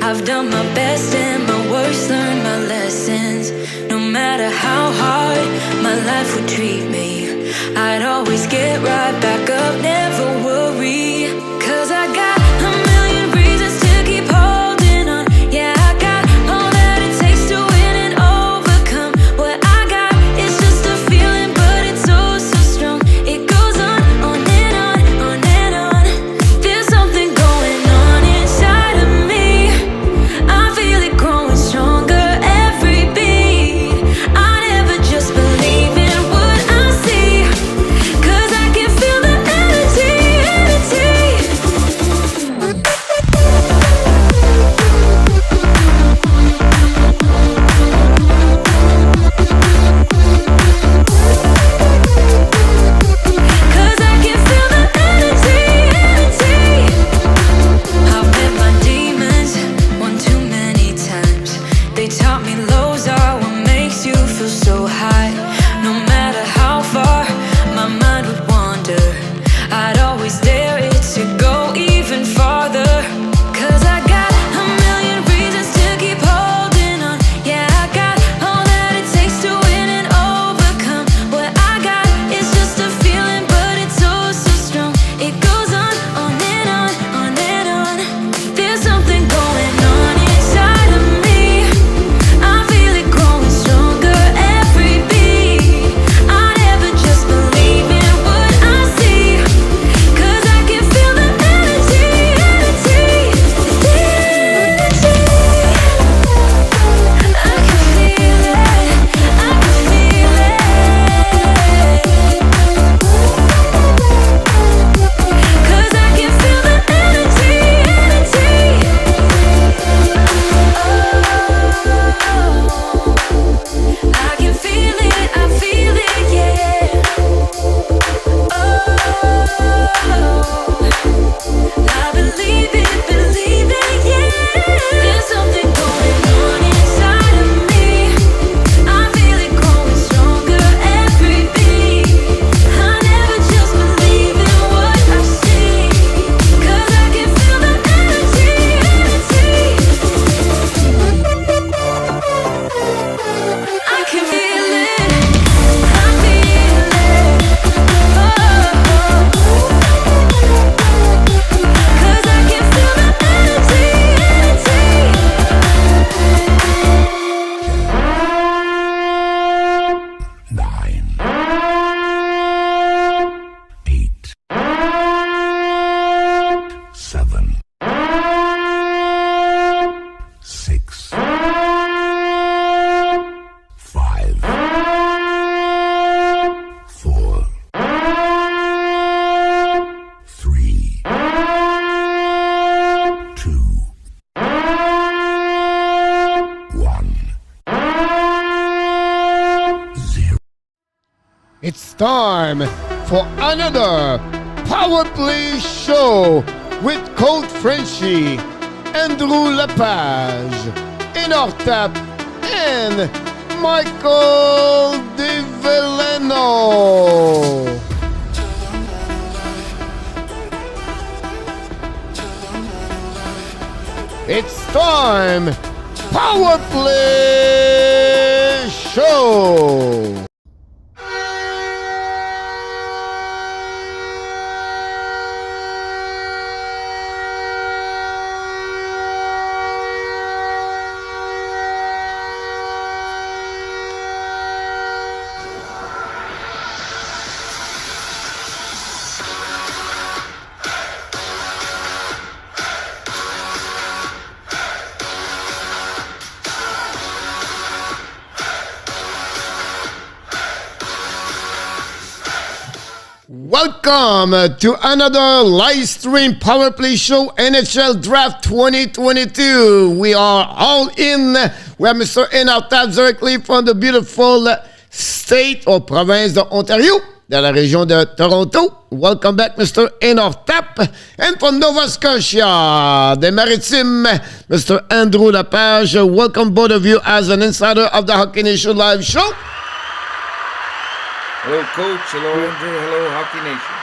I've done my best and my worst, learned my lessons. No matter how hard my life would treat me, I'd always get right back up, never worry. 'Cause I got a million reasons to keep holding on. Yeah, I got all that it takes to win and overcome. What I got is just a feeling, but it's oh so strong. It goes on and on, on and on. There's something going on inside of me. I feel it growing stronger every beat. I never just believe in what I see, 'cause I can feel the energy, energy. Cause I can feel the energy, energy. I've met my demons one too many times. They taught me lows are what makes you feel so high. No matter how far my mind would wander, I'd always dare it to go even farther. 'Cause I got a million reasons to keep holding on. Yeah, I got all that it takes to win and overcome. What I got is just a feeling, but it's oh so strong. It goes on and on, on and on. There's something going on inside of me. I feel it growing stronger every beat. I never just believe in what I see, 'cause I can feel the energy, energy, the energy. I can feel it, I can feel it. 'Cause I can feel the energy, energy. Oh, I can feel it, yeah. Oh, I believe it, yeah. There's something going on inside of me. I feel it growing stronger every beat. I never just believe in what I see, 'cause I can feel the energy, energy. I can feel it, I feel it. Oh, 'cause I can feel the energy, energy. 9, 8, 7, 6, 5, 4, 3, 2, 1, 0. It's time for another Power Play show with Colt Frenchie, Andrew Lepage, Inor Tap, and Michael DeVellano. It's time, Power Play show. Welcome to another live stream Power Play show, NHL Draft 2022. We are all in. We have Mr. Inor Tap directly from the beautiful state or province of Ontario. de la région de Toronto. Welcome back, Mr. Enoch Tap. And from Nova Scotia, the Maritime, Mr. Andrew Lapage. Welcome both of you as an insider of the Hockey Nation live show. Hello, Coach. Hello, Andrew. Hello, Hockey Nation.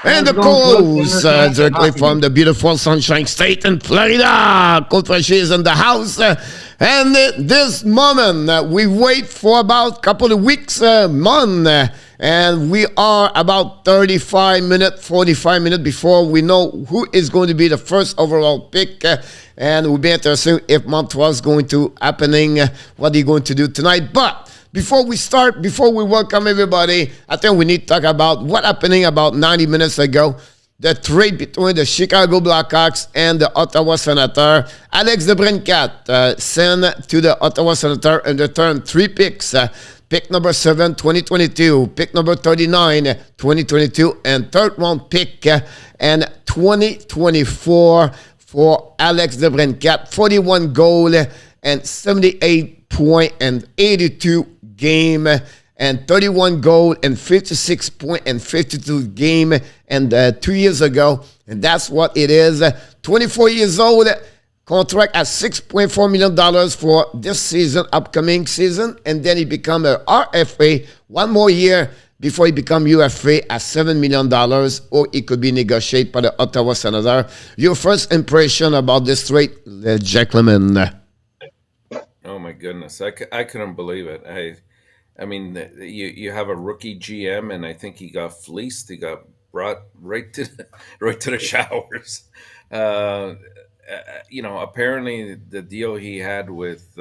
And the co-host directly from the beautiful Sunshine State in Florida. Coach Franchet is in the house. And this moment, we wait for about a couple of weeks, month. And we are about 35 minutes, 45 minutes before we know who is going to be the first overall pick. And it will be interesting if Montreal is going to happening, what are you going to do tonight. But before we start, before we welcome everybody, I think we need to talk about what happening about 90 minutes ago. The trade between the Chicago Blackhawks and the Ottawa Senators. Alex DeBrincat sent to the Ottawa Senators in return 3 picks. Pick number 7, 2022. Pick number 39, 2022. And third round pick and 2024 for Alex DeBrincat. 41 goal and 78 point and 82 game and 31 goal and 56 point and 52 game and 2 years ago. And that's what it is. 24 years old, contract at $6.4 million for this season, upcoming season. And then he become a RFA 1 more year before he become UFA at $7 million, or it could be negotiated by the Ottawa Senator. Your first impression about this trade, gentlemen? Oh my goodness, I couldn't believe it. I mean, you have a rookie GM, and I think he got fleeced. He got brought right to the showers. Apparently the deal he had with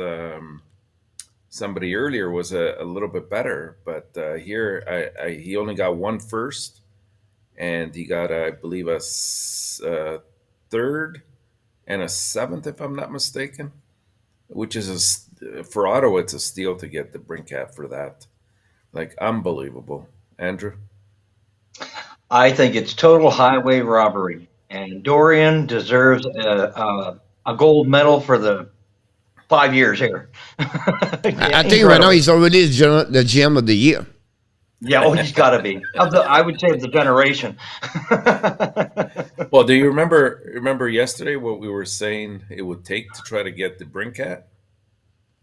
somebody earlier was a little bit better, but here he only got 1 first, and he got I believe a third and a 7th, if I'm not mistaken. Which is for Ottawa, it's a steal to get the DeBrincat for that. Like, unbelievable. Andrew? I think it's total highway robbery, and Dorian deserves a gold medal for the 5 years here. I think right now he's already the GM of the year. Yeah, he's got to be. I would say of the generation. Well, do you remember yesterday what we were saying it would take to try to get the DeBrincat?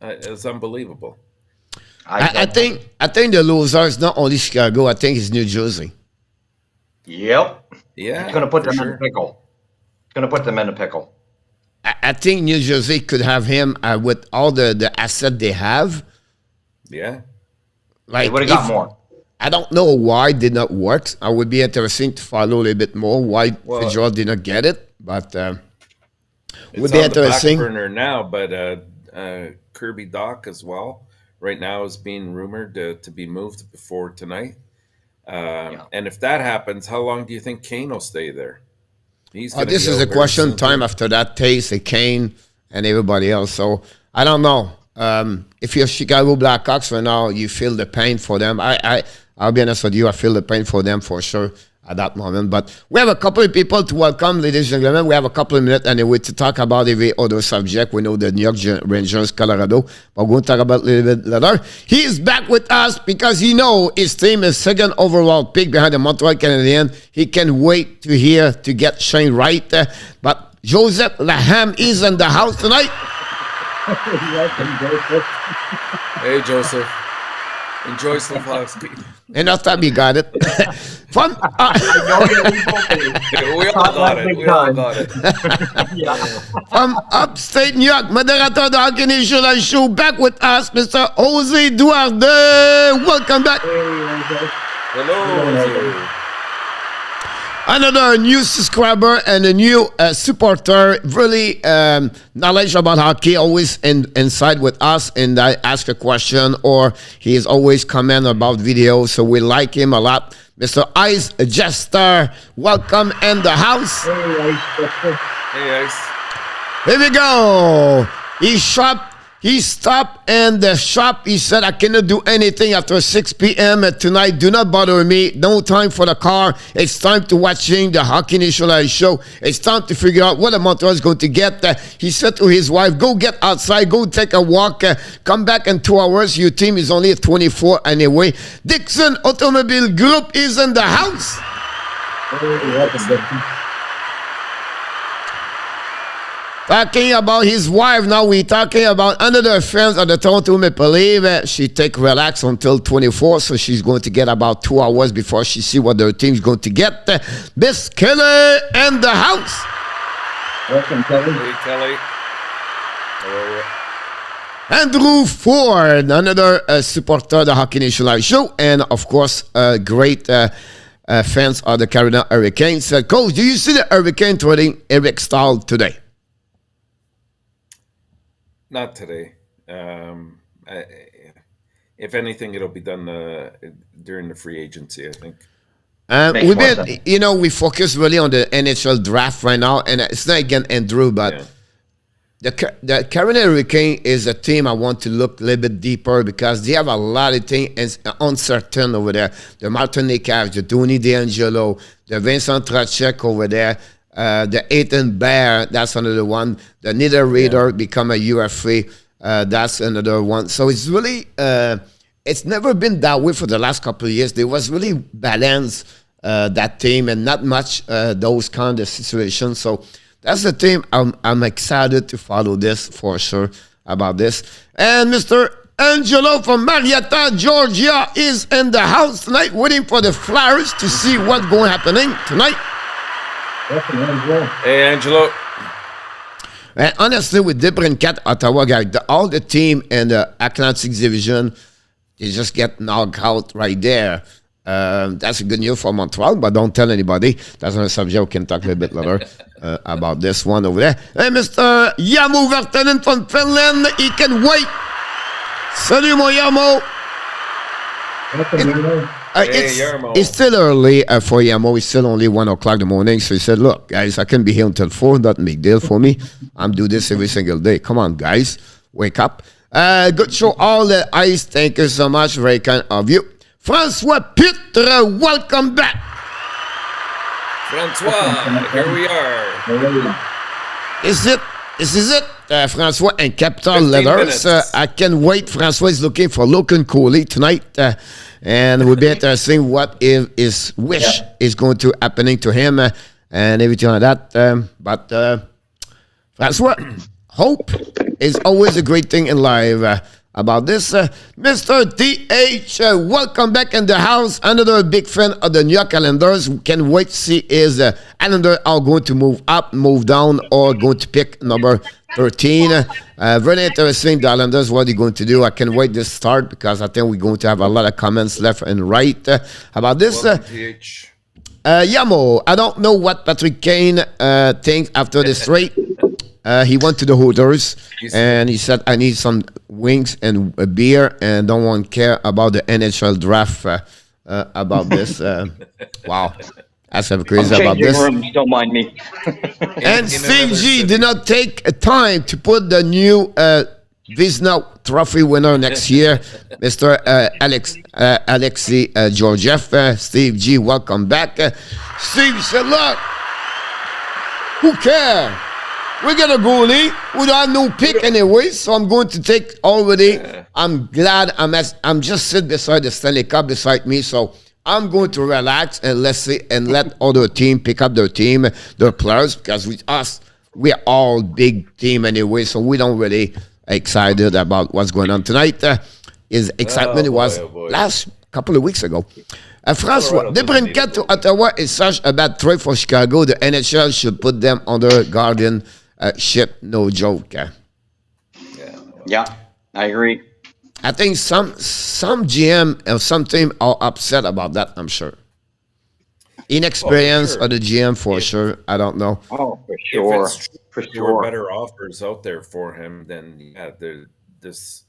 It's unbelievable. I think the loser is not only Chicago. I think it's New Jersey. Yep. Yeah. It's going to put them in a pickle. It's going to put them in a pickle. I think New Jersey could have him with all the asset they have. Yeah. Like, they would have got more. I don't know why it did not work. I would be interesting to follow a little bit more why Fitzgerald did not get it, but would be interesting. It's on the back burner now, but Kirby Doc as well right now is being rumored to be moved before tonight. And if that happens, how long do you think Kane will stay there? This is a question time after that, Tace, Kane, and everybody else. So I don't know. If you're Chicago Blackhawks right now, you feel the pain for them. I'll be honest with you, I feel the pain for them for sure at that moment. But we have a couple of people to welcome, ladies and gentlemen. We have a couple of minutes anyway to talk about every other subject. We know the New York Rangers, Colorado, but we're going to talk about it a little bit later. He is back with us because he knows his team is 2nd overall pick behind the Montreal Canadiens. He can wait to hear to get Shane Wright. But Joseph Laham is in the house tonight. Hey, Joseph. Enjoy some hockey. And that's time you got it. From we all got it. From upstate New York, moderator of the Hockey Nation live show, back with us, Mr. Jose Duarte. Welcome back. Hello. Another new subscriber and a new supporter, really knowledge about hockey, always inside with us, and I ask a question or he is always comment about videos, so we like him a lot. Mr. Ice Jester, welcome in the house. Hey, Ice. Here we go. He stopped in the shop. He said, I cannot do anything after 6 p.m. tonight. Do not bother me. No time for the car. It's time to watching the Hockey National show. It's time to figure out what the Montreal is going to get. He said to his wife, go get outside. Go take a walk. Come back in 2 hours. Your team is only at 24 anyway. Dixon Automobile Group is in the house. Talking about his wife, now we're talking about another friend of the Toronto Maple Leaf. She take relax until 24, so she's going to get about 2 hours before she see what their team's going to get. Miss Kelly in the house. Welcome, Kelly. Hey, Kelly. How are you? Andrew Ford, another supporter of the Hockey National show, and of course, great fans of the Carolina Hurricanes. Coach, do you see the Hurricane trading Eric Stahl today? Not today. If anything, it'll be done during the free agency, I think. Makes We've more been, sense. we focus really on the NHL draft right now, and it's not again Andrew, but the Carolina Hurricane is a team I want to look a little bit deeper because they have a lot of things uncertain over there. The Martin Necas, the Tony DeAngelo, the Vincent Trocek over there, the Ethan Bear, that's another one. The Nether Raider become a UFA, that's another one. So it's really, it's never been that way for the last couple of years. There was really balanced, that team, and not much those kind of situations. So that's the team I'm excited to follow this for sure about this. And Mr. Angelo from Marietta, Georgia is in the house tonight waiting for the Flyers to see what's going happening tonight. Welcome, Angelo. Hey, Angelo. And honestly, with DeBrincat, Ottawa, guys, all the team in the Atlantic Division, they just get knocked out right there. That's a good news for Montreal, but don't tell anybody. That's another subject. We can talk a little bit later about this one over there. Hey, Mr. Yamo Vertanen from Finland, he can wait. Salut, mon Yamo. Welcome, Angelo. Yarmo. It's still early for Yamo. It's still only 1 o'clock in the morning. So he said, look, guys, I can be here until 4. Not a big deal for me. I'm do this every single day. Come on, guys. Wake up. Good show all the ice. Thank you so much. Very kind of you. Francois Pitre, welcome back. Francois, here we are. Is it? Francois and Capital 15 Letters. minutes. I can wait. Francois is looking for Logan Coley tonight. And it will be interesting what if his wish is going to happening to him and everything like that. But Francois, hope is always a great thing in life. About this, Mr. DH, welcome back in the house. Another big fan of the New York Islanders. Can wait to see is Islanders are going to move up, move down, or going to pick number 13. Very interesting, the Islanders, what they're going to do. I can wait to start because I think we're going to have a lot of comments left and right about this. Welcome, TH. Yamo, I don't know what Patrick Kane thinks after this trade. He went to the Hooters and he said, I need some wings and a beer and don't want to care about the NHL draft about this. Wow. That's crazy about this. Rooms, don't mind me. And Steve G did not take time to put the new Vizina Trophy winner next year, Mr. Alexei Georgiev. Steve G, welcome back. Steve said, look, who cares? We got a goalie. We don't have no pick anyway, so I'm going to take already. I'm glad I'm just sitting beside the Stanley Cup beside me, so I'm going to relax and let's see and let other team pick up their team, their players, because with us, we're all big team anyway, so we don't really excited about what's going on tonight. His excitement was last couple of weeks ago. François, DeBrincat to Ottawa is such a bad trade for Chicago. The NHL should put them under guardian. Shit, no joke. Yeah, I agree. I think some GM or some team are upset about that, I'm sure. Inexperience of the GM for sure. I don't know. Oh, for sure. There were better offers out there for him, then this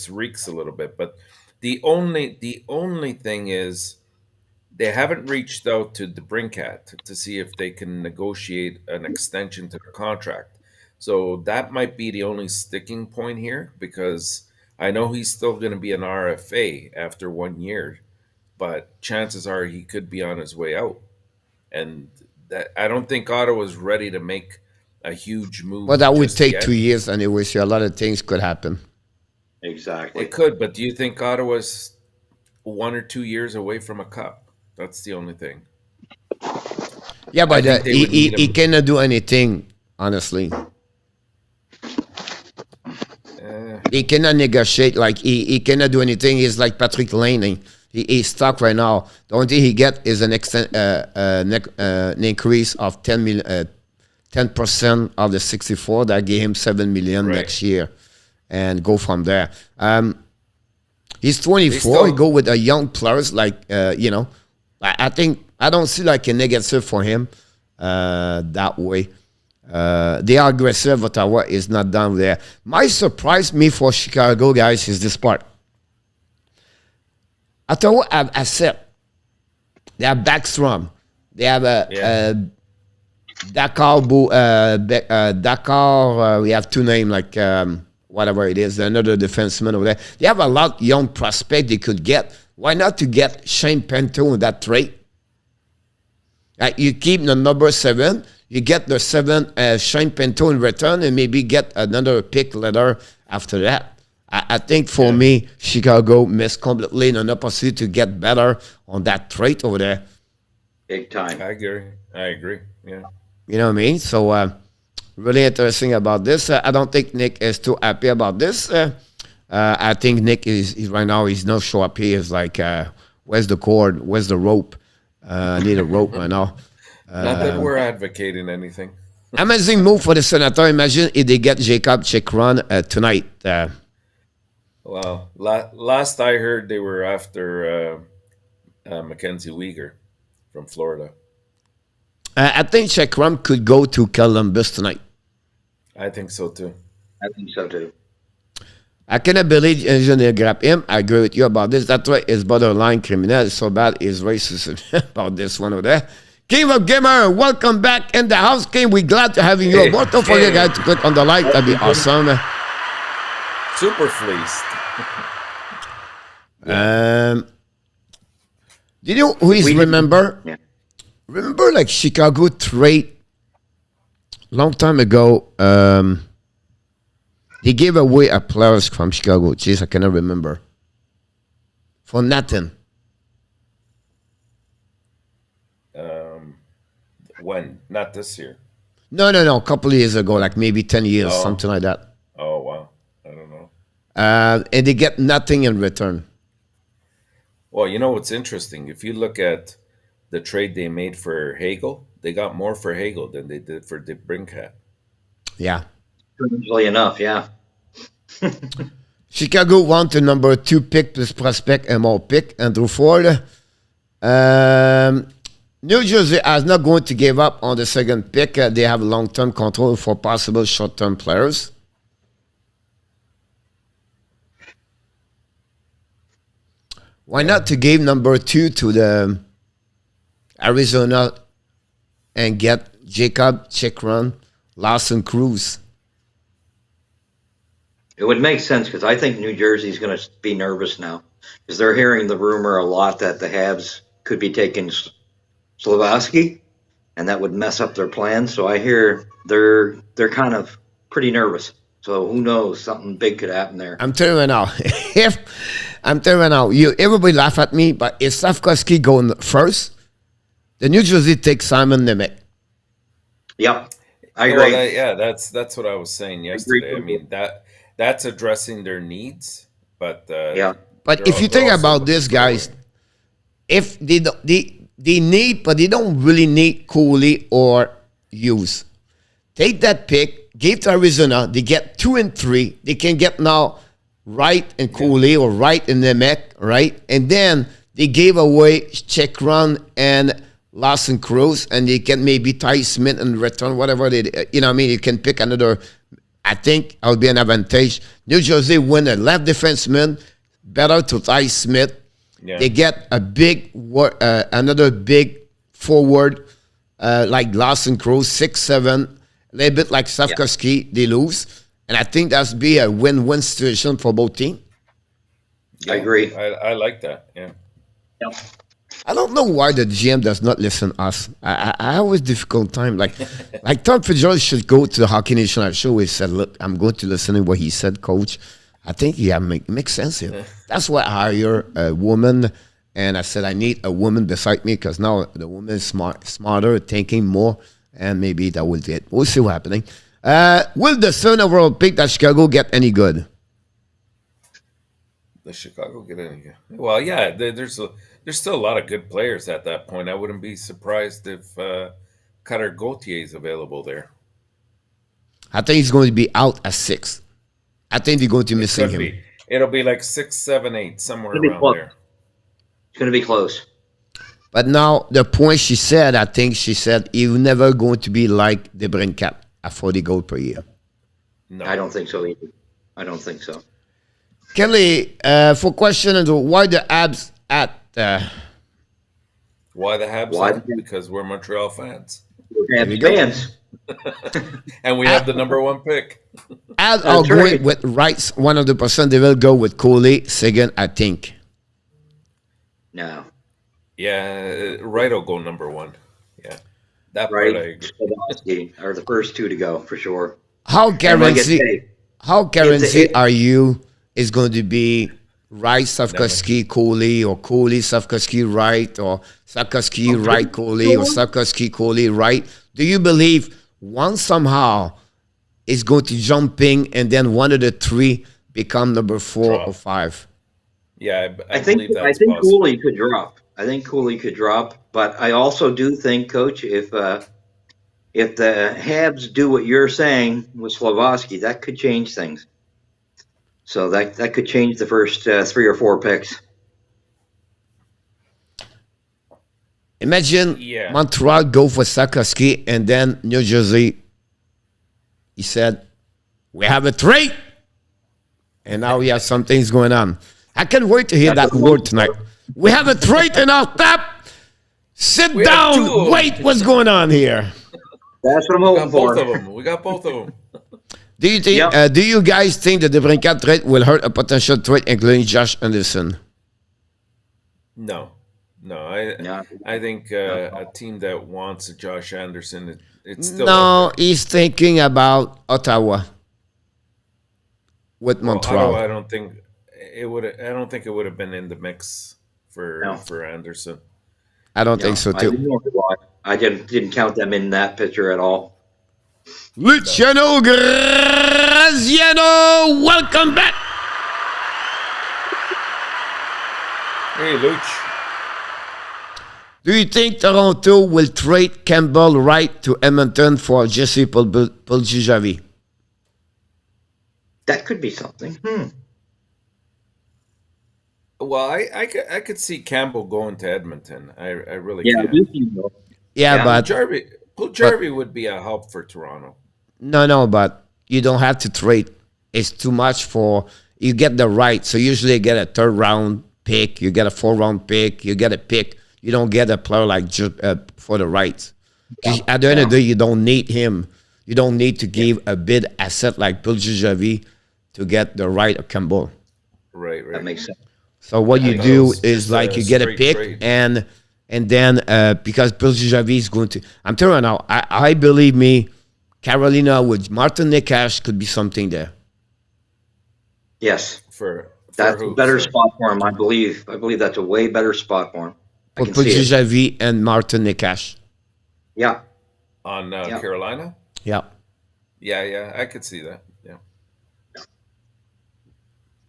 reeks a little bit. But the only thing is they haven't reached out to DeBrincat to see if they can negotiate an extension to the contract. So that might be the only sticking point here, because I know he's still going to be an RFA after 1 year, but chances are he could be on his way out. And that I don't think Ottawa's ready to make a huge move. Well, that would just take yet. 2 years anyway, so a lot of things could happen. Exactly. It could, but do you think Ottawa's 1 or 2 years away from a cup? That's the only thing. Yeah, but think they would need he him. cannot do anything, honestly. He cannot negotiate. Like, he cannot do anything. He's like Patrick Laney. He's stuck right now. The only thing he get is an increase of 10% of the 64 that gave him 7 million Right. next year, and go from there. He's 24. still- He go with a young players like I think I don't see like a negative for him that way. They are aggressive. Ottawa is not down there. My surprise me for Chicago guys is this part. Ottawa have asset. They have Backstrom. They have Dakar. Dakar. We have two names like whatever it is. Another defenseman over there. They have a lot young prospect they could get. Why not to get Shane Pinto in that trade? You keep the number 7. You get the 7 Shane Pinto in return, and maybe get another pick later after that. I think for me, Chicago missed completely an opportunity to get better on that trade over there. Big time. I agree. Yeah. You know what I mean? So really interesting about this. I don't think Nick is too happy about this. I think Nick is right now. He's not show up. He is like, where's the cord? Where's the rope? I need a rope right now. Not that we're advocating anything. Amazing move for the Senator. Imagine if they get Jacob Chikron tonight. Well, last I heard, they were after Mackenzie Weegar from Florida. I think Chikron could go to Columbus tonight. I think so too. I think so too. I cannot believe they grab him. I agree with you about this. That's why it's borderline criminal. It's so bad it's racist about this one over there. King of Gamer, welcome back in the house, King. We're glad to having you. Don't forget, guys, to click on the like. That'd be awesome. Super fleeced. Did you remember? Yeah. Remember, like Chicago trade long time ago. He gave away a players from Chicago. Jeez, I cannot remember. For nothing. When? Not this year. No. A couple of years ago, like maybe 10 years, Oh. something like that. Oh, wow. I don't know. And they get nothing in return. Well, you know what's interesting? If you look at the trade they made for Hagel, they got more for Hagel than they did for DeBrincat. Yeah. Strangely enough, yeah. Chicago want the number 2 pick plus prospect and more pick, Andrew Ford. New Jersey is not going to give up on the second pick. They have long-term control for possible short-term players. Why not to give number 2 to the Arizona and get Jacob Chikron, Lawson Cruz? It would make sense because I think New Jersey's going to be nervous now because they're hearing the rumor a lot that the Habs could be taking Slavaski, and that would mess up their plans. So I hear they're kind of pretty nervous. So who knows? Something big could happen there. I'm telling you now. Everybody laugh at me, but if Slafkovsky going first, the New Jersey takes Simon Nemec. Yep, I agree. Well, that's what I was saying yesterday. I mean that's addressing their needs, but Yeah. But if you think about this, guys, if they need, but they don't really need Cooley or Hughes. Take that pick, give to Arizona. They get 2 and 3. They can get now Wright and Cooley or Wright and Nemec, right? And then they gave away Chekron and Lawson Cruz, and they can maybe Ty Smith in return, whatever they, you know what I mean? You can pick another. I think that would be an advantage. New Jersey win a left defenseman, better to Ty Smith. Yeah. They get a big, another big forward like Lawson Cruz, 6'7", A little bit like Safkovsky, they lose. And I think that's be a win-win situation for both teams. Yeah, I agree. I like that. Yeah. Yep. I don't know why the GM does not listen to us. I always difficult time. Like Tom Fitzgerald should go to the Hockey National show. He said, "Look, I'm going to listen to what he said, Coach." I think makes sense here. That's why I hire a woman, and I said I need a woman beside me because now the woman is smarter, thinking more, and maybe that will get. We'll see what's happening. Will the third overall pick that Chicago get any good? The Chicago get any good? Well, yeah. There's still a lot of good players at that point. I wouldn't be surprised if Cutter Gauthier is available there. I think he's going to be out at 6. I think they're going to be missing him. It'll be like 6, 7, 8, somewhere It'll be around close. there. It's going to be close. But now the point she said, I think she said he's never going to be like DeBrincat at 40 goals per year. No, I don't think so either. I don't think so. Kelly, for question, why the Abs at Why the Habs? Why? Because we're Montreal fans, And you go. fans. and we have the #1 pick. Abs are That's going right. with Wrights 100%. They will go with Coley, Seguin, I think. No. Yeah, Wright will go #1. Yeah, that Right. part I agree. Slabowski are the first two to go for sure. How And like I guaranteed? say, How guaranteed it- are you is going to be Wright, Safkovsky, Coley, or Coley, Safkovsky, Wright, or Safkovsky, Wright, Coley, or Safkovsky, Coley, Wright? Do you believe one somehow is going to jump in and then one of the three become number 4 Drop. or 5? Yeah, I think believe that's Cooley possible. could drop. I think Cooley could drop, but I also do think, Coach, if the Habs do what you're saying with Slabowski, that could change things. So that could change the first 3 or 4 picks. Imagine Yeah. Montreal go for Safkovsky and then New Jersey, he said, we have a trade. And now we have some things going on. I can't wait to hear that word tonight. We have a trade in our tap. Sit We have 2 of down. them. Wait, what's going on here? That's what I'm We hoping got both for. of them. We got both of them. Do you think? Yep. Do you guys think the DeBrincat trade will hurt a potential trade, including Josh Anderson? No. No. I think a team that wants Josh Anderson, it's still No, he's thinking about Ottawa with Montreal. Ottawa, I don't think it would. I don't think it would have been in the mix for No. Anderson. I don't think so I too. didn't know why. I didn't count them in that picture at all. Luciano Graziano, welcome back. Hey, Luch. Do you think Toronto will trade Campbell Wright to Edmonton for Jesse Puljujarvi? That could be something. Well, I could see Campbell going to Edmonton. I really Yeah, can. Lucy will. Yeah, Yeah, but Puljujarvi would be a help for Toronto. no, but you don't have to trade. It's too much for you get the right. So usually you get a 3rd round pick, you get a 4th round pick, you get a pick. You don't get a player like for the rights. 'Cause at the end of the day, you don't need him. You don't need to give a bid asset like Puljujarvi to get the right of Campbell. Right. That makes sense. So what you that do was is just like a you get a straight pick trade. and then because Puljujarvi is going to, I'm telling you now, I believe me, Carolina with Martin Nekash could be something there. Yes. For That's who? a better For- spot for him, I believe. I believe that's a way better spot for him. I For can see it. Puljujarvi and Martin Nekash. Yeah. on Yeah. Carolina. Yeah. Yeah, I could see that. Yeah.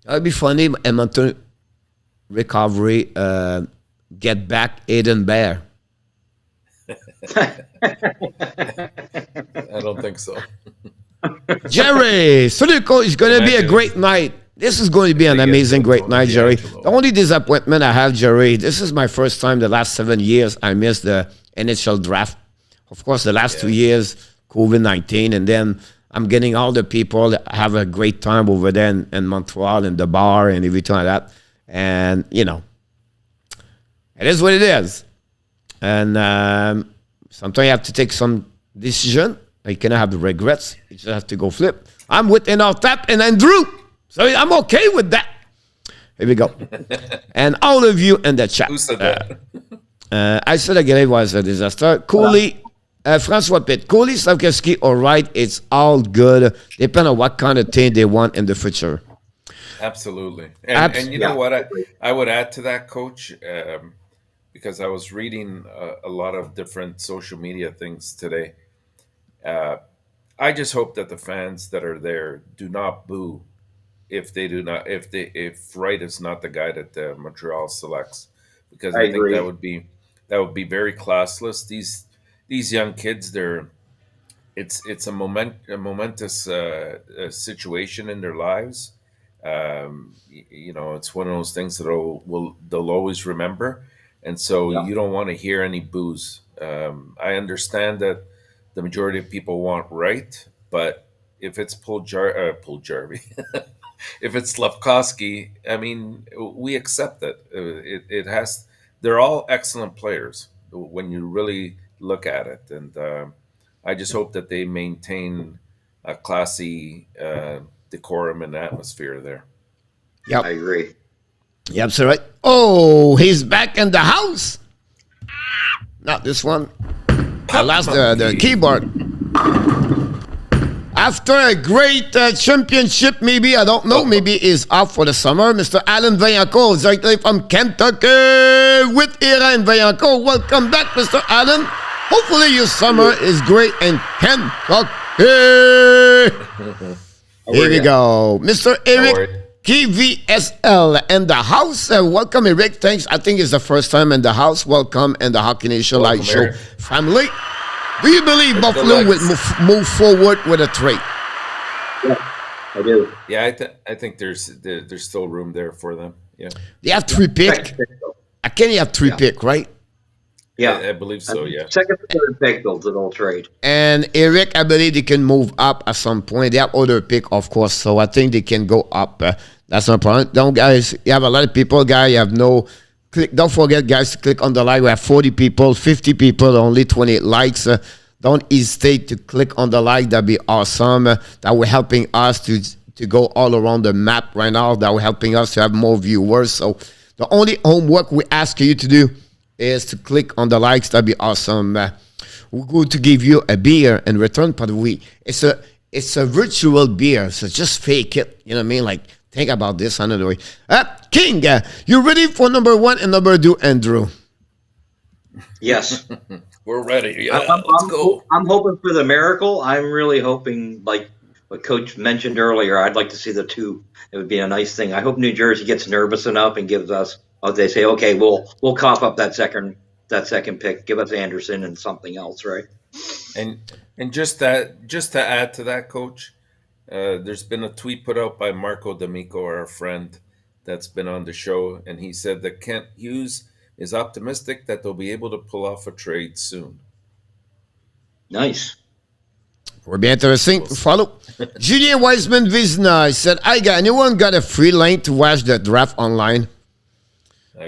That'd be funny. Edmonton recovery, get back Aiden Bear. I don't think so. Jerry, Sudoku is going to be a great night. This is going to be an amazing, great night, Jerry. The only disappointment I have, Jerry, this is my first time the last 7 years I missed the NHL draft. Of course, the last 2 years, COVID-19, and then I'm getting all the people that have a great time over there in Montreal and the bar and everything like that. And, you know, it is what it is. And sometimes you have to take some decision. You cannot have the regrets. You just have to go flip. I'm with Tap and Andrew. So I'm okay with that. Here we go. And all of you in the chat. Who said that? I said the grave was a disaster. Cooley, François Pitt, Cooley, Slavkovsky, all right. It's all good. Depending on what kind of thing they want in the future. Absolutely. And you know what? I would add to that, Coach, because I was reading a lot of different social media things today. I just hope that the fans that are there do not boo if Wright is not the guy that Montreal selects, because I think agree. that would be very classless. These young kids, it's a momentous situation in their lives. It's one of those things that they'll always remember, and so you don't want to hear any boos. I understand that the majority of people want Wright, but if it's Puljarvi, if it's Slavkovsky, I mean, we accept it. It has. They're all excellent players when you really look at it, and I just hope that they maintain a classy decorum and atmosphere there. Yep. I agree. Yep, so right. Oh, he's back in the house. Not this one. I lost the keyboard. After a great championship, maybe, I don't know, maybe he's off for the summer. Mr. Alan Vaillancourt, directly from Kentucky with Ira and Vaillancourt. Welcome back, Mr. Alan. Hopefully your summer is great in Kentucky. Here we go. Mr. Eric KVSL in the house. Welcome, Eric. Thanks. I think it's the first time in the house. Welcome in the Hockey Nation Live Show Eric. family. Do you believe Buffalo will move forward with a trade? Yeah, I do. Yeah, I think there's still room there for them. Yeah, They have 3 pick. I can have 3 pick, right? Yeah, I believe so. Yeah. Second, third pick, they'll trade. And Eric, I believe they can move up at some point. They have other pick, of course, so I think they can go up. That's no problem. Don't, guys, you have a lot of people, guys. You have no click. Don't forget, guys, to click on the like. We have 40 people, 50 people, only 28 likes. Don't hesitate to click on the like. That'd be awesome. That will helping us to go all around the map right now. That will helping us to have more viewers. So the only homework we ask you to do is to click on the likes. That'd be awesome. We're going to give you a beer in return, but it's a virtual beer, so just fake it. You know what I mean? Like, think about this another way. King, you ready for number 1 and number 2, Andrew? Yes. We're ready. Yeah, let's go. I'm hoping for the miracle. I'm really hoping, like what Coach mentioned earlier, I'd like to see the 2. It would be a nice thing. I hope New Jersey gets nervous enough and gives us. Oh, they say, okay, we'll cough up that second pick. Give us Anderson and something else, right? And just to add to that, Coach, there's been a tweet put out by Marco D'Amico, our friend that's been on the show, and he said that Kent Hughes is optimistic that they'll be able to pull off a trade soon. Nice. Will be interesting to follow. Julien Wiseman-Vizna said, anyone got a free link to watch the draft online?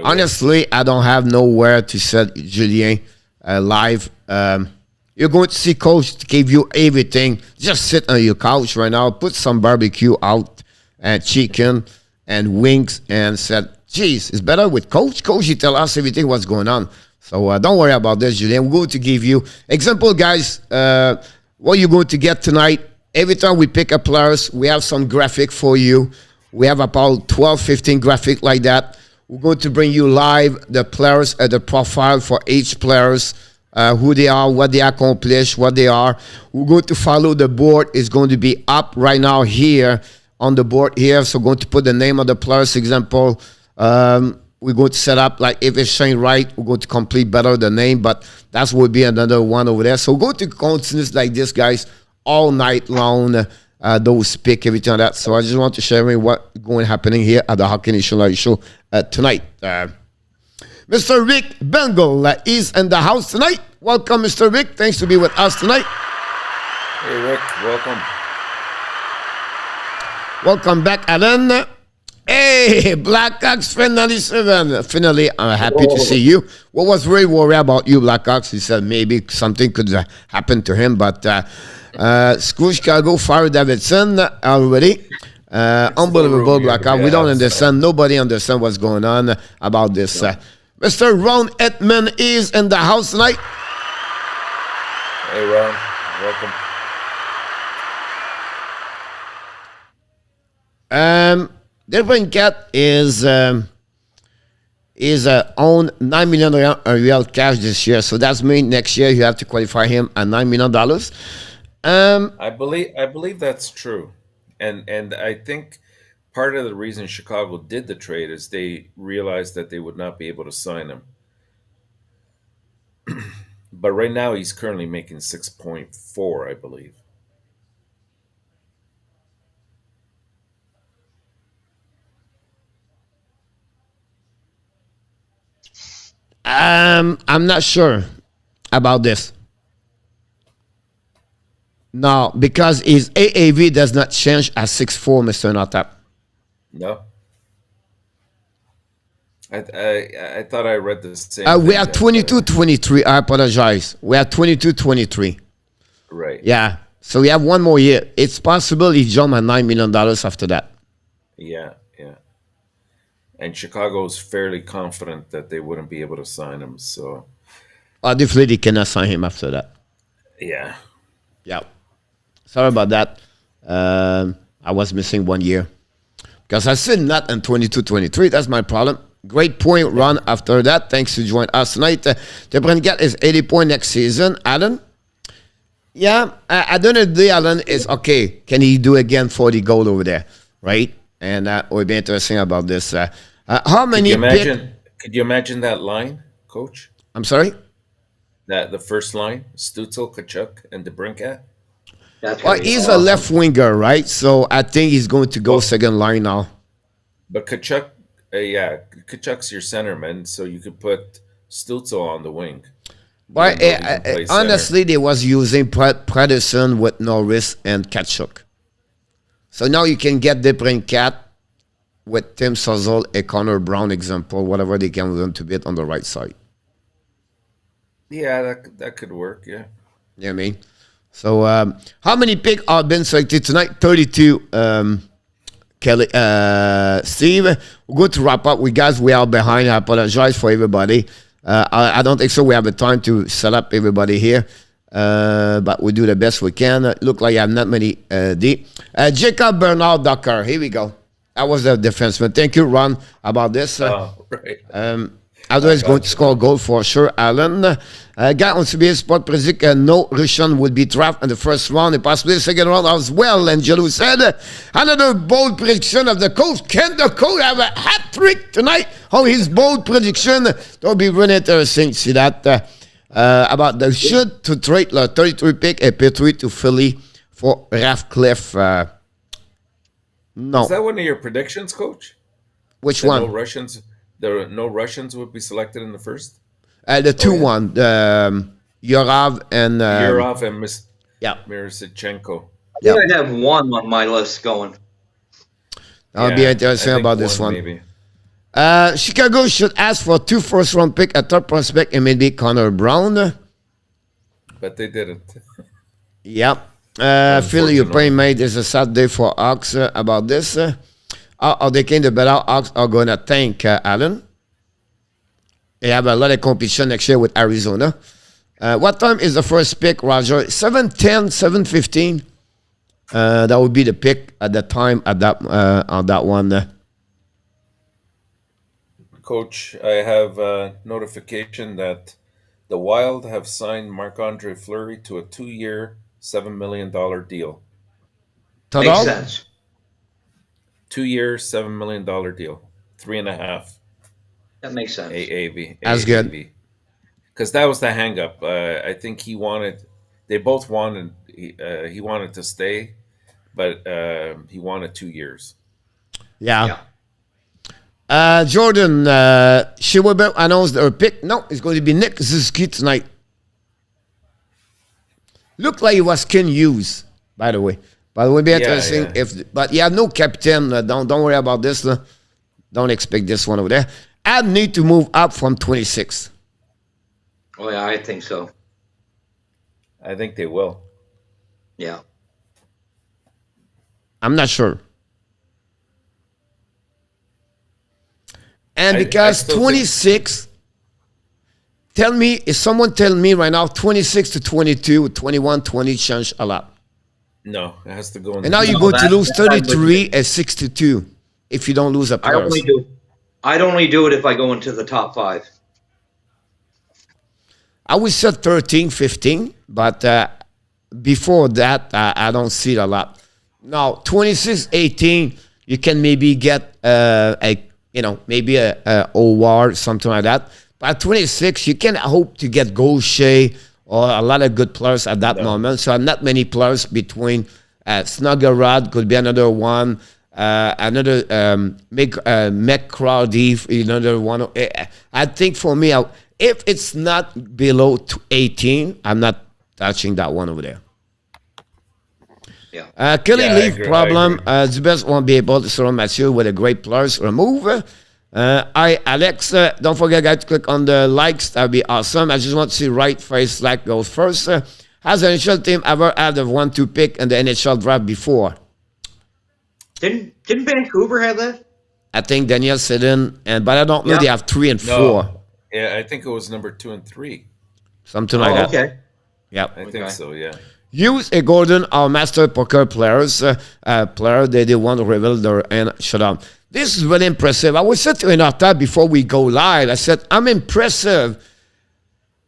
Honestly, I don't have nowhere to set Julien live. You're going to see Coach give you everything. Just sit on your couch right now, put some barbecue out and chicken and wings, and said, geez, it's better with Coach. Coach, he tell us everything what's going on. So don't worry about this, Julien. We're going to give you example, guys. What you're going to get tonight. Every time we pick up players, we have some graphic for you. We have about 12, 15 graphic like that. We're going to bring you live the players at the profile for each players, who they are, what they accomplish, what they are. We're going to follow the board. It's going to be up right now here on the board here. So we're going to put the name of the players. Example, we're going to set up, like if it's Shane Wright, we're going to complete better the name, but that will be another one over there. So we're going to continue like this, guys, all night long. Those pick, everything like that. So I just want to share with you what's going happening here at the Hockey Nation Live Show tonight. Mr. Rick Bengal is in the house tonight. Welcome, Mr. Rick. Thanks to be with us tonight. Hey, Rick. Welcome. Welcome back, Alan. Hey, Blackhawks fan 97. Finally, I'm happy to see you. What was really worried about you, Blackhawks? He said maybe something could happen to him, but school Chicago fired Davidson already. Unbelievable, Blackhawks. We don't understand. Nobody understands what's going on about this. Mr. Ron Edmond is in the house tonight. Hey, Ron. Welcome. DeBrincat is owned $9 million real cash this year, so that's mean next year you have to qualify him at $9 million. I believe that's true, and I think part of the reason Chicago did the trade is they realized that they would not be able to sign him. But right now he's currently making 6.4, I believe. I'm not sure about this. No, because his AAV does not change at 6'4", Mr. Notap. No. I thought I read the same. We are 22-23. I apologize. We are 22-23. Right. Yeah. So we have one more year. It's possible he jump at $9 million after that. Yeah. And Chicago's fairly confident that they wouldn't be able to sign him. So. Obviously, they cannot sign him after that. Yeah. Yeah. Sorry about that. I was missing 1 year. Because I said not in 22-23. That's my problem. Great point run after that. Thanks to join us tonight. DeBrincat is 80 points next season. Alan? Yeah. At the end of the day, Alan is okay. Can he do again 40 goal over there? Right? And that would be interesting about this. How many? Could you imagine that line, Coach? I'm sorry? The first line, Stützle, Tkachuk, and DeBrincat? Well, he's a left winger, right? So I think he's going to go second line now. But Tkachuk, Tkachuk's your centerman, so you could put Stützle on the wing. But honestly, they was using Pedersen with Norris and Tkachuk. So now you can get DeBrincat with Tim Suzzle, a Connor Brown example, whatever they can learn to bit on the right side. Yeah, that could work, yeah. You know what I mean? So how many picks are been selected tonight? 32. Kelly, Steve, we're going to wrap up. We are behind. I apologize for everybody. I don't think so. We have the time to set up everybody here. But we do the best we can. Look like I have not many D. Jacob Bernard Docker. Here we go. That was the defenseman. Thank you, Ron, about this. Right. Otherwise, going to score a goal for sure, Alan. Guy on CBS Sport predict no Russian would be drafted in the first round and possibly the second round as well. And Angelo said, another bold prediction of the coach. Can the coach have a hat trick tonight? Oh, his bold prediction. That'll be really interesting to see that. About the should to trade the 33 pick a Petrie to Philly for Ratcliffe. No. Is that one of your predictions, Coach? Which one? No Russians would be selected in the first? The 2-1. Yurov and... Yurov and Miroshnichenko. I think I have one on my list going. I'll be interesting about this one. Maybe. Chicago should ask for 2 first-round pick, a top prospect, and maybe Connor Brown. But they didn't. Yep. Philly, your pay made is a sad day for Hawks about this. Are they kind of better Hawks are going to tank, Alan? They have a lot of competition next year with Arizona. What time is the first pick, Roger? 7:10, 7:15. That would be the pick at the time at that on that one. Coach, I have a notification that the Wild have signed Marc-Andre Fleury to a 2-year, $7 million deal. Makes sense. 2-year, $7 million deal. 3.5. That makes sense. AAV. That's good. Because that was the hang-up. I think they both wanted, he wanted to stay, but he wanted 2 years. Yeah. Jordan, she will announce her pick. No, it's going to be Nick Suzuki tonight. Looked like it was Ken Hughes, by the way. But it would be interesting if. But you have no captain. Don't worry about this. Don't expect this one over there. I need to move up from 26. Oh yeah, I think so. I think they will. Yeah. I'm not sure. And I because still 26, tell me, if someone tell me right now, 26 to 22, 21, 20 change a lot. No, it has to go in. And now the you're No, going to lose that- 33 and 62 if you don't lose a player. I'd only do it if I go into the top 5. I would say 13, 15, but before that, I don't see it a lot. Now, 26, 18, you can maybe get maybe a OR, something like that. But at 26, you can hope to get Gaucher or a lot of good players at that moment. So not many players between Snuggerud could be another one. Another McCrowdy, another one. I think for me, if it's not below 18, I'm not touching that one over there. Yeah. Kelly Yeah, I leave agree, problem. I Zubes won't be able to surround Mathieu with a great players remove. Alex, don't forget, guys, to click on the likes. That would be awesome. I just want to see right face like goes first. Has the NHL team ever had a 1-2 pick in the NHL draft before? Didn't Vancouver have that? I think Daniel said but I don't know. Yeah. They have 3 and 4, No. Yeah, I think it was number 2 and 3. something like that. Okay. Yep. I think Okay. so, yeah. Hughes and Gordon are master poker players. They want to reveal their and shut up. This is really impressive. I was saying to Renata before we go live, I said, I'm impressive.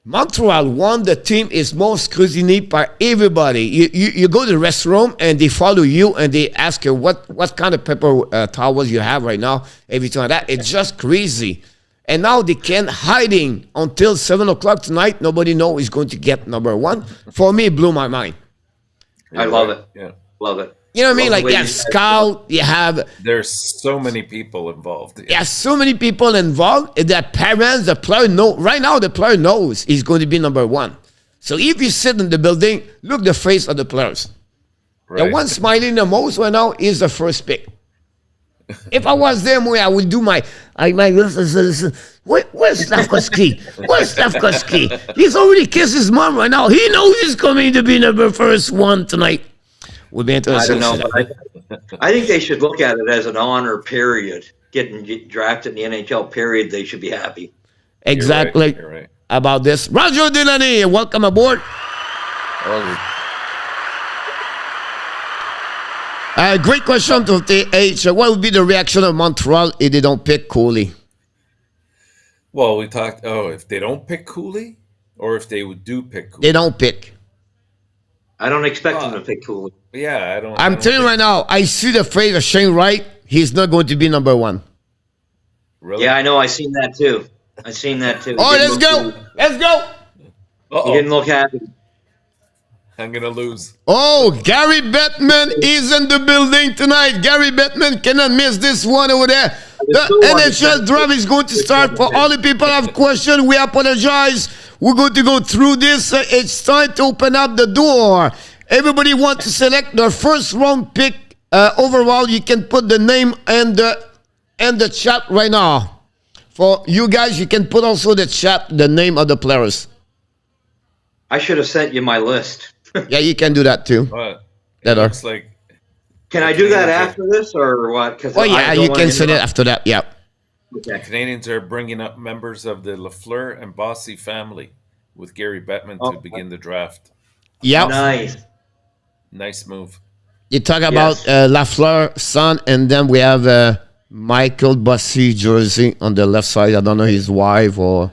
Montreal won. The team is most scrutinized by everybody. You go to the restroom and they follow you and they ask you what kind of paper towels you have right now, everything like that. It's just crazy. And now they can't hiding until 7 o'clock tonight. Nobody knows who's going to get number 1. For me, it blew my mind. I love it. Yeah. Love it. You know what I mean? Love Like, the way you have scout, you have There's so many people involved. so many people involved. The parents, the player know. Right now, the player knows he's going to be number 1. So if you sit in the building, look the face of the players. The Right. one smiling the most right now is the first pick. If I was them, I would do listen. Where's Slavkovsky? Where's Slavkovsky? He's already kissed his mom right now. He knows he's coming to be number first 1 tonight. Would be I interesting. don't know, but I think they should look at it as an honor period. Getting drafted in the NHL period, they should be happy. Exactly You're right. about this. Roger Delaney, welcome aboard. Oh, Great question to TH. What would be the reaction of Montreal if they don't pick Cooley? well, we talked. Oh, if they don't pick Cooley, or if they do pick Cooley. They don't pick. I don't expect them to pick Cooley. Yeah, I don't. I'm telling you right now, I see the face of Shane Wright. He's not going to be number 1. Really? Yeah, I know. I seen that too. Oh, let's go. Let's go. He Uh-oh. didn't look happy. I'm gonna lose. Oh, Gary Bettman is in the building tonight. Gary Bettman cannot miss this one over there. The NHL draft is going to start. For all the people who have questions, we apologize. We're going to go through this. It's time to open up the door. Everybody wants to select their first round pick. Overall, you can put the name and the chat right now. For you guys, you can put also the chat, the name of the players. I should have sent you my list. Yeah, you can do that too. But That it are. looks like Can I do that after this or what? Cause Oh I yeah, don't you wanna can say that interrupt. after that. Yeah. the Okay. Canadians are bringing up members of the Lafleur and Bossy family with Gary Bettman to Oh. begin the draft. Yeah. Nice. Nice move. You talk about Yes. Lafleur, son, and then we have Michael Bossy jersey on the left side. I don't know his wife or,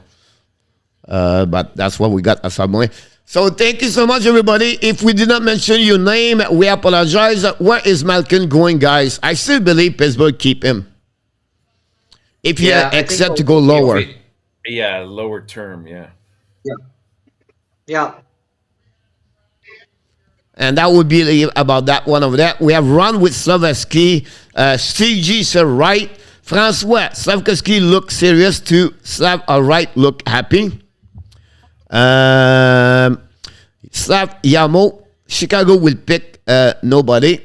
but that's what we got as our boy. So thank you so much, everybody. If we did not mention your name, we apologize. Where is Malkin going, guys? I still believe Pittsburgh keep him. If you Yeah, I think accept to so. go lower. Yeah, lower term. Yeah. Yeah. And that would be about that one over there. We have run with Slavkovsky. Steve G said right. Francois, Slavkovsky look serious too. Slav, all right, look happy. Slav Yamo, Chicago will pick nobody.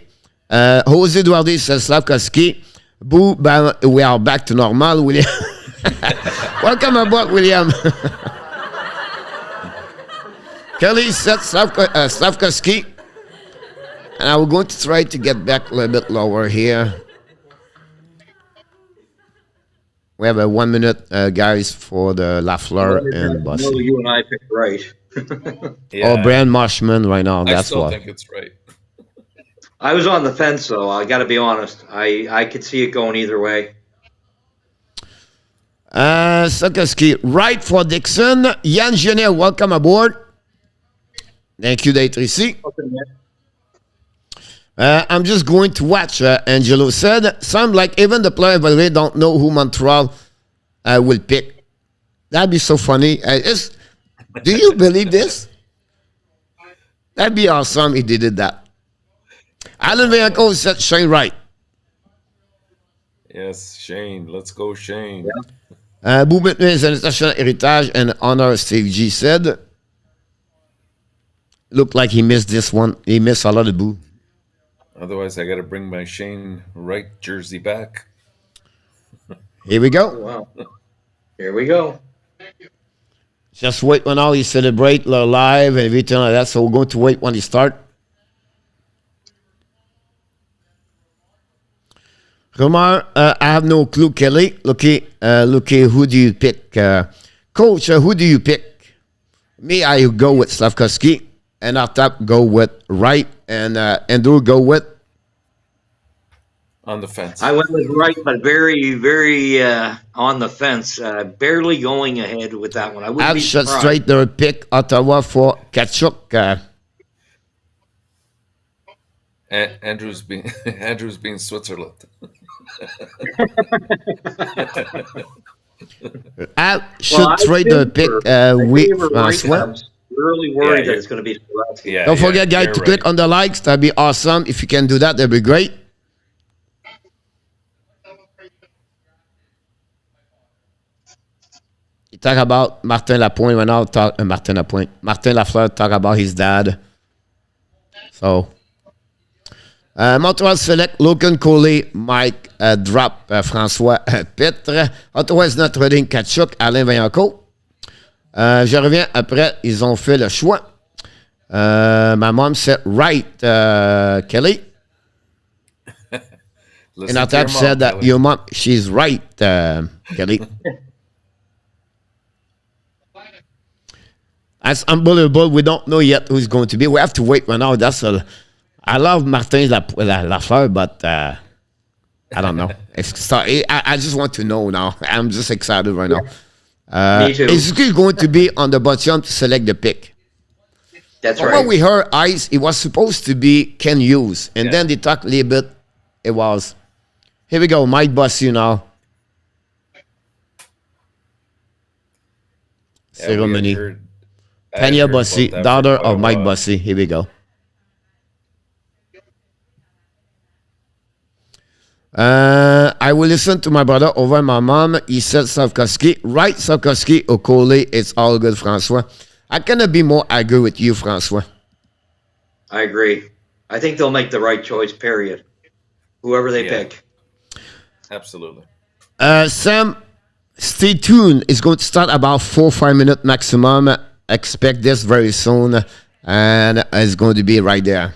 Jose Duarte says Slavkovsky. Boo, we are back to normal, William. Welcome aboard, William. Kelly set Slavkovsky. And I'm going to try to get back a little bit lower here. We have a 1 minute, guys, for the Lafleur and Bossy. No, you and I picked right. Oh, Brand Marshman right now. That's I why. still think it's right. I was on the fence, though. I got to be honest. I could see it going either way. Slavkovsky, right for Dixon. Yann Genet, welcome aboard. Thank you d'être ici. I'm just going to watch, Angelo said. Sounds like even the player evaluator don't know who Montreal will pick. That'd be so funny. Do you believe this? That'd be awesome if they did that. Alan Vianco said Shane Wright. Yes, Shane. Let's go, Shane. Boubet is an international heritage and honor, Steve G said. Looked like he missed this one. He missed a lot of boo. Otherwise, I got to bring my Shane Wright jersey back. Here we go. Wow. Here we go. Just wait when all he celebrate live and everything like that. So we're going to wait when he start. Romar, I have no clue, Kelly. Looky, who do you pick? Coach, who do you pick? Me, I go with Slavkovsky. And our top go with Wright. And Andrew go with? On the fence. I went with Wright, but very, very on the fence. Barely going ahead with that one. I wouldn't I've be shot surprised. straight there, pick Ottawa for Kachuk. Andrew's being Switzerland. I should trade the pick with Francois. I'm really worried Yeah, that it's going to be Swarovski. Yeah, Don't forget, guys, you're to right. click on the likes. That'd be awesome. If you can do that, that'd be great. You talk about Martin Lapointe right now. Martin Lafleur talk about his dad. So, Montreal select Logan Coley, Mike drop François Pitre. Ottawa is not trading Kachuk, Alain Vaillancourt. Je reviens après, ils ont fait le choix. My mom said right, Kelly. And our tab said that your mom, she's right, Kelly. That's unbelievable. We don't know yet who's going to be. We have to wait right now. I love Martin Lafleur, but I don't know. I just want to know now. I'm just excited right now. Me too. Is he going to be on the bottom to select the pick? That's From right. what we heard, it was supposed to be Ken Hughes. And then they talked a little bit. It was, here we go, Mike Bossy now. Ceremony. Tanya Bossy, daughter of Mike Bossy. Here we go. I will listen to my brother over my mom. He said Slavkovsky. Right, Slavkovsky, Okole. It's all good, Francois. I cannot be more angry with you, Francois. I agree. I think they'll make the right choice, period. Whoever they pick. Absolutely. Sam, stay tuned. It's going to start about 4 or 5 minutes maximum. Expect this very soon. And it's going to be right there.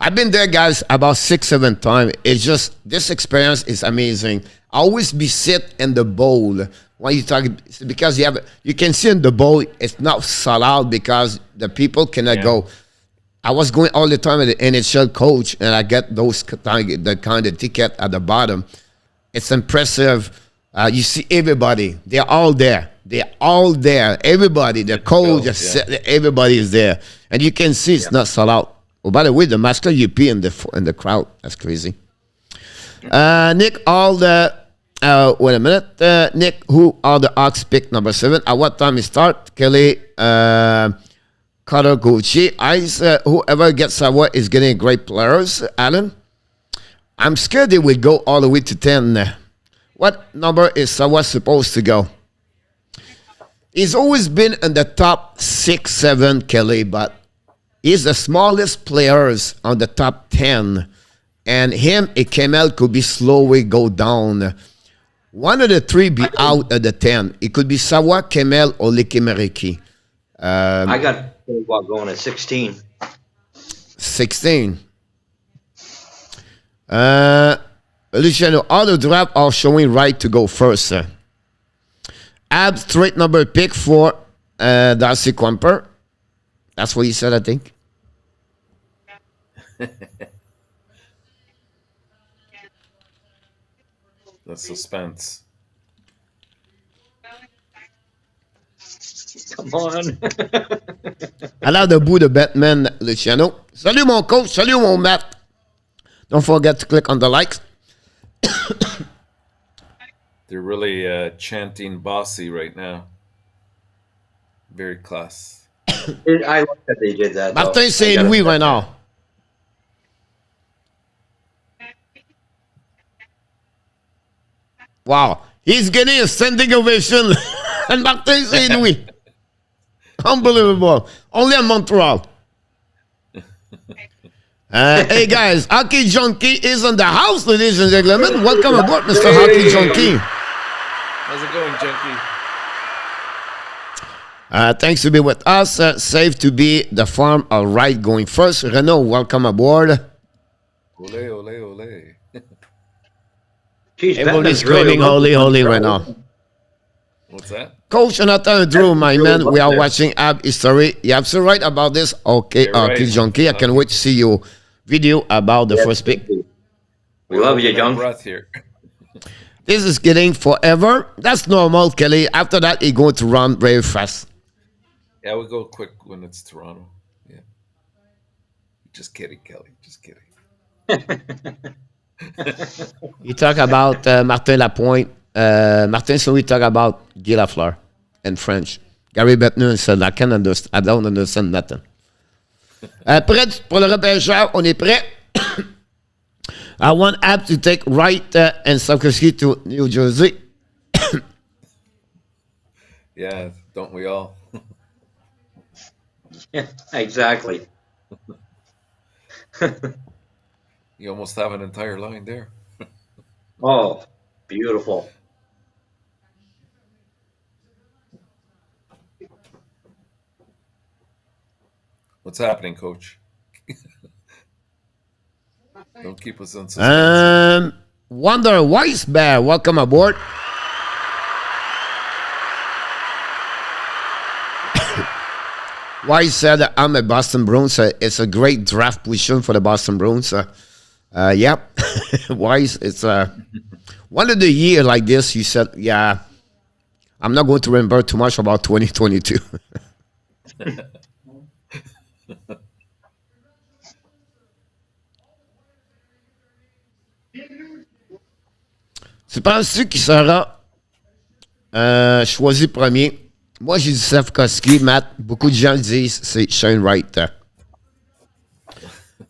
I've been there, guys, about 6-7 times. It's just, this experience is amazing. I always be sit in the bowl when you talk, because you can see in the bowl, it's not sold out because the people cannot go. I was going all the time at the NHL coach, and I get the kind of ticket at the bottom. It's impressive. You see everybody. They're all there. They're all there. Everybody, the coach, everybody is there. And you can see it's not sold out. Oh, by the way, the master UP in the crowd. That's crazy. Nick, wait a minute. Nick, who are the Hawks pick number 7? At what time it start? Kelly, Carter, Gauthier, Ice, whoever gets Savoy is getting great players. Alan, I'm scared they will go all the way to 10. What number is Savoy supposed to go? He's always been in the top 6, 7, Kelly, but he's the smallest players on the top 10. and him and Kemel could be slowly go down. One of the three be out of the 10. It could be Sawa, Kemel, or Likimeriki. I got Sawa going at 16. 16. Luciano, all the draft are showing right to go first. Ab straight number pick for Darcy Quamper. That's what he said, I think. The suspense. Come on. À l'air debout de Batman, Luciano. Salut mon coach, salut mon Matt. Don't forget to click on the likes. They're really chanting bossy right now. Very class. I like that they did that. Martin Saint-Louis right now. Wow, he's getting a standing ovation. And Martin Saint-Louis. Unbelievable. Only in Montreal. Hey guys, Hockey Junkie is in the house, ladies and gentlemen. Welcome aboard, Mr. Hockey Junkie. How's it going, Junkie? Thanks to be with us. Safe to be the farm. All right, going first. Renaud, welcome aboard. Ole, ole, ole. Jeez, Everybody's screaming holy, holy right now. What's that? Coach Jonathan Drew, my man, we are watching Ab History. You're absolutely right about this. Okay, Hockey Junkie, I can't wait to see your video about the first pick. We love you, John. Breath here. This is getting forever. That's normal, Kelly. After that, it's going to run very fast. Yeah, we go quick when it's Toronto. Yeah. Just kidding, Kelly. Just kidding. You talk about Martin Lapointe. Martin Saint-Louis talk about Guy Lafleur in French. Gary Bettner said, I don't understand nothing. Prêt pour le repêcheur, on est prêt. I want Ab to take Wright and Sapkowski to New Jersey. Yeah, don't we all? Yeah, exactly. You almost have an entire line there. Oh, beautiful. What's happening, Coach? Don't keep us on suspense. Wonder Weisbear, welcome aboard. Weiss said, I'm a Boston Bruins. It's a great draft position for the Boston Bruins. Yeah, Weiss, it's one of the year like this, you said, yeah, I'm not going to remember too much about 2022. Tu penses-tu qui sera choisi premier? Moi, j'ai dit Sapkowski, Matt. Beaucoup de gens disent c'est Shane Wright.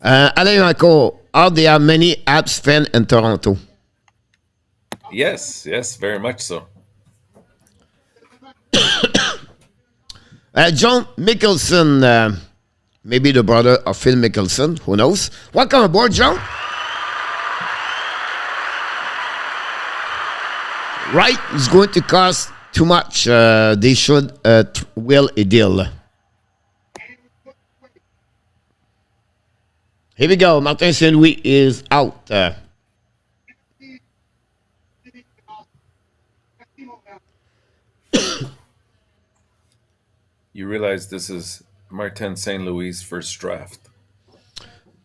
Alain encore, are there many Habs fans in Toronto? Yes, very much so. John Mickelson, maybe the brother of Phil Mickelson, who knows? Welcome aboard, John. Right is going to cost too much. They should will a deal. Here we go. Martin Saint-Louis is out. You realize this is Martin St. Louis' first draft.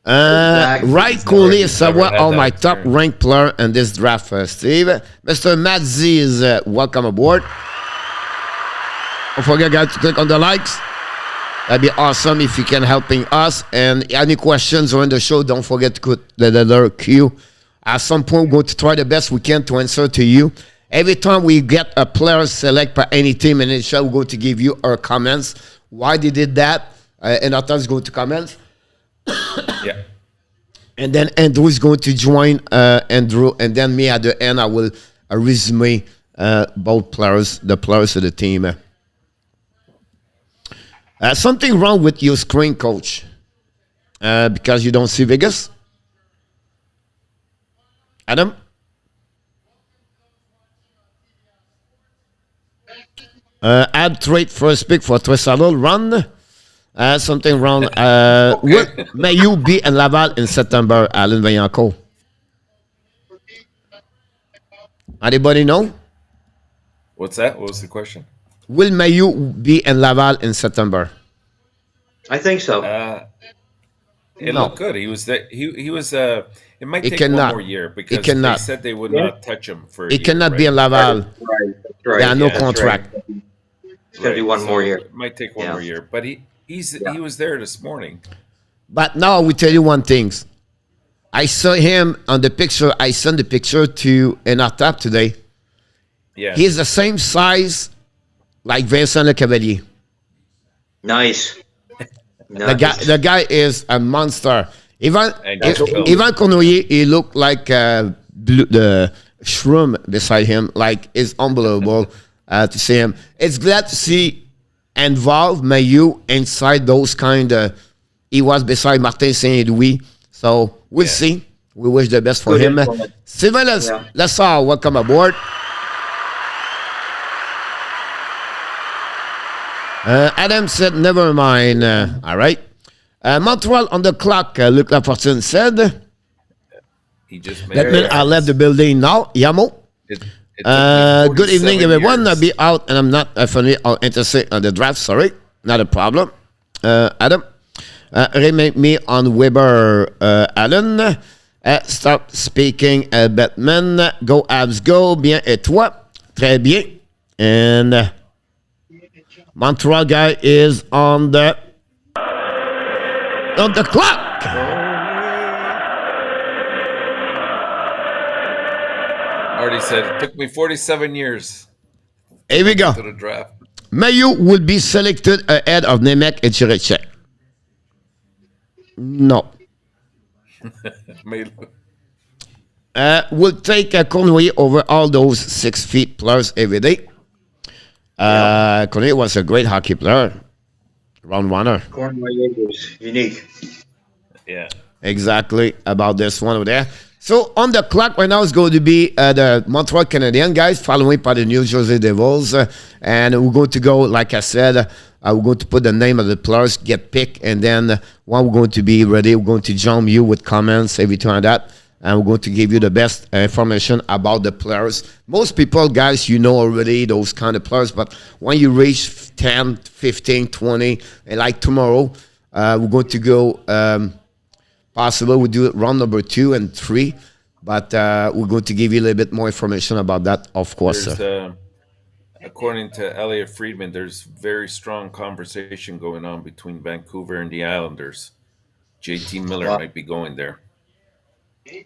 Right, Cooley is somewhat had on that my top experience. ranked player in this draft, Steve. Mr. Matt Z is welcome aboard. Don't forget, guys, to click on the likes. That'd be awesome if you can helping us. And any questions during the show, don't forget to put the letter Q. At some point, we're going to try the best we can to answer to you. Every time we get a player select by any team in the show, we're going to give you our comments. Why they did that. And our time's going to comments. Yeah. And then Andrew is going to join Andrew. And then me at the end, I will resume both players, the players of the team. Something wrong with your screen, Coach, because you don't see Vegas? Adam? Add trade first pick for Tressadle. Run. Something wrong. Will Okay. may you be in Laval in September, Alan Vaillancourt? Anybody know? What's that? What was the question? Will Mayu be in Laval in September? I think so. It No. looked good. He was there. He was. It might He take cannot. one more year He because they cannot. said they would Yeah. not touch him for a He year, cannot be right? in Laval. Right. That's right. There are no That's contract. right. It's gonna be one So more year. It might take one Yeah. more year, but he was there this morning. But now I will tell you one thing. I saw him on the picture. I sent the picture to an tap today. Yeah. He's the same size like Vincent Le Cavalier. Nice. The guy is a monster. Even And gets built. Ivan Cournoyer, he looked like the shroom beside him. Like, it's unbelievable to see him. It's glad to see involved Mayu inside those kind of. He was beside Martin Saint Louis, so we'll see. We wish the best for Good him. influence. Sylvain Lessard, welcome aboard. Adam said, never mind. All right. Montreal on the clock, Luc Lafortune said. He just made That means I left the building now. Yamo. It took me Good evening, 47 everyone. years. I'll be out and I'm not funny or interested on the draft. Sorry. Not a problem. Adam. Remain me on Weber, Allen. Stop speaking, Batman. Go, Abs, go. Bien, et toi? Très bien. And Montreal guy is on the clock. Marty said it took me 47 years Here we go. to the draft. Mayu will be selected ahead of Nemec and Chirichek. No. MEILLEUR. We'll take Cournoyer over all those 6 feet plus every day. Cournoyer was a great hockey player. Round oneer. Cornway was unique. Yeah. Exactly about this one over there. So on the clock right now is going to be the Montreal Canadiens guys, following by the New Jersey Devils. And we're going to go, like I said, we're going to put the name of the players, get picked, and then when we're going to be ready, we're going to jump you with comments, everything like that. And we're going to give you the best information about the players. Most people, guys, you know already those kind of players, but when you reach 10, 15, 20, and like tomorrow, we're going to go, possible we do it round number 2 and 3, but we're going to give you a little bit more information about that, of course. There's, according to Elliot Friedman, there's very strong conversation going on between Vancouver and the Islanders. JT Miller Wow. might be going there.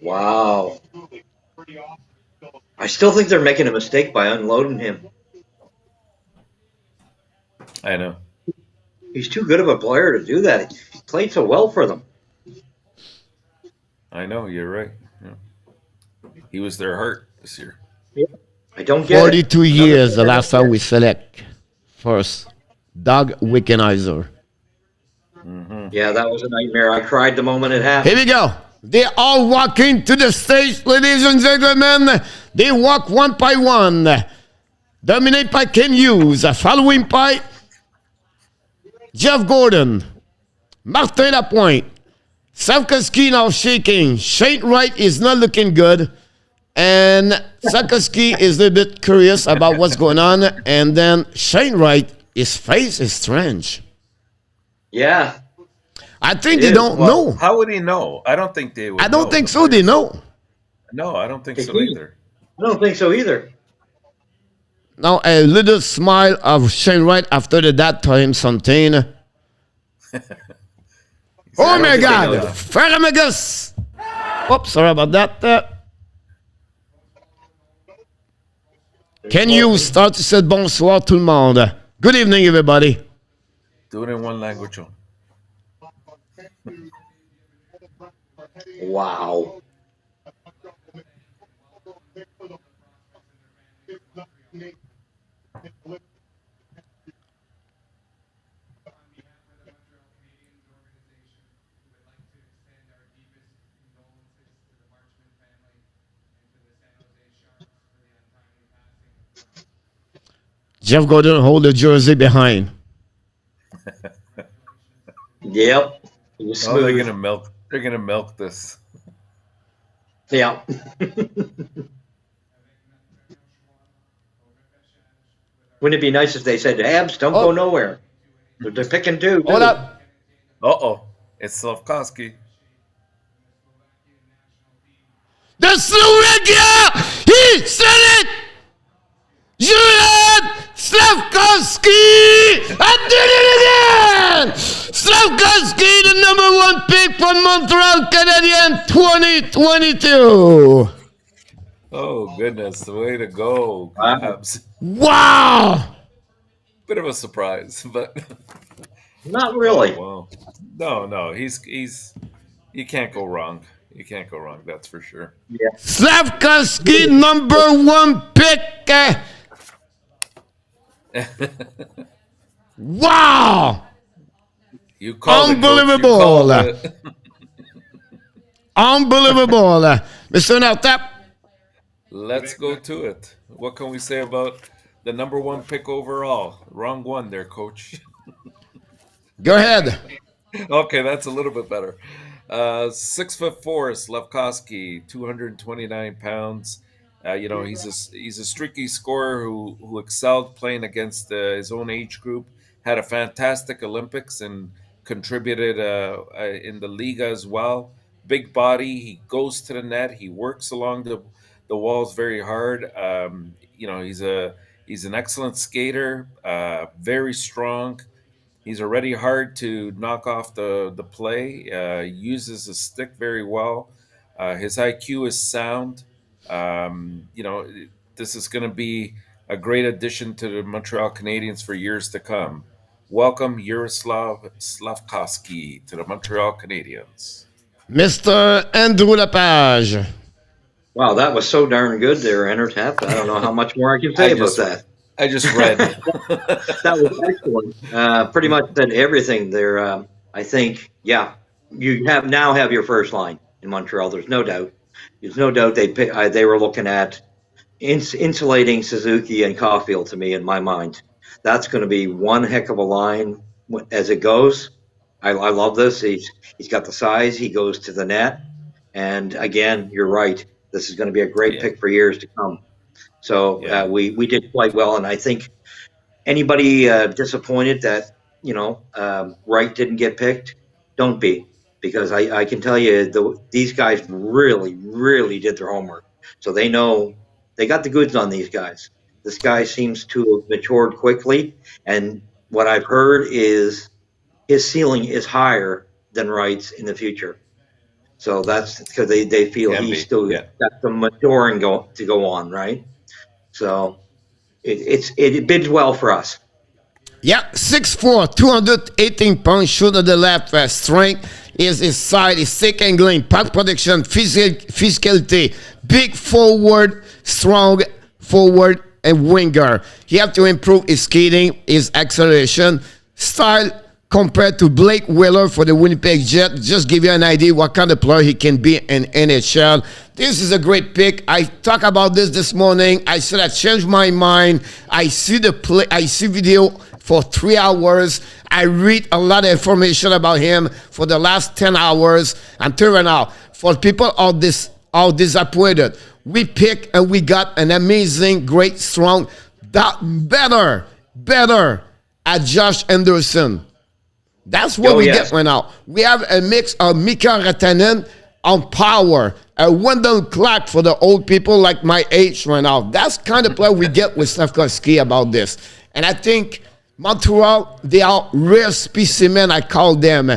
Wow. I still think they're making a mistake by unloading him. I know. He's too good of a player to do that. He played so well for them. I know. You're right. Yeah. He was their heart this year. I don't get 42 it. years the last time we select first. Doug Wickenheiser. Yeah, that was a nightmare. I cried the moment it happened. Here we go. They all walking to the stage, ladies and gentlemen. They walk one by one. Dominated by Ken Hughes. Following by Jeff Gordon. Martin Lapointe. Sarkozy now shaking. Shane Wright is not looking good. And Sarkozy is a little bit curious about what's going on. And then Shane Wright, his face is strange. Yeah. I think It they is. don't Well, know. How would he know? I don't think they would. I don't know. think so. They know. No, I don't think They so do. either. I don't think so either. Now, a little smile of Shane Wright after the dad told him something. Oh don't my think they know God! that. Ferramagus! Oops, sorry about that. Can you start to say bonsoir tout le monde? Good evening, everybody. Do it in one language. John. Wow. Jeff Gordon hold the jersey behind. Yep. It was Oh, they're smooth. gonna milk. They're gonna milk this. Yeah. Wouldn't it be nice if they said, Habs, don't go nowhere. They're picking two. Hold up. Uh-oh. It's Slavkovsky. The Slovakia! He said it! Julian Slavkovsky! I did it again! Slavkovsky, the number 1 pick from Montreal Canadiens 2022. Oh, goodness. The way to go, Habs. Wow! Bit of a surprise, but... Not really. Wow. No. He's... You can't go wrong. You can't go wrong, that's for sure. Slavkovsky, number 1 pick. Wow! You called Unbelievable. It, Coach. You called it. Unbelievable. Mr. Now-Tap. Let's go to it. What can we say about the number 1 pick overall? Wrong one there, Coach. Go ahead. Okay, that's a little bit better. 6'4", Slavkovsky, 229 pounds. He's a streaky scorer who excelled playing against his own age group. Had a fantastic Olympics and contributed in the Liga as well. Big body. He goes to the net. He works along the walls very hard. He's an excellent skater. Very strong. He's already hard to knock off the play. Uses his stick very well. His IQ is sound. This is going to be a great addition to the Montreal Canadiens for years to come. Welcome, Yaroslav Slavkovsky, to the Montreal Canadiens. Mr. Andrew Lepage. Wow, that was so darn good there, Entertap. I don't know how much more I can say about that. I just read. That was excellent. Pretty much said everything there. I think, yeah, you now have your first line in Montreal. There's no doubt. There's no doubt they were looking at insulating Suzuki and Caulfield to me in my mind. That's going to be one heck of a line as it goes. I love this. He's got the size. He goes to the net. And again, you're right. This is going to be a great pick for years to come. So we did quite well, and I think anybody disappointed that Wright didn't get picked, don't be, because I can tell you these guys really, really did their homework. So they know they got the goods on these guys. This guy seems to have matured quickly, and what I've heard is his ceiling is higher than Wright's in the future. So that's because they feel he's still got some maturing to go on, right? So it bids well for us. Yeah, 6'4", 218 pounds, shoot at the left, strength is his side, his stick angling, puck production, physicality, big forward, strong forward, and winger. He have to improve his skating, his acceleration, style compared to Blake Wheeler for the Winnipeg Jets. Just give you an idea what kind of player he can be in NHL. This is a great pick. I talked about this morning. I said I changed my mind. I see the play. I see video for 3 hours. I read a lot of information about him for the last 10 hours. I'm telling you now, for people all disappointed, we picked and we got an amazing, great, strong, better at Josh Anderson. That's what we get right now. We have a mix of Mika Ratanen on power, a Wendell Clark for the old people like my age right now. That's kind of play we get with Slavkovsky about this. And I think Montreal, they are rare specimen, I call them,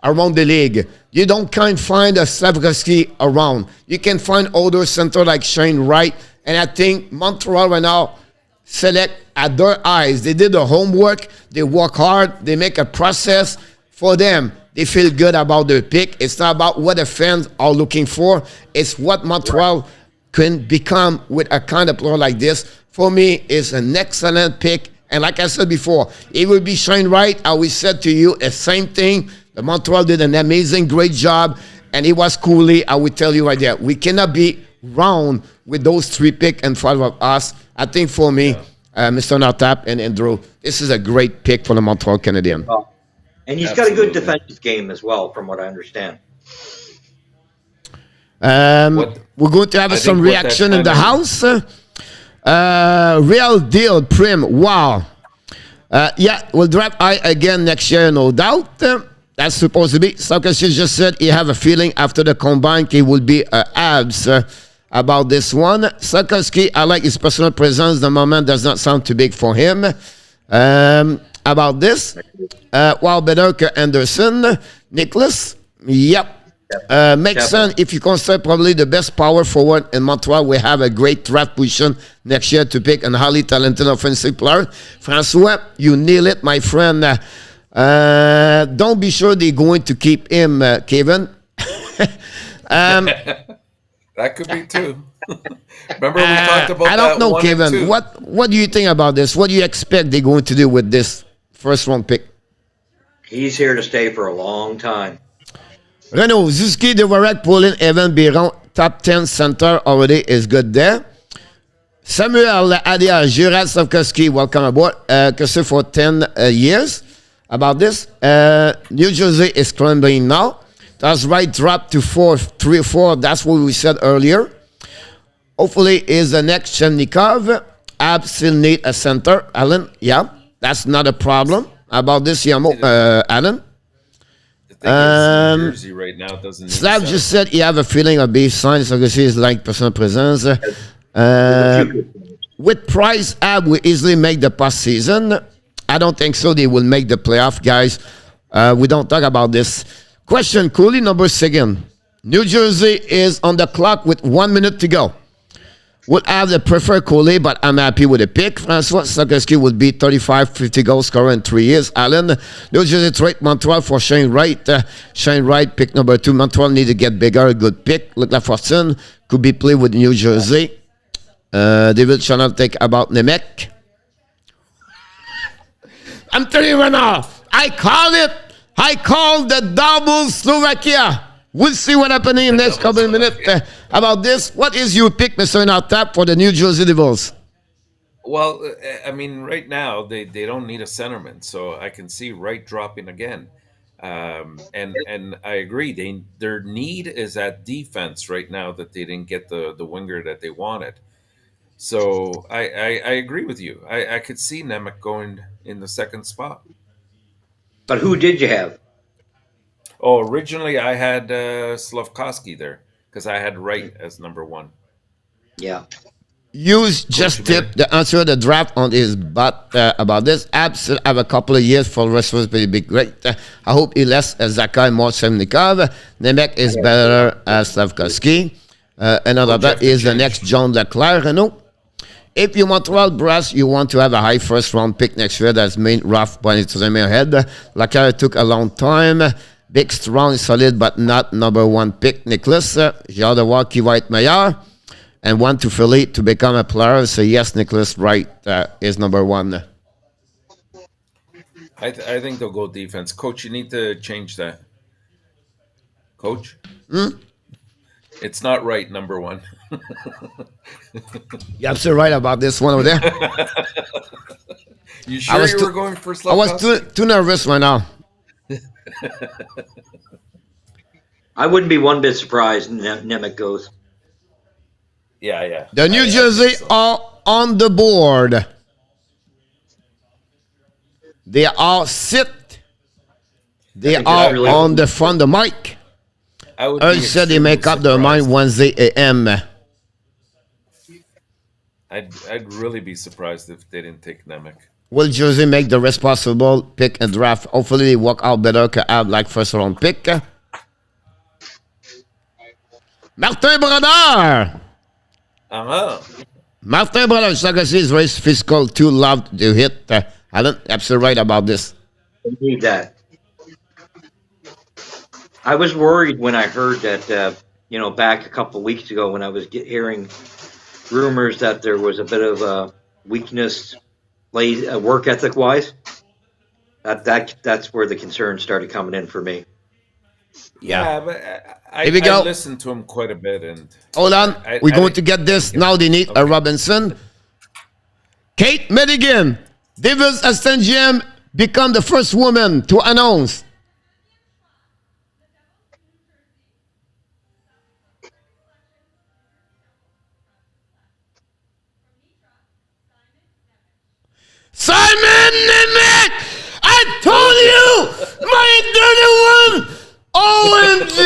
around the league. You don't find a Slavkovsky around. You can find older center like Shane Wright. And I think Montreal right now select at their eyes. They did the homework. They work hard. They make a process for them. They feel good about their pick. It's not about what the fans are looking for. It's what Montreal can become with a kind of player like this. For me, it's an excellent pick. And like I said before, it will be Shane Wright. I always said to you the same thing. The Montreal did an amazing, great job. And it was Cooley. I will tell you right there. We cannot be wrong with those 3 picks in front of us. I think for me, Mr. Notap and Andrew. This is a great pick for the Montreal Canadiens. And he's got a good Absolutely. defensive game as well, from what I understand. We're going to have I some think what reaction that in the kind house. Real deal, Prim. Wow. Yeah, we'll draft I again next year, no doubt. That's supposed to be. Sarkozy just said he have a feeling after the combine he will be abs about this one. Sarkozy, I like his personal presence. The moment does not sound too big for him. About this, well, better Anderson. Nicholas, yep. Makes sense if you consider probably the best power forward in Montreal. We have a great draft position next year to pick a highly talented offensive player. Francois, you nail it, my friend. Don't be sure they're going to keep him, Kevin. That could be too. Remember we talked about I don't that know, 1 and Kevin. 2? What do you think about this? What do you expect they're going to do with this first round pick? He's here to stay for a long time. Renaud, Zuski, Dvorak, Paulin, Evan, Biron, top 10 center already is good there. Samuel Adia, Gerard Savkoski, welcome aboard. Kasi for 10 years about this. New Jersey is scrambling now. That's right, drop to 3 or 4. That's what we said earlier. Hopefully, is the next Chemnikov. Abs still need a center. Alan, yeah, that's not a problem. About this, Yamo, Alan. The thing is, New Jersey right now doesn't need Slav center. just said he have a feeling of being signed, so he's like personal presence. With Price, Ab will easily make the postseason. I don't think so. They will make the playoff, guys. We don't talk about this. Question, Cooley, number 2. New Jersey is on the clock with 1 minute to go. Would have the preferred Cooley, but I'm happy with the pick. Francois Sarkozy would be 35-50 goal scorer in 3 years. Allen, New Jersey trade Montreal for Shane Wright. Shane Wright, pick number 2. Montreal need to get bigger. A good pick. Luc Lafortune could be played with New Jersey. David Chanel take about Nemec. I'm telling you right now, I call it. I call the double Slovakia. We'll see what happens in the next couple of minutes about this. What is your pick, Mr. Notap, for the New Jersey Devils? Well, I mean, right now they don't need a centerman, so I can see Wright dropping again. And I agree. Their need is at defense right now that they didn't get the winger that they wanted. So I agree with you. I could see Nemec going in the second spot. But who did you have? Oh, originally I had Slavkovsky there because I had Wright as number 1. Yeah. You just tipped the answer of the draft on his butt about this. Abs have a couple of years for the rest of us, but it'd be great. I hope he less Zakai more Semnikov. Nemec is better as Slavkovsky. Another that is the next John Leclerc, Renault. If you Montreal Brass, you want to have a high first round pick next year. That's main rough by its ahead. Leclerc took a long time. Big, strong, solid, but not number 1 pick. Nicholas, j'ai hâte de voir qui va être meilleur. And want to Philly to become a player. So yes, Nicholas Wright is number 1. I think they'll go defense. Coach, you need to change that. Coach? It's not right, number 1. You're absolutely right about this one over there. You sure you were going for I was Slavkovsky? too nervous right now. I wouldn't be one bit surprised Nemec goes. Yeah. The New Jersey are on the board. They are sit. They are really on the front of the mic. I would I be said they make up their surprised. mind Wednesday a.m. I'd really be surprised if they didn't take Nemec. Will Jersey make the rest possible pick and draft? Hopefully they work out better to have like first round pick. Martin Brodeur. Martin Brodeur, Sarkozy is very physical, too loud to hit. Alan, absolutely right about this. I need that. I was worried when I heard that, back a couple of weeks ago when I was hearing rumors that there was a bit of a weakness, work ethic wise. That's where the concerns started coming in for me. Yeah, but I Here we go. listened to him quite a bit, and Hold on, we're going to get this. Now they need a Robinson. Kate Madigan, Davis Astangem, become the first woman to announce. Simon Nemec! I told you! My 31! OMG!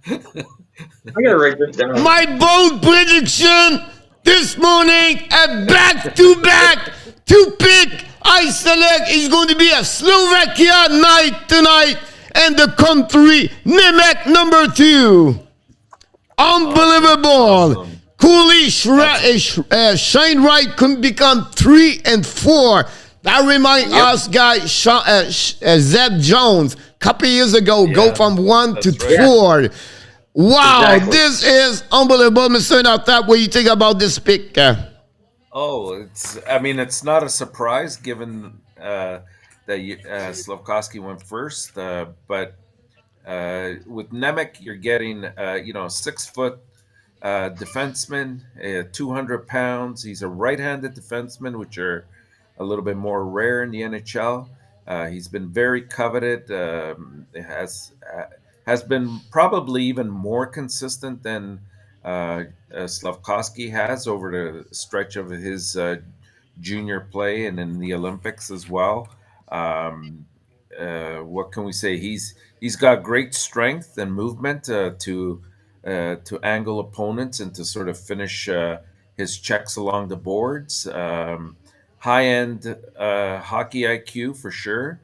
I gotta write this down. My bold prediction this morning, a back-to-back two-pick I select is going to be a Slovakia night tonight, and the country Nemec number 2. Unbelievable. Awesome. Cooley, Shane Wright can become 3 and 4. That reminds us, guys, Zeb Jones, a couple years ago, go from 1 to that's right. 4. Wow, Exactly. this is unbelievable. Mr. Nathap, what do you think about this pick? Oh, it's not a surprise given that Slafkovsky went first, but with Nemec, you're getting 6 foot defenseman, 200 pounds. He's a right-handed defenseman, which are a little bit more rare in the NHL. He's been very coveted. Has been probably even more consistent than Slafkovsky has over the stretch of his junior play and in the Olympics as well. What can we say? He's got great strength and movement to angle opponents and to sort of finish his checks along the boards. High end hockey IQ for sure.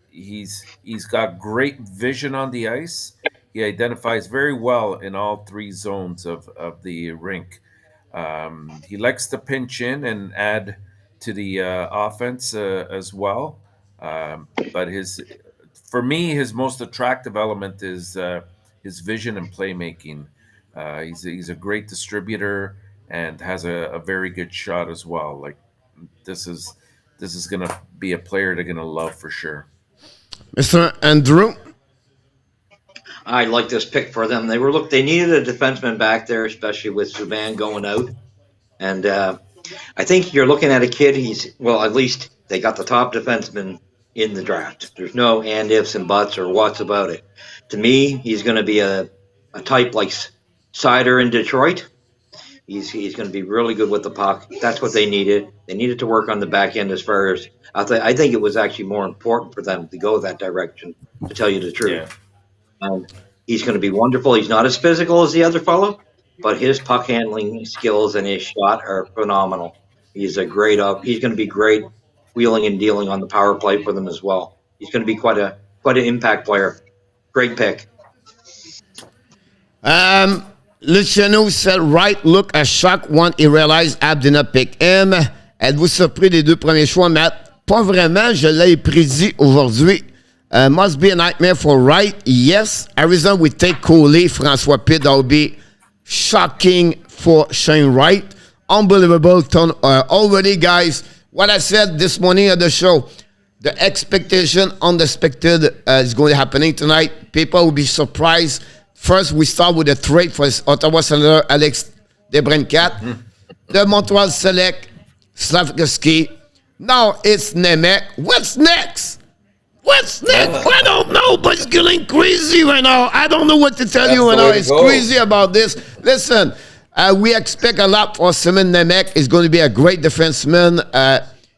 He's got great vision on the ice. He identifies very well in all 3 zones of the rink. He likes to pinch in and add to the offense as well. But for me, his most attractive element is his vision and playmaking. He's a great distributor and has a very good shot as well. Like this is going to be a player they're going to love for sure. Mr. Andrew? I like this pick for them. They needed a defenseman back there, especially with Subban going out. And I think you're looking at a kid. At least they got the top defenseman in the draft. There's no and ifs and buts or what's about it. To me, he's going to be a type like Sider in Detroit. He's going to be really good with the puck. That's what they needed. They needed to work on the back end as far as I think it was actually more important for them to go that direction, to tell you the truth. Yeah. He's going to be wonderful. He's not as physical as the other fellow, but his puck handling skills and his shot are phenomenal. He's going to be great wheeling and dealing on the power play for them as well. He's going to be quite an impact player. Great pick. Luciano said, Wright look à choc when he realized Ab did not pick him. Êtes-vous surpris des 2 premiers choix, Matt? Pas vraiment, je l'ai prédit aujourd'hui. Must be a nightmare for Wright. Yes. Arizona would take Coley, François Pitt. That would be shocking for Shane Wright. Unbelievable ton already, guys. What I said this morning at the show, the expectation unexpected is going to happening tonight. People will be surprised. First, we start with a trade for Ottawa Senator Alex DeBrincat. The Montreal select Slafkovsky. Now it's Nemec. What's next? I don't know, but it's getting crazy right now. I don't know what to tell you right now. It's crazy about this. Listen, we expect a lot for Simon Nemec. He's going to be a great defenseman.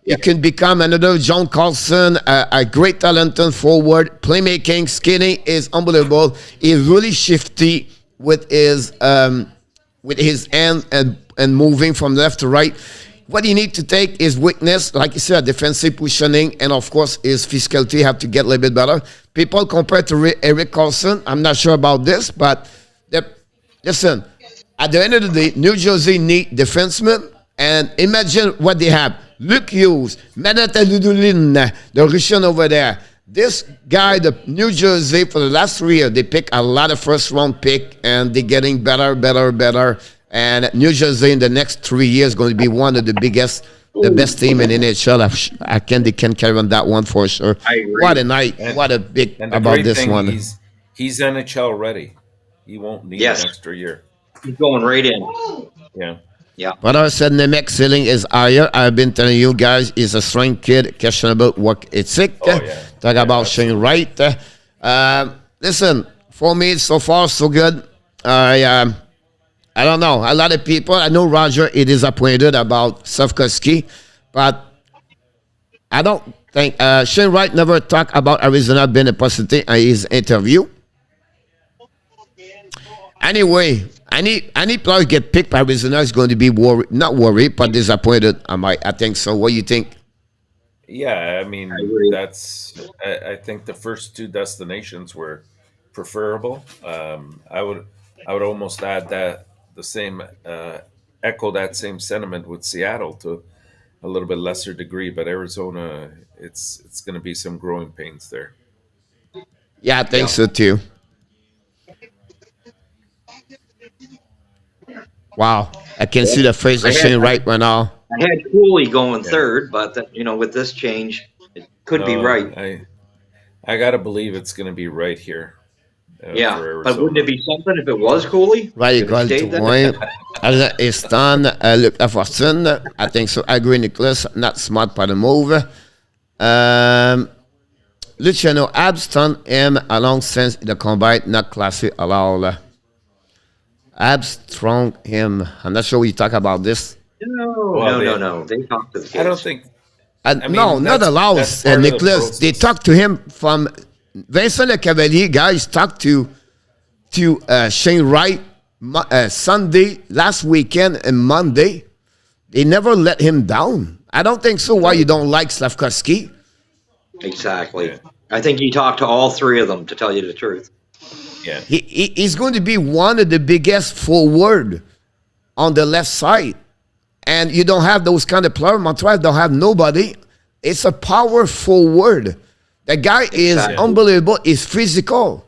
He can become another John Carlson, a great talented forward. Playmaking, skating is unbelievable. He's really shifty with his hand and moving from left to right. What you need to take is weakness, like you said, defensive positioning, and of course his physicality have to get a little bit better. People compare to Eric Carlson. I'm not sure about this, but listen, at the end of the day, New Jersey need defensemen, and imagine what they have. Luke Hughes, Manata Ludulin, the Russian over there. This guy, the New Jersey, for the last 3 years, they pick a lot of first-round pick, and they're getting better. And New Jersey in the next 3 years is going to be one of the biggest, the best team in NHL. They can carry on that one for sure. I agree. What a night. What a big And the about great this thing, one. he's NHL ready. He won't need Yes. an extra year. He's going right in. Yeah. Yeah. But I said Nemec ceiling is higher. I've been telling you guys, he's a strong kid, questionable work ethic. Oh yeah, Talk yeah, about Shane absolutely. Wright. Listen, for me, so far, so good. I don't know. A lot of people, I know Roger is disappointed about Safkoski, but I don't think Shane Wright never talked about Arizona being a possibility in his interview. Anyway, any player get picked by Arizona is going to be worried, not worried, but disappointed. I think so. What do you think? Yeah, I I mean agree. I think the first two destinations were preferable. I would almost add that the same echo that same sentiment with Seattle to a little bit lesser degree, but Arizona, it's going to be some growing pains there. Yeah, I think Yeah. so too. Wow, I can Yeah. see the face I of had Shane Wright right now. I had Cooley going Yeah. third, but with this change, it could be No, right. I got to believe it's going to be right here Yeah, for but wouldn't it Arizona. be something if it was Cooley? Right, If it école stayed there? Drouin. Stan, Luc Lafortune. I think so. I agree, Nicholas. Not smart by the move. Luciano Abston him along since the combat not classé alors Abstrong him. I'm not sure we talk about this. No, Well, no, no, they no. They talk to the I don't kids. think. I No, mean, not that's allows, part of the Nicholas. They process. talked to him from Vincent Le Cavalier. Guys talked to Shane Wright Sunday, last weekend, and Monday. They never let him down. I don't think so. Why you don't like Slavkovsky? Exactly. Yeah, I think he talked to all three of them, to tell you the truth. yeah, He's going to be one of the biggest forward on the left side. And you don't have those kind of players. Montreal don't have nobody. It's a power forward. The guy is Exactly. unbelievable. He's physical.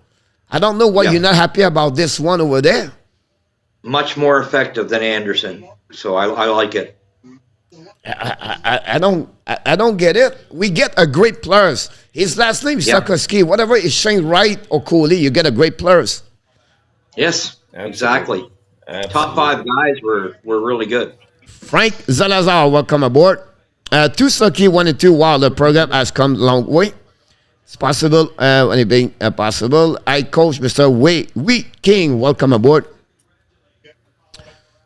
I don't know why Yeah. you're not happy about this one over there. Much more effective than Anderson. So I like it. I don't get it. We get a great players. His last name is Yeah. Slavkovsky. Whatever is Shane Wright or Cooley, you get a great players. Yes, absolutely, exactly. Top five absolutely. guys were really good. Frank Zalazar, welcome aboard. Two Sucky 1 and 2. Wow, the program has come a long way. It's possible, anything possible. I coach Mr. Wee King, welcome aboard.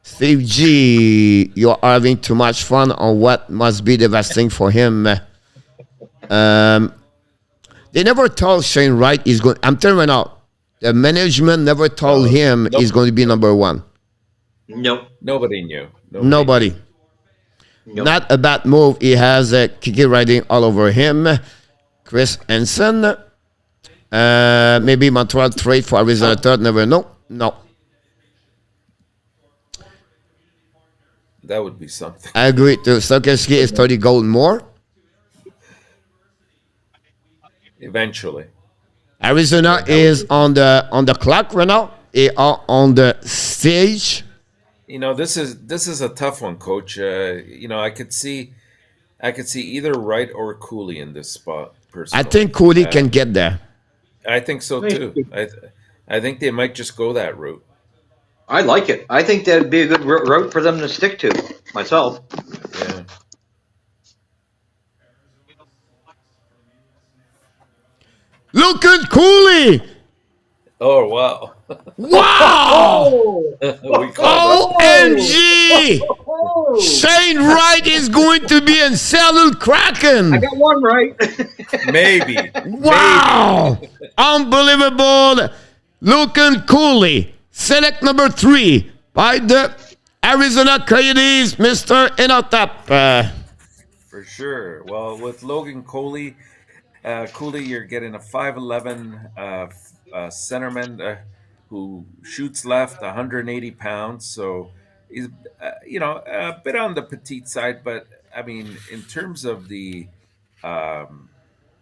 Steve G, you're having too much fun on what must be devastating for him. They never told Shane Wright he's going. I'm telling you right now, the management never told him Nope. he's going to be number one. Nope. Nobody knew. Nobody. Nope. Not a bad move. He has Kiki riding all over him. Chris Henson. Maybe Montreal trade for Arizona third. Never know. No. That would be something. I agree too. Sokowski is 30 gold more. Eventually, Arizona is on the clock right now. They are on the stage. this is a tough one, Coach. I could see either Wright or Cooley in this spot I personally. think Cody can get there. I think so too. I think they might just go that route. I like it. I think that'd be a good route for them to stick to. Myself. Yeah. Look at Cooley. Oh wow. Wow. We call OMG. Shane Wright is going to be in Salute Kraken. I got one right. that. Maybe. Wow! Unbelievable! Lucan Cooley, select number 3 by the Arizona Coyotes, Mr. Inotap. For sure. Well, with Logan Cooley, you're getting a 5'11" centerman who shoots left, 180 pounds. So he's, a bit on the petite side, but I mean, in terms of um,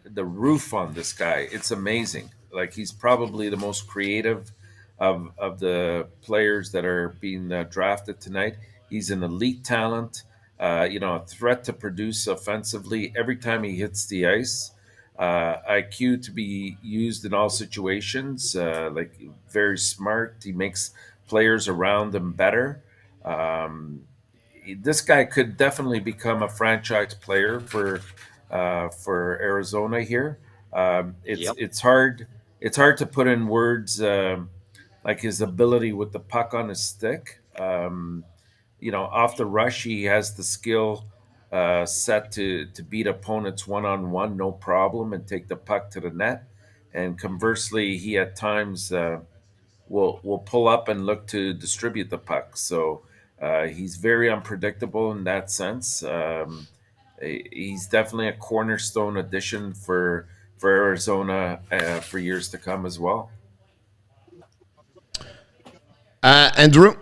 the roof on this guy, it's amazing. Like he's probably the most creative of the players that are being drafted tonight. He's an elite talent, a threat to produce offensively every time he hits the ice. IQ to be used in all situations, like very smart. He makes players around him better. Um, this guy could definitely become a franchise player for Arizona here. Yep. It's hard to put in words like his ability with the puck on his stick. Off the rush, he has the skill set to beat opponents one on one, no problem, and take the puck to the net. And conversely, he at times will pull up and look to distribute the puck. So he's very unpredictable in that sense. He's definitely a cornerstone addition for Arizona for years to come as well. Andrew?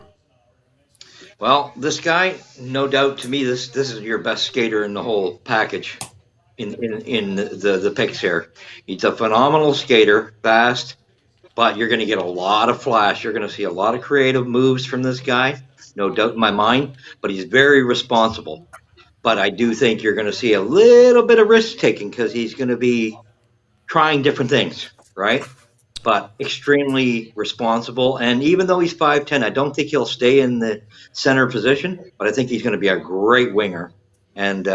Well, this guy, no doubt to me, this is your best skater in the whole package in the picks here. He's a phenomenal skater, fast, but you're going to get a lot of flash. You're going to see a lot of creative moves from this guy, no doubt in my mind, but he's very responsible. But I do think you're going to see a little bit of risk taking because he's going to be trying different things, right? But extremely responsible. And even though he's 5'10", I don't think he'll stay in the center position, but I think he's going to be a great winger. And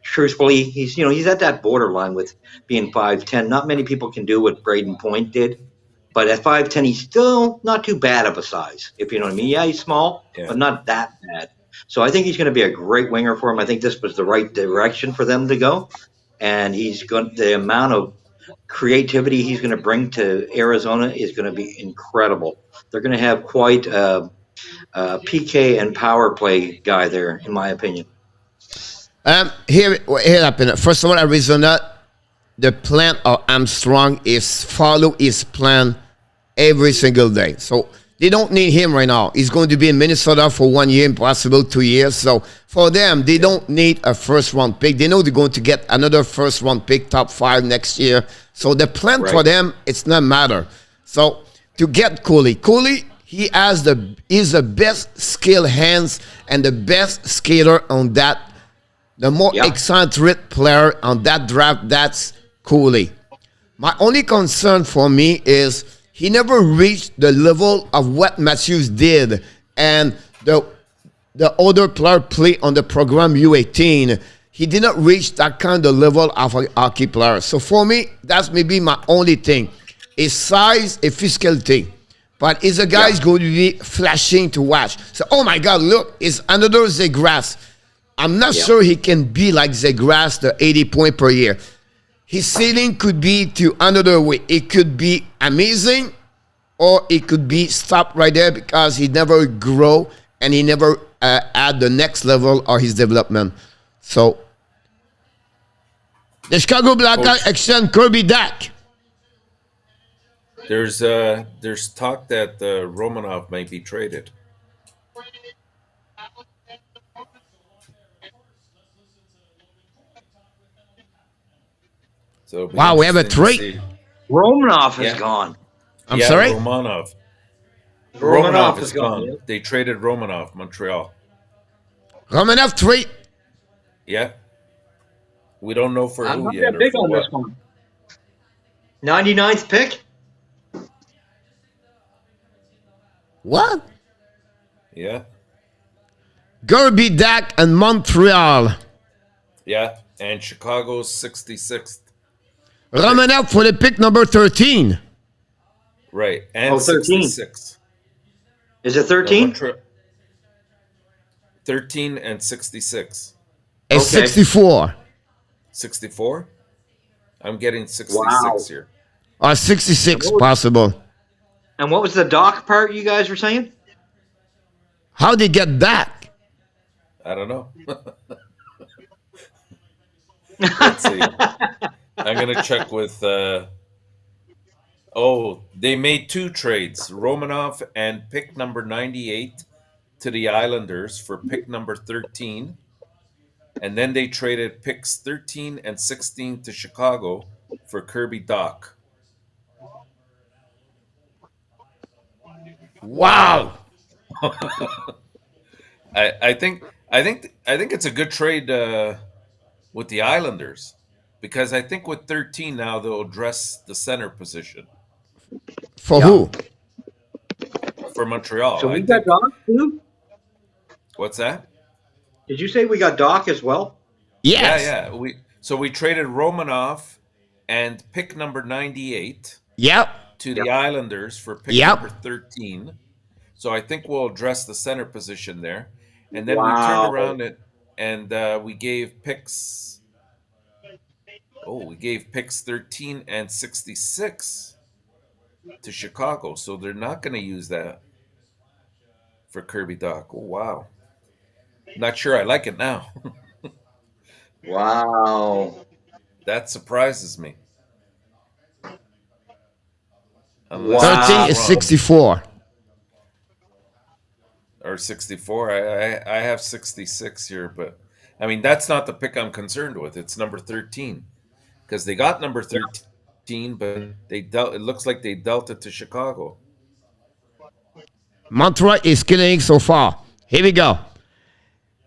truthfully, he's at that borderline with being 5'10". Not many people can do what Braden Point did. But at 5'10", he's still not too bad of a size, if you know what I mean. Yeah, he's small, but not that bad. So I think he's going to be a great winger for him. I think this was the right direction for them to go. And the amount of creativity he's going to bring to Arizona is going to be incredible. They're going to have quite a PK and power play guy there, in my opinion. Here happened. First of all, Arizona, the plan of Armstrong is follow his plan every single day. So they don't need him right now. He's going to be in Minnesota for 1 year, impossible 2 years. So for them, they don't need a first-round pick. They know they're going to get another first-round pick, top 5 next year. So the plan for them, it's not matter. So to get Cooley, he's the best skilled hands and the best skater on that. The more eccentric player on that draft, that's Cooley. My only concern for me is he never reached the level of what Matthews did and the other player play on the program U18. He did not reach that kind of level of a hockey player. So for me, that's maybe my only thing. His size, his physicality. But is a guy who's going to be flashing to watch. So, oh my God, look, it's another Zegras. I'm not sure he can be like Zegras, the 80 points per year. His ceiling could be to another way. It could be amazing, or it could be stopped right there because he never grow and he never add the next level of his development. So, the Chicago Blackhawks extend Kirby Dach. There's talk that Romanov might be traded. So wow, we have a trade. Romanov is gone. I'm sorry? Romanov. Romanov is gone. Yeah. They traded Romanov, Montreal. Romanov trade. Yeah. We don't know for I'm who not yet. that big on this one. 99th pick? What? Yeah. Kirby Dach and Montreal. Yeah. And Chicago's 66th. Romanov for the pick number 13. Right. And 13. 66. Is it 13? 13 and 66. It's 64. 64? I'm getting 66 here. 66 possible. And what was the doc part you guys were saying? How they get that? I don't know. Let's see. I'm going to check with... they made 2 trades. Romanov and pick number 98 to the Islanders for pick number 13. And then they traded picks 13 and 16 to Chicago for Kirby Dach. Wow. I think it's a good trade with the Islanders, because I think with 13 now they'll address the center position. For who? For Montreal. So we got Doc too? What's that? Did you say we got Doc as well? Yes. Yeah. We traded Romanov and pick number 98 Yep. to the Islanders for pick Yep. number 13. So I think we'll address the center position there. And then we turned Wow. around and we gave picks. Oh, we gave picks 13 and 66 to Chicago. So they're not going to use that for Kirby Doc. Oh, wow. Not sure I like it now. Wow. That surprises me. Unless Wow. 13 is 64. or 64. I have 66 here, but I mean that's not the pick I'm concerned with. It's number 13 because they got number 13, but they dealt. It looks like they dealt it to Chicago. Montreal is killing so far. Here we go.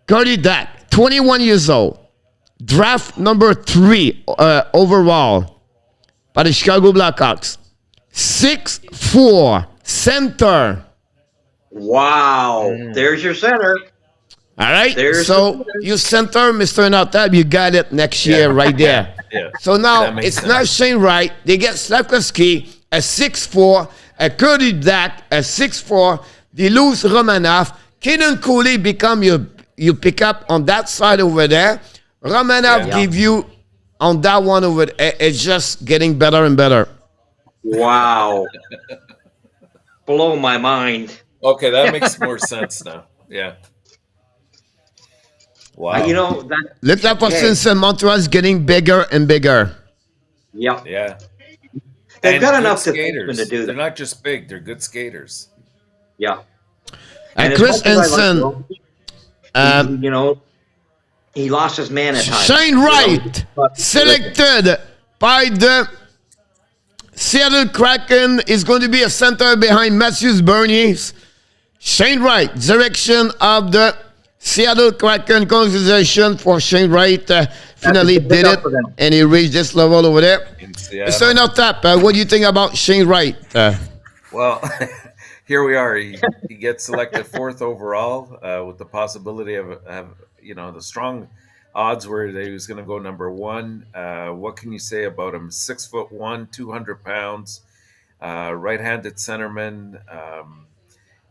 Cody Dak, 21 years old. Draft number 3 overall by the Chicago Blackhawks. 6'4", center. Wow. There's your center. All right. There's so you center, Mr. Notab, you got it next year right there. Yeah. So now That makes it's sense. not Shane Wright. They get Slavkovsky at 6'4", a Cody Dak at 6'4". They lose Romanov. Kaden Cooley become you pick up on that side over there. Romanov Yeah. give you on that one over there. It's just getting better and better. Wow. Blow my mind. Okay, that makes more sense now. Yeah. Wow. You know that. Look like since Montreal is getting bigger and bigger. Yeah. Yeah. They've got good enough skaters. to do They're that. not just big; they're good skaters. Yeah. And as Chris much as I like Henson, Roman, you know, he lost his man at times. Shane you know. Wright, But- selected by the Seattle Kraken, is going to be a center behind Matthews Bernier. Shane Wright, direction of the Seattle Kraken. Congratulations for Shane Wright. Finally That's a big did up it, for them. and he reached this level over there. In Seattle. So, now, Tap, what do you think about Shane Wright? Well, here we are. He gets selected 4th overall with the possibility of the strong odds were that he was going to go number 1. What can you say about him? 6'1", 200 pounds, right-handed centerman.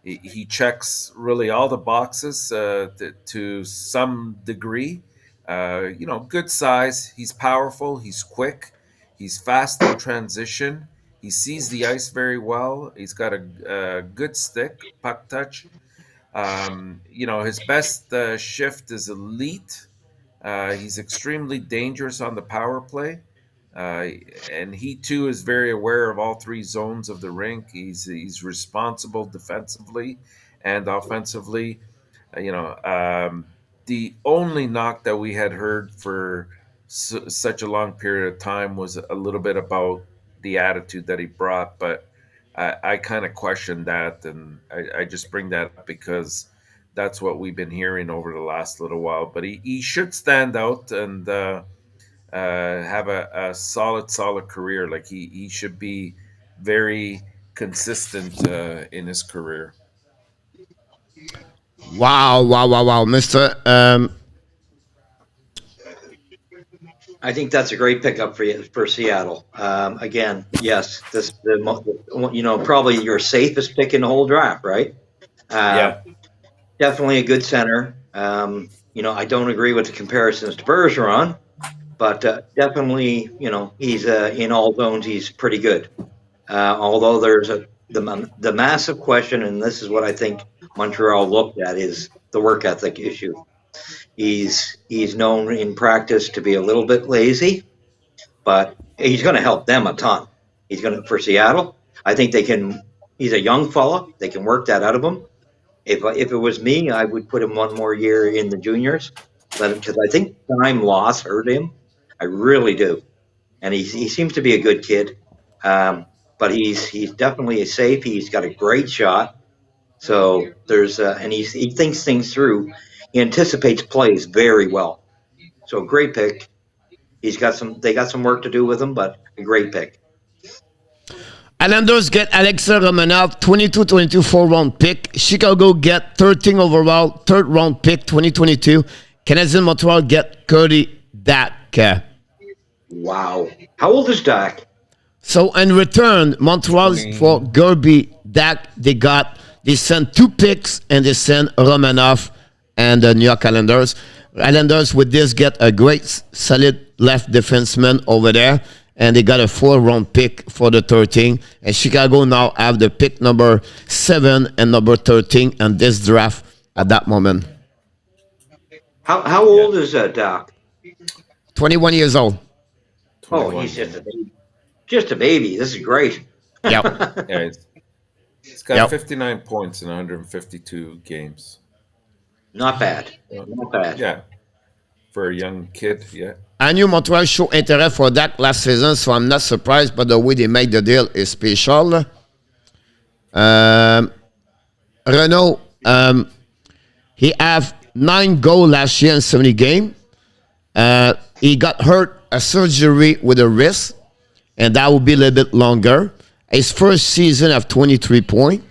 He checks really all the boxes to some degree. Good size. He's powerful. He's quick. He's fast in transition. He sees the ice very well. He's got a good stick, puck touch. His best shift is elite. He's extremely dangerous on the power play. And he too is very aware of all 3 zones of the rink. He's responsible defensively and offensively. The only knock that we had heard for such a long period of time was a little bit about the attitude that he brought, but I kind of questioned that, and I just bring that up because that's what we've been hearing over the last little while. But he should stand out and have a solid career. Like he should be very consistent in his career. Wow, Mr. I think that's a great pickup for Seattle. Again, yes, probably your safest pick in the whole draft, right? Yeah. Definitely a good center. I don't agree with the comparisons to Bergeron, but definitely, he's in all zones. He's pretty good. Although there's the massive question, and this is what I think Montreal looked at, is the work ethic issue. He's known in practice to be a little bit lazy, but he's going to help them a ton. For Seattle, I think they can. He's a young fella. They can work that out of him. If it was me, I would put him one more year in the juniors, because I think time loss hurt him. I really do, and he seems to be a good kid. But he's definitely safe. He's got a great shot. So and he thinks things through. He anticipates plays very well. So great pick. They got some work to do with him, but a great pick. Islanders get Alexei Romanov, 22-22 4-round pick. Chicago get 13 overall, third-round pick, 2022. Canadian Montreal get Cody Dak. Wow. How old is Dak? So in return, Montreal for Gerby Dak, they sent 2 picks and they sent Romanov and the New York Islanders. Islanders with this get a great solid left defenseman over there, and they got a 4-round pick for the 13. And Chicago now have the pick number 7 and number 13 in this draft at that moment. How old is Dak? 21 years old. Oh, he's just a baby. Just a baby. This is great. Yep. Yeah, he's got 59 points in 152 games. Not bad. Not bad. Yeah, for a young kid, yeah. I knew Montreal showed interest for that last season, so I'm not surprised, but the way they make the deal is special. Renault, he have 9 goals last year in 70 games. He got hurt a surgery with a wrist, and that will be a little bit longer. His first season of 23 points.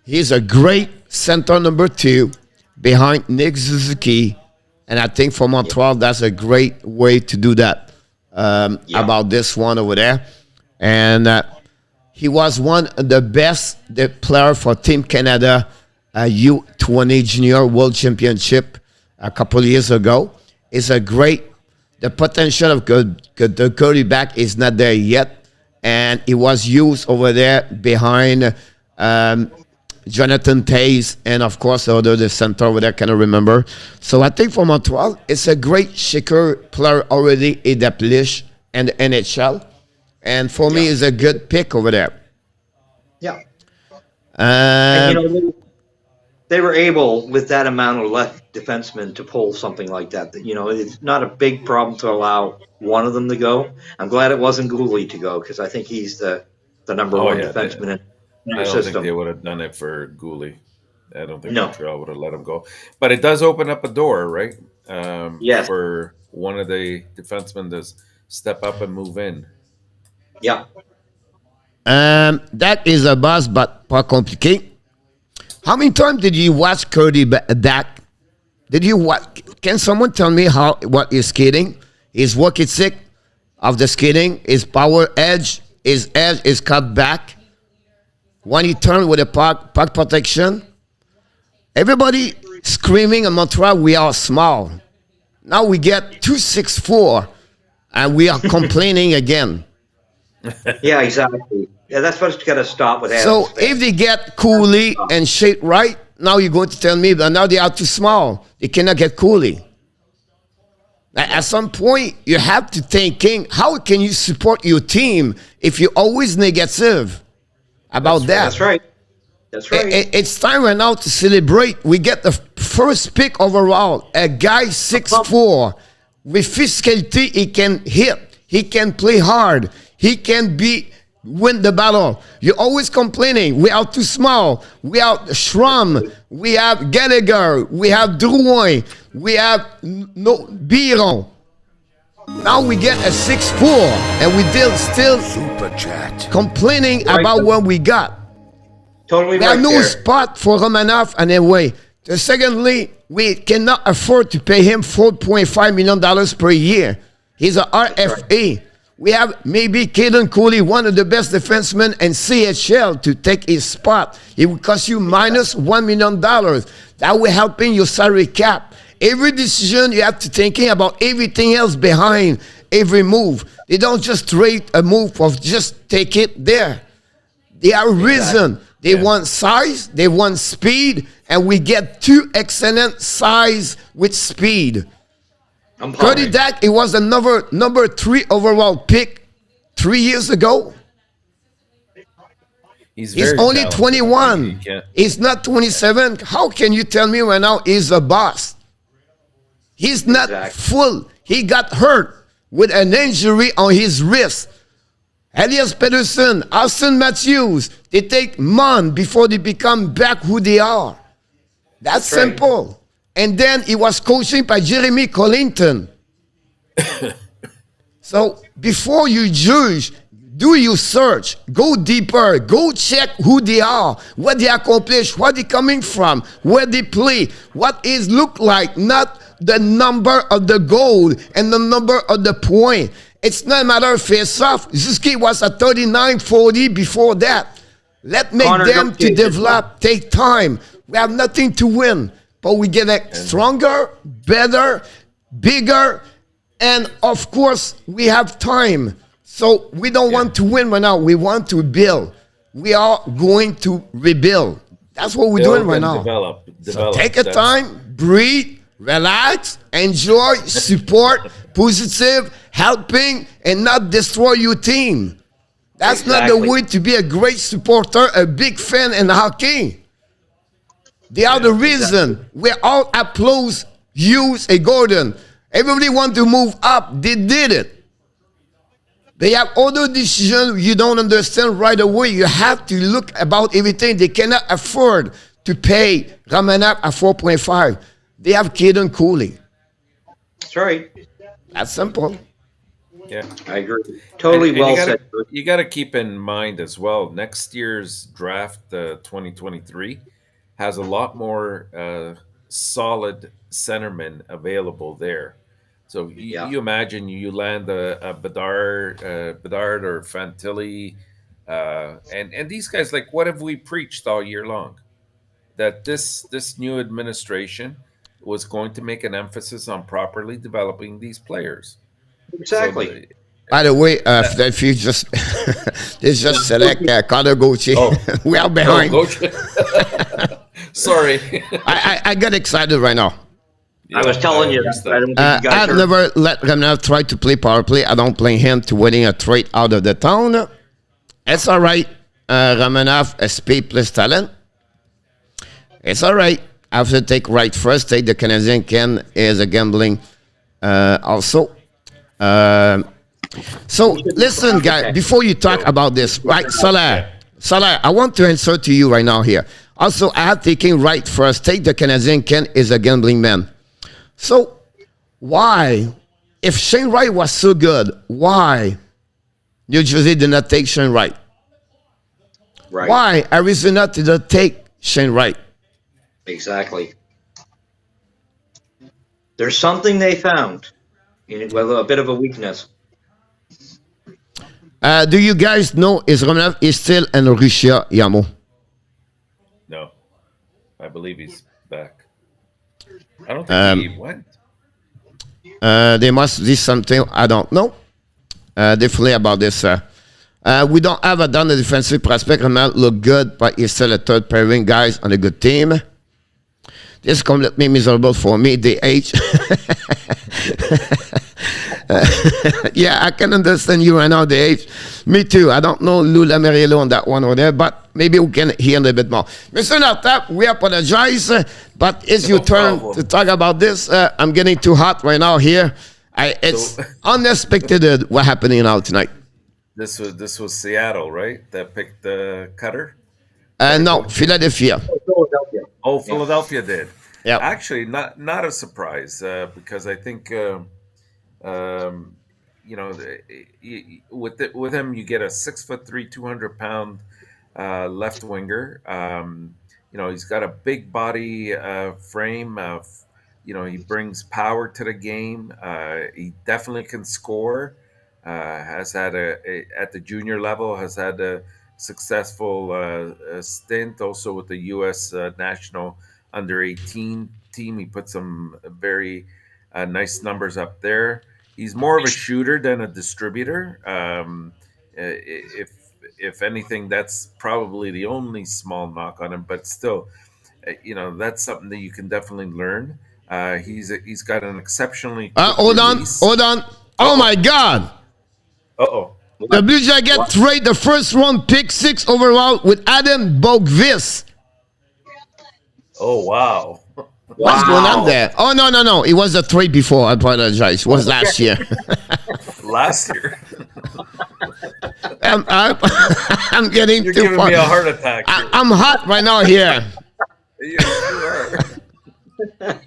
He's a great center number 2 behind Nick Suzuki. And I think for Montreal, that's a great way to do that about this one over there. And he was one of the best player for Team Canada U20 Junior World Championship a couple of years ago. It's a great, the potential of the quarterback is not there yet. And it was used over there behind Jonathan Taze, and of course the center over there, I cannot remember. So I think for Montreal, it's a great shaker player already established in the NHL, and for me, it's a good pick over there. Yeah. And, they were able, with that amount of left defensemen, to pull something like that. It's not a big problem to allow one of them to go. I'm glad it wasn't Gooley to go, because I think he's the number one defenseman in I don't think they would have done it for Gooley. I don't think No. Montreal would have let him go. But it does open up a door, right? Yes. For one of the defensemen to step up and move in. Yeah. That is a buzz, but pas compliqué. How many times did you watch Cody Dak? Did you watch? Can someone tell me what is skating? His work ethic of the skating, his power edge is cut back. When he turned with a puck protection, everybody screaming in Montreal, we are small. Now we get 264, and we are complaining again. Yeah, exactly. Yeah, that's what's got to stop with that. So if they get Cooley and Shane Wright, now you're going to tell me that now they are too small. They cannot get Cooley. At some point, you have to thinking, how can you support your team if you're always negative about that? That's right. That's right. It's time right now to celebrate. We get the first pick overall, a guy 6'4", with physicality. He can hit. He can play hard. He can win the battle. You're always complaining. We are too small. We have Schramm. We have Gallagher. We have Drouin. We have Biron. Now we get a 6'4", and we still Super chat. complaining about what we got. Totally There right are no there. spot for Romanov anyway. Secondly, we cannot afford to pay him $4.5 million per year. He's a RFA. We have maybe Caden Cooley, one of the best defensemen in CHL, to take his spot. It will cost you minus $1 million. That will help in your salary cap. Every decision you have to thinking about everything else behind every move. They don't just trade a move of just take it there. They are reason. They want size, they want speed, and we get 2 excellent size with speed. Cody Dak, it was the number 3 overall pick 3 years ago. He's only talented. 21. He can't- He's not 27. How can you tell me right now he's a boss? He's not full. He got hurt with an injury on his wrist. Elias Pettersson, Austin Matthews, they take months before they become back who they are. That's simple. And then he was coaching by Jeremy Collington. So before you judge, do your search, go deeper, go check who they are, what they accomplish, where they coming from, where they play, what is look like, not the number of the goal and the number of the point. It's not a matter of face-off. Zuski was at 39-40 before that. Let make Connor, them don't to get develop, take time. We have nothing to win, but we get stronger, better, bigger, and of course, we have time. So we don't want to win right now. We want to build. We are going to rebuild. That's what we're doing right now. Develop. So take a time, breathe, relax, enjoy, support, positive, helping, and not destroy your team. That's not the way to be a great supporter, a big fan in hockey. They are the reason we all applaud Hughes and Gordon. Everybody want to move up. They did it. They have other decisions you don't understand right away. You have to look about everything. They cannot afford to pay Ramanak at 4.5. They have Caden Cooley. That's right. That's simple. Yeah, I agree. Totally And well you gotta, said. You got to keep in mind as well. Next year's draft, 2023, has a lot more solid centermen available there. So Yeah. you imagine you land a Bedard or Fantilli, and these guys. Like, what have we preached all year long? That this new administration was going to make an emphasis on properly developing these players. Exactly. So By the way, if you just let's just select Connor Gauthier. Oh. We are behind. Sorry. I got excited right now. I was telling you. I don't think you guys I've heard. never let Ramnav try to play power play. I don't play him to winning a trade out of the town. It's all right. Ramanav has speed plus talent. It's all right. I have to take right first. Take the Canadian Ken is a gambling also. So listen, guys, before you talk about this, right, Salah, I want to answer to you right now here. Also, I have taken right first. Take the Canadian Ken is a gambling man. So why, if Shane Wright was so good, why New Jersey did not take Shane Wright? Right. Why Arizona did not take Shane Wright? Exactly. There's something they found. Well, a bit of a weakness. Do you guys know is Romanov is still in Russia, Yamo? No, I believe he's back. I don't think he went. They must do something. I don't know. Definitely about this. We don't have a down the defensive prospect. Romanov look good, but he's still a third pairing guys on a good team. This completely miserable for me. The age. Yeah, I can understand you right now, the age. Me too. I don't know Lula Meriello on that one over there, but maybe we can hear a little bit more. Mr. Nartap, we apologize, but it's your turn problem. to talk about this. I'm getting too hot right now here. It's unexpected what happening now tonight. This was Seattle, right? That picked the cutter. No, Philadelphia. Philadelphia. Oh, Philadelphia did. Yeah. Actually, not a surprise because I think with him you get a 6'3", 200-pound left winger. He's got a big body frame. He brings power to the game. He definitely can score. Has had at the junior level has had a successful stint also with the U.S. National Under-18 team. He put some very nice numbers up there. He's more of a shooter than a distributor. If anything, that's probably the only small knock on him. But still, that's something that you can definitely learn. He's got an exceptionally quick Hold release. on. Oh my God. Uh-oh. The Blue Jacket trade the first round pick 6 overall with Adam Bogvis. Oh, wow. What's going on there? Oh, no. It was a trade before. I apologize. It was last year. Last year. I'm getting You're too giving far. me a heart attack. I'm hot right now here. You are.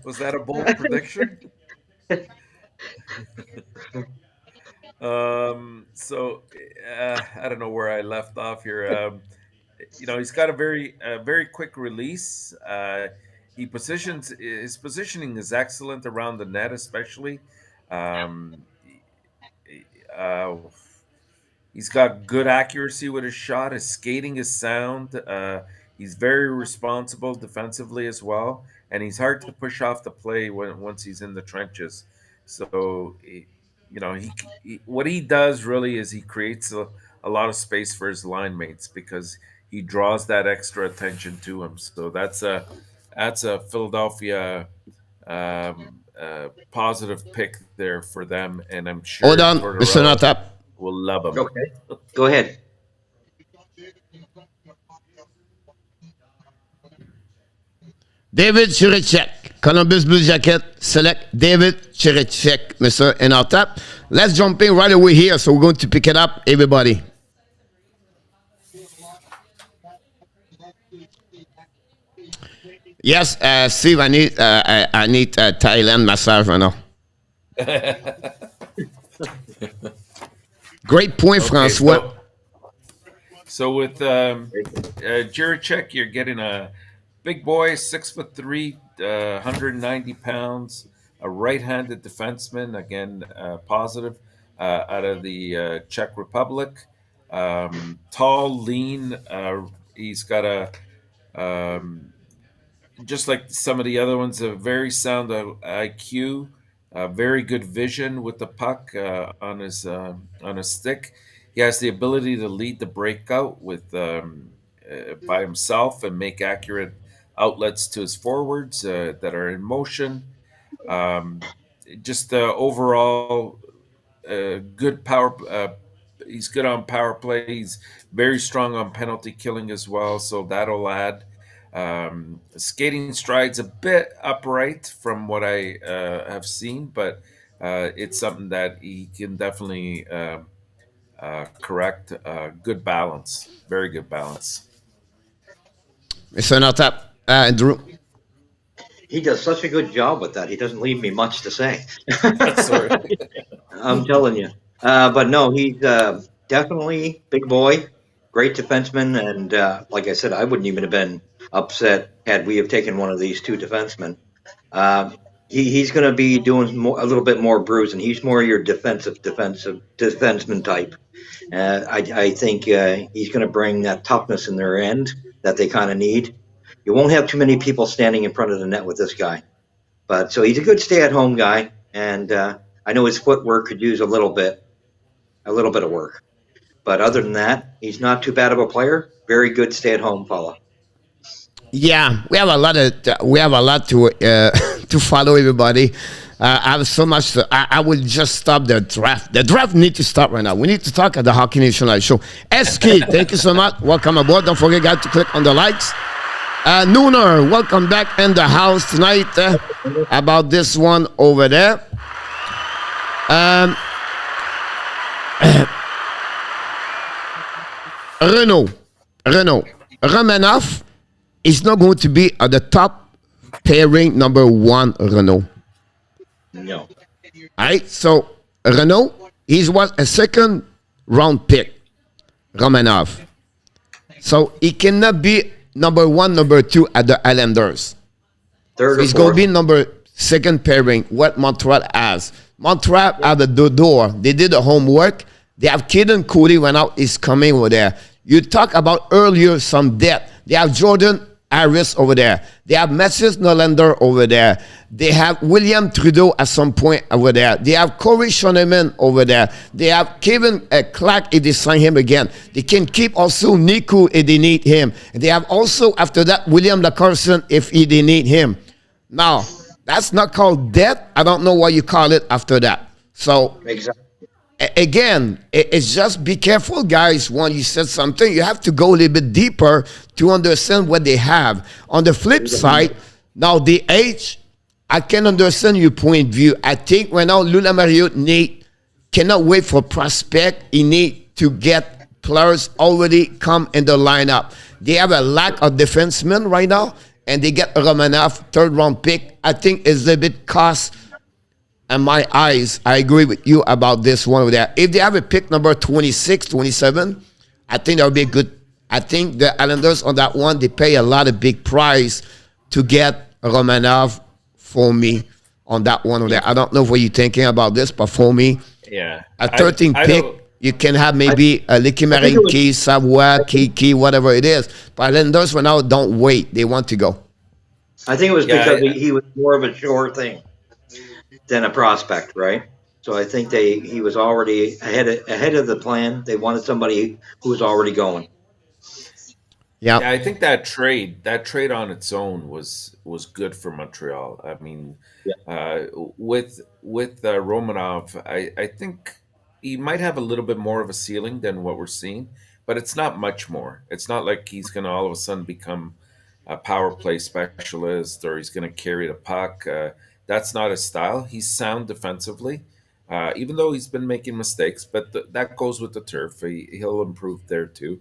Was that a bold prediction? So I don't know where I left off here. He's got a very quick release. He positions his positioning is excellent around the net, especially. Um, uh, He's got good accuracy with his shot. His skating is sound. He's very responsible defensively as well, and he's hard to push off the play once he's in the trenches. So, what he does really is he creates a lot of space for his line mates because he draws that extra attention to him. So that's a Philadelphia positive pick there for them, and I'm Hold sure on, Mr. Tortorella Notap. will love him. Okay, go ahead. David Chirichek, Columbus Blue Jacket, select David Chirichek, Mr. Notap. Let's jump in right away here. So we're going to pick it up, everybody. Yes, Steve, I need Thailand massage right now. Great point, Okay, Francois. so with Jiricek, you're getting a big boy, 6'3", 190 pounds, a right-handed defenseman, again positive, out of the Czech Republic. Tall, lean. He's got just like some of the other ones, a very sound IQ, very good vision with the puck on his stick. He has the ability to lead the breakout with by himself and make accurate outlets to his forwards that are in motion. Um, just overall good power. He's good on power play. He's very strong on penalty killing as well, so that'll add. Skating stride's a bit upright from what I have seen, but it's something that he can definitely correct. Good balance, very good balance. Mr. Notap, Drew. He does such a good job with that. He doesn't leave me much to say. Sorry. I'm telling you. But no, he's definitely big boy, great defenseman, and like I said, I wouldn't even have been upset had we have taken one of these two defensemen. He's going to be doing a little bit more bruising. He's more your defensive defenseman type. I think he's going to bring that toughness in their end that they kind of need. You won't have too many people standing in front of the net with this guy. But so he's a good stay-at-home guy, and I know his footwork could use a little bit of work. But other than that, he's not too bad of a player. Very good stay-at-home fella. Yeah, we have a lot to to follow, everybody. I have so much. I will just stop the draft. The draft needs to stop right now. We need to talk at the Hockey Nation Live Show. SK, thank you so much. Welcome aboard. Don't forget, guys, to click on the likes. Nooner, welcome back in the house tonight. About this one over there. Renault, Romanoff is not going to be at the top pairing number one, Renault. No. All right, so Renault, he's was a second round pick, Romanov. So he cannot be number one, number two at the Islanders. Third or He's going to fourth. be number second pairing, what Montreal has. Montreal have the door. They did the homework. They have Kaden Cody went out, is coming over there. You talk about earlier some depth. They have Jordan Harris over there. They have Matthias Nylander over there. They have William Trudeau at some point over there. They have Corey Schoeneman over there. They have Kevin Clark if they sign him again. They can keep also Niku if they need him. And they have also, after that, William Lacarson if they need him. Now, that's not called depth. I don't know what you call it after that. So, Exactly. again, it's just be careful, guys. When you said something, you have to go a little bit deeper to understand what they have. On the flip side, now the age, I can understand your point of view. I think right now, Lula Mario cannot wait for prospect. He need to get players already come in the lineup. They have a lack of defensemen right now, and they get Romanov, third round pick. I think it's a bit cost in my eyes, I agree with you about this one over there. If they have a pick number 26, 27, I think that would be good. I think the Islanders on that one, they pay a lot of big price to get Romanov for me on that one over there. I don't know what you're thinking about this, but for me, Yeah. a 13 I pick, don't- you can have maybe a Licky Marinki, Savoie, Kiki, whatever it is. But Islanders for now don't wait. They want to go. I think it was Yeah, because he was more of a sure thing than a prospect, right? So I think he was already ahead of the plan. They wanted somebody who was already going. Yeah. Yeah, I think that trade on its own was good for Montreal. I mean, with Romanov, I think he might have a little bit more of a ceiling than what we're seeing, but it's not much more. It's not like he's going to all of a sudden become a power play specialist or he's going to carry the puck. That's not his style. He's sound defensively, even though he's been making mistakes, but that goes with the turf. He'll improve there too.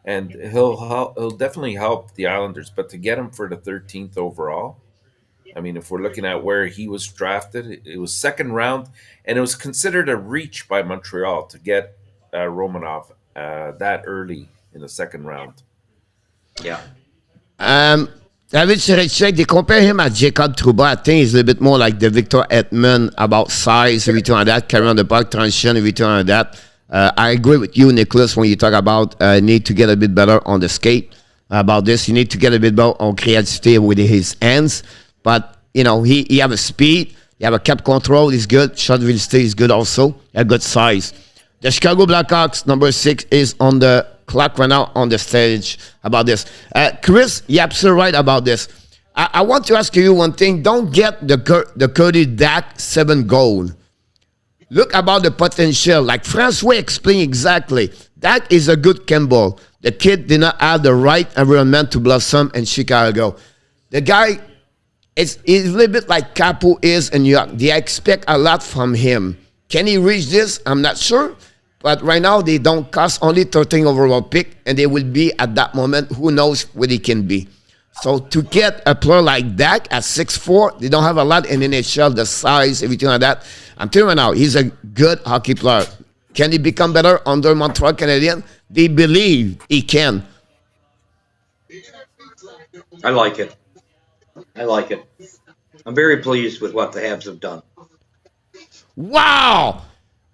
And he'll definitely help the Islanders, but to get him for the 13th overall, I mean, if we're looking at where he was drafted, it was second round, and it was considered a reach by Montreal to get Romanov that early in the second round. Yeah. David Serechek, they compare him at Jacob Trouba. I think he's a little bit more like the Victor Edmond about size, everything like that, carrying on the puck, transition, everything like that. I agree with you, Nicholas, when you talk about need to get a bit better on the skate. About this, you need to get a bit better on creativity with his hands. But, you know, he have a speed, he have a cap control, he's good. Shot velocity is good also. A good size. The Chicago Blackhawks, number 6, is on the clock right now on the stage about this. Chris, you're absolutely right about this. I want to ask you one thing. Don't get the Cody Dak 7 goal. Look about the potential. Like Francois explained exactly. Dak is a good Campbell. The kid did not have the right environment to blossom in Chicago. The guy is a little bit like Capo is in New York. They expect a lot from him. Can he reach this? I'm not sure. But right now, they don't cost only 13 overall pick, and they will be at that moment. Who knows what he can be? So to get a player like that at 6'4", they don't have a lot in NHL, the size, everything like that. I'm telling you now, he's a good hockey player. Can he become better under Montreal Canadiens? They believe he can. I like it. I like it. I'm very pleased with what the Habs have done. Wow!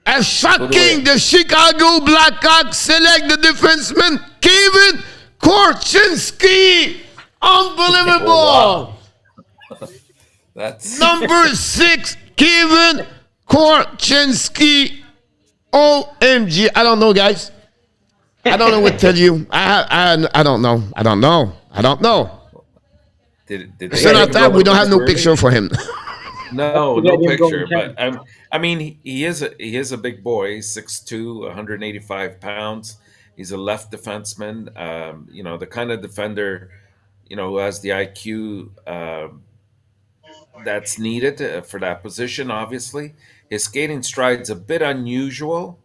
A shocking, the Chicago Blackhawks select the defenseman Kevin Korchinski. Unbelievable! That's Number 6, Kevin Korchinski. OMG. I don't know, guys. I don't know what to tell you. I don't know. I don't know. I don't know. did So they not that we don't have no early? picture for him. No, Let no him go picture. in But I mean, he is a big boy. He's 6'2", 185 pounds. He's a left defenseman. You know, the kind of defender, you know, who has the IQ that's needed for that position. Obviously, his skating stride's a bit unusual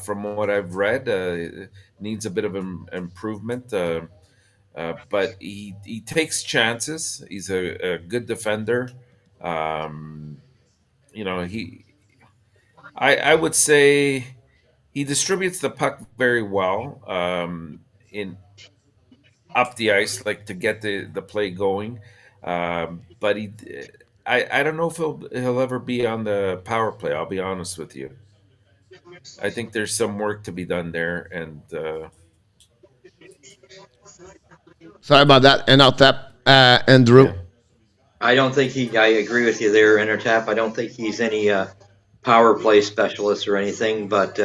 from what I've read. Needs a bit of improvement. But he takes chances. He's a good defender. Um, you know, I would say he distributes the puck very well in up the ice, like to get the play going. But I don't know if he'll ever be on the power play. I'll be honest with you. I think there's some work to be done there, and Sorry about that. And out tap, Andrew. yeah. I don't think I agree with you there, Intertap. I don't think he's any power play specialist or anything, but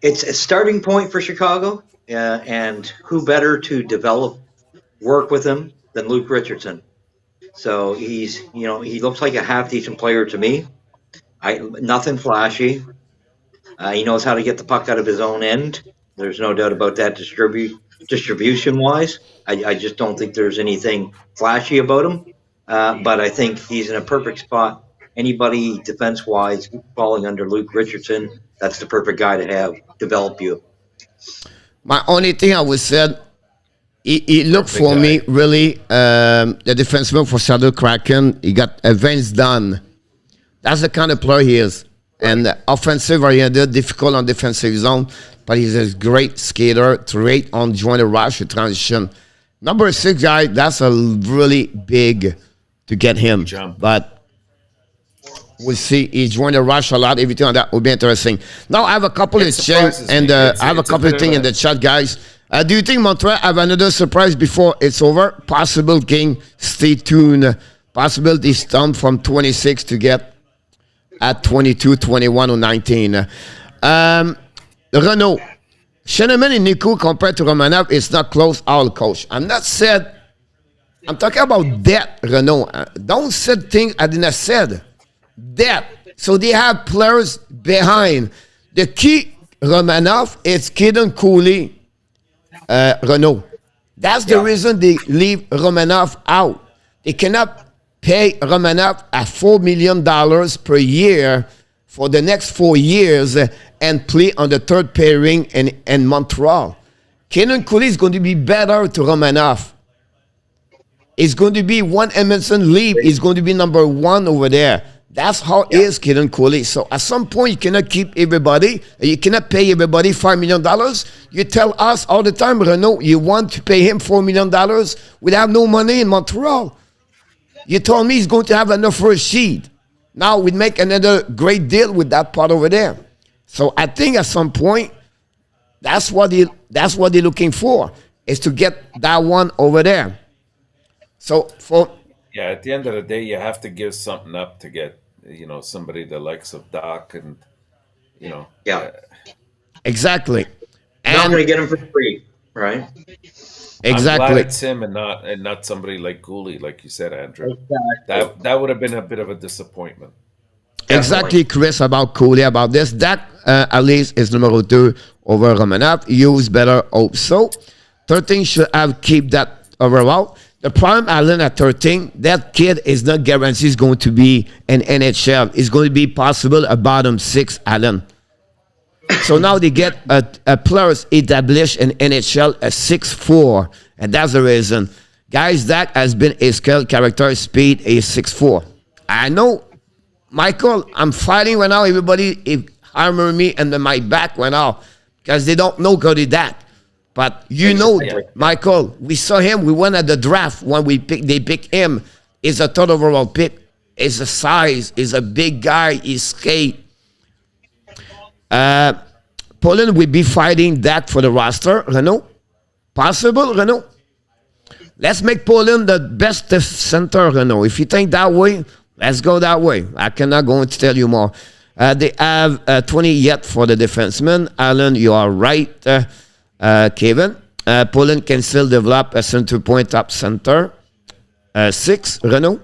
it's a starting point for Chicago, and who better to work with him than Luke Richardson? So he looks like a half decent player to me. Nothing flashy. He knows how to get the puck out of his own end. There's no doubt about that. Distribution wise, I just don't think there's anything flashy about him. But I think he's in a perfect spot. Anybody defense wise falling under Luke Richardson, that's the perfect guy to have develop you. My only thing I would say, he looked for me really the defenseman for Seattle Kraken. He got Vince Dunn. That's the kind of player he is. And offensive oriented, difficult on defensive zone, but he's a great skater, great on joint and rush and transition. Number 6 guy, that's a really big to get him. Jump. But we'll see. He's joined the rush a lot. Everything on that will be interesting. Now I have a couple of surprises and me. I have a couple of things in the chat, guys. Do you think Montreal have another surprise before it's over? Possible, King. Stay tuned. Possibility stump from 26 to get at 22, 21, or 19. Renault. Sheneman and Nico compared to Romanov, it's not close all, coach. I'm talking about that, Renault. Don't say things I didn't said. That. So they have players behind. The key, Romanov, is Kaden Cooley, Renault. That's the reason they leave Romanov out. They cannot pay Romanov at $4 million per year for the next 4 years and play on the third pairing in Montreal. Kaden Cooley is going to be better to Romanov. It's going to be one Emerson leave. He's going to be number 1 over there. That's how it is, Kaden Cooley. So at some point, you cannot keep everybody. You cannot pay everybody $5 million. You tell us all the time, Renault, you want to pay him $4 million. We have no money in Montreal. You told me he's going to have enough for a sheet. Now we make another great deal with that part over there. So I think at some point, that's what they're looking for, is to get that one over there. So at the end of the day, you have to give something up to get, somebody the likes of Doc and, exactly. Not going to get him for free, right? Exactly. I'm glad it's him and not somebody like Cooley, like you said, Andrew. Exactly. That would have been a bit of a disappointment. Exactly, Chris, about Cooley, about this. That, at least, is number 2 over Romanov. Use better also. 13 should have keep that overall. The problem, Allen, at 13, that kid is not guaranteed he's going to be an NHL. It's going to be possible a bottom 6, Allen. So now they get a players established in NHL, a 6'4", and that's the reason. Guys, that has been a skill, character, speed, a 6'4". I know, Michael, I'm fighting right now. Everybody is hammering me and my back right now because they don't know Cody that. But Michael, we saw him. We went at the draft when they picked him. He's a third overall pick. He's a size. He's a big guy. He's skate. Poland will be fighting that for the roster, Renault. Possible, Renault. Let's make Poland the best center, Renault. If you think that way, let's go that way. I cannot go into tell you more. They have 20 yet for the defenseman. Allen, you are right. Kevin. Poland can still develop a center point top center. 6, Renault.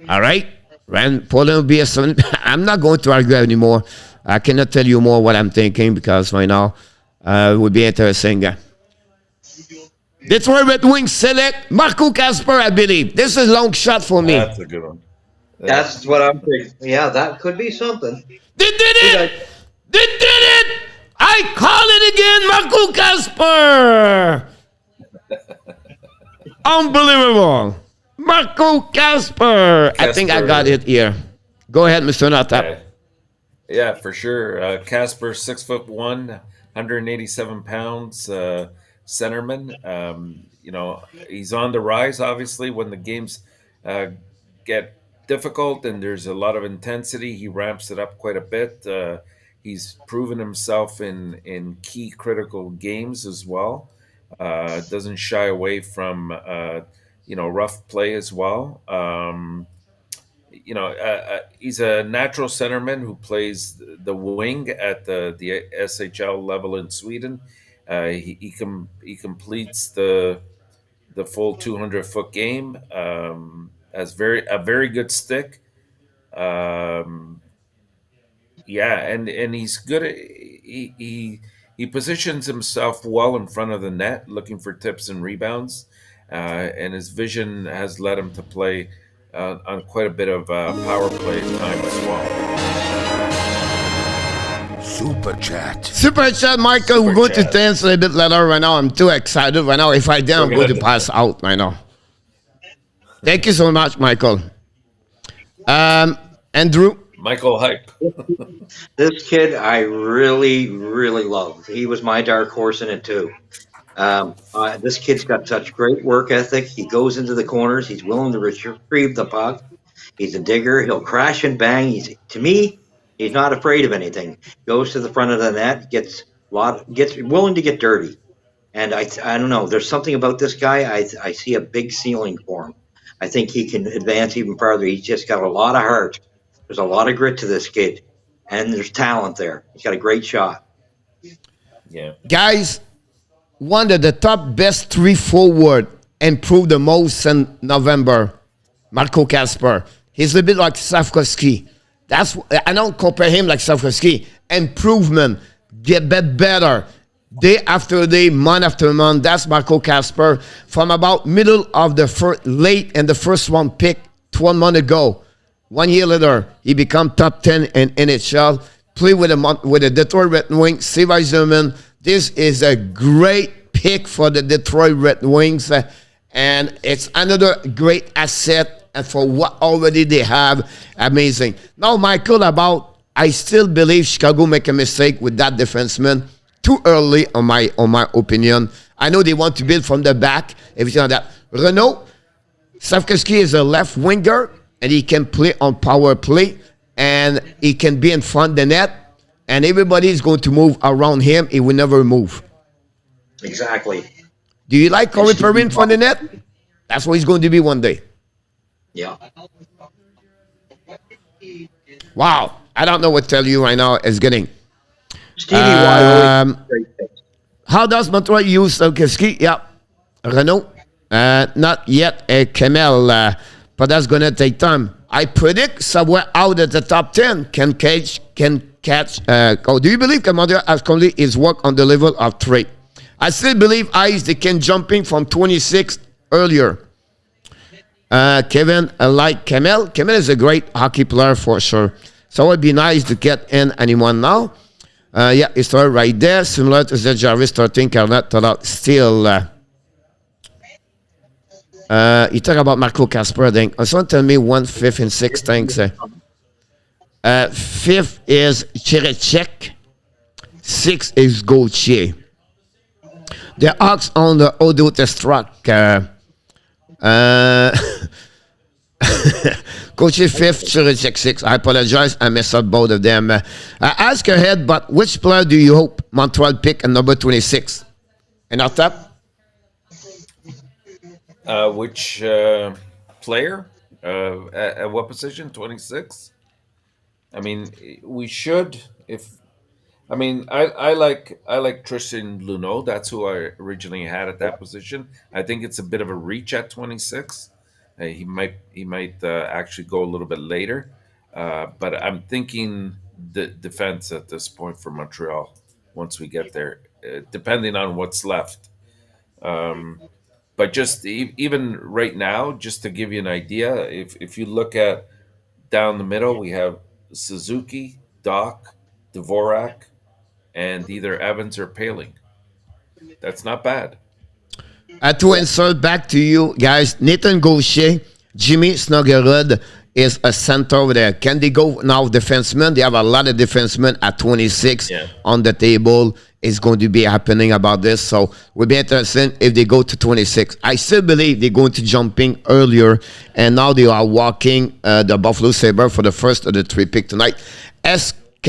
All right. Poland will be a 7. I'm not going to argue anymore. I cannot tell you more what I'm thinking because right now it would be interesting. Detroit Red Wings select Marco Kasper, I believe. This is a long shot for me. That's a good one. That's what I'm thinking. Yeah, that could be something. They did it! They did it! I call it again, Marco Kasper! Unbelievable. Marco Kasper. I think I got it here. Go ahead, Mr. Nata. Yeah, for sure. Kasper, 6'1", 187 pounds, centerman. He's on the rise, obviously, when the games get difficult and there's a lot of intensity. He ramps it up quite a bit. He's proven himself in key critical games as well. Doesn't shy away from rough play as well. He's a natural centerman who plays the wing at the SHL level in Sweden. He completes the full 200-foot game. Has a very good stick. And he's good at, he positions himself well in front of the net, looking for tips and rebounds. And his vision has led him to play on quite a bit of power play time as well. Super Chat. Super Chat, Michael. We're going to dance a little bit later right now. I'm too excited right now. If I did, I'm going to pass out right now. Thank you so much, Michael. Andrew? Michael Hype. This kid I really, really love. He was my dark horse in it too. This kid's got such great work ethic. He goes into the corners. He's willing to retrieve the puck. He's a digger. He'll crash and bang. To me, he's not afraid of anything. Goes to the front of the net. Gets willing to get dirty. And I don't know. There's something about this guy. I see a big ceiling for him. I think he can advance even farther. He's just got a lot of heart. There's a lot of grit to this kid, and there's talent there. He's got a great shot. Yeah. Guys, one of the top best 3 forward improved the most in November, Marco Kasper. He's a bit like Slavkovsky. I don't compare him like Slavkovsky. Improvement, get better. Day after day, month after month. That's Marco Kasper from about middle of the late in the first round pick 12 months ago. 1 year later, he become top 10 in NHL. Play with the Detroit Red Wings. Steve Eisenman. This is a great pick for the Detroit Red Wings, and it's another great asset for what already they have. Amazing. Now, Michael, I still believe Chicago make a mistake with that defenseman. Too early, on my opinion. I know they want to build from the back, everything like that. Renault, Slavkovsky is a left winger, and he can play on power play, and he can be in front of the net, and everybody is going to move around him. He will never move. Exactly. Do you like Corey Perry in front of the net? That's what he's going to be one day. Yeah. Wow. I don't know what to tell you right now. It's getting. Stevie Wiley. How does Montreal use Slavkovsky? Yeah. Renault. Not yet a Kamel, but that's going to take time. I predict somewhere out at the top 10 can catch. Do you believe Montreal has currently his work on the level of 3? I still believe they can jumping from 26 earlier. Kevin, like Kamel. Kamel is a great hockey player for sure. So it would be nice to get in anyone now. Yeah, he started right there. Similar to the Jarvis starting Carnot still. You talk about Marco Kasper. Then someone tell me 1, 5, and 6 things. 5th is Cherechek. 6 is Gauthier. The Hawks on the Odo Testruck. Gauthier 5th, Cherechek 6. I apologize. I messed up both of them. Ask ahead, but which player do you hope Montreal pick at number 26? And our top? Which player? At what position? 26? I mean, we should. I like Tristan Luneau. That's who I originally had at that position. I think it's a bit of a reach at 26. He might actually go a little bit later, but I'm thinking the defense at this point for Montreal. Once we get there, depending on what's left. But just even right now, just to give you an idea, if you look at down the middle, we have Suzuki, Doc, Dvorak, and either Evans or Paling. That's not bad. To insert back to you guys, Nathan Gauthier, Jimmy Snuggerud is a center over there. Can they go now defensemen? They have a lot of defensemen at 26 on the table. It's going to be happening about this. So we'll be interested if they go to 26. I still believe they're going to jumping earlier, and now they are walking the Buffalo Sabre for the first of the 3 pick tonight. SK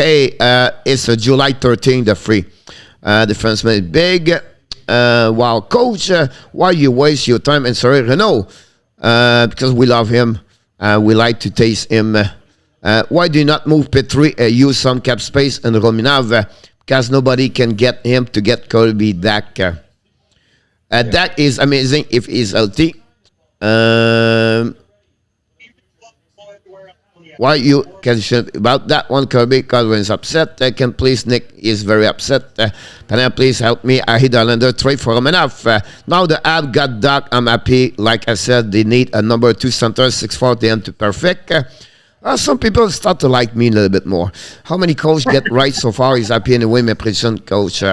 is July 13th, the free defenseman is big. Wow, coach, why you waste your time? And sorry, Renault, because we love him. We like to taste him. Why do you not move Petrie? Use some cap space and Romanov because nobody can get him to get Kirby Dak. Dak is amazing if he's healthy. Why you can about that one, Kirby? Calvin is upset. Can please, Nick is very upset. Can I please help me? I hit Islander trade for him enough. Now the ad got Doc. I'm happy. Like I said, they need a number 2 center, 6'4" them to perfect. Some people start to like me a little bit more. How many coaches get right so far? He's happy anyway, my prediction, coach.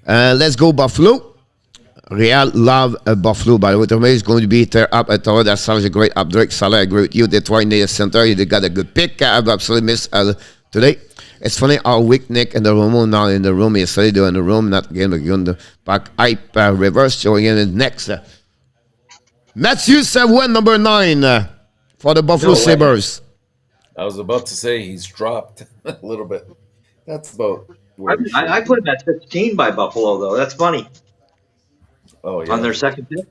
Let's go Buffalo. Real love Buffalo, by the way. Tomorrow is going to be there up at Ottawa. That sounds a great upgrade. Salah, I agree with you. Detroit Native Center, they got a good pick. I've absolutely missed today. It's funny how weak Nick and the Romo now in the room. Yesterday they were in the room, not again again. The back hype reverse showing in next. Matthew Savoie, number 9 for the Buffalo Sabres. I was about to say he's dropped a little bit. That's about where he should I be. put him at 15 by Buffalo, though. That's funny. Oh yeah. On their second pick.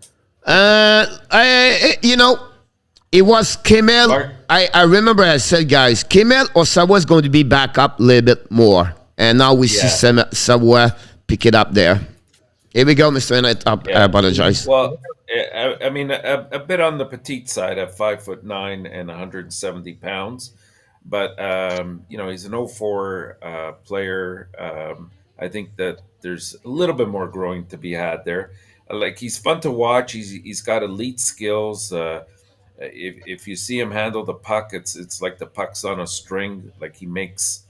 It was Kemel. Mark? I remember I said, guys, Kemel or Savoie is going to be back up a little bit more. And now we see Savoie pick it up there. Here we go, Mr. Knight. I apologize. Well, I mean, a bit on the petite side at 5'9" and 170 pounds, but he's an 04 player. I think that there's a little bit more growing to be had there. Like, he's fun to watch. He's got elite skills. If you see him handle the puck, it's like the puck's on a string. Like, he makes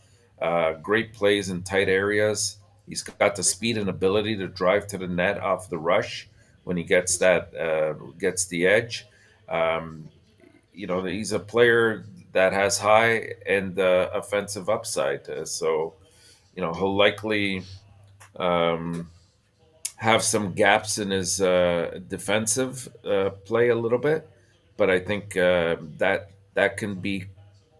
great plays in tight areas. He's got the speed and ability to drive to the net off the rush when he gets the edge. He's a player that has high and offensive upside. So he'll likely have some gaps in his defensive play a little bit, but I think that can be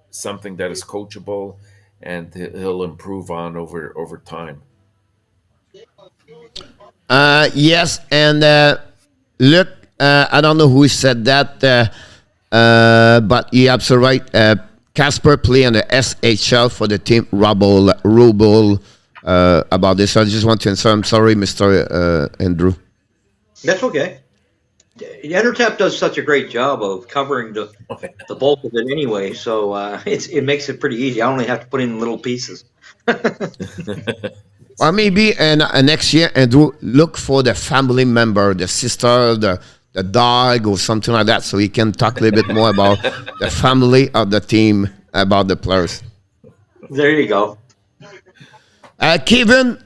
something that is coachable and he'll improve on over time. Yes, and look, I don't know who said that, but you're absolutely right. Casper play on the SHL for the team Rubble about this. I just want to answer. I'm sorry, Mr. Andrew. That's okay. Entertap does such a great job of covering the bulk of it anyway, so it makes it pretty easy. I only have to put in little pieces. Or maybe next year, Andrew, look for the family member, the sister, the dog, or something like that, so he can talk a little bit more about the family of the team, about the players. There you go. Kevin,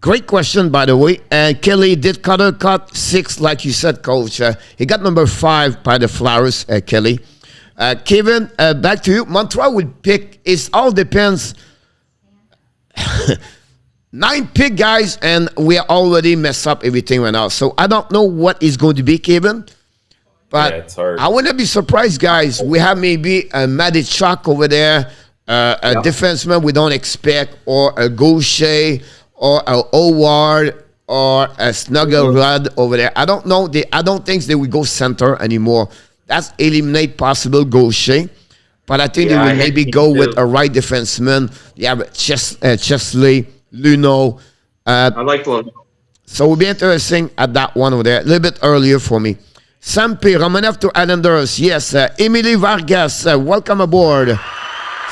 great question, by the way. Kelly, did Cutter cut 6, like you said, Coach? He got number 5 by the Flyers, Kelly. Kevin, back to you. Montreal will pick. It all depends. 9 pick, guys, and we already messed up everything right now. So I don't know what is going to be, Kevin. But it's hard. I wouldn't be surprised, guys. We have maybe a Madichuk over there, a defenseman we don't expect, or a Gaucher, or a Howard, or a Snuggle over there. I don't know. I don't think they will go center anymore. That's eliminate possible Gaucher. But I think they will maybe go with a right defenseman. Yeah, Chesley, Luno. I like Luno. So it will be interesting at that one over there. A little bit earlier for me. Sampi, Romanov to Islanders. Yes. Emily Vargas, welcome aboard.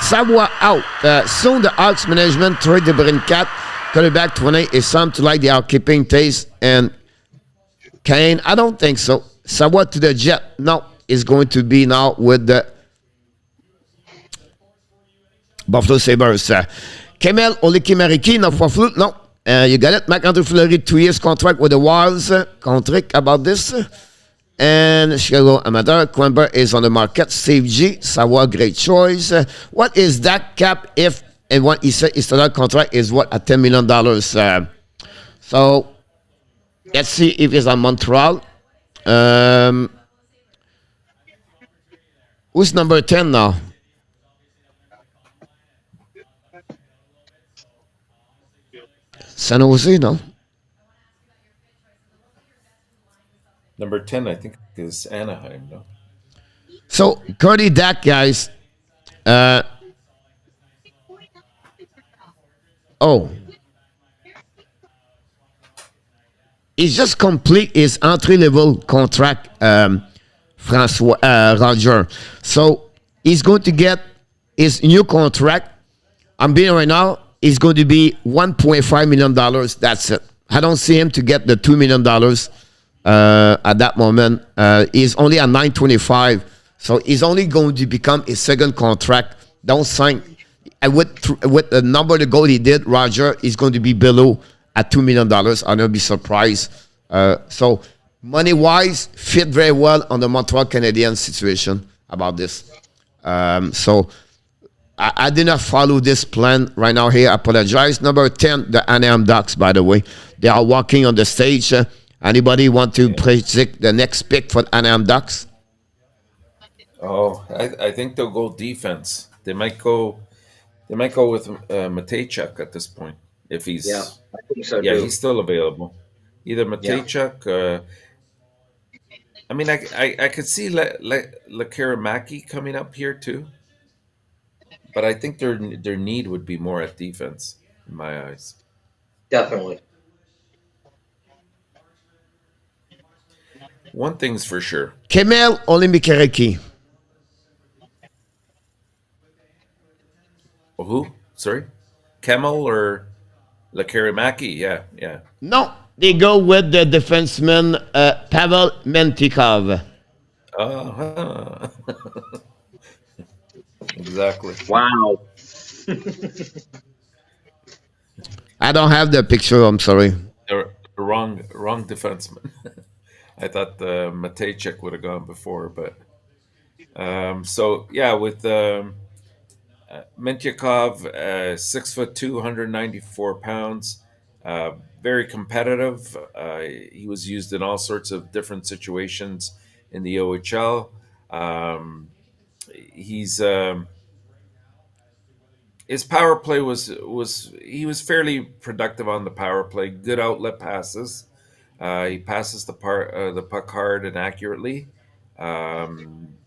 Savoie out. Soon the Hawks management trade DeBrincat. Quarterback 20 is some to like the outkeeping taste. And Kane, I don't think so. Savoie to the Jet. No, it's going to be now with the Buffalo Sabres. Kemel Olikimariki, no for flute. No, you got it. Marc-Andre Fleury, 2 years contract with the Wilds. Contract about this. And Chicago Amateur. Quimber is on the market. Steve G. Savoie, great choice. What is that cap if, and what he said his total contract is what, at $10 million? So let's see if it's on Montreal. Who's number 10 now? San Jose, no? Number 10, I think, is Anaheim, no? So, Cody Dak, guys. He's just complete his entry-level contract, Roger. So, he's going to get his new contract. I'm being right now. Is going to be $1.5 million. That's it. I don't see him to get the $2 million at that moment. He's only at $925, so he's only going to become a second contract. Don't sign. And with the number of goal he did, Roger, is going to be below at $2 million. I'll not be surprised. So money-wise, fit very well on the Montreal Canadiens situation about this. So I did not follow this plan right now here. I apologize. Number 10, the Anaheim Ducks, by the way. They are walking on the stage. Anybody want to predict the next pick for Anaheim Ducks? Oh, I think they'll go defense. They might go. They might go with Matejchuk at this point if Yeah, he's. I think so Yeah, too. he's still available. Either Yeah, Matejchuk. I mean, I could see Lekaramaki coming up here too, but I think their need would be more at defense in my eyes. definitely. One thing's for sure. Kemel Olimikereki. Who? Sorry, Kemel or Lekaramaki? Yeah, yeah. No, they go with the defenseman Pavel Mentikov. Uh-huh. Exactly. Wow. I don't have the picture. I'm sorry. The wrong defenseman. I thought the Matejchuk would have gone before, but so yeah, with Mentyakov, 6'2", 194 pounds, very competitive. He was used in all sorts of different situations in the OHL. He's his power play was he was fairly productive on the power play. Good outlet passes. He passes the puck hard and accurately.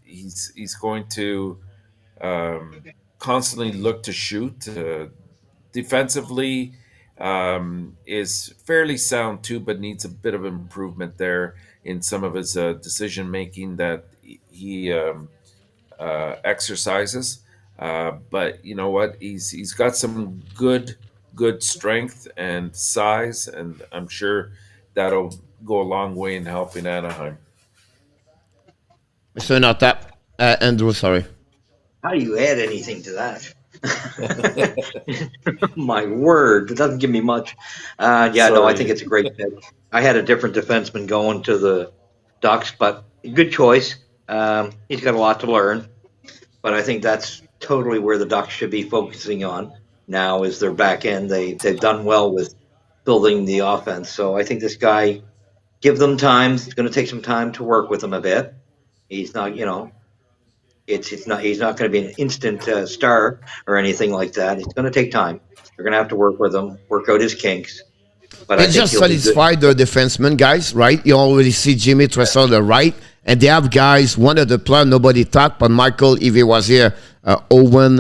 He's going to constantly look to shoot. Defensively, is fairly sound too, but needs a bit of improvement there in some of his decision making that he exercises. But you know what? He's got some good strength and size, and I'm sure that'll go a long way in helping Anaheim. Mr. Notap, Andrew, sorry. How do you add anything to that? My word, it doesn't give me much. Yeah, no, I think Sorry. it's a great pick. I had a different defenseman going to the Ducks, but good choice. He's got a lot to learn, but I think that's totally where the Ducks should be focusing on now is their back end. They've done well with building the offense, so I think this guy, give them time. It's going to take some time to work with him a bit. He's not, it's not he's not going to be an instant star or anything like that. It's going to take time. They're going to have to work with him, work out his kinks. But I They think just he'll be good. satisfied their defensemen, guys, right? You already see Jimmy Tressel, the right, and they have guys, one of the players nobody talked, but Michael, if he was here, Owen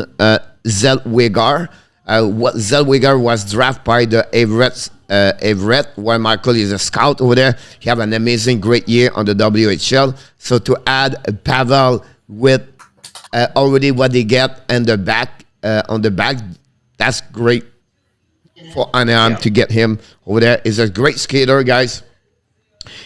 Zellweger. Zellweger was drafted by the Everett, while Michael is a scout over there. He have an amazing, great year on the WHL. So to add Pavel with already what they get and the back on the back, that's great for Anaheim to get him over there. He's a great skater, guys.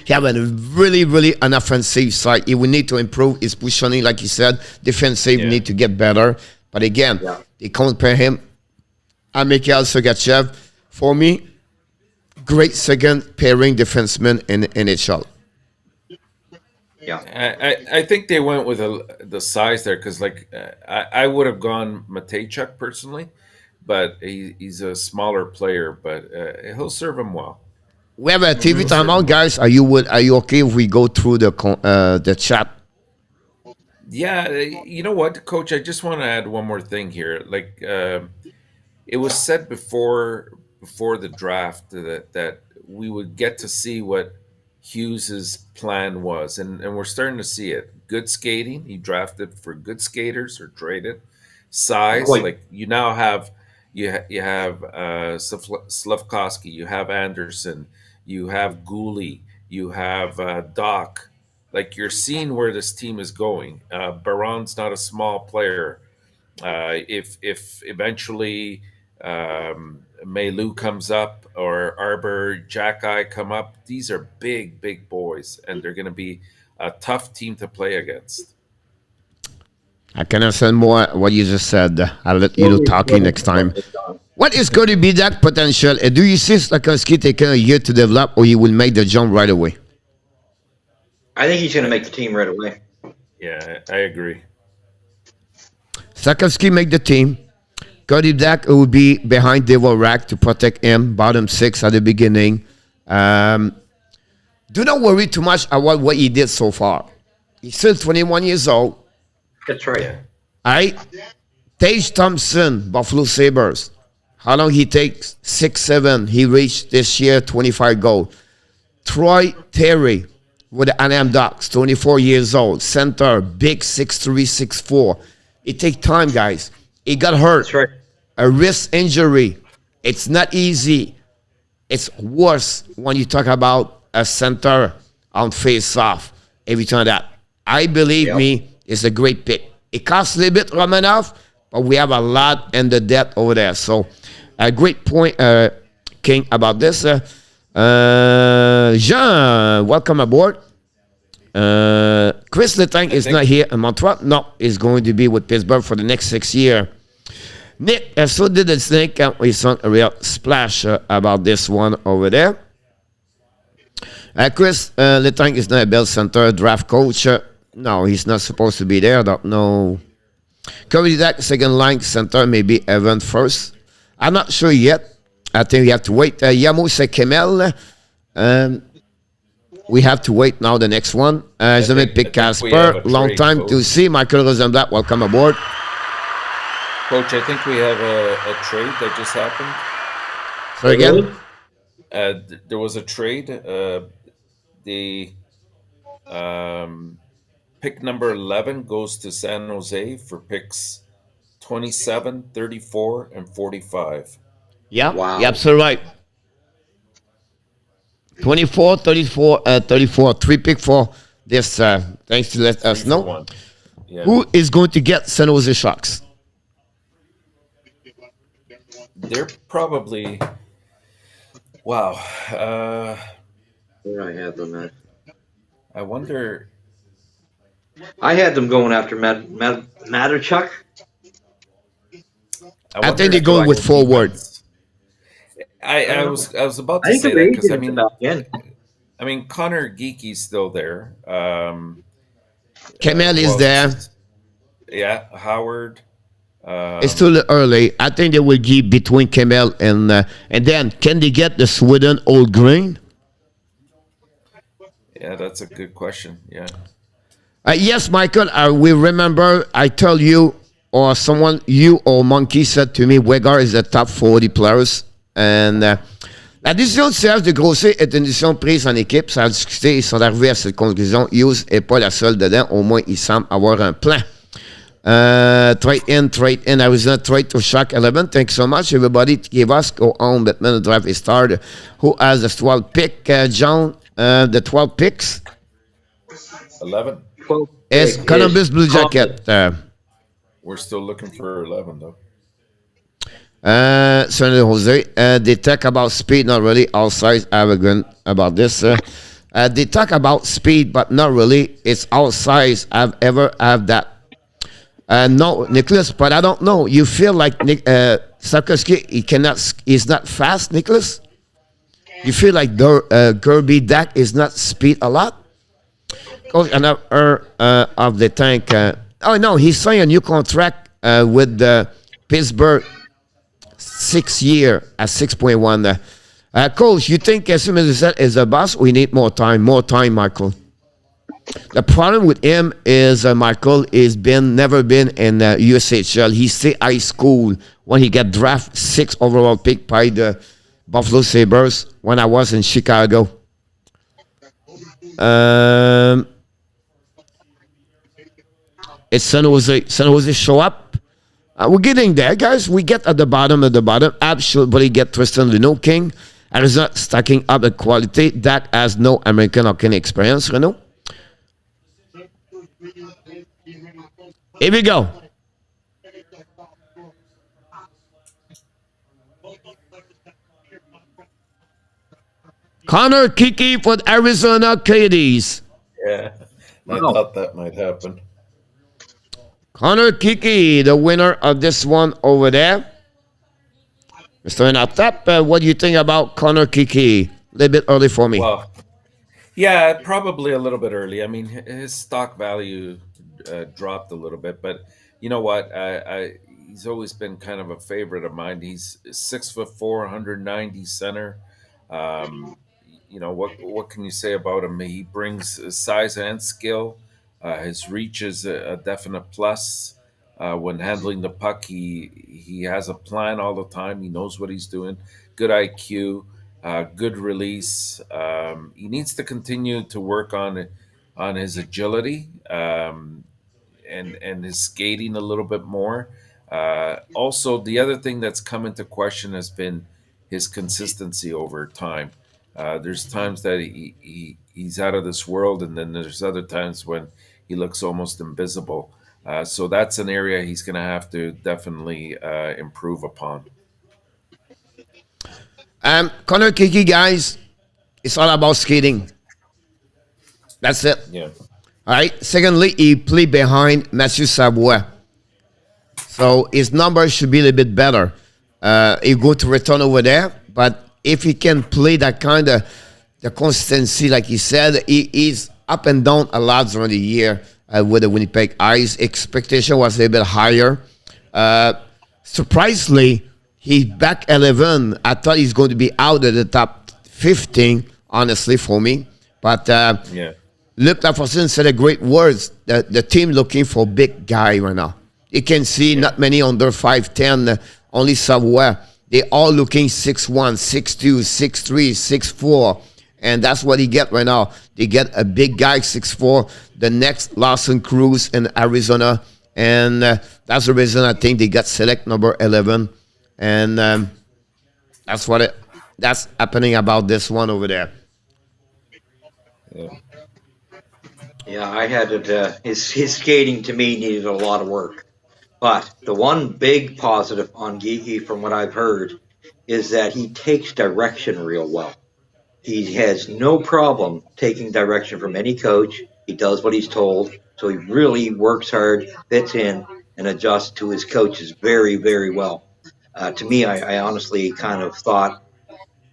He have a really an offensive side. He will need to improve his positioning, like you said. Defensive need to get better. But again, they compare him and MICHEL Sergachev. For me, great second pairing defenseman in NHL. Yeah, I think they went with the size there because I would have gone Matejchuk personally, but he's a smaller player, but he'll serve him well. We have a TV timeout, guys. Are you okay if we go through the chat? Yeah, you know what, Coach? I just want to add one more thing here. It was said before the draft that we would get to see what Hughes's plan was, and we're starting to see it. Good skating. He drafted for good skaters or traded. Size, quite. like you now have you have Slavkovsky, you have Anderson, you have Gooley, you have Doc. Like you're seeing where this team is going. Baron's not a small player. If eventually Meilleauer comes up or Arbor Jackeye come up, these are big boys, and they're going to be a tough team to play against. I can understand more what you just said. I'll let you do talking next time. What is going to be that potential? Do you see Slakowski taking a year to develop, or he will make the jump right away? I think he's going to make the team right away. Yeah, I agree. Slakowski make the team. Cody Black will be behind DeBrincat to protect him, bottom 6 at the beginning. Do not worry too much about what he did so far. He's still 21 years old. That's right. Yeah. All right. Tage Thompson, Buffalo Sabres. How long he takes? 6'7". He reached this year 25 goals. Troy Terry with the Anaheim Ducks, 24 years old. Center, big 6'3", 6'4". It takes time, guys. He got hurt. That's right. A wrist injury. It's not easy. It's worse when you talk about a center on face-off. Every time that. I believe me, it's a great pick. It costs a little bit, Romanov, but we have a lot in the depth over there. So, a great point, King, about this. Jean, welcome aboard. Chris Letang is not here in Montreal. No, he's going to be with Pittsburgh for the next 6 years. Nick, so did the snake, and we saw a real splash about this one over there. Chris Letang is not a Bell Center draft coach. No, he's not supposed to be there. I don't know. Cody Dak, second line center, maybe Evan first. I'm not sure yet. I think we have to wait. Yamuse Kemel. We have to wait now the next one. Zemet Pick Casper. Long time to see. Michael Rosenblatt, welcome aboard. Coach, I think we have a trade that just happened. So again? There was a trade. The pick number 11 goes to San Jose for picks 27, 34, and 45. Yeah, Wow. you're absolutely right. 24, 34, 34. 3 pick for this. Thanks to let us know. 1. Yeah. Who is going to get San Jose Sharks? They're probably... Wow. Where I have them at? I wonder... I had them going after Matterchuk. I think they're going with forward. I was about I to think say the that Rays because did back in. I mean Connor Geeky's still there. Kemel is there. Yeah, Howard. It's too early. I think they will give between Kemel and then can they get the Sweden Old Green? Yeah, that's a good question. Yeah. Yes, Michael. We remember. I tell you, or someone, you or Monkey said to me, Wegar is the top 40 players. And la décision du CF de Grosset est une décision prise en équipe. Ça a discuté, ils sont arrivés à cette conclusion. Hughes n'est pas la seule dedans. Au moins, il semble avoir un plan. Trade in. Arizona trade to Shark 11. Thanks so much, everybody. Give us go on. Batman the draft is started. Who has the 12 pick? John, the 12 picks 11. is Columbus Blue Jacket. We're still looking for 11 though. San Jose. They talk about speed, not really. All size arrogant about this. They talk about speed, but not really. It's all size. I've ever have that. No, Nicholas, but I don't know. You feel like Sarkowski, he's not fast, Nicholas? You feel like Kirby Dak is not speed a lot? Coach, another of the tank. Oh, no, he signed a new contract with Pittsburgh, 6 year at 6.1. Coach, you think as soon as he said is a boss, we need more time, Michael. The problem with him is Michael is never been in USHL. He stayed high school when he got drafted 6th overall pick by the Buffalo Sabres when I was in Chicago. It's San Jose. San Jose show up. We're getting there, guys. We get at the bottom. Absolutely get Tristan Renault King. Arizona stacking up the quality. That has no American hockey experience, Renault. Here we go. Connor Kiki for the Arizona Coyotes. Yeah, I thought that might happen. Connor Kiki, the winner of this one over there. Mr. Natap, what do you think about Connor Kiki? A little bit early for me. Well, yeah, probably a little bit early. I mean, his stock value dropped a little bit, but you know what? He's always been kind of a favorite of mine. He's 6'4", 190 center. Um, you know what can you say about him? He brings size and skill. His reach is a definite plus. When handling the puck, he has a plan all the time. He knows what he's doing. Good IQ, good release. He needs to continue to work on his agility and his skating a little bit more. Also, the other thing that's come into question has been his consistency over time. There's times that he's out of this world, and then there's other times when he looks almost invisible. So that's an area he's going to have to definitely improve upon. Connor Kiki, guys, it's all about skating. That's it. Yeah. All right. Secondly, he played behind Mathieu Savoie. So his numbers should be a little bit better. He's going to return over there. But if he can play that kind of the consistency, like he said, he's up and down a lot during the year with the Winnipeg Ice. Expectation was a little bit higher. Surprisingly, he's back 11. I thought he's going to be out of the top 15, honestly, for me. But Yeah. Luc Laforcine said a great words. The team looking for big guy right now. You can see not many under 5'10", only Savoie. They all looking 6'1", 6'2", 6'3", 6'4", and that's what he get right now. They get a big guy, 6'4", the next Lawson Cruz in Arizona, and that's the reason I think they got select number 11, and that's happening about this one over there. Yeah. Yeah, I had it. His skating to me needed a lot of work. But the one big positive on Gigi, from what I've heard, is that he takes direction real well. He has no problem taking direction from any coach. He does what he's told. So he really works hard, fits in, and adjusts to his coaches very, very well. To me, I honestly kind of thought,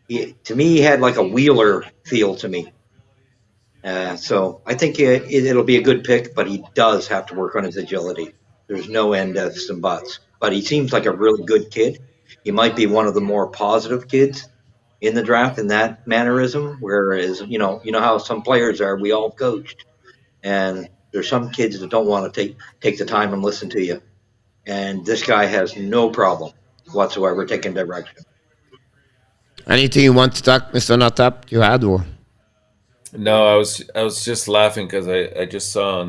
he had like a Wheeler feel to me. So I think it'll be a good pick, but he does have to work on his agility. There's no end ifs and buts. But he seems like a really good kid. He might be one of the more positive kids in the draft in that mannerism. Whereas, you know how some players are. We all coached, and there's some kids that don't want to take the time and listen to you. And this guy has no problem whatsoever taking direction. Anything you want to talk, Mr. Notap, you had, or? No, I was just laughing because I just saw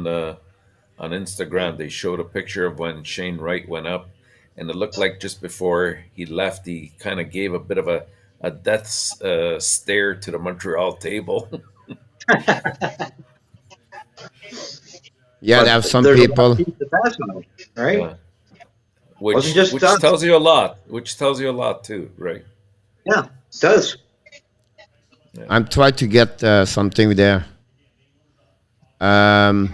on Instagram they showed a picture of when Shane Wright went up, and it looked like just before he left, he kind of gave a bit of a death stare to the Montreal table. Yeah, But there have some there's a lot people. of teams that pass on him, right? Yeah. which Wasn't just which us. tells you a lot. Which tells you a lot too, right? Yeah, it does. I'm trying to get something there. Sorry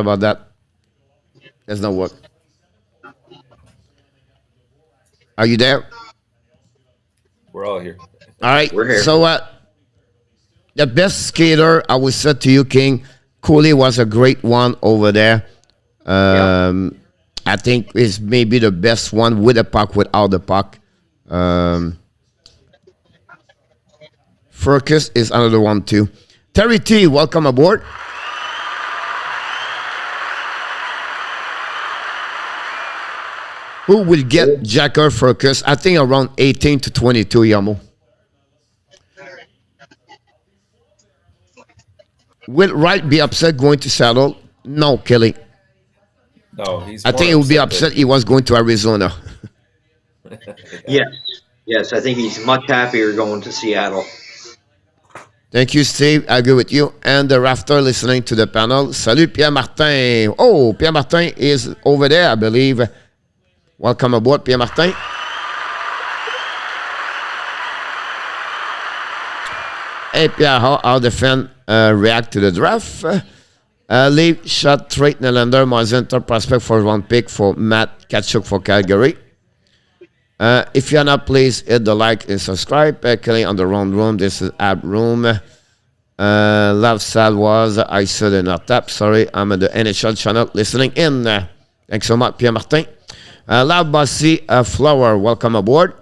about that. There's no work. Are you there? We're all here. All right. We're here. So the best skater, I would say to you, King, Cooley was a great one over there. I think is maybe the best one with the puck, without the puck. Furcus is another one too. Terry T, welcome aboard. Who will get Jacker Furcus? I think around 18 to 22, Yamo. Will Wright be upset going to Seattle? No, Kelly. No, he's. I think he would be upset he was going to Arizona. Yes, I think he's much happier going to Seattle. Thank you, Steve. I agree with you. And the rafter listening to the panel. Salut, Pierre Martin. Oh, Pierre Martin is over there, I believe. Welcome aboard, Pierre Martin. Hey, Pierre, how the fans react to the draft? Leaf shot Trey Nylander, my center prospect for one pick for Matt Kachuk for Calgary. If you're not, please hit the like and subscribe. Kelly on the round room. This is App Room. Love Sal was I said in our tap. Sorry, I'm at the NHL channel listening in. Thanks so much, Pierre Martin. Loud Bossy Flower, welcome aboard.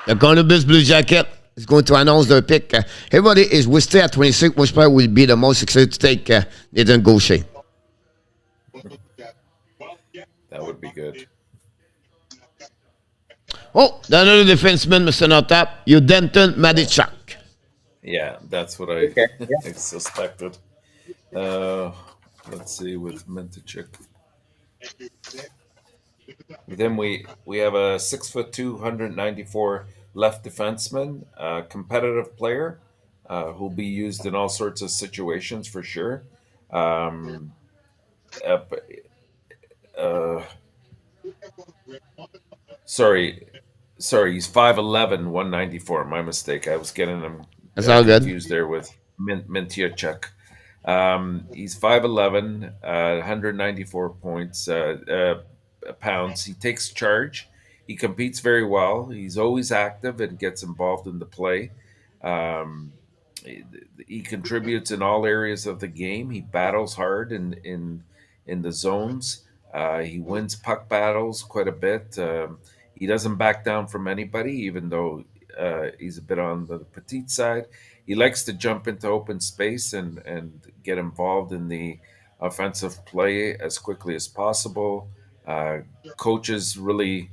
The Columbus Blue Jacket is going to announce their pick. Everybody is we stay at 26. Which player will be the most excited to take Nathan Gaucher? That would be good. Oh, another defenseman, Mr. Notap. You Denton Madichak. Yeah, that's what I suspected. Let's see with Mentichuk. Then we have a 6'2", 194 left defenseman, competitive player, who'll be used in all sorts of situations for sure. Sorry, he's 5'11", 194. My mistake. I was getting him confused there with Mentichuk. He's 5'11", 194 pounds. He takes charge. He competes very well. He's always active and gets involved in the play. He contributes in all areas of the game. He battles hard in the zones. He wins puck battles quite a bit. He doesn't back down from anybody, even though he's a bit on the petite side. He likes to jump into open space and get involved in the offensive play as quickly as possible. Coaches really,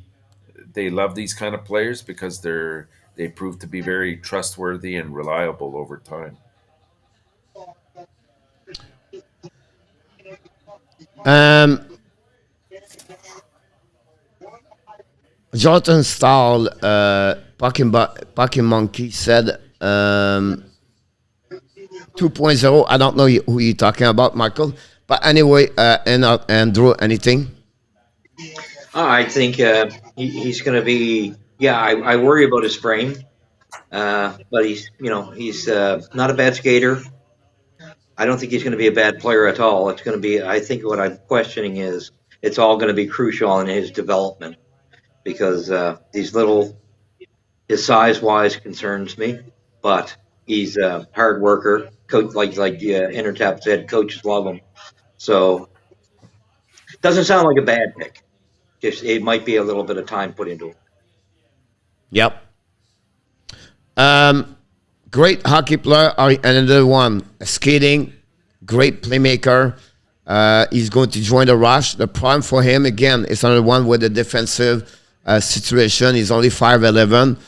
they love these kind of players because they prove to be very trustworthy and reliable over time. Jonathan Stahl, Parking Monkey said 2.0. I don't know who you're talking about, Michael. But anyway, Andrew, anything? I think he's going to be. Yeah, I worry about his frame, but he's not a bad skater. I don't think he's going to be a bad player at all. It's going to be. I think what I'm questioning is it's all going to be crucial in his development because his size wise concerns me, but he's a hard worker. Coach, like Intertap said, coaches love him. So doesn't sound like a bad pick. Just it might be a little bit of time put into it. Yep. Great hockey player. Another one, skating, great playmaker. He's going to join the Rush. The prime for him, again, is another one with a defensive situation. He's only 5'11".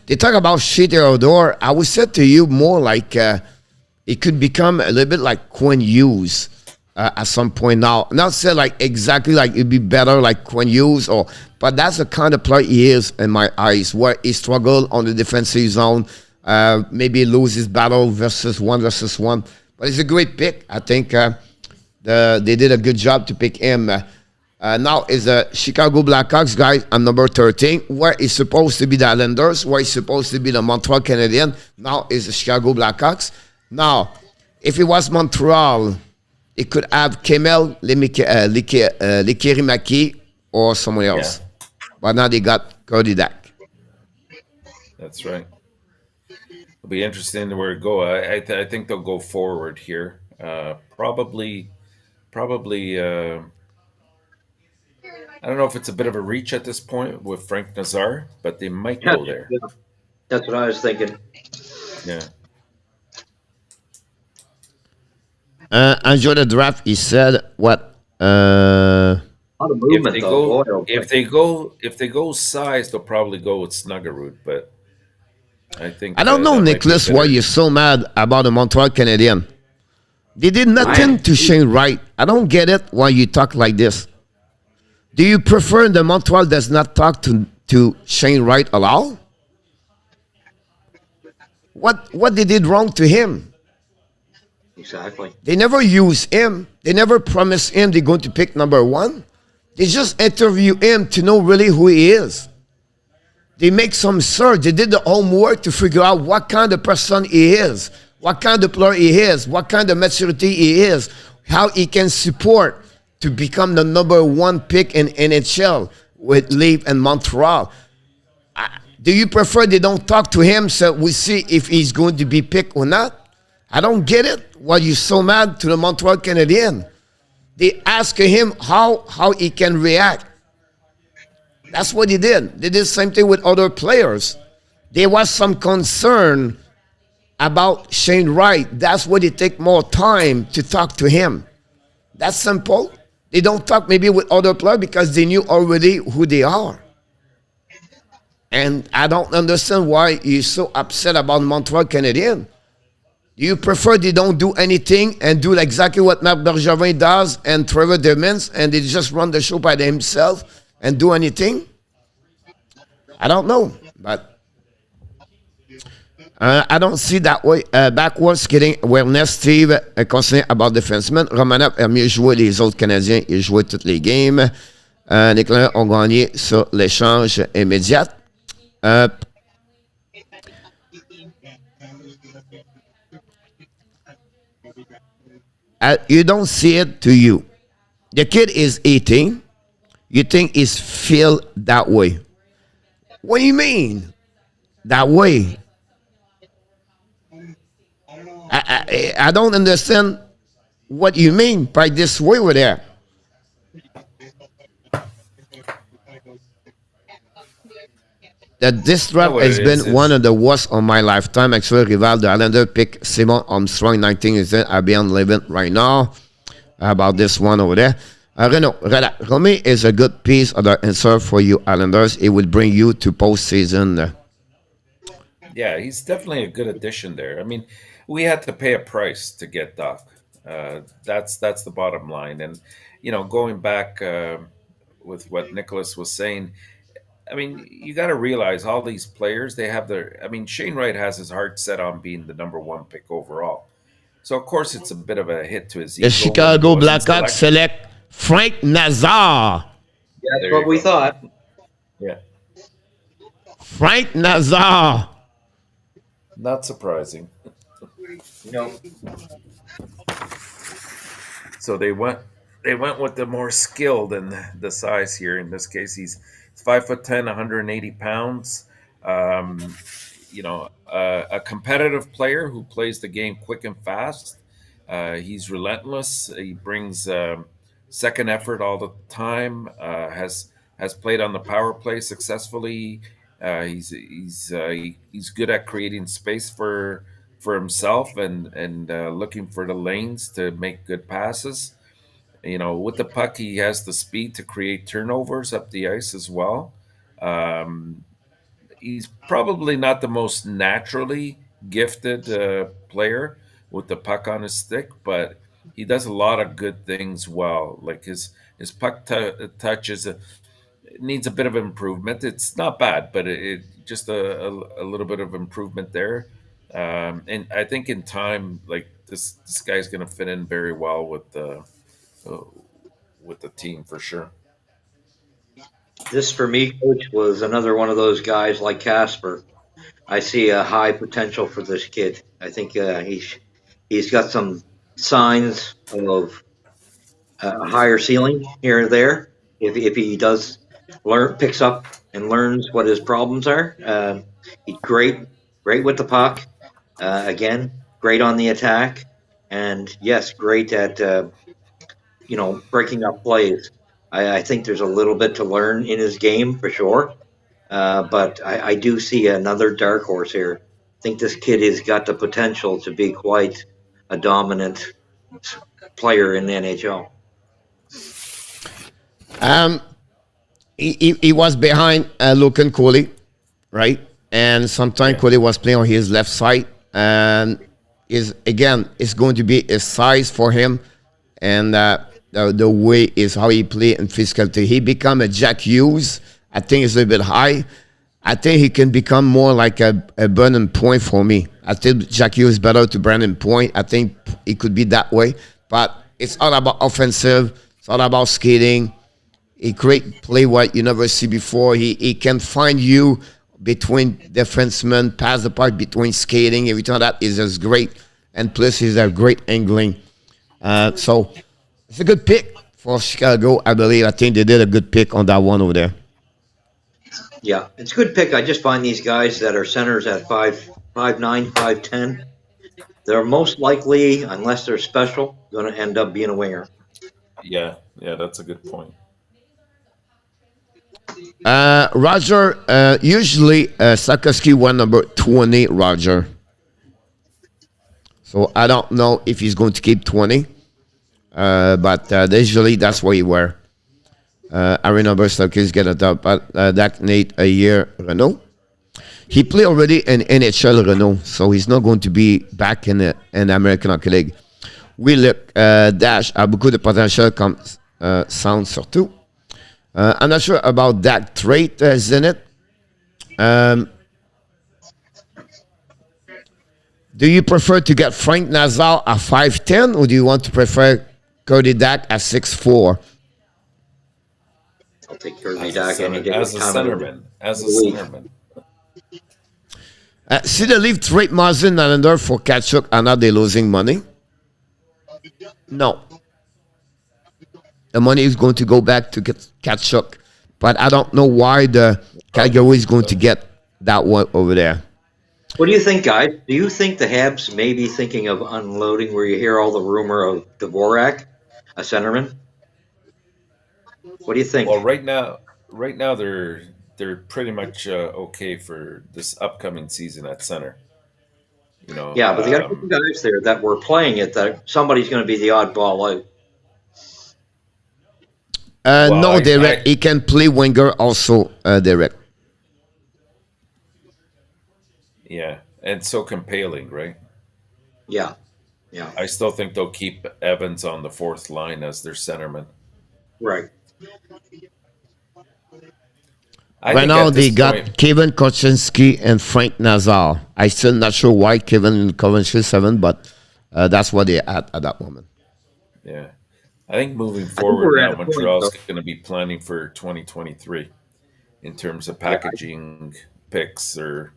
They talk about Shea Theodore. I would say to you more like it could become a little bit like Quinn Hughes at some point now. Not say like exactly like it'd be better like Quinn Hughes, but that's the kind of player he is in my eyes, where he struggled on the defensive zone, maybe lose his battle versus one. But it's a great pick. I think they did a good job to pick him. Now is the Chicago Blackhawks, guys, on number 13, where he's supposed to be the Islanders, where he's supposed to be the Montreal Canadiens. Now is the Chicago Blackhawks. Now, if it was Montreal, it could have Kemel Likirimaki or someone else. Yeah. But now they got Cody Dak. That's right. It'll be interesting where it go. I think they'll go forward here. Probably. I don't know if it's a bit of a reach at this point with Frank Nazar, but they might go there. Yeah. That's what I was thinking. Yeah. Enjoy the draft. He said what? If they go size, they'll probably go with Snuggerud. But I think I don't know, Nicholas, why you're so mad about the Montreal Canadiens. They did nothing to Shane Wright. I don't get it why you talk like this. Do you prefer the Montreal does not talk to Shane Wright at all? What they did wrong to him? Exactly. They never use him. They never promise him they're going to pick number one. They just interview him to know really who he is. They make some search. They did the homework to figure out what kind of person he is, what kind of player he is, what kind of maturity he is, how he can support to become the number one pick in NHL with Leaf and Montreal. Do you prefer they don't talk to him so we see if he's going to be picked or not? I don't get it. Why you so mad to the Montreal Canadiens? They ask him how he can react. That's what he did. They did the same thing with other players. There was some concern about Shane Wright. That's why they take more time to talk to him. That's simple. They don't talk maybe with other players because they knew already who they are. And I don't understand why you're so upset about Montreal Canadiens. Do you prefer they don't do anything and do exactly what Marc Bergevin does and Trevor Demins and they just run the show by themselves and do anything? I don't know, but I don't see that way. Backwards skating awareness, Steve, concernant about defensemen. Romanov a mieux joué les autres Canadiens. Il jouait toutes les games. Les Canadiens ont gagné sur l'échange immédiat. You don't see it to you. The kid is 18. You think he's feel that way. What do you mean? That way? I don't understand what you mean by this way with there. That this draft has been one of the worst of my lifetime. Actually, rival, the Islander pick Simon Armstrong, 19 is there. I'll be on living right now about this one over there. Renaud, Romy is a good piece of the answer for you Islanders. It will bring you to postseason. Yeah, he's definitely a good addition there. I mean, we had to pay a price to get Doc. That's the bottom line. And going back with what Nicholas was saying, I mean, you got to realize all these players, they have their. I mean, Shane Wright has his heart set on being the number one pick overall. So, of course, it's a bit of a hit to his ego. The Chicago Blackhawks select Frank Nazar. Yeah, that's what we thought. Yeah. Frank Nazar. Not surprising. No. So they went with the more skilled and the size here. In this case, he's 5'10", 180 pounds. A competitive player who plays the game quick and fast. He's relentless. He brings second effort all the time. Has played on the power play successfully. He's good at creating space for himself and looking for the lanes to make good passes. With the puck, he has the speed to create turnovers up the ice as well. He's probably not the most naturally gifted player with the puck on his stick, but he does a lot of good things well. Like his puck touch needs a bit of improvement. It's not bad, but it just a little bit of improvement there. And I think in time, like this guy's going to fit in very well with the team for sure. This, for me, Coach, was another one of those guys like Casper. I see a high potential for this kid. I think he's got some signs of a higher ceiling here and there. If he does picks up and learns what his problems are. He's great with the puck. Again, great on the attack, and yes, great at breaking up plays. I think there's a little bit to learn in his game for sure, but I do see another dark horse here. I think this kid has got the potential to be quite a dominant player in the NHL. He was behind Logan Cooley, right? And sometimes Cooley was playing on his left side, and it's going to be a size for him, and the way is how he play and physicality. He become a Jack Hughes. I think it's a little bit high. I think he can become more like a Brandon Point for me. I think Jack Hughes is better to Brandon Point. I think it could be that way. But it's all about offensive. It's all about skating. He create play what you never see before. He can find you between defensemen, pass the puck between skating, everything like that is just great. And plus, he's a great angling. So it's a good pick for Chicago, I believe. I think they did a good pick on that one over there. Yeah, it's a good pick. I just find these guys that are centers at 5'9", 5'10", they're most likely, unless they're special, going to end up being a winger. Yeah, that's a good point. Roger, usually Sakoski went number 20, Roger. So I don't know if he's going to keep 20, but usually that's what he wear. I remember Sakoski's get it up, but that Nate a year Renault. He played already in NHL Renault, so he's not going to be back in the American Hockey League. Willock Dash a beaucoup de potentiel comme sound surtout. I'm not sure about that trait, Zenit. Do you prefer to get Frank Nazar at 5'10", or do you want to prefer Cody Dack at 6'4"? I'll take Cody Dack any day. As a centerman. See the leave trade Mazin Allender for Kachuk, and now they're losing money? No. The money is going to go back to Kachuk, but I don't know why the Calgary is going to get that one over there. What do you think, guys? Do you think the Habs may be thinking of unloading where you hear all the rumor of Dvorak, a centerman? What do you think? Well, right now they're pretty much okay for this upcoming season at center. You know. Yeah, but they got two guys there that were playing it. That somebody's going to be the oddball out. No, Derek. He can play winger also, Derek. Yeah, and so compelling, right? Yeah. I still think they'll keep Evans on the fourth line as their centerman. Right. Right now they got Kevin Koczynski and Frank Nazar. I'm still not sure why Kevin in Coventry 7, but that's what they're at that moment. Yeah. I think moving forward now, Montreal's going to be planning for 2023 in terms of packaging picks or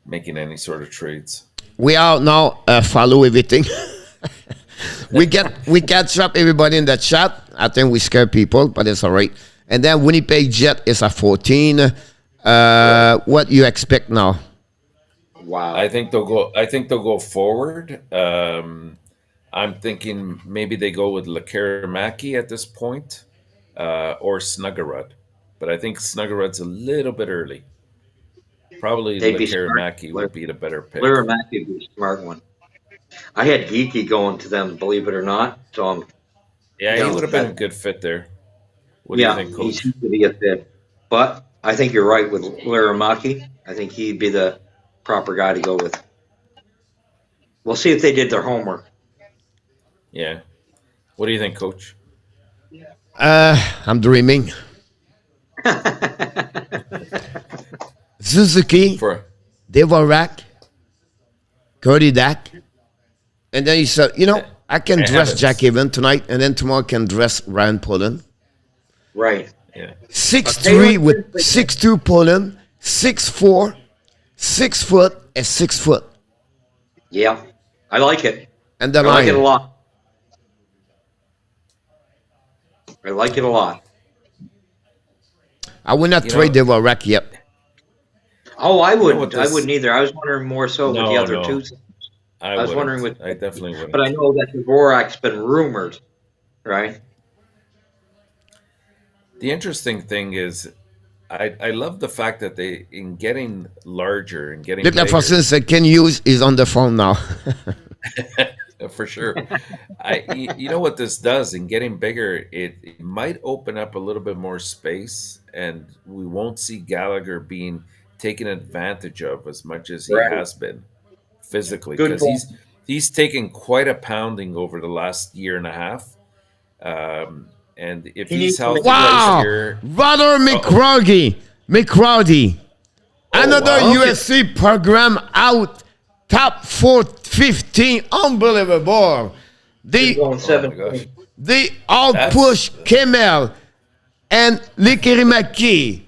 making any sort of trades. We all now follow everything. we catch up everybody in the chat. I think we scare people, but it's all right. And then Winnipeg Jet is a 14. What you expect now? Wow. I think they'll go forward. I'm thinking maybe they go with Lekaramaki at this point, or Snuggerud. But I think Snuggerud's a little bit early. Probably Lekaramaki would be the better pick. Lekaramaki would be a smart one. I had Geeky going to them, believe it or not. So he would have been a good fit there. What do you think, Coach? He seems to be a fit. But I think you're right with Lekaramaki. I think he'd be the proper guy to go with. We'll see if they did their homework. Yeah. What do you think, Coach? I'm dreaming. Suzuki, Dvorak, Cody Dack, and then he said, I can dress Jack Evan tonight, and then tomorrow I can dress Ryan Poland. Right. Yeah. 6'3" with 6'2" Poland, 6'4", 6 foot, and 6 foot. Yeah. I like it. And the I line. like it a lot. I like it a lot. I would not trade Dvorak yet. Oh, I wouldn't. I wouldn't either. I was wondering more so with the other two. I was wondering with. I definitely wouldn't. But I know that Dvorak's been rumored, right? The interesting thing is, I love the fact that they, in getting larger and getting Look, bigger, that person said, "Can use is on the phone now." For sure. You know what this does in getting bigger, it might open up a little bit more space, and we won't see Gallagher being taken advantage of as much as he has been physically, because he's taken quite a pounding over the last year and a half. And if he's healthy next year, Brother McCrowdy, another USC program out, top 415, unbelievable. They all push Kemel and Lekaramaki.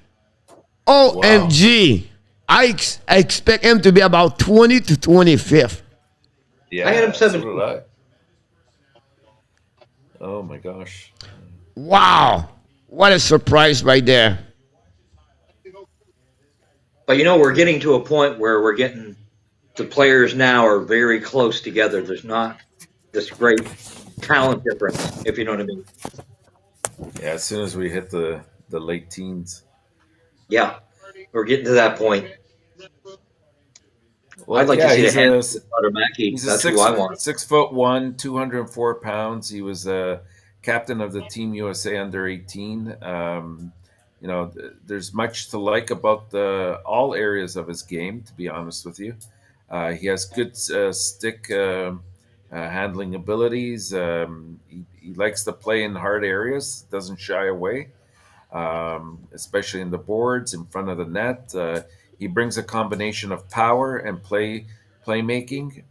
OMG. I expect him to be about 20 to 25th. Yeah, I had him so 17. did I. Oh my gosh. Wow. What a surprise right there. But we're getting to a point where we're getting the players now are very close together. There's not this great talent difference, if you know what I mean. Yeah, as soon as we hit the late teens. Yeah, we're getting to that point. Well, I'd like to yeah, see the he's hand a of Vancouver. he's a That's who I want. 6'1", 204 pounds. He was a captain of the Team USA under 18. There's much to like about all areas of his game. To be honest with you, he has good stick handling abilities. He likes to play in hard areas. Doesn't shy away, especially in the boards in front of the net. He brings a combination of power and playmaking.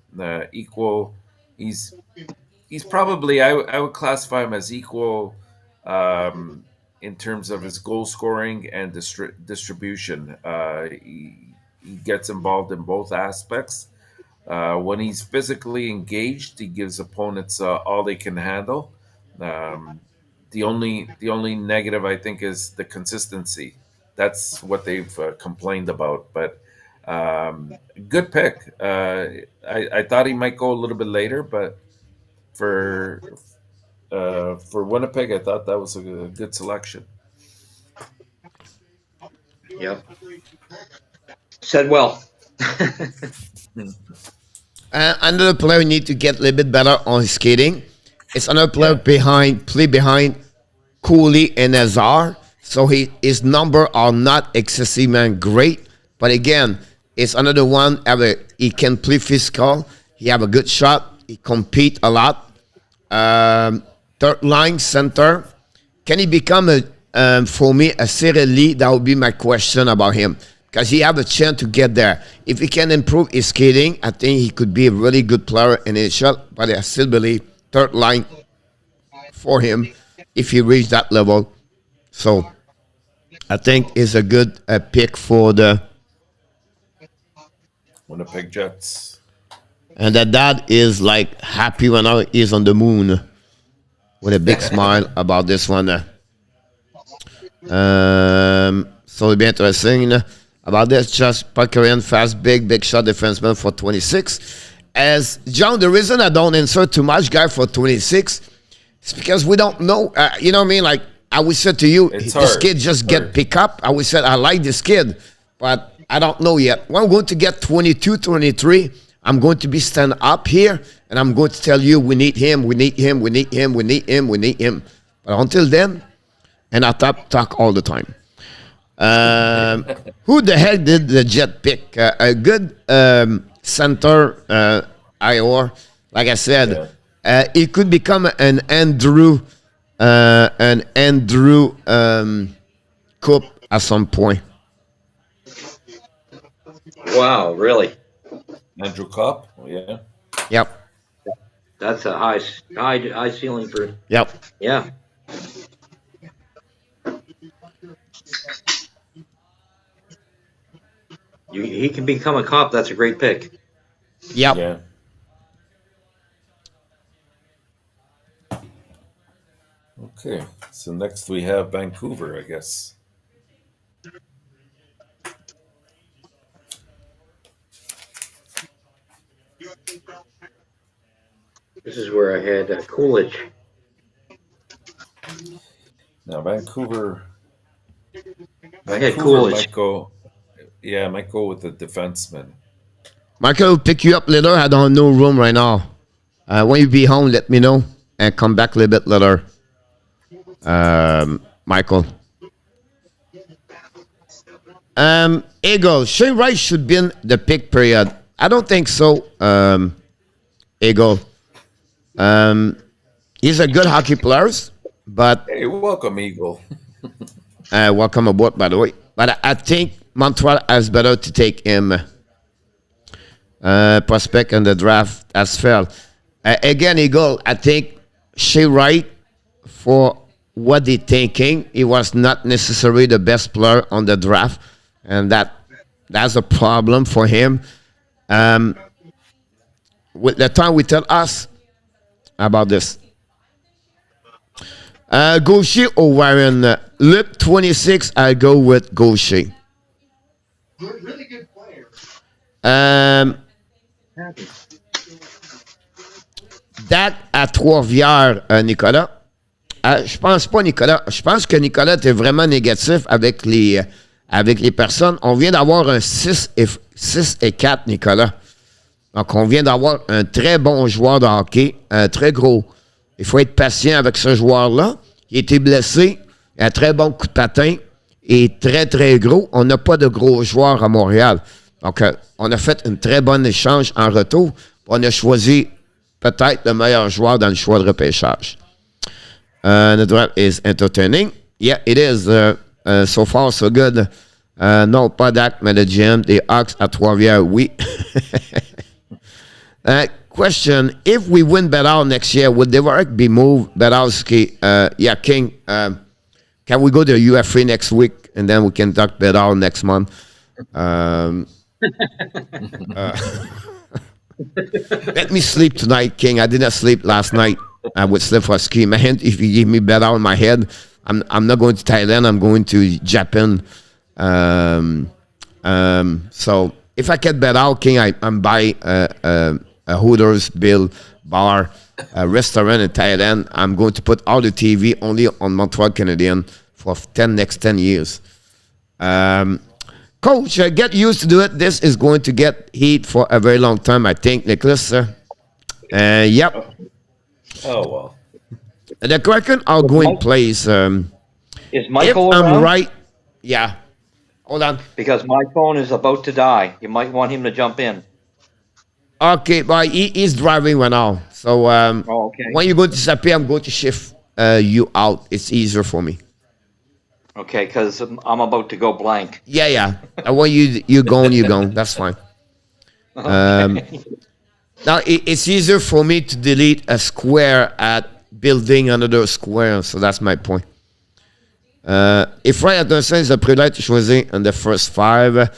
Equal. He's probably I would classify him as equal in terms of his goal scoring and distribution. He gets involved in both aspects. When he's physically engaged, he gives opponents all they can handle. Um, the only negative I think is the consistency. That's what they've complained about. But good pick. I thought he might go a little bit later, but for Winnipeg, I thought that was a good selection. Yep. Said well. Another player need to get a little bit better on his skating. It's another player behind Cooley and Azar. So his number are not excessively great. But again, it's another one. He can play physical. He have a good shot. He compete a lot. Third line center. Can he become for me a Serie Lee? That would be my question about him. Because he have a chance to get there. If he can improve his skating, I think he could be a really good player in NHL. But I still believe third line for him if he reach that level. So I think is a good pick for the Winnipeg Jets. and that dad is like happy when he's on the moon with a big smile about this one. So it'll be interesting about this. Just Korean fast, big shot defenseman for 26. As John, the reason I don't insert too much guy for 26 is because we don't know. You know what I mean? Like I would say to you, this kid just get pick up. I would say I like this kid, but I don't know yet. When I'm going to get 22, 23, I'm going to be stand up here and I'm going to tell you we need him, we need him, we need him, we need him, we need him. But until then, and I talk all the time. Who the heck did the Jet pick? A good center, Ior. Like I said, it could become an Andrew Coop at some point. Wow, really? Andrew Kopp, yeah. Yep. That's a high ceiling for. Yep. Yeah. He can become a cop. That's a great pick. Yep. Yeah. Okay, so next we have Vancouver, I guess. This is where I had Coolidge. Now Vancouver. I had Coolidge. Might go with the defenseman. Michael will pick you up later. I don't know room right now. When you be home, let me know and come back a little bit later. Michael. Eagle. Shane Wright should be in the pick period. I don't think so. Eagle. He's a good hockey player, but Hey, welcome, Eagle. welcome aboard, by the way. But I think Montreal has better to take him. Prospect in the draft as failed. Again, Eagle, I think Shane Wright, for what they're thinking, he was not necessarily the best player on the draft. And that That's a problem for him. With the time we tell us about this. Gaucher or Warren? Luke 26, I go with Gaucher. Really good player. Date à Trois-Rivières, Nicolas. Je pense pas, Nicolas. Je pense que Nicolas était vraiment négatif avec les personnes. On vient d'avoir un 6 et 4, Nicolas. Donc, on vient d'avoir un très bon joueur de hockey, un très gros. Il faut être patient avec ce joueur-là. Il a été blessé, il a un très bon coup de patin et très, très gros. On n'a pas de gros joueurs à Montréal. Donc, on a fait un très bon échange en retour. On a choisi peut-être le meilleur joueur dans le choix de repêchage. The draft is entertaining. Yeah, it is. So far, so good. Non, pas Dak, mais le GM des Hawks à Trois-Rivières, oui. Question, if we win Bedard next year, would DeBrincat be moved? Bedardski, yeah, King, can we go to UFA next week and then we can talk Bedard next month? Let me sleep tonight, King. I didn't sleep last night. I would sleep for a ski. Man, if you give me Bedard in my head, I'm not going to Thailand. I'm going to Japan. So if I get Bedard, King, I'm buying a Hooters, Bill, bar, a restaurant in Thailand. I'm going to put all the TV only on Montreal Canadian for next 10 years. Coach, get used to do it. This is going to get heat for a very long time, I think, Nicholas. Yep. Oh, well. The Kraken are going place. Is Michael if I'm around? right, yeah. Hold on. Because my phone is about to die. You might want him to jump in. Okay, but he's driving right now. So okay. when you go to disappear, I'm going to shift you out. It's easier for me. Okay, because I'm about to go blank. Yeah. When you're gone. That's fine. Okay. Now, it's easier for me to delete a square at building another square. So that's my point. If right at the sense the pre-light choosing in the first 5,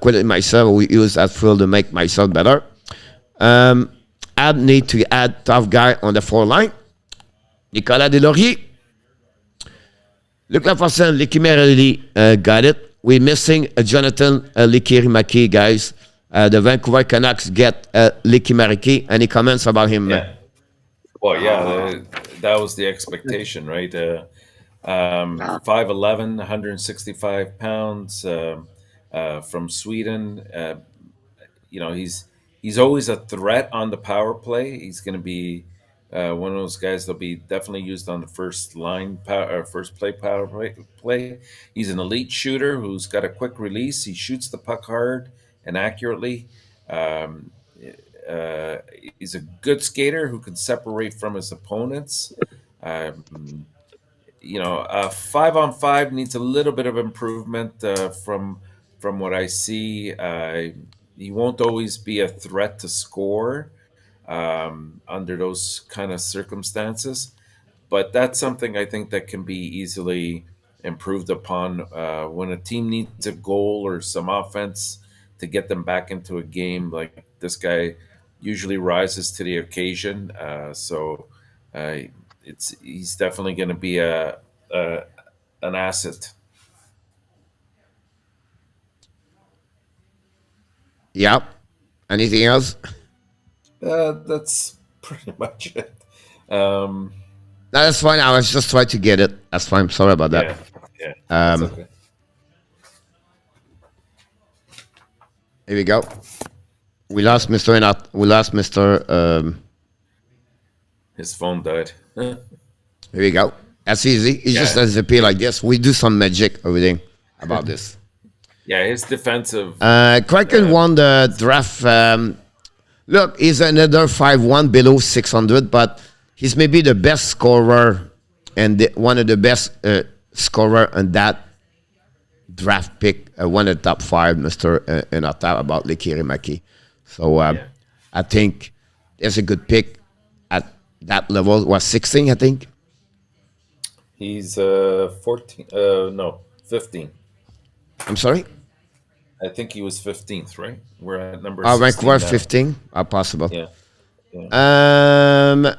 quit it myself, we use that field to make myself better. I need to add tough guy on the 4 line. Nicolas Deslauriers. Luc Laforcade, Lecky-Merelli got it. We're missing Jonathan Lecky-Rimaki, guys. The Vancouver Canucks get Lecky-Mariki. Any comments about him? Yeah. Well, yeah, that was the expectation, right? 5'11", 165 pounds, from Sweden. He's always a threat on the power play. He's going to be one of those guys that'll be definitely used on the first line, first power play. He's an elite shooter who's got a quick release. He shoots the puck hard and accurately. He's a good skater who can separate from his opponents. 5-on-5 needs a little bit of improvement from what I see. He won't always be a threat to score under those kind of circumstances, but that's something I think that can be easily improved upon when a team needs a goal or some offense to get them back into a game. Like this guy usually rises to the occasion, so he's definitely going to be an asset. Yep. Anything else? That's pretty much it. No, that's fine. I was just trying to get it. That's fine. Sorry about that. Yeah. That's okay. Here we go. We lost Mr. His phone died. Here we go. That's easy. He just Yeah. does appear like this. We do some magic over there about this. Yeah, his defensive. Kraken won the draft. Look, he's another 5'1" below 600, but he's maybe the best scorer and one of the best scorer on that draft pick. One of the top 5, Mr. In our talk about Lecky-Rimaki. So I think it's a good pick at that level. Was 16, I think. He's 14. No, 15. I'm sorry. I think he was 15th, right? We're at number 16 Vancouver now. 15, possible. Yeah. Yeah.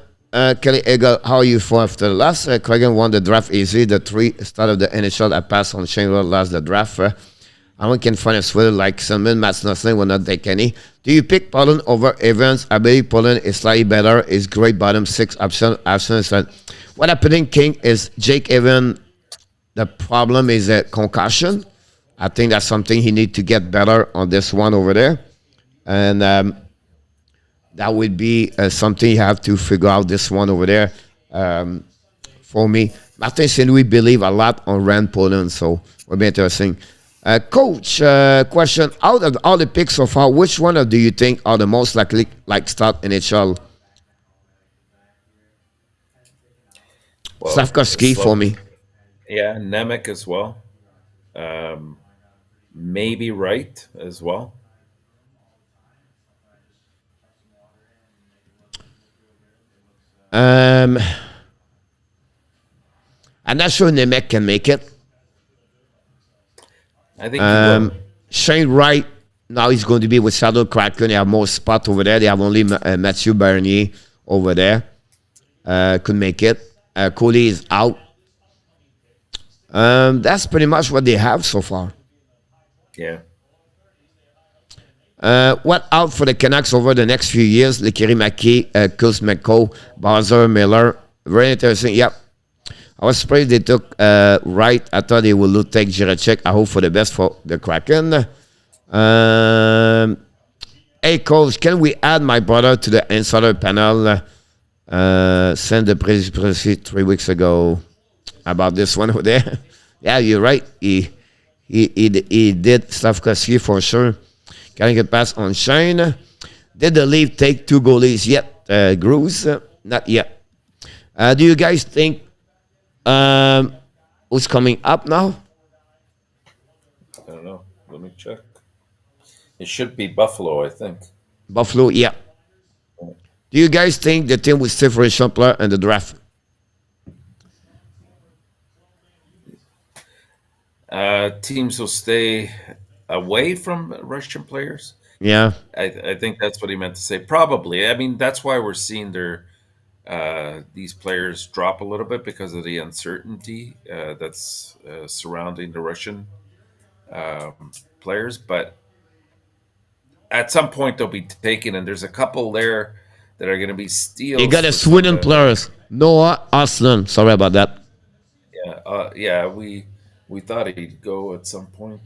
Kelly Eagle, how are you for after the last? Cragen won the draft easy. The 3 start of the NHL I passed on Shane Wright last the draft. I one can find a sweater like Salmon, Matt Nothing will not take any. Do you pick Poland over Evans? I believe Poland is slightly better. Is great bottom 6 option. What happening, King, is Jake Evans. The problem is a concussion. I think that's something he need to get better on this one over there. And that would be something you have to figure out this one over there for me. Martin St. Louis believe a lot on Rand Poland, so will be interesting. Coach, question, out of all the picks so far, which one do you think are the most likely like start NHL? Well, Slavkovsky for me. Yeah, Nemec as well. Maybe Wright as well. I'm not sure Nemec can make it. I think he will. Shane Wright, now he's going to be with Saddle Kraken. They have more spot over there. They have only Mathieu Bernier over there. Could make it. Cody is out. That's pretty much what they have so far. Yeah. What out for the Canucks over the next few years? Lekiri Maki, Kuzmenko, Bowser, Miller. Very interesting. Yep. I was surprised they took Wright. I thought they would take Jiracek. I hope for the best for the Kraken. Hey, Coach, can we add my brother to the insider panel? Sent the press 3 weeks ago about this one over there. Yeah, you're right. He did Slavkovsky for sure. Can I get past on Shane? Did the Leaf take 2 goalies yet? Gruce? Not yet. Do you guys think who's coming up now? I don't know. Let me check. It should be Buffalo, I think. Buffalo, yeah. Do you guys think the team will stay for a player in the draft? Teams will stay away from Russian players. Yeah. I think that's what he meant to say. Probably. I mean, that's why we're seeing these players drop a little bit because of the uncertainty that's surrounding the Russian players. But at some point they'll be taken, and there's a couple there that are going to be steals. You got a Sweden players. Noah Aslan. Sorry about that. Yeah, we thought he'd go at some point.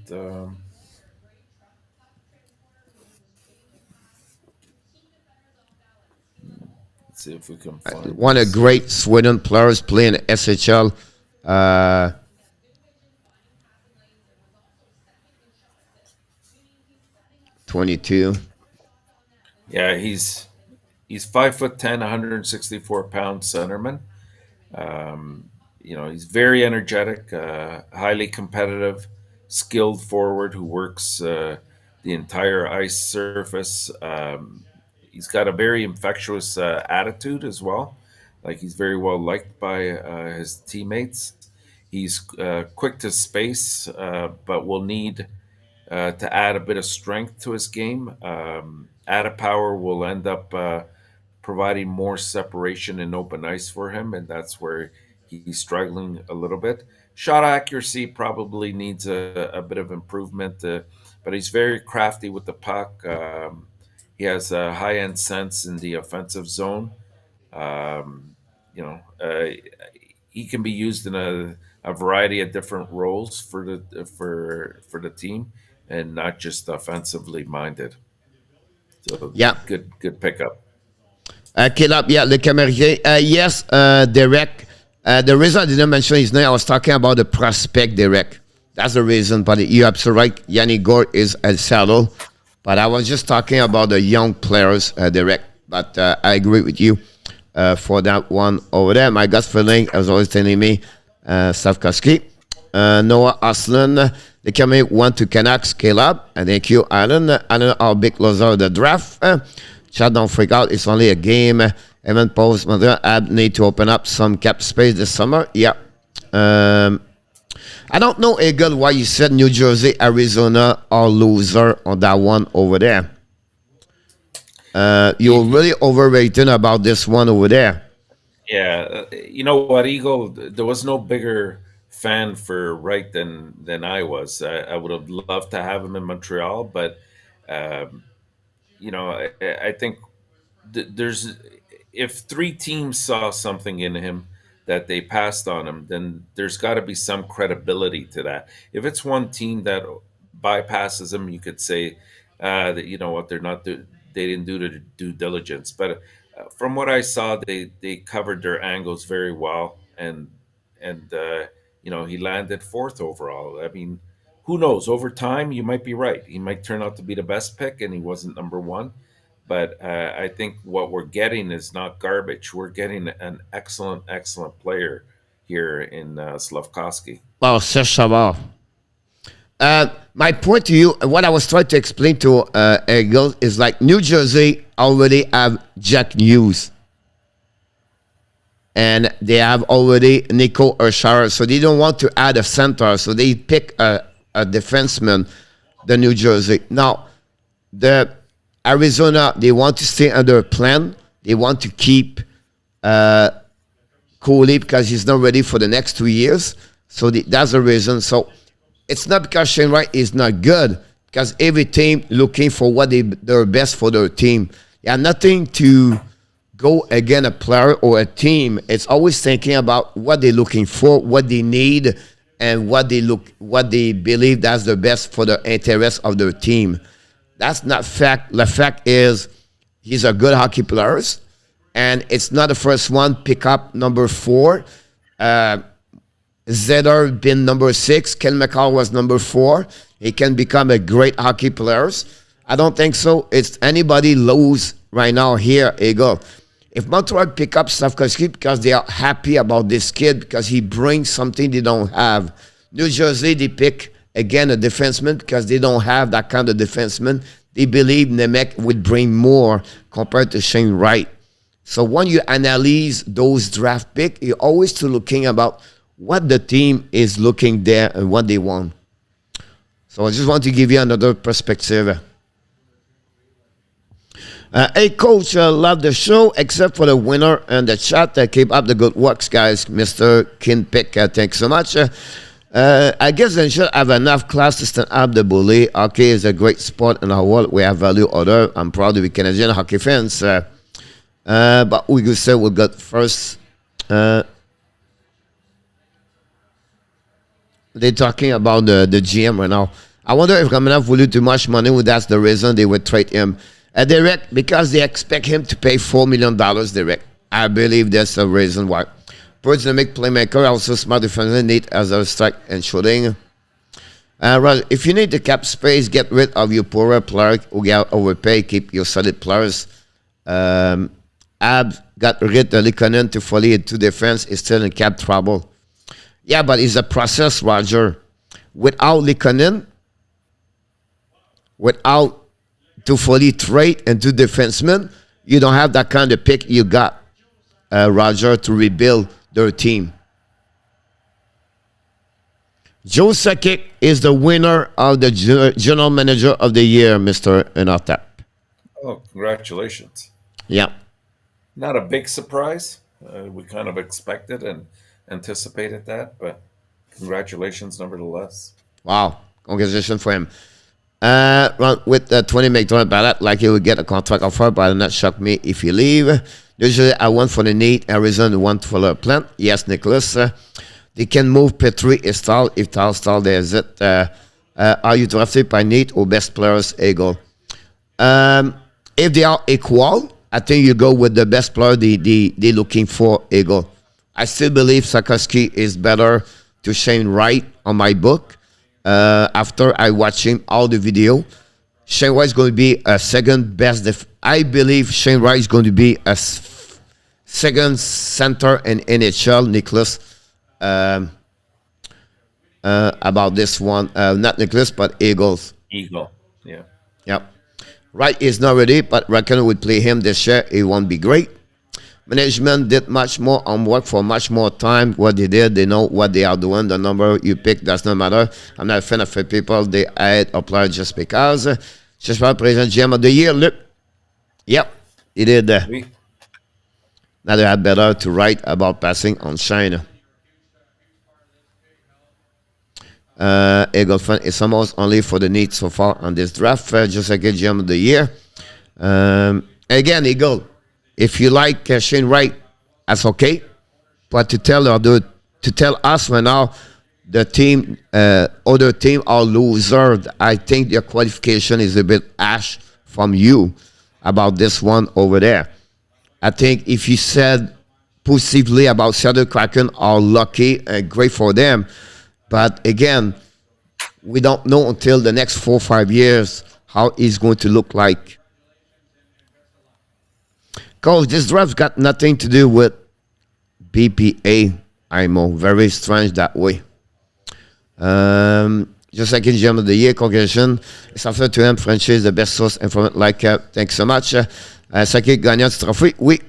Let's see if we can find One of this. great Sweden players playing SHL. 22. Yeah, he's 5'10", 164-pound centerman. He's very energetic, highly competitive, skilled forward who works the entire ice surface. He's got a very infectious attitude as well. Like, he's very well liked by his teammates. He's quick to space, but will need to add a bit of strength to his game. Added power will end up providing more separation in open ice for him, and that's where he's struggling a little bit. Shot accuracy probably needs a bit of improvement, but he's very crafty with the puck. He has a high-end sense in the offensive zone. He can be used in a variety of different roles for the team, and not just offensively minded. So Yeah. good pickup. Caleb, yeah, Le Camerier. Yes, Derek. The reason I didn't mention his name, I was talking about the prospect, Derek. That's the reason. But you're absolutely right. Yanni Gore is a saddle. But I was just talking about the young players, Derek. But I agree with you for that one over there. My gut feeling, as always telling me, Slavkovsky. Noah Aslan. The Camerier went to Canucks, Caleb. And thank you, Alan. Alan, our big loser of the draft. Chat, don't freak out. It's only a game. Evan Post, Ab need to open up some cap space this summer. Yeah. I don't know, Eagle, why you said New Jersey, Arizona are loser on that one over there. You're really overrated about this one over there. Yeah, you know what, Eagle? There was no bigger fan for Wright than I was. I would have loved to have him in Montreal, but um, I think there's if three teams saw something in him that they passed on him, then there's got to be some credibility to that. If it's one team that bypasses him, you could say that you know what they didn't do the due diligence. But from what I saw, they covered their angles very well, and he landed fourth overall. I mean, who knows? Over time, you might be right. He might turn out to be the best pick, and he wasn't number one. But I think what we're getting is not garbage. We're getting an excellent, excellent player here in Slavkovsky. Well, Serge Savard. My point to you, what I was trying to explain to Eagle is like New Jersey already have Jack Hughes. And they have already Nico Urshara, so they don't want to add a center, so they pick a defenseman, the New Jersey. Now, the Arizona, they want to stay under a plan. They want to keep Cooley because he's not ready for the next 2 years. So that's the reason. So it's not because Shane Wright is not good, because every team looking for what they're best for their team. Yeah, nothing to go against a player or a team. It's always thinking about what they're looking for, what they need, and what they believe that's the best for the interest of their team. That's not fact. The fact is he's a good hockey player, and it's not the first one pick up number 4. Zeder been number 6. Ken McCall was number 4. He can become a great hockey player. I don't think so. It's anybody lose right now here, Eagle. If Montreal pick up Slavkovsky because they are happy about this kid because he brings something they don't have. New Jersey, they pick again a defenseman because they don't have that kind of defenseman. They believe Nemec would bring more compared to Shane Wright. So when you analyze those draft picks, you're always looking about what the team is looking there and what they want. So I just want to give you another perspective. Hey, Coach, love the show, except for the winner and the chat. Keep up the good works, guys. Mr. Kinpick, thanks so much. I guess they should have enough class to stand up the bully. Hockey is a great sport in our world. We have value order. I'm proud to be Canadian hockey fans. But we could say we got first. They're talking about the GM right now. I wonder if Kamenev will lose too much money. That's the reason they would trade him. Direct, because they expect him to pay $4 million direct. I believe that's the reason why. Birds dynamic playmaker, also smart defender, need as a strike and shooting. If you need the cap space, get rid of your poorer player who get overpaid. Keep your solid players. Ab got rid of Likonen to fully into defense. Is still in cap trouble. Yeah, but it's a process, Roger. Without Likonen, without to fully trade and to defensemen, you don't have that kind of pick you got, Roger, to rebuild their team. Joe Sakic is the winner of the General Manager of the Year, Mr. Enotap. Oh, congratulations. Yeah. Not a big surprise. We kind of expected and anticipated that, but congratulations nevertheless. Wow. Congratulations for him. With the 20 McDonald ballot, like he would get a contract offer, but it'll not shock me if you leave. Usually I want for the need, Arizona want for the plant. Yes, Nicholas. They can move Petrie, Stahl, if Stahl there's it. Are you drafted by need or best players, Eagle? If they are equal, I think you go with the best player they looking for, Eagle. I still believe Slavkovsky is better to Shane Wright on my book. After I watching all the video, Shane Wright is going to be a second best. I believe Shane Wright is going to be a second center in NHL. Nicholas, about this one, not Nicholas, but Eagles. Eagle, yeah. Yep. Wright is not ready, but reckon would play him this year. It won't be great. Management did much more homework for much more time. What they did, they know what they are doing. The number you pick does not matter. I'm not a fan of people. They add apply just because. Just about President GM of the Year, Luc. Yep, he did. Oui. Now they had better to write about passing on Shane. Eagle Fund is almost only for the need so far on this draft. Just like a GM of the Year. Again, Eagle, if you like Shane Wright, that's okay. But to tell us right now, the team, other team are losers. I think their qualification is a bit ash from you about this one over there. I think if you said positively about Seattle Kraken are lucky, great for them. But again, we don't know until the next 4 or 5 years how it's going to look like. Because this draft got nothing to do with BPA IMO. Very strange that way. Just like in GM of the Year, congratulations. It's after to him, franchise, the best source information like thanks so much. Saki gagnant du trophée. Oui.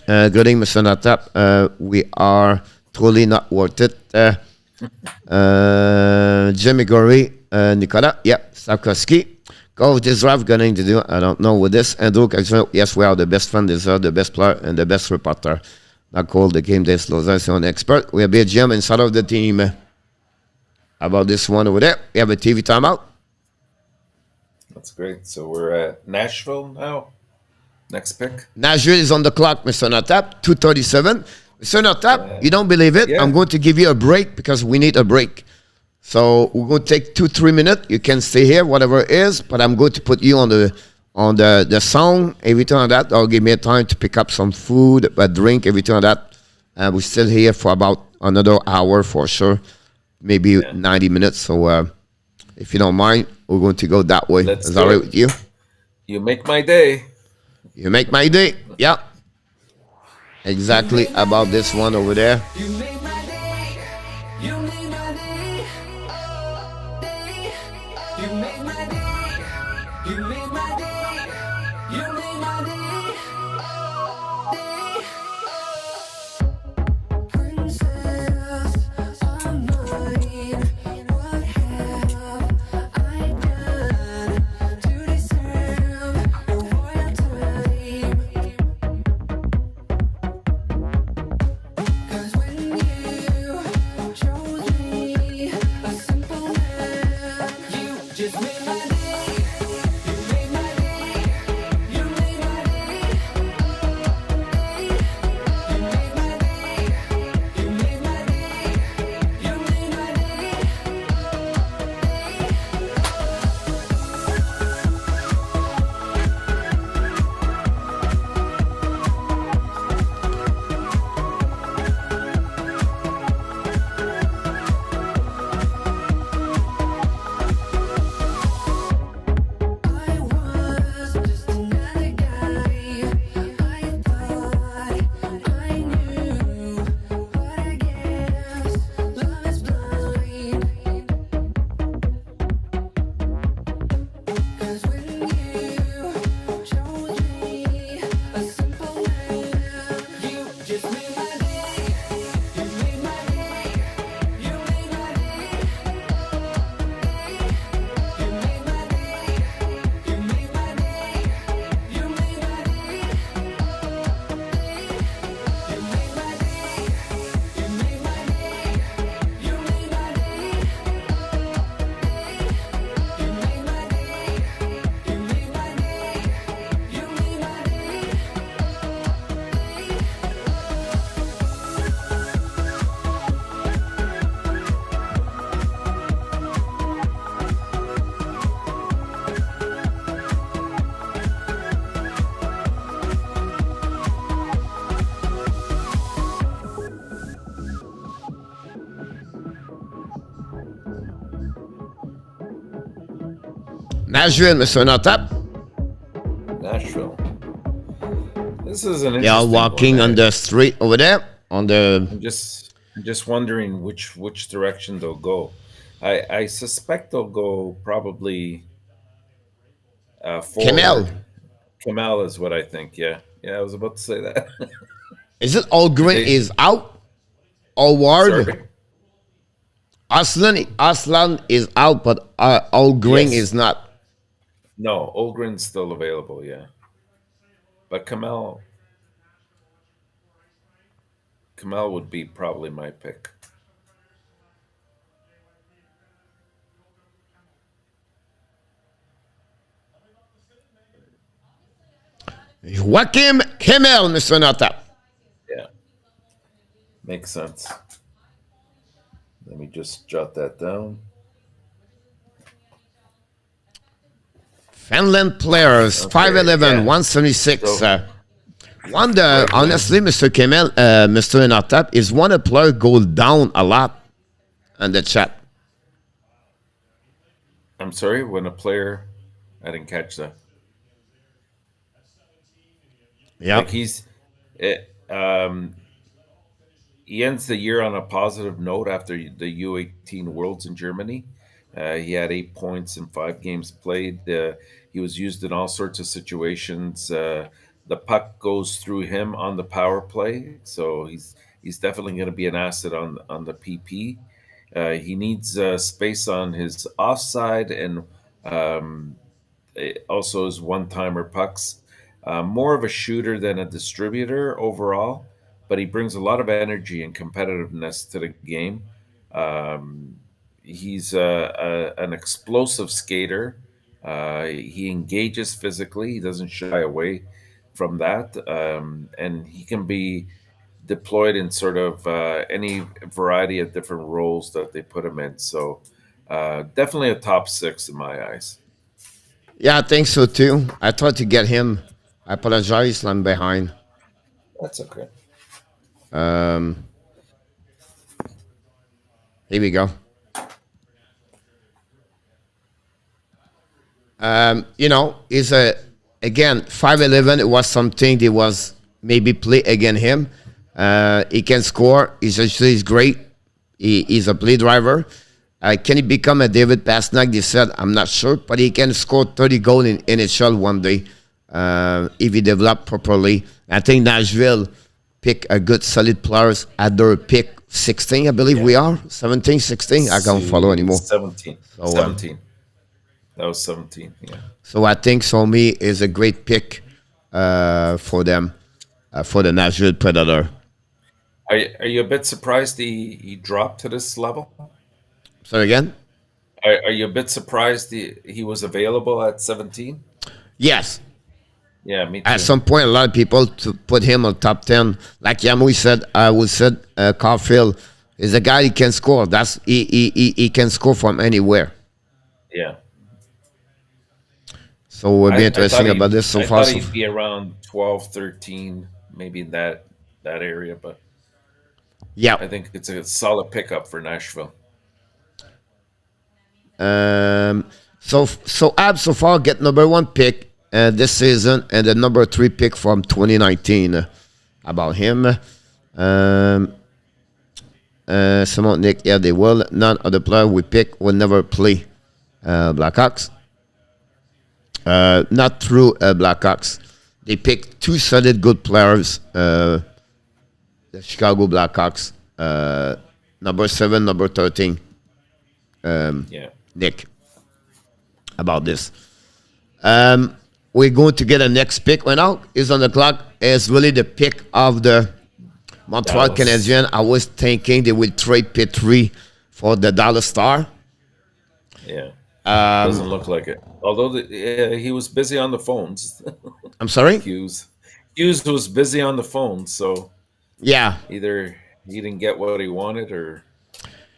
Good evening, Mr. Natap. We are truly not worth it. Jimmy Gorey, Nicolas. Yeah, Sarkowski. Go this draft going to do. I don't know with this. Andrew, yes, we are the best fan, deserve the best player and the best reporter. Not called the game day slows on expert. We have a GM inside of the team. How about this one over there? We have a TV timeout. That's great. So we're at Nashville now. Next pick. Nashville is on the clock, Mr. Natap. 2:37. Mr. Natap, you don't believe it? Yeah. I'm going to give you a break because we need a break. So we're going to take 2-3 minutes. You can stay here, whatever it is, but I'm going to put you on the sound, everything like that. That'll give me time to pick up some food, a drink, everything like that. And we're still here for about another hour for sure, maybe 90 minutes. So if you don't mind, we're going to go that way. Is that all right with you? You make my day. You make my day. Yeah. Exactly about this one over there. You make my day. You make my day. Day. You make my day. You make my day. You make my day. Day. Princess of mine, what have I done to deserve your royalty? 'Cause when you chose me, a simple man, you just made my day. You made my day. You made my day. You made my day. You made my day. You made my day. I was just another guy. I thought I knew, but I guess love is blind. 'Cause when you chose me, a simple man, you just made my day. You made my day. You made my day. You made my day. You made my day. You made my day. You made my day. You made my day. You made my day. You made my day. You made my day. You made my day. Nashville, Mr. Natap. Nashville. This is an interesting They are walking one. on the street over there. On the I'm just wondering which direction they'll go. I suspect they'll go probably forward. canal. Kamel is what I think. Yeah, I was about to say that. Is it Algren is out? Allward? Sorry? Aslan is out, but Algren Yes. is not. No, Olgren's still available, yeah. But Kamel would be probably my pick. Joachim Kimmel, Mr. Nata. Yeah. Makes sense. Let me just jot that down. Finland players, Okay, 5'11", yeah. 176. So- Honestly, Mr. Kimmel, Mr. Natap, is one a player go down a lot on the chat. I'm sorry, when a player, I didn't catch that. Yeah. Like he ends the year on a positive note after the U18 Worlds in Germany. He had 8 points in 5 games played. He was used in all sorts of situations. The puck goes through him on the power play, so he's definitely going to be an asset on the PP. He needs space on his offside and also his one-timer pucks. More of a shooter than a distributor overall, but he brings a lot of energy and competitiveness to the game. He's an explosive skater. He engages physically. He doesn't shy away from that, and he can be deployed in sort of any variety of different roles that they put him in. So definitely a top 6 in my eyes. Yeah, I think so too. I tried to get him. I apologize, I'm behind. That's okay. Here we go. He's again 5'11". It was something that was maybe play against him. He can score. He's great. He's a play driver. Can he become a David Pastrnak? They said, I'm not sure, but he can score 30 goals in NHL one day if he develop properly. I think Nashville pick a good solid players at their pick 16, I believe we are. 17, 16. I can't follow anymore. 17. So, 17. That was 17, yeah. So I think Somi is a great pick for them, for the Nashville Predator. Are you a bit surprised he dropped to this level? So again? Are you a bit surprised he was available at 17? Yes. Yeah, me too. At some point, a lot of people to put him on top 10. Like Yamui said, I would said Caulfield is a guy who can score. He can score from anywhere. Yeah. So it will be interesting about this so far. I thought he'd be around 12, 13, maybe in that area, but Yeah. I think it's a solid pickup for Nashville. So Ab so far get number 1 pick this season and the number 3 pick from 2019 about him. Simon Nick, yeah, they will. None of the player we pick will never play Blackhawks. Not through Blackhawks. They picked 2 solid good players. The Chicago Blackhawks, number 7, number 13. Yeah. Nick, about this. We're going to get a next pick right now. Is on the clock. It's really the pick of the Montreal Canadiens. I was thinking they will trade Petrie for the Dallas Star. Yeah. Doesn't look like it. Although he was busy on the phones. I'm sorry? Hughes was busy on the phone, so Yeah. either he didn't get what he wanted or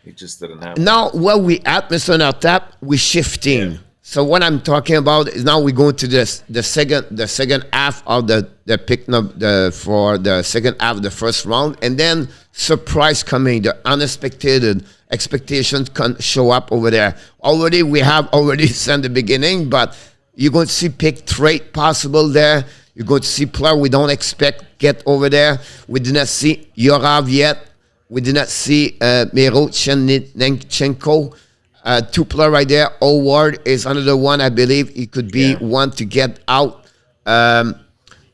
it just didn't happen. Now, where we at, Mr. Natap, we're shifting. Yeah. So what I'm talking about is now we're going to the second half of the pick for the second half of the first round, and then surprise coming, the unexpected expectations can show up over there. Already we have sent the beginning, but you're going to see pick trade possible there. You're going to see player we don't expect get over there. We did not see Yorav yet. We did not see Mirochenchenko. 2 player right there. Howard is another one. I believe he could be one to get out.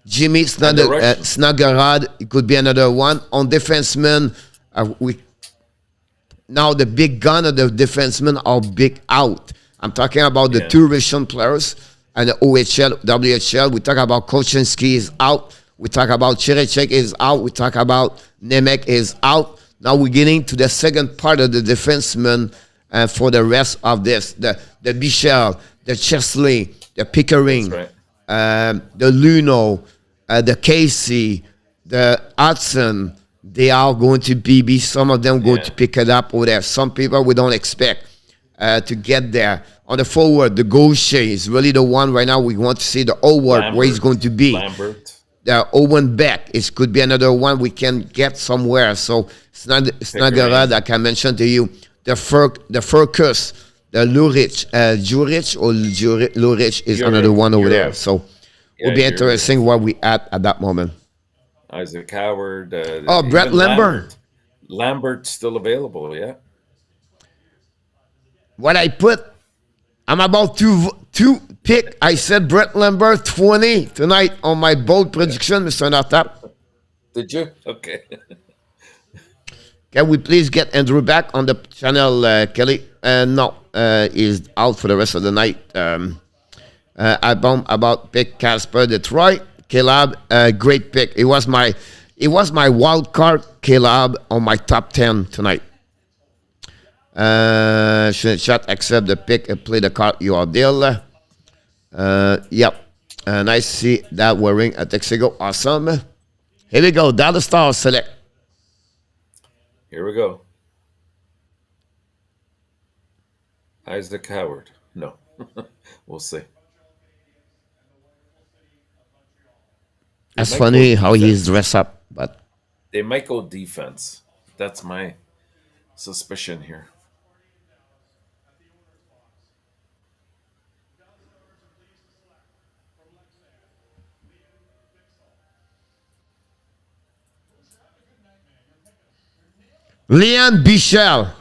Jimmy direction. Snuggerud, it could be another one. On defenseman, now the big gun of the defensemen are big out. I'm talking about the two Russian players and the OHL, WHL. We talk about Kochinski is out. We talk about Chirichek is out. We talk about Nemec is out. Now we're getting to the second part of the defensemen for the rest of this. The Michel, the Chesley, the Pickering, Right. the Luno, the Casey, the Hudson. They are going to be some of them going to pick it up over there. Some people we don't expect to get there. On the forward, the Gaucher is really the one right now we want to see the Howard where he's going to be. Lambert. The Owen Beck, it could be another one we can get somewhere. So Snuggerud, like I mentioned to you, the Furcus, the Lurich, Jurich or Lurich is another one over there. So it will be interesting where we at that moment. Isaac Howard. Brett Lambert. Lambert's still available, yeah. What I put, I'm about to pick. I said Brett Lambert 20 tonight on my bold prediction, Mr. Natap. Did you? Okay. Can we please get Andrew back on the channel, Kelly? No, he's out for the rest of the night. About pick Casper Detroit. Caleb, great pick. It was my wild card, Caleb, on my top 10 tonight. Shot accept the pick and play the card you are deal. Yep. And I see that wearing a Texigo. Awesome. Here we go. Dallas Stars select. Here we go. Isaac Howard. No. We'll see. That's funny how he's dressed up, but they might go defense. That's my suspicion here. Leon Bichel.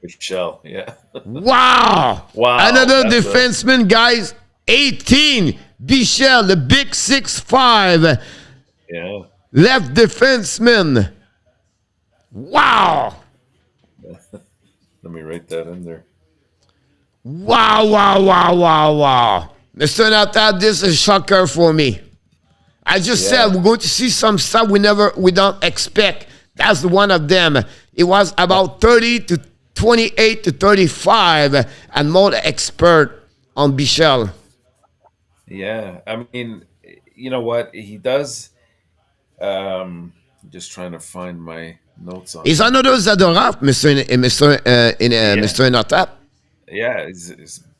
Michel, yeah. Wow. Wow. Another defenseman, guys. 18. Bichel, the big 6'5". Yeah. Left defenseman. Wow. Let me write that in there. Wow. Mr. Nata, this is a shocker for me. I just said we're going to see some stuff we don't expect. That's one of them. It was about 30 to 28 to 35 and more expert on Bichel. Yeah. I mean, you know what? He does. I'm just trying to find my notes on. He's another Zadorov, Mr. Nata. Yeah, he's a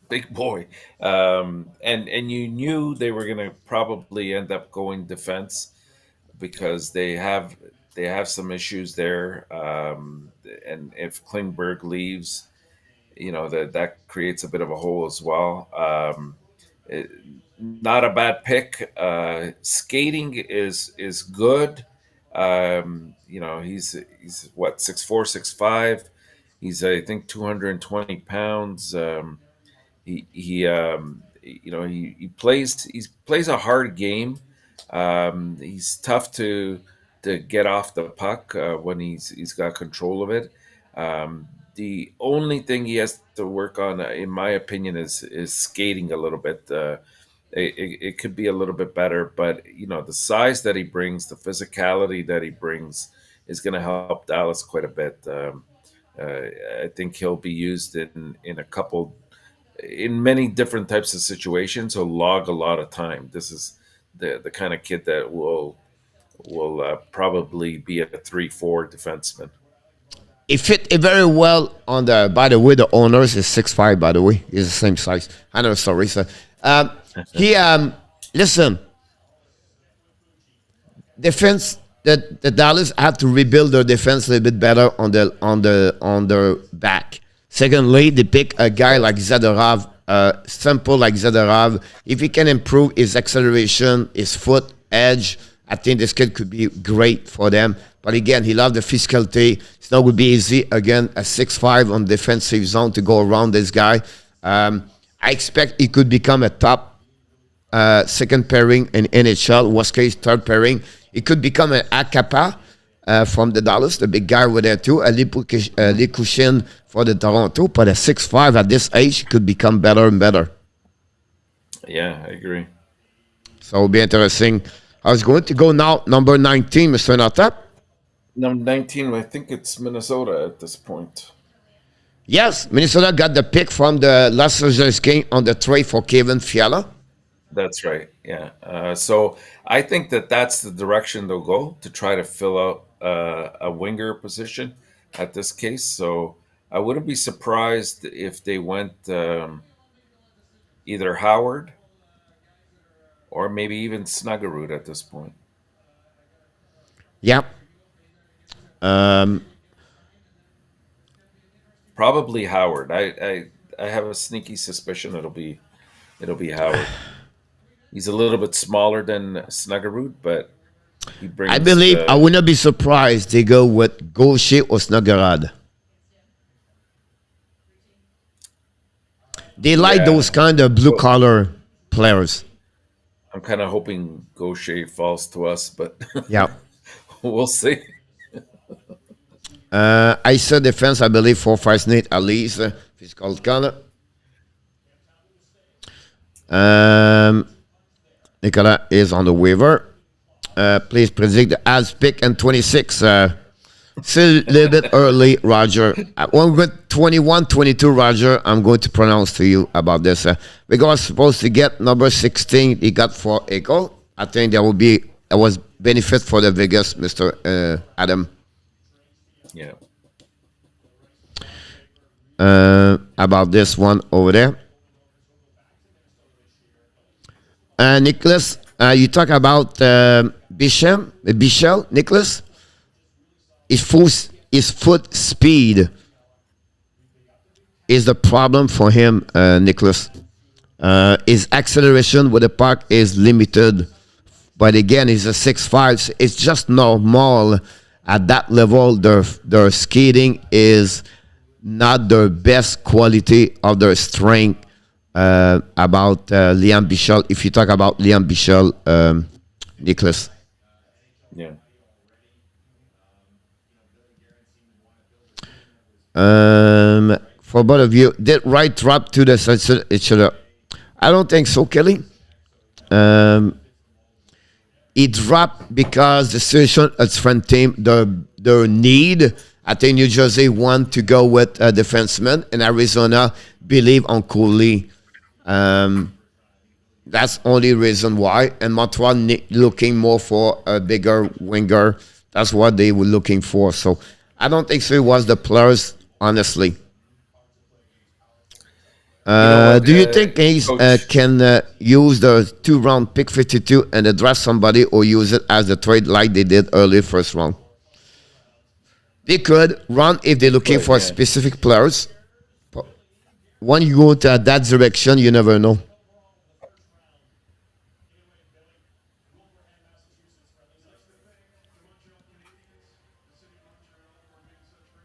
big boy. And you knew they were going to probably end up going defense because they have some issues there. And if Klingberg leaves, that creates a bit of a hole as well. Not a bad pick. Skating is good. He's what, 6'4", 6'5". He's I think 220 pounds. He plays a hard game. He's tough to get off the puck when he's got control of it. The only thing he has to work on, in my opinion, is skating a little bit. It could be a little bit better, but the size that he brings, the physicality that he brings, is going to help Dallas quite a bit. I think he'll be used in many different types of situations. He'll log a lot of time. This is the kind of kid that will probably be a 3-4 defenseman. He fit very well on the. By the way, the owners is 6'5". By the way, he's the same size. I know, sorry, sir. Listen. Defense. The Dallas have to rebuild their defense a little bit better on their back. Secondly, they pick a guy like Zadorov, simple like Zadorov. If he can improve his acceleration, his foot edge, I think this kid could be great for them. But again, he loves the physicality. It's not going to be easy. Again, a 6'5" on defensive zone to go around this guy. I expect he could become a top second pairing in NHL. Worst case, third pairing. It could become an Akapa from the Dallas, the big guy over there too. A Likushin for the Toronto, but a 6'5" at this age could become better and better. Yeah, I agree. So it'll be interesting. I was going to go now, number 19, Mr. Natap. Number 19, I think it's Minnesota at this point. Yes, Minnesota got the pick from the Los Angeles Kings on the trade for Kevin Fiala. That's right. Yeah. So I think that that's the direction they'll go to try to fill out a winger position at this case. So I wouldn't be surprised if they went either Howard or maybe even Snuggerud at this point. Yeah. Um, Probably Howard. I have a sneaky suspicion it'll be Howard. He's a little bit smaller than Snuggerud, but he I brings believe I the would not be surprised they go with Gaucher or Snuggerud. They like those yeah. kind of blue Well, collar players. I'm kind of hoping Gaucher falls to us, but Yeah. we'll see. I said defense, I believe, for first need at least. Physical color. Um, Nicola is on the waiver. Please predict the as pick and 26. Still a little bit early, Roger. When we get 21, 22, Roger, I'm going to pronounce to you about this. We got supposed to get number 16. He got for Echo. I think that was benefit for the Vegas, Mr. Adam. Yeah. About this one over there. Nicholas, you talk about Bichel, Nicholas. His foot speed is the problem for him, Nicholas. His acceleration with the puck is limited, but again, he's a 6'5". So it's just normal at that level. Their skating is not the best quality of their strength. About Liam Bichel, if you talk about Liam Bichel, Nicholas. Yeah. For both of you, did Wright drop to the sensor each other? I don't think so, Kelly. He dropped because the situation at front team, the need. I think New Jersey want to go with a defenseman, and Arizona believe on Cooley. That's only reason why. And Montreal looking more for a bigger winger. That's what they were looking for. So I don't think so. It was the players, honestly. You know what, Do you think he Coach? can use the 2-round pick 52 and address somebody, or use it as a trade like they did early first round? They could run if they're looking But for yeah, specific players. But when you go to that direction, you never know.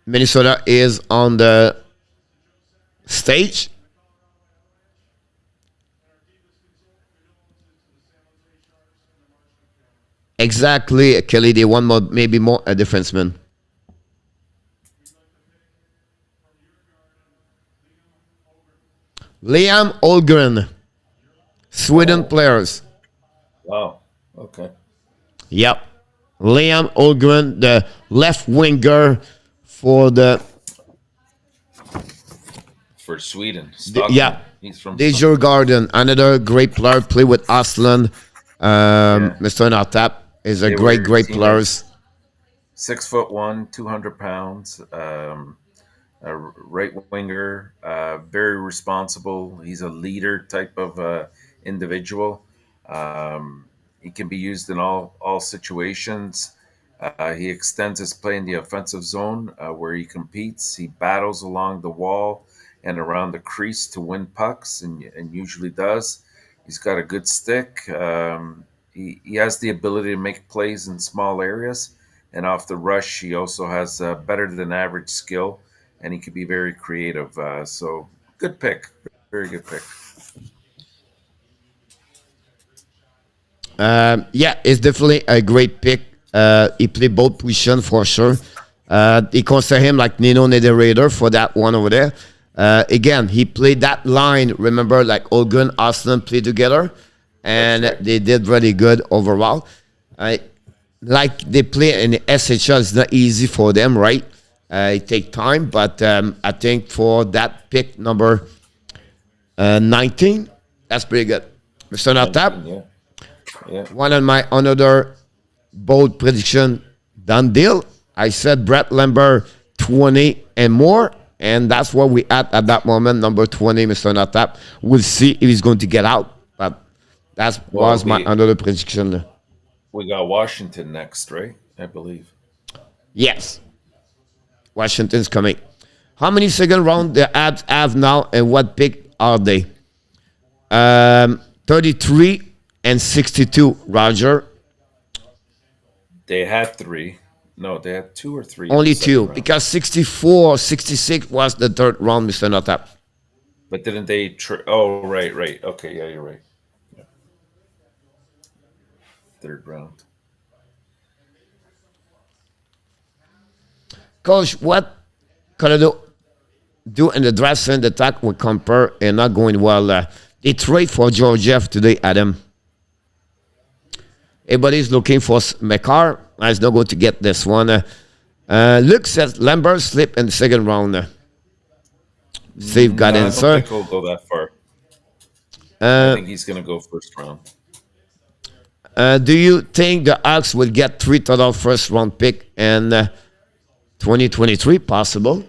Minnesota is on the stage. Exactly, Kelly. They want more, maybe more a defenseman. Liam Olgren, Sweden oh, players. wow. Okay. Yep. Liam Olgren, the left winger for the For Sweden, yeah. Stockholm. He's from Deja Stockholm. Garden, another great player, play with Aslan. Yeah. Mr. Natap is a They great, were great player. teammates. 6'1", 200 pounds. A right winger, very responsible. He's a leader type of individual. He can be used in all situations. He extends his play in the offensive zone where he competes. He battles along the wall and around the crease to win pucks, and usually does. He's got a good stick. He has the ability to make plays in small areas, and off the rush, he also has better than average skill, and he can be very creative. So good pick, very good pick. Yeah, it's definitely a great pick. He played both positions for sure. He consider him like Nino Niederreiter for that one over there. Again, he played that line. Remember, like Olgun, Austin played together, and they did really good overall. Like they play in the SHL, it's not easy for them, right? It take time, but I think for that pick number 19, that's pretty good. Mr. Natap, one of my another bold prediction done deal. I said Brett Lambert 20 and more, and that's where we at that moment, number 20, Mr. Natap. We'll see if he's going to get out, but that was my another prediction. We got Washington next, right? I believe. Yes. Washington's coming. How many second round the Abs have now, and what pick are they? 33 and 62, Roger. They had 3. No, they had 2 or 3. Only 2, because 64, 66 was the third round, Mr. Notap. But didn't they... oh, right. Okay, yeah, you're right. Yeah. Third round. Coach, what Colorado do in the draft and the attack with compare and not going well? They trade for Georgiev today, Adam. Everybody's looking for McCarr. I was not going to get this one. Luke says Lambert slip in the second round. Steve got answer. I don't think he'll go that far. I think he's going to go first round. Do you think the Hawks will get 3 total first round pick in 2023? Possible.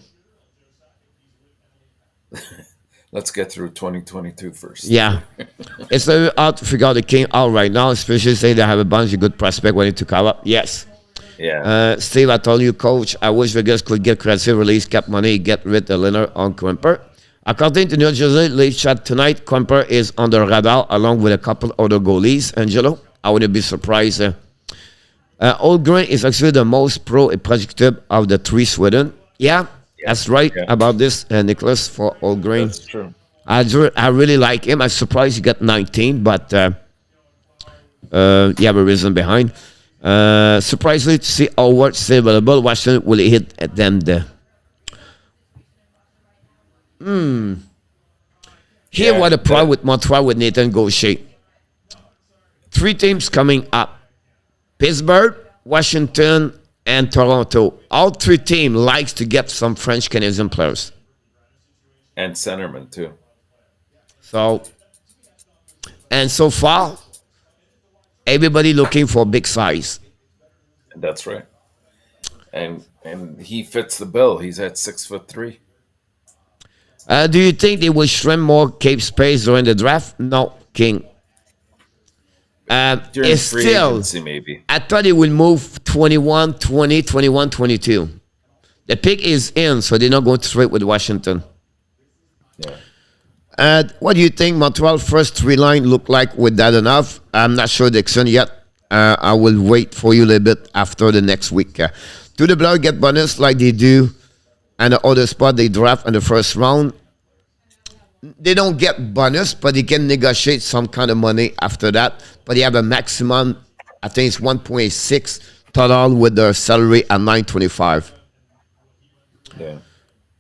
Let's get through 2022 first. Yeah. It's very hard to figure out the king out right now, especially say they have a bunch of good prospects waiting to come up. Yes. Yeah. Steve, I told you, Coach, I wish Vegas could get creative release cap money, get rid of Leonard on Quimper. According to New Jersey Leaf chat tonight, Quimper is on the radar along with a couple other goalies. Angelo, I wouldn't be surprised. Holmgren is actually the most pro-projected of the 3 Sweden. Yeah. That's right about this, Nicholas, for Holmgren. That's true. I really like him. I'm surprised he got 19, but you have a reason behind. Surprisingly to see Howard still available. Washington will hit at them there. Here what the problem with Montreal with Nathan Gaucher. 3 teams coming up. Pittsburgh, Washington, and Toronto. All 3 teams likes to get some French-Canadian players. And centerman, too. So far, everybody looking for big size. That's right. And he fits the bill. He's at 6'3". Do you think they will shrink more cap space during the draft? No, King. During it's free still, agency, maybe. I thought it will move 21, 20, 21, 22. The pick is in, so they're not going to trade with Washington. Yeah. What do you think Montreal first 3 line look like with that enough? I'm not sure, Dixon, yet. I will wait for you a little bit after the next week. Do the Blue get bonus like they do and the other spot they draft in the first round? They don't get bonus, but they can negotiate some kind of money after that. But they have a maximum, I think it's 1.6 total with their salary at $9.25. Yeah.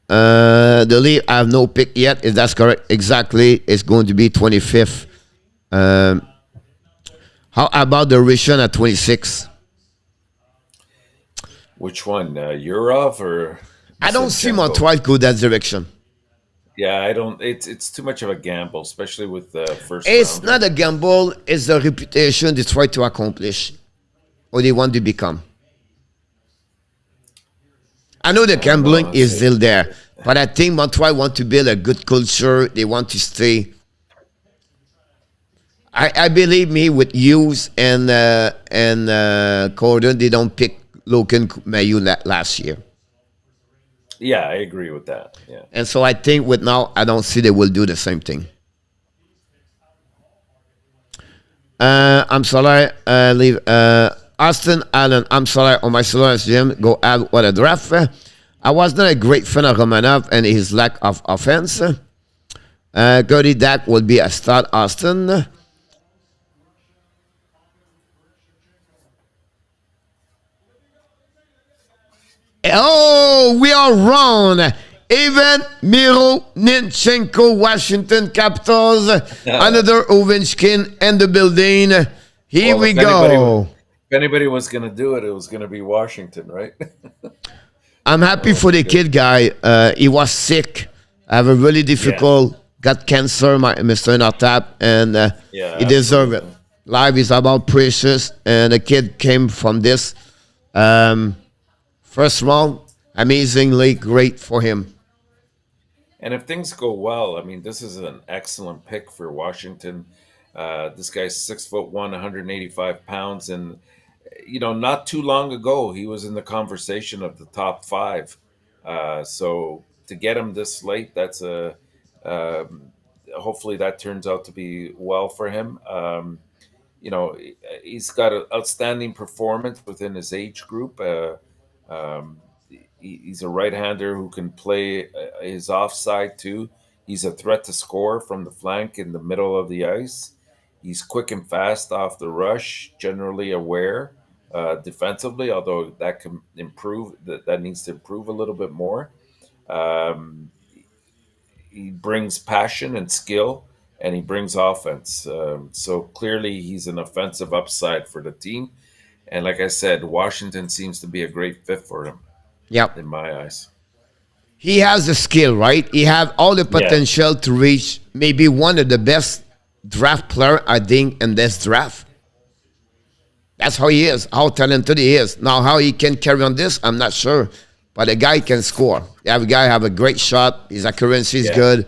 The league, I have no pick yet. If that's correct, exactly, it's going to be 25th. How about the Russian at 26? Which one? Yurov or? I don't see Montreal go that direction. Yeah, I don't. It's too much of a gamble, especially with the first. It's not a gamble. It's the reputation they try to accomplish, or they want to become. I know the gambling is still there, but I think Montreal want to build a good culture. They want to stay. I believe me with Hughes and Corden, they don't pick Logan Mailloux last year. Yeah, I agree with that. Yeah. And so I think with now, I don't see they will do the same thing. I'm sorry, leave Austin Allen. I'm sorry on my Solaris gym. Go add what a draft. I was not a great fan of Romanov and his lack of offense. Cody Dak will be a start, Austin. Oh, we are wrong. Ivan Mironichenko, Washington Capitals. Another Ovechkin in the building. Here Well, we go. if anybody was going to do it, it was going to be Washington, right? I'm happy Oh for my the goodness. kid guy. He was sick. Have a really Yeah, difficult, got cancer, Mr. Natap, and yeah, he deserved it. absolutely. Life is about precious, and the kid came from this. Um, First round, amazingly great for him. And if things go well, I mean, this is an excellent pick for Washington. This guy's 6'1", 185 pounds, and not too long ago he was in the conversation of the top five. So to get him this late, that's a um, hopefully that turns out to be well for him. He's got an outstanding performance within his age group. Um, he's a right-hander who can play his offside too. He's a threat to score from the flank in the middle of the ice. He's quick and fast off the rush, generally aware defensively, although that can improve. That needs to improve a little bit more. Um, he brings passion and skill, and he brings offense. So clearly, he's an offensive upside for the team. And like I said, Washington seems to be a great fit for him Yep. in my eyes. He has the skill, right? He have all the Yeah, potential to reach maybe one of the best draft player, I think, in this draft. That's how he is, how talented he is. Now, how he can carry on this, I'm not sure. But the guy can score. The guy have a great shot. His accuracy is yeah, good.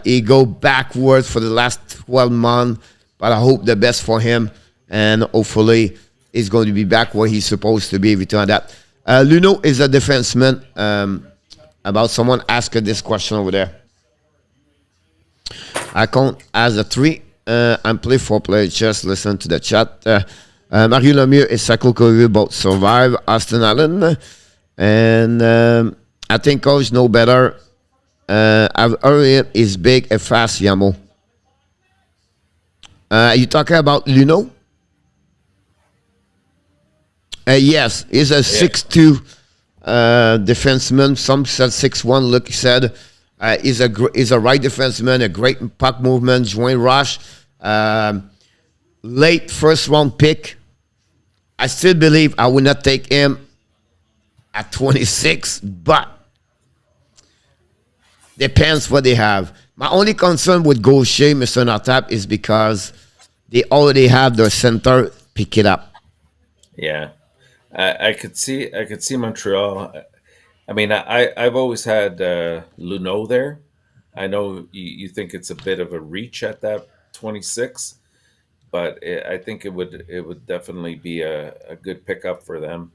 He go backwards for the last 12 months. But I hope the best for him. And hopefully he's going to be back where he's supposed to be. Return that. Luno is a defenseman. About someone asked this question over there. I count as a three. I'm play for play. Just listen to the chat. Mario Lemieux et Sako Koivu both survive. Austin Allen. And I think coach know better. I've heard it is big and fast, Yamo. You talking about Luno? Yes, he's a yeah. 6'2" defenseman. Some said 6'1". Look, he said he's a right defenseman, a great puck movement, joint rush. Late first round pick. I still believe I would not take him at 26, but depends what they have. My only concern with Gaucher, Mr. Natap, is because they already have their center pick it up. Yeah. I could see Montreal. I mean, I've always had Luneau there. I know you think it's a bit of a reach at that 26, but I think it would definitely be a good pickup for them.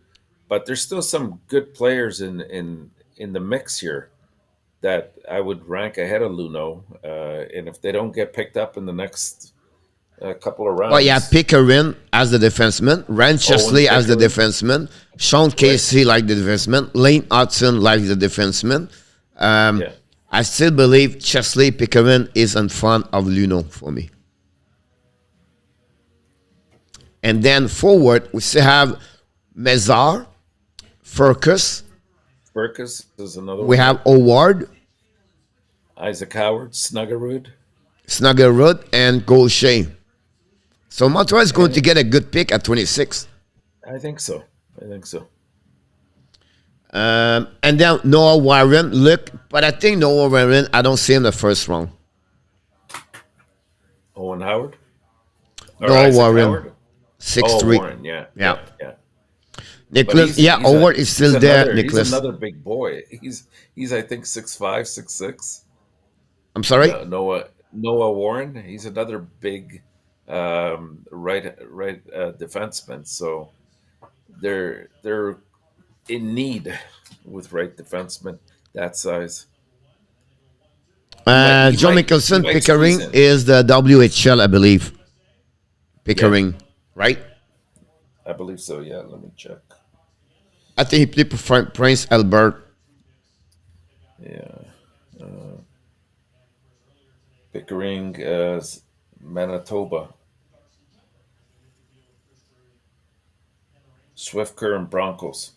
But there's still some good players in the mix here that I would rank ahead of Luneau. And if they don't get picked up in the next couple of Well, yeah, rounds, Pickering as the defenseman, Rand Owen Chesley as the Pickering, defenseman, Sean right? Casey like the defenseman, Lane Hudson like the defenseman. Um, Yeah. I still believe Chesley Pickering is in front of Luno for me. And then forward, we still have Mezar, Furcus, Burkus is another we one. have Howard, Isaac Howard, Snuggerud. Snuggerud, and Gaucher. So Montreal is going Yeah, to get a good pick at 26. I think so. I think so. And then Noah Warren, look, but I think Noah Warren, I don't see him in the first round. Owen Howard or Noah Isaac Warren, Howard. Oh, 6'3". Warren. Yeah, Yeah. yeah, yeah. But Nicholas, yeah, Howard is still there, he's Nicholas. another big boy. He's I think 6'5", 6'6". I'm sorry? Noah Warren. He's another big right defenseman. So they're in need with right defensemen that size. He John might he Mickelson, might squeeze Pickering in. is the WHL, I believe. Yeah, Pickering, right? I believe so. Yeah, let me check. I think he played for Prince Albert. Yeah, Pickering, Manitoba, Swift Current Broncos.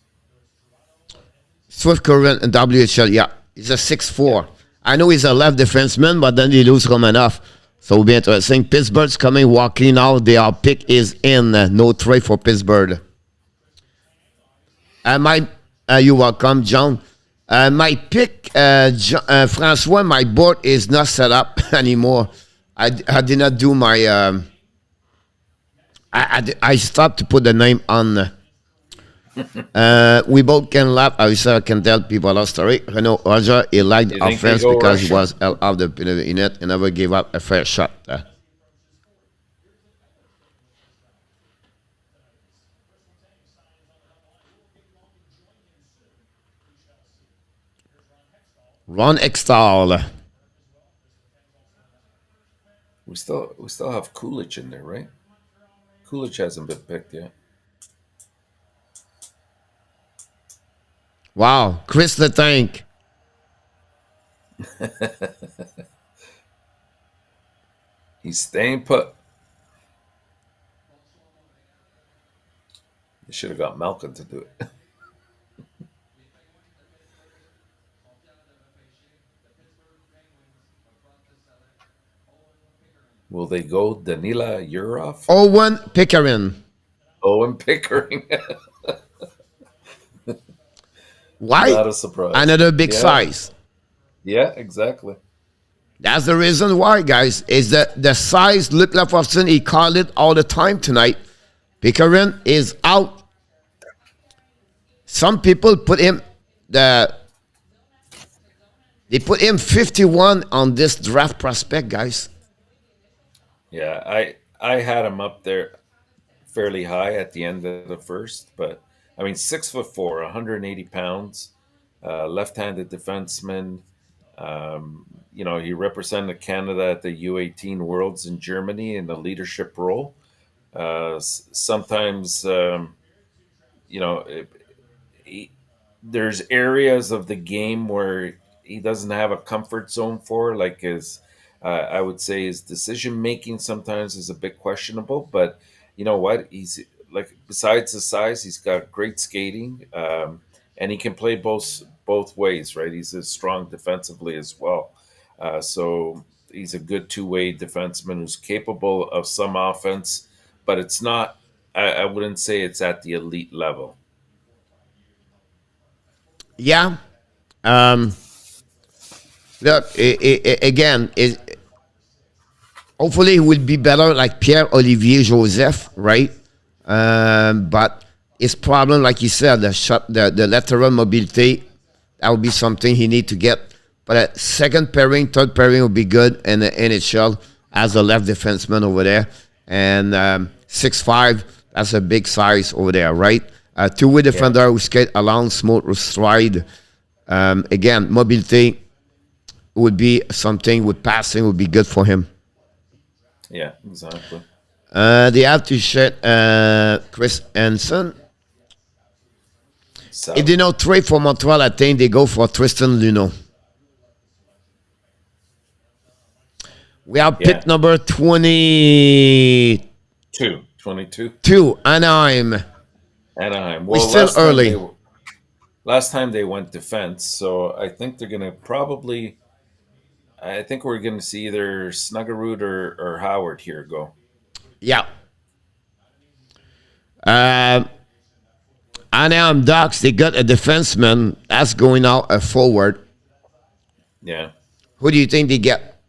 Swift Current and WHL, yeah. He's a 6'4". I know he's a left defenseman, but then they lose Romanoff. So it'll be interesting. Pittsburgh's coming, walking now. Their pick is in. No trade for Pittsburgh. You're welcome, John. My pick, Francois, my board is not set up anymore. I did not do my... I stopped to put the name on... we both can laugh. I can tell people a story. Renaud Roger, he liked offense because he was out of the net and never gave up a fair shot. Ron Extall. We still have Coolidge in there, right? Coolidge hasn't been picked yet. Wow, Chris the Tank. He's staying put. They should have got Malcolm to do it. Will they go Danila Yurov? Owen Pickering. Owen Pickering. Why? Not a surprise. Another big size. Yeah, exactly. That's the reason why, guys, is that the size. Luc Lafortune, he called it all the time tonight. Pickering is out. Some people put him, they put him 51 on this draft prospect, guys. Yeah, I had him up there fairly high at the end of the first, but I mean, 6'4", 180 pounds, left-handed defenseman. You know, he represented Canada at the U18 Worlds in Germany in the leadership role. Sometimes, you know, there's areas of the game where he doesn't have a comfort zone for, like his, I would say his decision making sometimes is a bit questionable. But you know what? He's like, besides the size, he's got great skating, and he can play both ways, right? He's strong defensively as well. So he's a good two-way defenseman who's capable of some offense, but it's not. I wouldn't say it's at the elite level. Yeah. Look, again, hopefully it will be better like Pierre-Olivier Joseph, right? But his problem, like you said, the lateral mobility, that would be something he need to get. But a second pairing, third pairing would be good in the NHL as a left defenseman over there. And 6'5", that's a big size over there, right? Two-way defender who skate along, smooth stride. Again, mobility would be something with passing would be good for him. Yeah, exactly. They have to shut Chris Hansen. So, If they don't trade for Montreal, I think they go for Tristan Luneau. We have pick number 22. 22. Anaheim. Anaheim. We're still early. Last time they went defense, so I think they're going to probably... I think we're going to see either Snuggerud or Howard here go. Yeah. Anaheim Ducks, they got a defenseman. That's going out a forward. Yeah. Who do you think they get?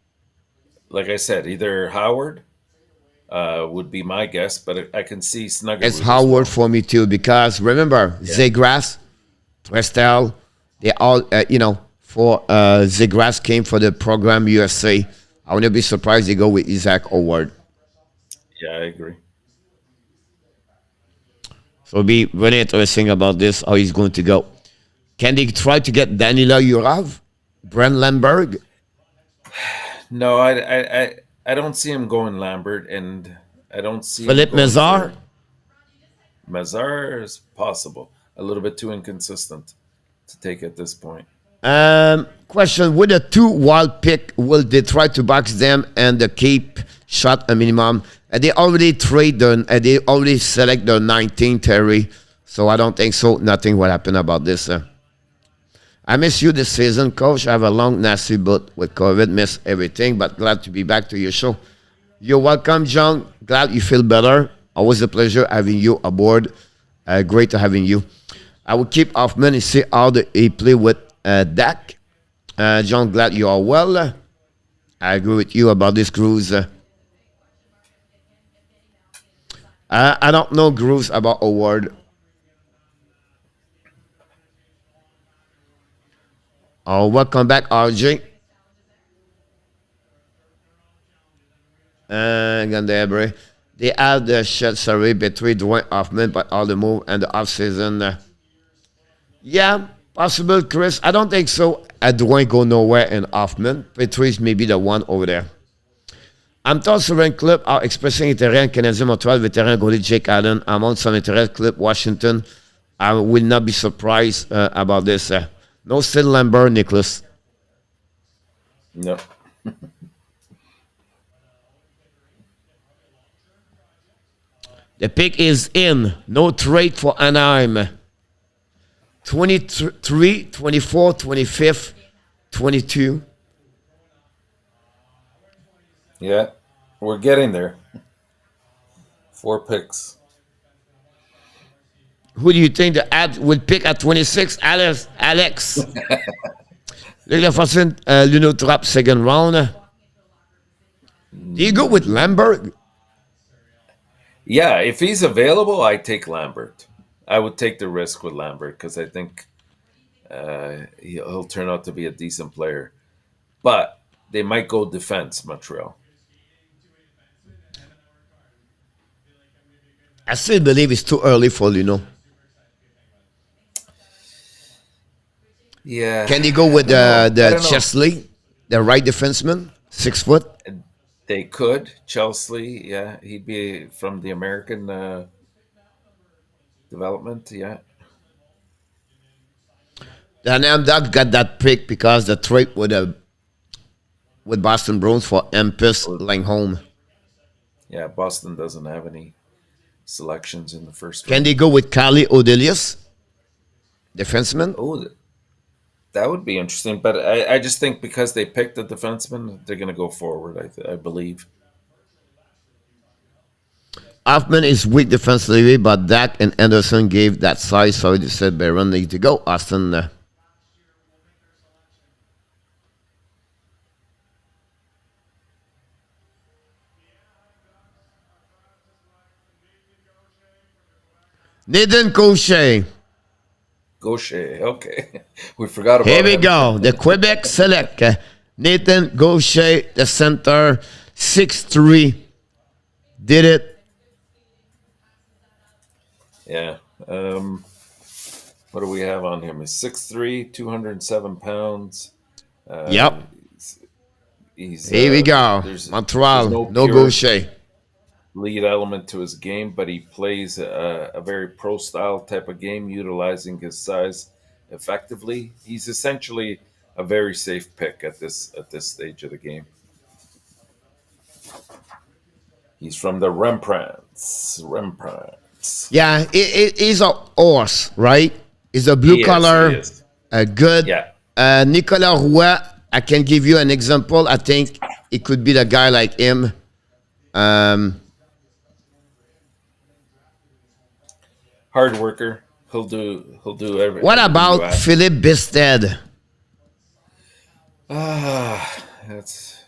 Like I said, either Howard would be my guess, but I can see Snuggerud. It's Howard for me too, because remember, Zegras, Trestel, they all, for Zegras came for the program USA. I wouldn't be surprised they go with Isaac Howard. Yeah, I agree. So it'll be really interesting about this, how he's going to go. Can they try to get Danila Yurov? Brent Lamberg? No, I don't see him going Lambert, and I don't see Philippe Mazar? Mazar is possible. A little bit too inconsistent to take at this point. Question, with a 2 wild pick, will they try to box them and the keep shot a minimum? They already they already select the 19 Terry, so I don't think so. Nothing will happen about this. I miss you this season, Coach. I have a long, nasty bout with COVID. Miss everything, but glad to be back to your show. You're welcome, John. Glad you feel better. Always a pleasure having you aboard. Great to having you. I will keep Hoffman and see how he play with Dak. John, glad you are well. I agree with you about this cruise. I don't know grooves about award. Oh, welcome back, RJ. Gandebre. They have the shed survey between Dwayne Hoffman, but all the move and the off season. Yeah, possible, Chris. I don't think so. Dwayne go nowhere in Hoffman. Patrice may be the one over there. Hampton Sovereign Club are expressing intérêt en Canadien Montréal, vétéran goalie Jake Allen. Among some interest club Washington. I will not be surprised about this. No Sid Lambert, Nicholas. No. The pick is in. No trade for Anaheim. 23, 24, 25, 22. Yeah, we're getting there. 4 picks. Who do you think the ad would pick at 26? Alex. Luc Lafontaine, Luno Trap, second round. Do you go with Lambert? Yeah, if he's available, I take Lambert. I would take the risk with Lambert because I think he'll turn out to be a decent player. But they might go defense, Montreal. I still believe it's too early for Luno. Yeah. Can he go with the Chesley, the right defenseman, 6 foot? They could. Chesley, yeah. He'd be from the American development, yeah. The Anaheim Ducks got that pick because the trade with Boston Bruins for Empis Langholm. Yeah, Boston doesn't have any selections in the first Can round. they go with Carly Odelius, defenseman? Oh, that would be interesting. But I just think because they picked a defenseman, they're going to go forward, I believe. Hoffman is weak defensively, but Dak and Anderson gave that size, so they said Barron need to go. Austin. Nathan Gaucher. Gaucher, okay. We forgot about Here we him. go. The Quebec Select. Nathan Gaucher, the center, 6'3". Did it. Yeah. What do we have on him? He's 6'3", 207 pounds. Yep. He's, Here we go. there's Montreal, no pure Gaucher. lead element to his game, but he plays a very pro-style type of game, utilizing his size effectively. He's essentially a very safe pick at this stage of the game. He's from the Rembrandts. Yeah, he's a horse, right? He's a blue He collar, is. good. Yeah. Nicolas Roy, I can give you an example. I think it could be the guy like him. Hard worker. He'll do everything. What about Philippe Bisted That's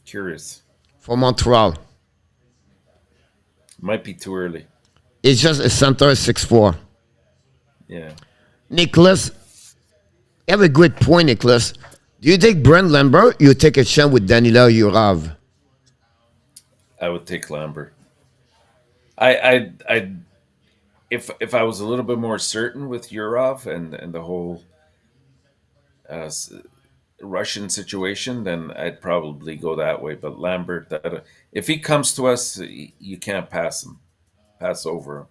curious. for Montreal? Might be too early. It's just a center 6'4". Yeah. Nicholas, you have a good point, Nicholas. Do you take Brent Lambert? You take a chance with Danila Yurav. I would take Lambert. I if I was a little bit more certain with Yurov and the whole Russian situation, then I'd probably go that way. But Lambert, if he comes to us, you can't pass over him.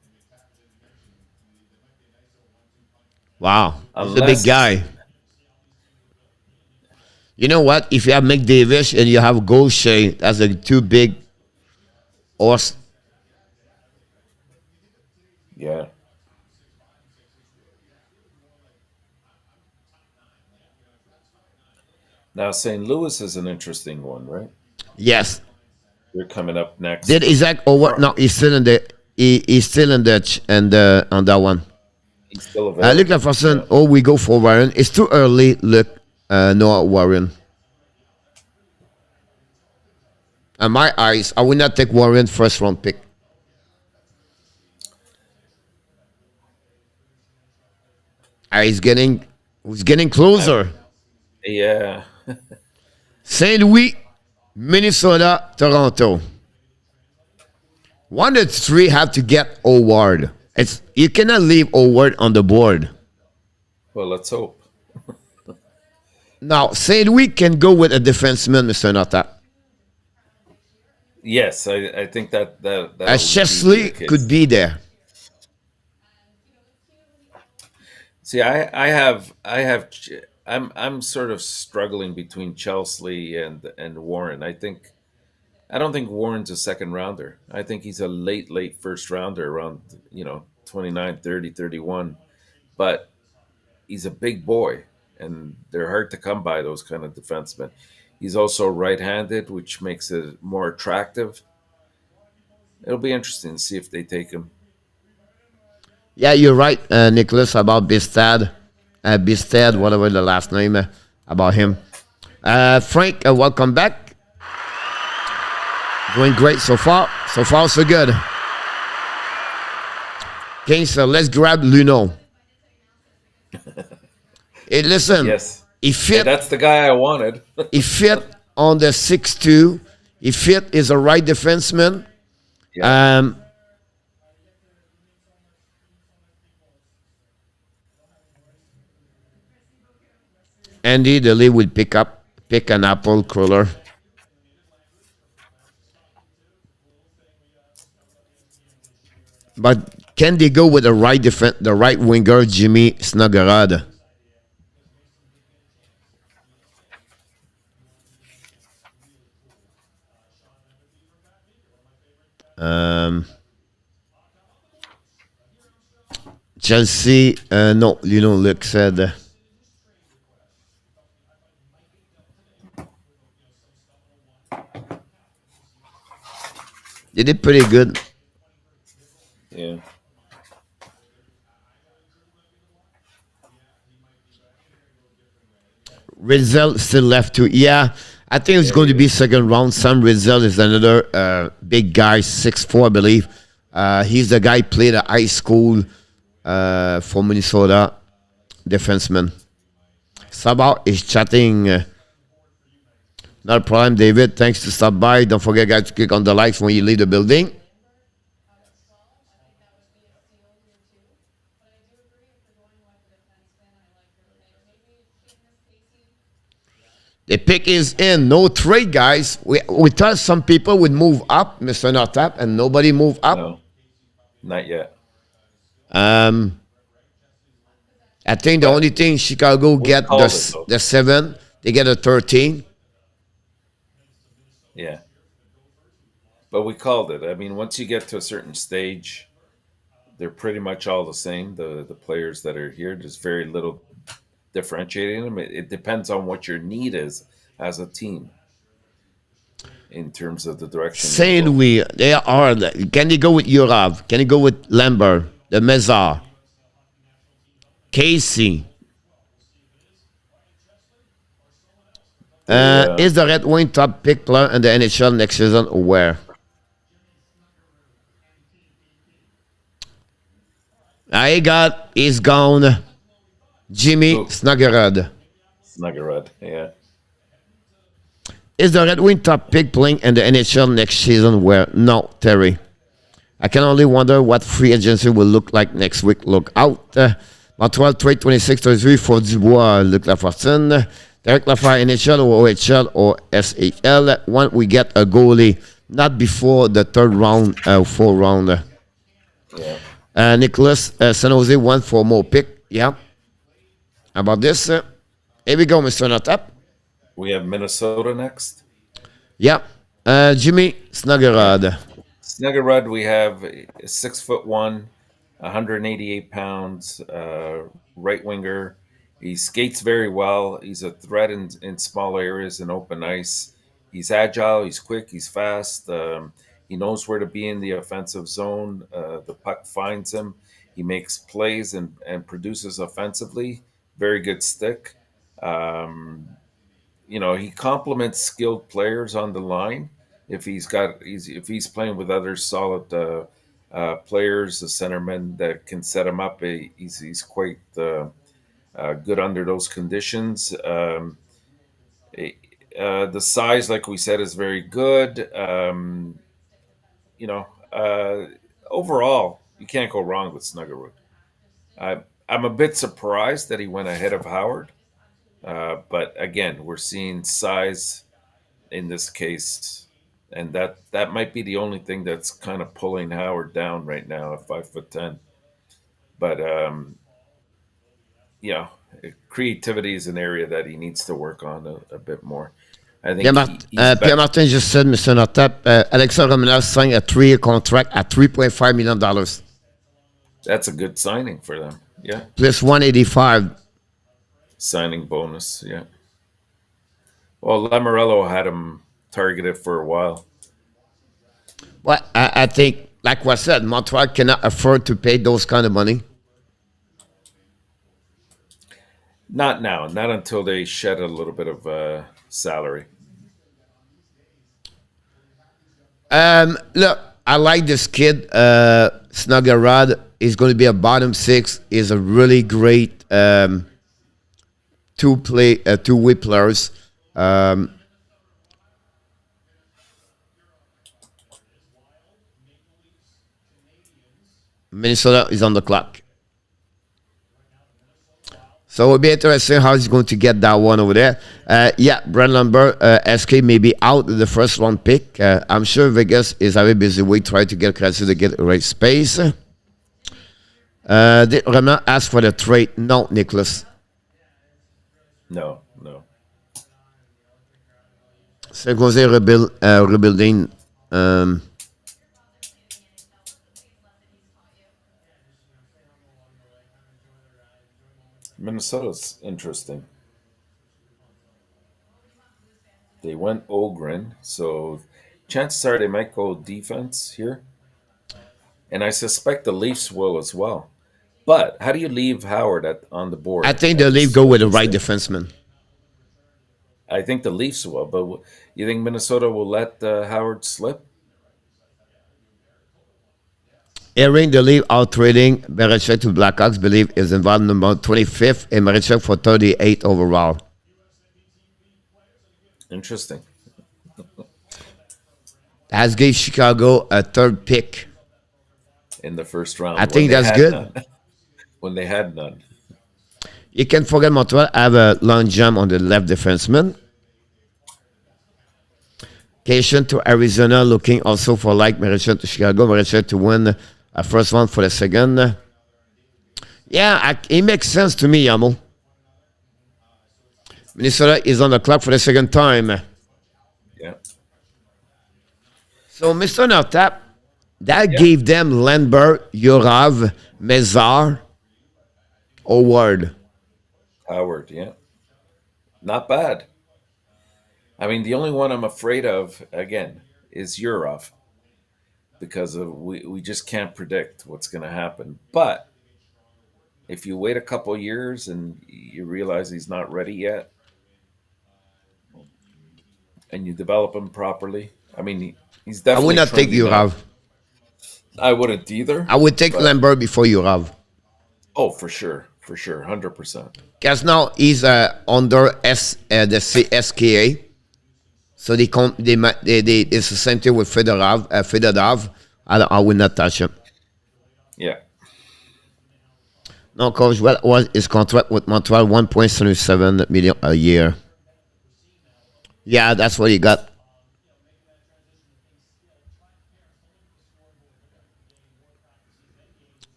Wow, he's a Unless- big guy. You know what? If you have McDavid and you have Gaucher, that's a too big horse. Yeah. Now, St. Louis is an interesting one, right? Yes. They're coming up Did next. Isaac or what? No, he's still in the. He's still in the on that one. He's still Look, available. Jefferson. Yeah. Oh, we go for Warren. It's too early. Look, no Warren. And my eyes, I will not take Warren first round pick. He's getting closer. Yeah. St. Louis, Minnesota, Toronto. 1 to 3 have to get Howard. It's you cannot leave Howard on the board. Well, let's hope. Now, St. Louis can go with a defenseman, Mr. Nota. Yes, I think that Chesley could be there. See, I'm sort of struggling between Chesley and Warren. I don't think Warren's a second rounder. I think he's a late first rounder around 29, 30, 31. But he's a big boy, and they're hard to come by, those kind of defensemen. He's also right-handed, which makes it more attractive. It'll be interesting to see if they take him. Yeah, you're right, Nicholas, about Bistad. Bistad, whatever the last name about him. Frank, welcome back. Doing great so far. So far, so good. Okay, so let's grab Luno. Hey, listen. Yes. He fit. That's the guy I wanted. He fit on the 6'2". He fit is a right defenseman. Yeah. Andy, the lead will pick an apple crawler. But can they go with the right winger, Jimmy Snuggerud? Chelsea, no, Luke said. They did pretty good. Yeah. Rizal still left to. Yeah, I think it's going to be second round. Sam Rizal is another big guy, 6'4", I believe. He's the guy played at high school for Minnesota, defenseman. Sabah is chatting. Not a problem, David. Thanks to stop by. Don't forget, guys, to click on the likes when you leave the building. The pick is in. No trade, guys. We thought some people would move up, Mr. Notap, and nobody moved up. No, not yet. I think the only thing Chicago get the 7, they get a 13. Yeah. But we called it. I mean, once you get to a certain stage, they're pretty much all the same. The players that are here, there's very little differentiating them. It depends on what your need is as a team in terms of the direction. St. Louis, they are. Can you go with Yurav? Can you go with Lambert, the Mezar, Casey? Is the Red Wing top pick player in the NHL next season or where? He's gone. Jimmy Snuggerud. Snuggerud, yeah. Is the Red Wing top pick playing in the NHL next season where? No, Terry. I can only wonder what free agency will look like next week. Look out. Montreal trade 26-33 for Dubois, Luc Lafortune. Derek Lafayette, NHL or OHL or SHL. When we get a goalie, not before the third round, fourth round. Yeah. Nicholas, San Jose went for more pick. Yeah. How about this? Here we go, Mr. Notap. We have Minnesota next. Yeah. Jimmy Snuggerud. Snuggerud, we have 6'1", 188 pounds, right winger. He skates very well. He's a threat in small areas and open ice. He's agile. He's quick. He's fast. He knows where to be in the offensive zone. The puck finds him. He makes plays and produces offensively. Very good stick. Um, he complements skilled players on the line. If he's playing with other solid players, the centerman that can set him up, he's quite good under those conditions. Eh, the size, like we said, is very good. You know, uh, Overall, you can't go wrong with Snuggerud. I'm a bit surprised that he went ahead of Howard, but again, we're seeing size in this case, and that might be the only thing that's kind of pulling Howard down right now at 5'10". But yeah, creativity is an area that he needs to work on a bit more. I think he's Pierre Martin just said, Mr. Notap, Alexandre Romanov signed a 3-year contract at $3.5 million. That's a good signing for them. Yeah, Plus 185. signing bonus. Yeah. Well, Lamorello had him targeted for a while. Well, I think, like I said, Montreal cannot afford to pay those kind of money. Not now. Not until they shed a little bit of salary. Look, I like this kid, Snuggerud. He's going to be a bottom six. He's a really great two-way players. Minnesota is on the clock. So it'll be interesting how he's going to get that one over there. Yeah, Brent Lambert, SK may be out of the first round pick. I'm sure Vegas is very busy with trying to get Krasny to get the right space. Did Ramon ask for the trade? No, Nicholas. No. San Jose rebuilding. Minnesota's interesting. They went Ogren, so chances are they might go defense here. And I suspect the Leafs will as well. But how do you leave Howard on the board? I think the Leafs go with the right defenseman. I think the Leafs will, but you think Minnesota will let Howard slip? Airing the Leaf out trading Marichek to Blackhawks, believe is involved number 25th and Marichek for 38th overall. Interesting. Has gave Chicago a third pick. In the first round. I think that's good. None. When they had none. You can forget Montreal have a long jump on the left defenseman. Cation to Arizona, looking also for like Marichek to Chicago. Marichek to win a first one for the second. Yeah, it makes sense to me, Yamo. Minnesota is on the clock for the second time. Yeah. So, Mr. Notap, that gave them Lambert, Yurav, Mezar, Howard. Howard, yeah. Not bad. I mean, the only one I'm afraid of, again, is Yurov. Because we just can't predict what's going to happen. But if you wait a couple years and you realize he's not ready yet, and you develop him properly, I mean, he's definitely. I would not take Yurav. I wouldn't either. I would take Lambert before Yurav. Oh, for sure, 100%. Because now he's under the SKA. So it's the same thing with Fedorov. I will not touch him. Yeah. No, Coach, what was his contract with Montreal? $1.77 million a year. Yeah, that's what he got.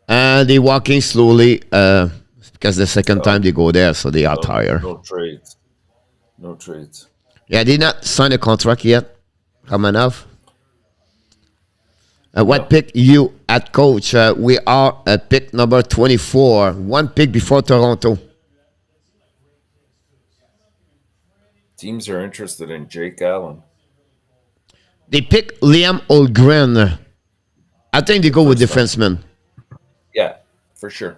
And they're walking slowly because the second time they go there, so they are tired. No trades. No trades. Yeah, they did not sign a contract yet. Romanov. What No. pick you at coach? We are at pick number 24. One pick before Toronto. Teams are interested in Jake Allen. They pick Liam Holmgren. I think they go with First round. defenseman. Yeah, for sure.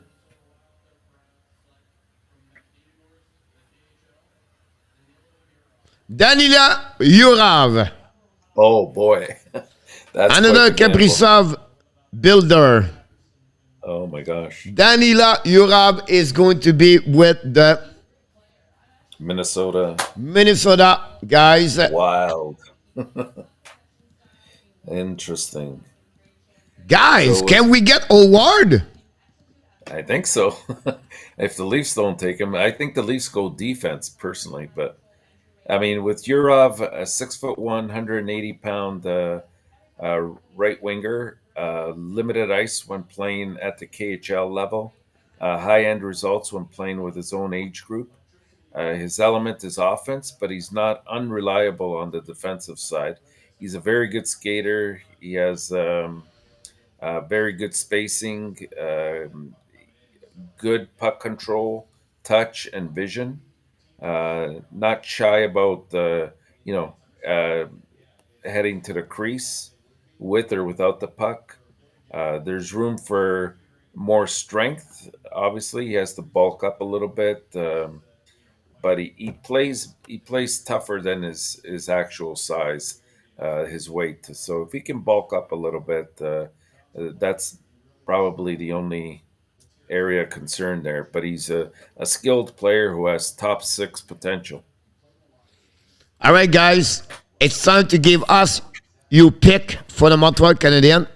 Danila Yurav. Oh boy. That's Another quite the gamble. Kaprizov builder. Oh my gosh. Danila Yurav is going to be with the Minnesota. Minnesota guys. Wild. Interesting. Guys, So can we get Howard? I think so. If the Leafs don't take him, I think the Leafs go defense personally. But I mean, with Yurov, a 6'1", 180-pound right winger, limited ice when playing at the KHL level, high end results when playing with his own age group. His element is offense, but he's not unreliable on the defensive side. He's a very good skater. He has very good spacing, good puck control, touch, and vision. Not shy about you know uh, heading to the crease with or without the puck. There's room for more strength. Obviously, he has to bulk up a little bit, but he plays tougher than his actual size, his weight. So if he can bulk up a little bit, that's probably the only area concern there. But he's a skilled player who has top six potential. All right, guys, it's time to give us your pick for the Montreal Canadiens.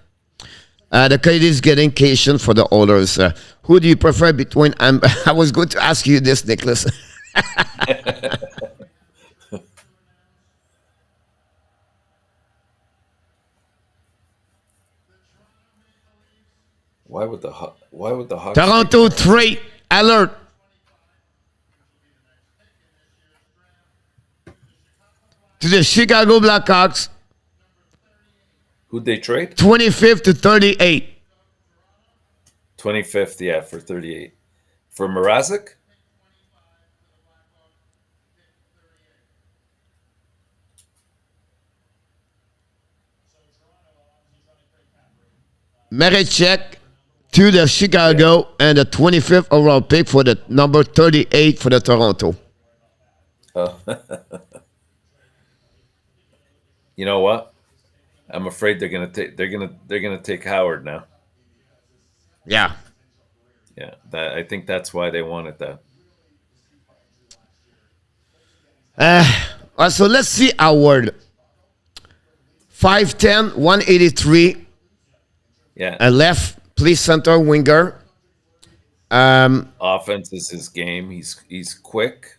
The Canadiens getting Cation for the Oilers. Who do you prefer between? I was going to ask you this, Nicholas. Why would the Hawks Toronto take trade alert. To the Chicago Blackhawks, who'd they trade? 25th to 38. 25th, yeah, for 38 for Mrazek. Marichek to the Chicago and the 25th overall pick for the number 38 for the Toronto. Oh. You know what? I'm afraid they're gonna take Howard now. Yeah. Yeah, I think that's why they wanted that. So let's see Howard. 5'10", 183, Yeah, a left police center winger. offense is his game. He's quick.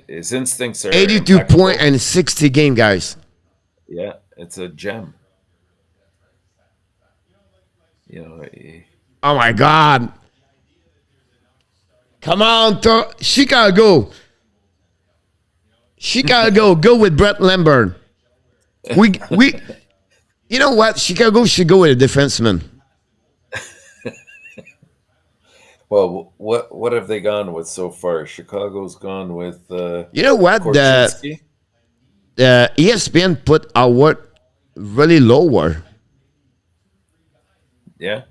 His instincts are 82 point impeccable. and 60 game, guys. Yeah, it's a gem. You know, Oh my God. Come on, Chicago. Chicago, go with Brett Lambert. We, you know what? Chicago should go with a defenseman. well, what have they gone with so far? Chicago's gone with You know what? Korchinski. The ESPN put Howard really lower. Yeah,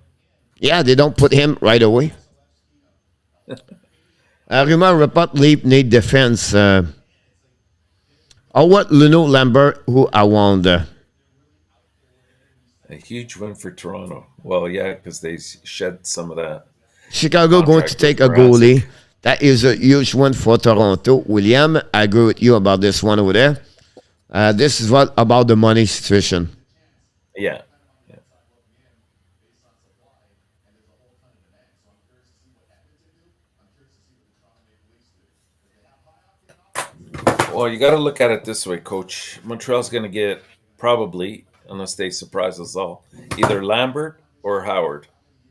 Yeah, they don't put him right away. Rumor report leave need defense. Howard, Luno, Lambert, who I want. a huge win for Toronto. Well, yeah, because they shed some of that Chicago going to contract take with a goalie. Mrazek. That is a huge one for Toronto. William, I agree with you about this one over there. This is what about the money situation. Yeah. Yeah. Well, you got to look at it this way, Coach. Montreal's going to get probably, unless they surprise us all, either Lambert or Howard,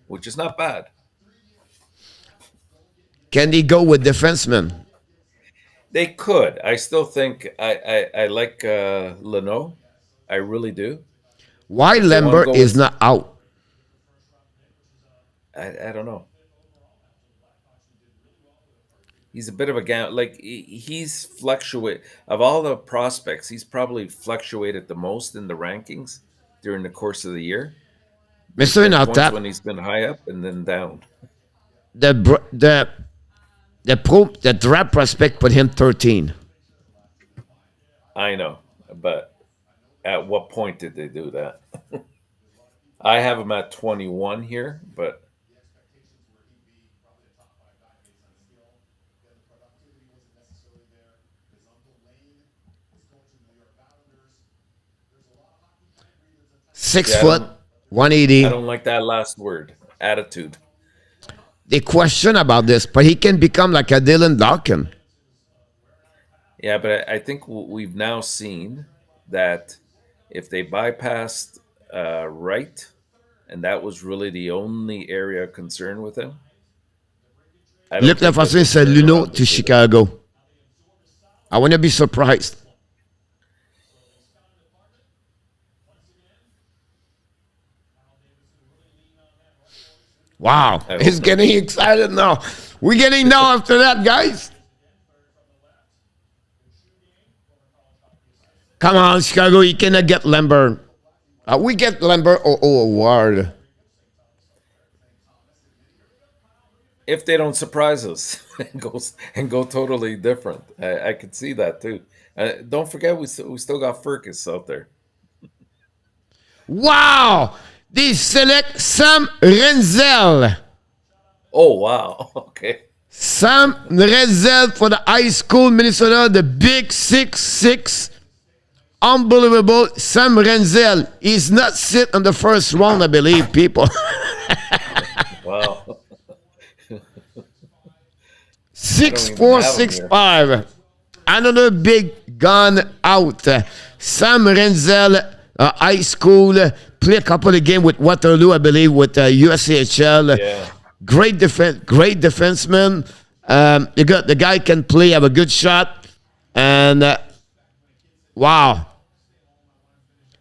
which is not bad. Can they go with defensemen? They could. I still think I like Leno. I really do. Why If they want to Lambert go is with, not out? I don't know. He's a bit of a like he's fluctuate of all the prospects. He's probably fluctuated the most in the rankings during the course of the year. There's Mr. been points Natat, when he's been high up and then down. the the draft prospect put him 13. I know, but at what point did they do that? I have him at 21 here, but 6 see, foot, I 180. don't like that last word, attitude. They question about this, but he can become like a Dylan Dawkins. Yeah, but I think we've now seen that if they bypassed Wright, and that was really the only area of concern with him, I don't Luc think that Lafontaine they said turn Luno around to and do that. Chicago. I wouldn't be surprised. Wow, I he's hope not. getting excited now. We're getting now after that, guys. Come on, Chicago, you cannot get Lambert. We get Lambert or Ward. If they don't surprise us and go totally different, I could see that too. Don't forget, we still got Furcus out there. Wow, they select Sam Renzel. Oh wow, okay. Sam Renzel for the high school Minnesota, the big 6'6". Unbelievable. Sam Renzel. He's not sit on the first round, I believe, people. Wow. 6'4", have him here. 6'5". Another big gun out. Sam Renzel, high school, play a couple of games with Waterloo, I believe, with USCHL. Yeah. Great defenseman. You got the guy can play, have a good shot, and wow,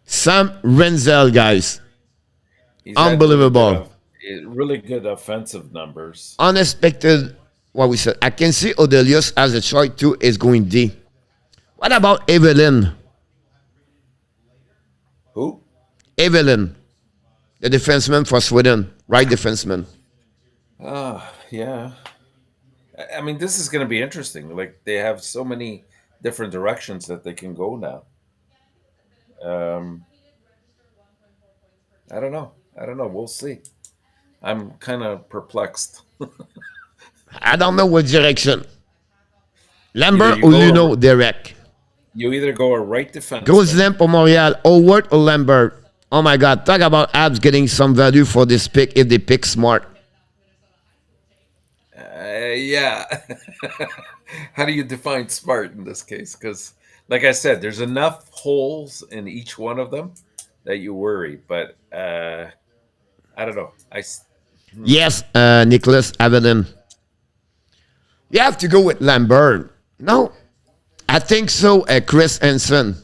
Sam Renzel, guys, He's had unbelievable, really good offensive numbers. unexpected. What we said, I can see Odelius as a choice too is going D. What about Evelyn? Who? Evelyn, the defenseman for Sweden, right defenseman. Yeah. I mean, this is going to be interesting. Like they have so many different directions that they can go now. Um, I don't know. We'll see. I'm kind of perplexed. I don't know what direction. Lambert Either or you go Luno, Derek. You either go a right defense. Gosselin for Montreal, Howard or Lambert. Oh my God, talk about Abs getting some value for this pick if they pick smart. Yeah. How do you define smart in this case? Because, like I said, there's enough holes in each one of them that you worry. But I don't know. Yes, Nicholas Avedon. You have to go with Lambert. No, I think so. Chris Henson.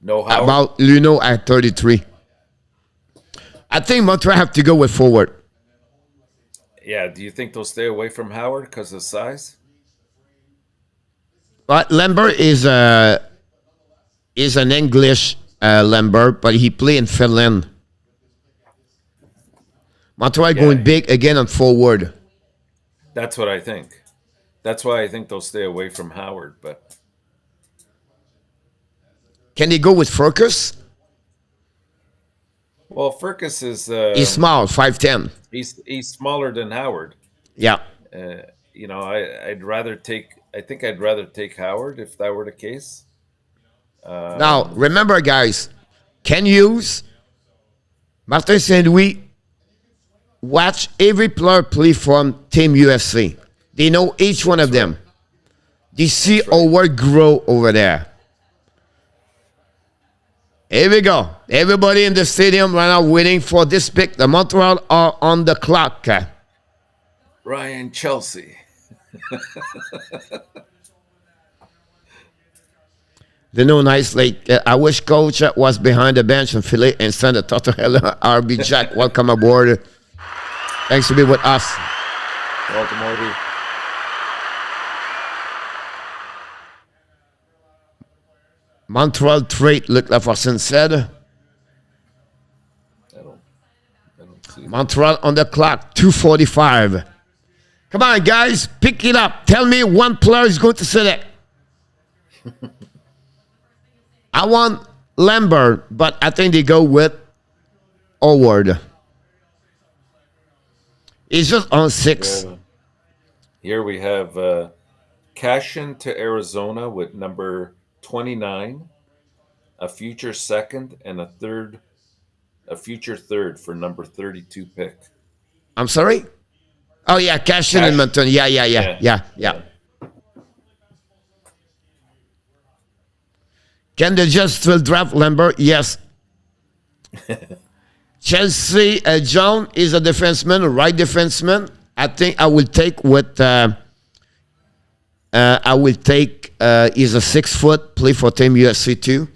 know how. About Luno at 33. I think Montreal have to go with forward. Yeah. Do you think they'll stay away from Howard because of size? But Lambert is an English Lambert, but he play in Finland. Montreal going big again on forward. That's what I think. That's why I think they'll stay away from Howard. But Can they go with Furcus? well, Furcus is He's small, 5'10". he's smaller than Howard. Yeah. I'd rather take. I think I'd rather take Howard if that were the case. Now, remember, guys, Ken Hughes, Martin St. Louis, watch every player play from Team USA. They know each one of them. They see our work grow over there. Here we go. Everybody in the stadium right now waiting for this pick. The Montreal are on the clock. Ryan Chelsea. The no nice like I wish coach was behind the bench and Philly and send a Tortorella RB Jack. Welcome aboard. Thanks to be with us. Welcome, Orby. Montreal trait, Luc Laforcine said. I don't see it. Montreal on the clock, 2:45. Come on, guys, pick it up. Tell me one player is going to select. I want Lambert, but I think they go with Howard. He's just on 6. Here we have Cashin to Arizona with number 29, a future second, and a future third for number 32 pick. I'm sorry? Oh, yeah, Cashin in Edmonton. Yeah. Can they just still draft Lambert? Yes. Chelsea John is a defenseman, a right defenseman. I think I will take with. He's a 6 foot, play for Team USA 2.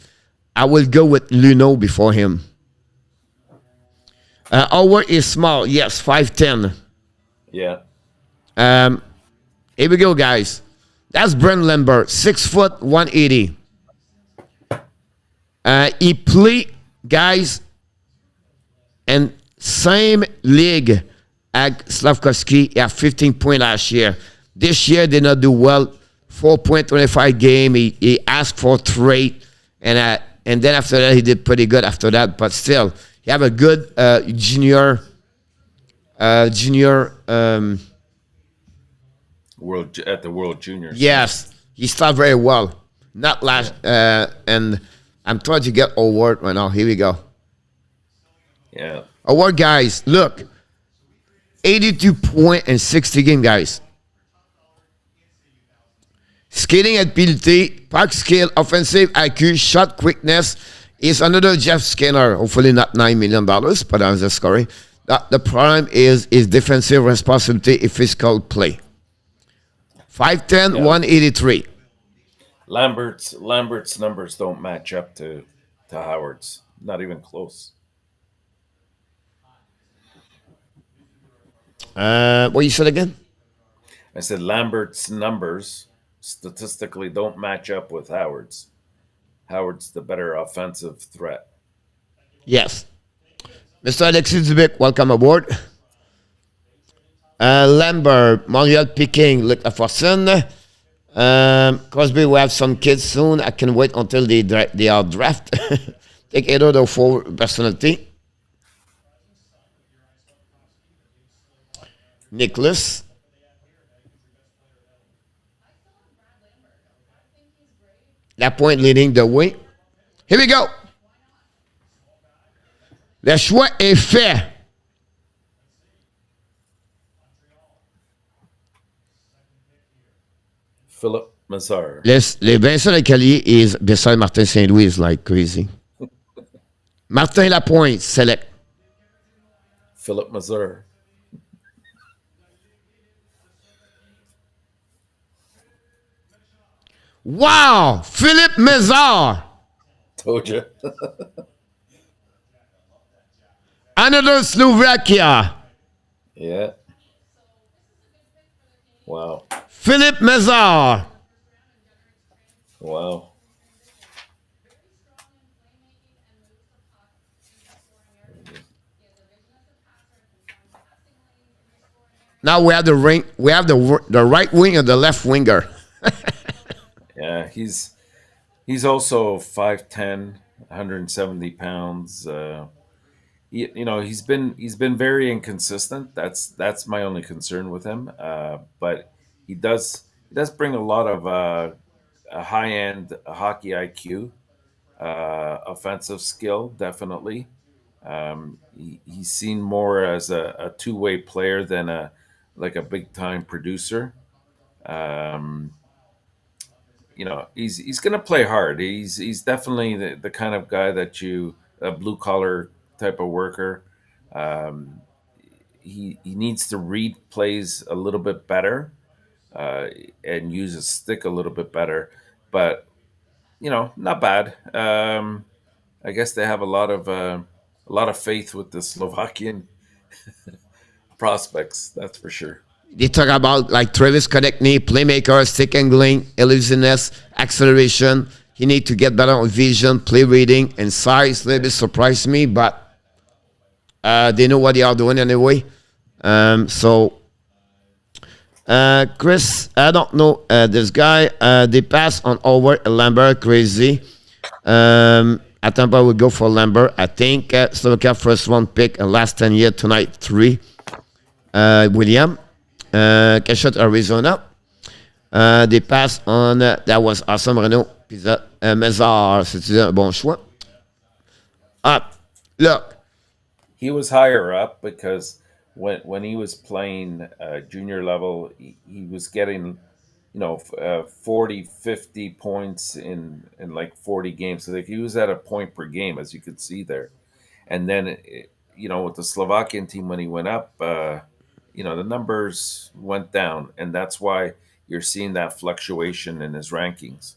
I will go with Luno before him. Howard is small, yes, 5'10". Yeah. Here we go, guys. That's Brent Lambert, 6 foot, 180. He play, guys, in same league as Slavkovsky. He had 15 points last year. This year did not do well. 4.25 game. He asked for trade, and then after that he did pretty good after that. But still, he have a good junior. World Juniors. Yes, he started very well. Not last, and I'm trying to get award right now. Here we go. Yeah. Award, guys. Look, 82 point and 60 game, guys. Skating ability, puck skill, offensive IQ, shot quickness is another Jeff Skinner. Hopefully not $9 million, but I'm just scoring. The prime is defensive responsibility, physical play. 5'10", 183. Lambert's numbers don't match up to Howard's. Not even close. What you said again? I said Lambert's numbers statistically don't match up with Howard's. Howard's the better offensive threat. Yes. Mr. Alexis Dubic, welcome aboard. Lambert, Montreal picking, Luc Laforcine. Crosby will have some kids soon. I can wait until they are drafted. Take either of the 4 personality. Nicholas. That point leading the way. Here we go. Le choix est fait. Philip Mazar. Les Vincent Lecalier is beside Martin Saint-Louis is like crazy. Martin Lapointe, select. Philip Mazar. Wow! Philippe Mézard. Told you. Another Slovakia. Yeah. Wow. Philippe Mézard. Wow. Now we have the ring. We have the right wing and the left winger. Yeah, he's also 5'10", 170 pounds. He's been very inconsistent. That's my only concern with him. But he does bring a lot of a high end hockey IQ, offensive skill, definitely. He's seen more as a two-way player than a big time producer. He's going to play hard. He's definitely the kind of guy that a blue collar type of worker. He needs to read plays a little bit better and use his stick a little bit better. But not bad. I guess they have a lot of faith with the Slovakian prospects. That's for sure. They talk about like Travis Konechny, playmaker, stick angling, elusiveness, acceleration. He need to get better on vision, play reading, and size. A little bit surprised me, but they know what they are doing anyway. Chris, I don't know this guy. They pass on over Lambert, crazy. I think I would go for Lambert. I think Slovakia first round pick last 10 years tonight 3. William, Cachet, Arizona. They pass on. That was awesome, Renault. Pizza, Mézard, c'est un bon choix. Look, He was higher up because when he was playing junior level, he was getting 40, 50 points in like 40 games. So like he was at a point per game, as you could see there. And then with the Slovakian team, when he went up, the numbers went down, and that's why you're seeing that fluctuation in his rankings.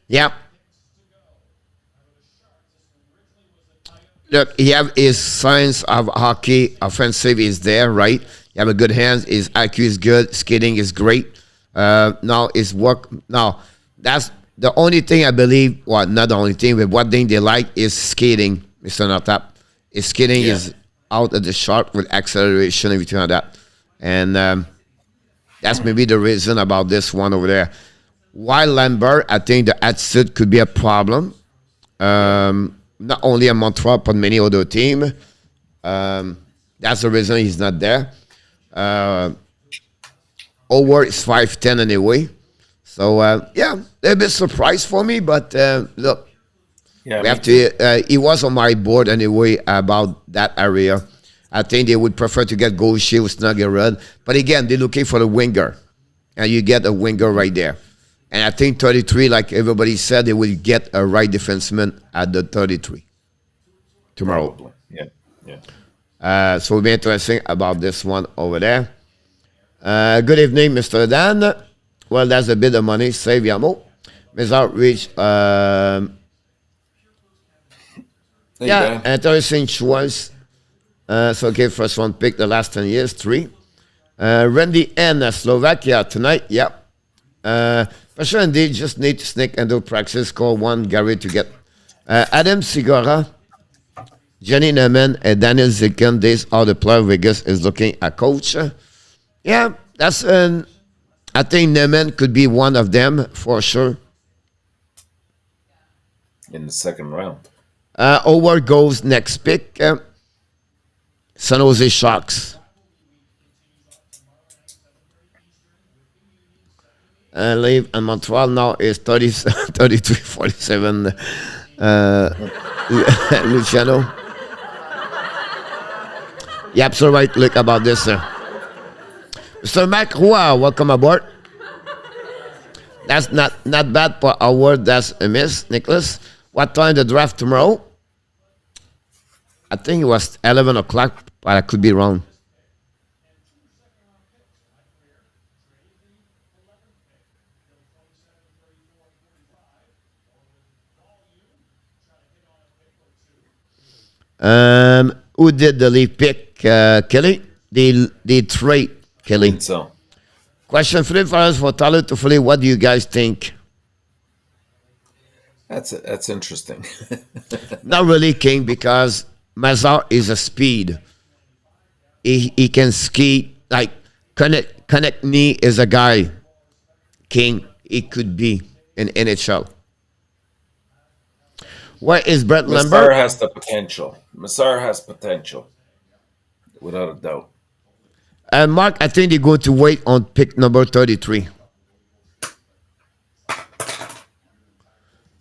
yeah. Look, he have his science of hockey. Offensive is there, right? You have a good hands. His IQ is good. Skating is great. Now his work. Now that's the only thing I believe. Well, not the only thing, but one thing they like is skating. Mr. Notap, his skating Yeah. is out of the chart with acceleration and everything like that, and that's maybe the reason about this one over there. While Lambert, I think the attitude could be a problem. Not only in Montreal, but many other teams. That's the reason he's not there. Howard is 5'10" anyway. So, yeah, a bit surprised for me, but look, Yeah, we me have too. to. He was on my board anyway about that area. I think they would prefer to get Gaucher with Snuggerud. But again, they're looking for the winger. And you get a winger right there. And I think 33, like everybody said, they will get a right defenseman at the 33 tomorrow. Probably. Yeah. Yeah. So it'll be interesting about this one over there. Good evening, Mr. Dan. Well, that's a bit of money. Save Yamo. Miss Outreach. Hey, Yeah, Dan. interesting choice. So, okay, first one pick the last 10 years, 3. Randy N, Slovakia tonight. Yep. For sure, indeed, just need to sneak and do practice. Call one Gary to get Adam Sigora, Jenny Neiman, and Daniel Zikin. These are the player Vegas is looking at coach. Yeah, that's an. I think Neiman could be one of them for sure. In the second round. Over goes next pick. San Jose Sharks. Live in Montreal now is 30, 33 47. Luciano. You're absolutely right. Look about this, sir. Mr. Mac Roy, welcome aboard. That's not bad for our word. That's a miss, Nicholas. What time the draft tomorrow? I think it was 11 o'clock, but I could be wrong. Who did the lead pick? Kelly? The trade, Kelly. So Question 3 for us for Tyler to Philly. What do you guys think? that's interesting. Not really King because Mazar is a speed. He can ski like Konechny is a guy. King, it could be in NHL. Where is Brett Massar Lambert? has the potential. Massar has potential, without a doubt. And Mark, I think they're going to wait on pick number 33.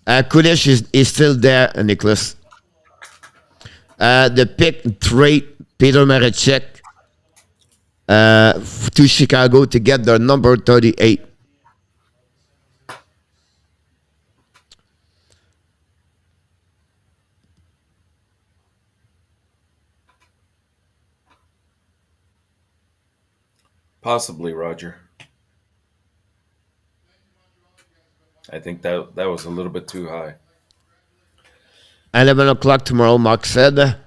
Kudesh is still there, Nicholas. The pick trade Peter Marechek to Chicago to get their number 38. Possibly, Roger. I think that was a little bit too high. 11 o'clock tomorrow, Mark said.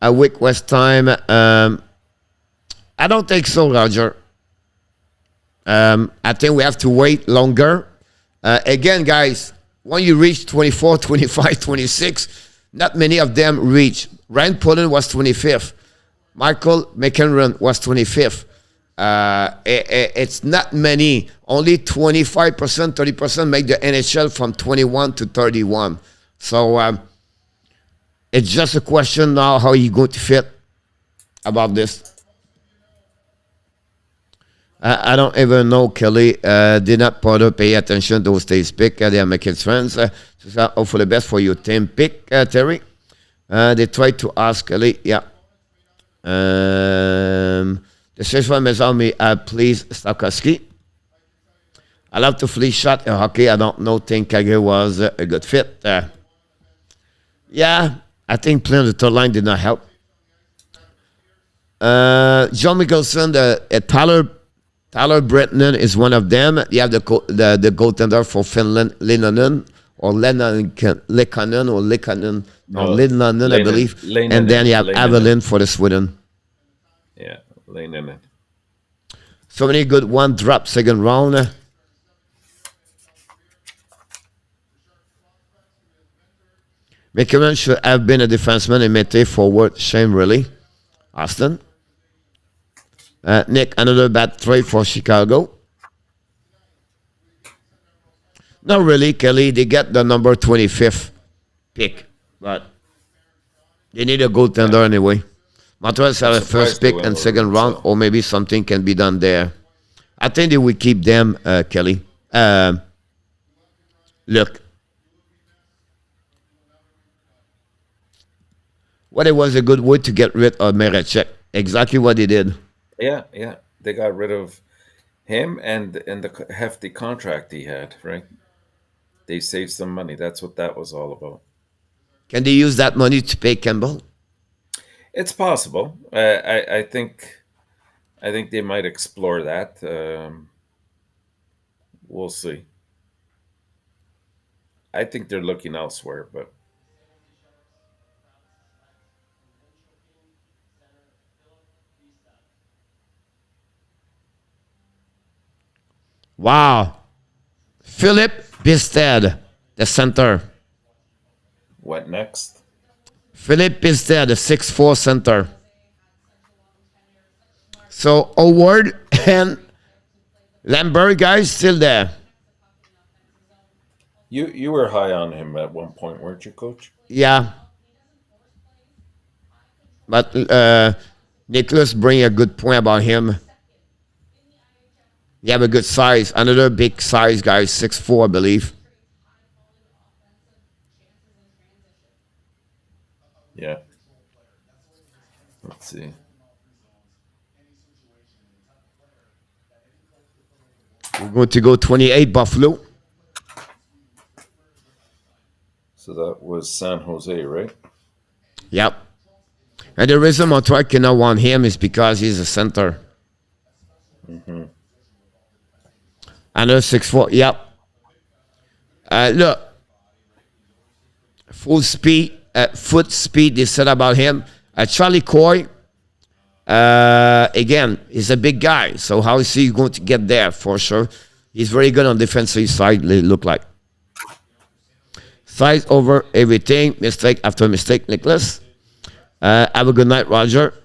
A week West time. I don't think so, Roger. I think we have to wait longer. Again, guys, when you reach 24, 25, 26, not many of them reach. Ryan Pullen was 25th. Michael McEnroe was 25th. It's not many. Only 25%, 30% make the NHL from 21 to 31. So it's just a question now how you going to fit about this. I don't even know, Kelly. Did not bother pay attention to those pick. They are making friends. So hope for the best for your team pick, Terry. They tried to ask Kelly. Yeah. The first one is on me. Please, Stokowski. I love to flee shot in hockey. I don't know. Think Kage was a good fit. Yeah, I think playing the third line did not help. John Michelson, Tyler Bretton is one of them. You have the goaltender for Finland, Linonen, or Lekkonen, I believe. And then you have Avelin for the Sweden. Yeah, Linonen. So many good one drop second round. McEwen should have been a defenseman and Mete forward. Shame, really. Austin. Nick, another bad trade for Chicago. Not really, Kelly. They get the number 25th pick, but they need a goaltender anyway. Montreal has a first pick and second round, or maybe something can be done there. I think they will keep them, Kelly. Look. What it was a good way to get rid of Merechek. Exactly what they did. Yeah. They got rid of him and the hefty contract he had, right? They saved some money. That's what that was all about. Can they use that money to pay Campbell? It's possible. I think they might explore that. We'll see. I think they're looking elsewhere, but wow. Philip Bisted, the center. what next? Philip Bisted, the 6'4" center. So Howard and Lambert, guys, still there. You were high on him at one point, weren't you, Coach? Yeah. But Nicholas bring a good point about him. You have a good size. Another big size guy, 6'4", I believe. Yeah. Let's see. We're going to go 28 Buffalo. So that was San Jose, right? Yep. And the reason Montreal cannot want him is because he's a center. Mm-hmm. Another 6'4". Yep. Look. Full speed, foot speed, they said about him. Charlie Coy, again, he's a big guy. So how is he going to get there for sure? He's very good on defensive side, they look like. Size over everything. Mistake after mistake, Nicholas. Have a good night, Roger.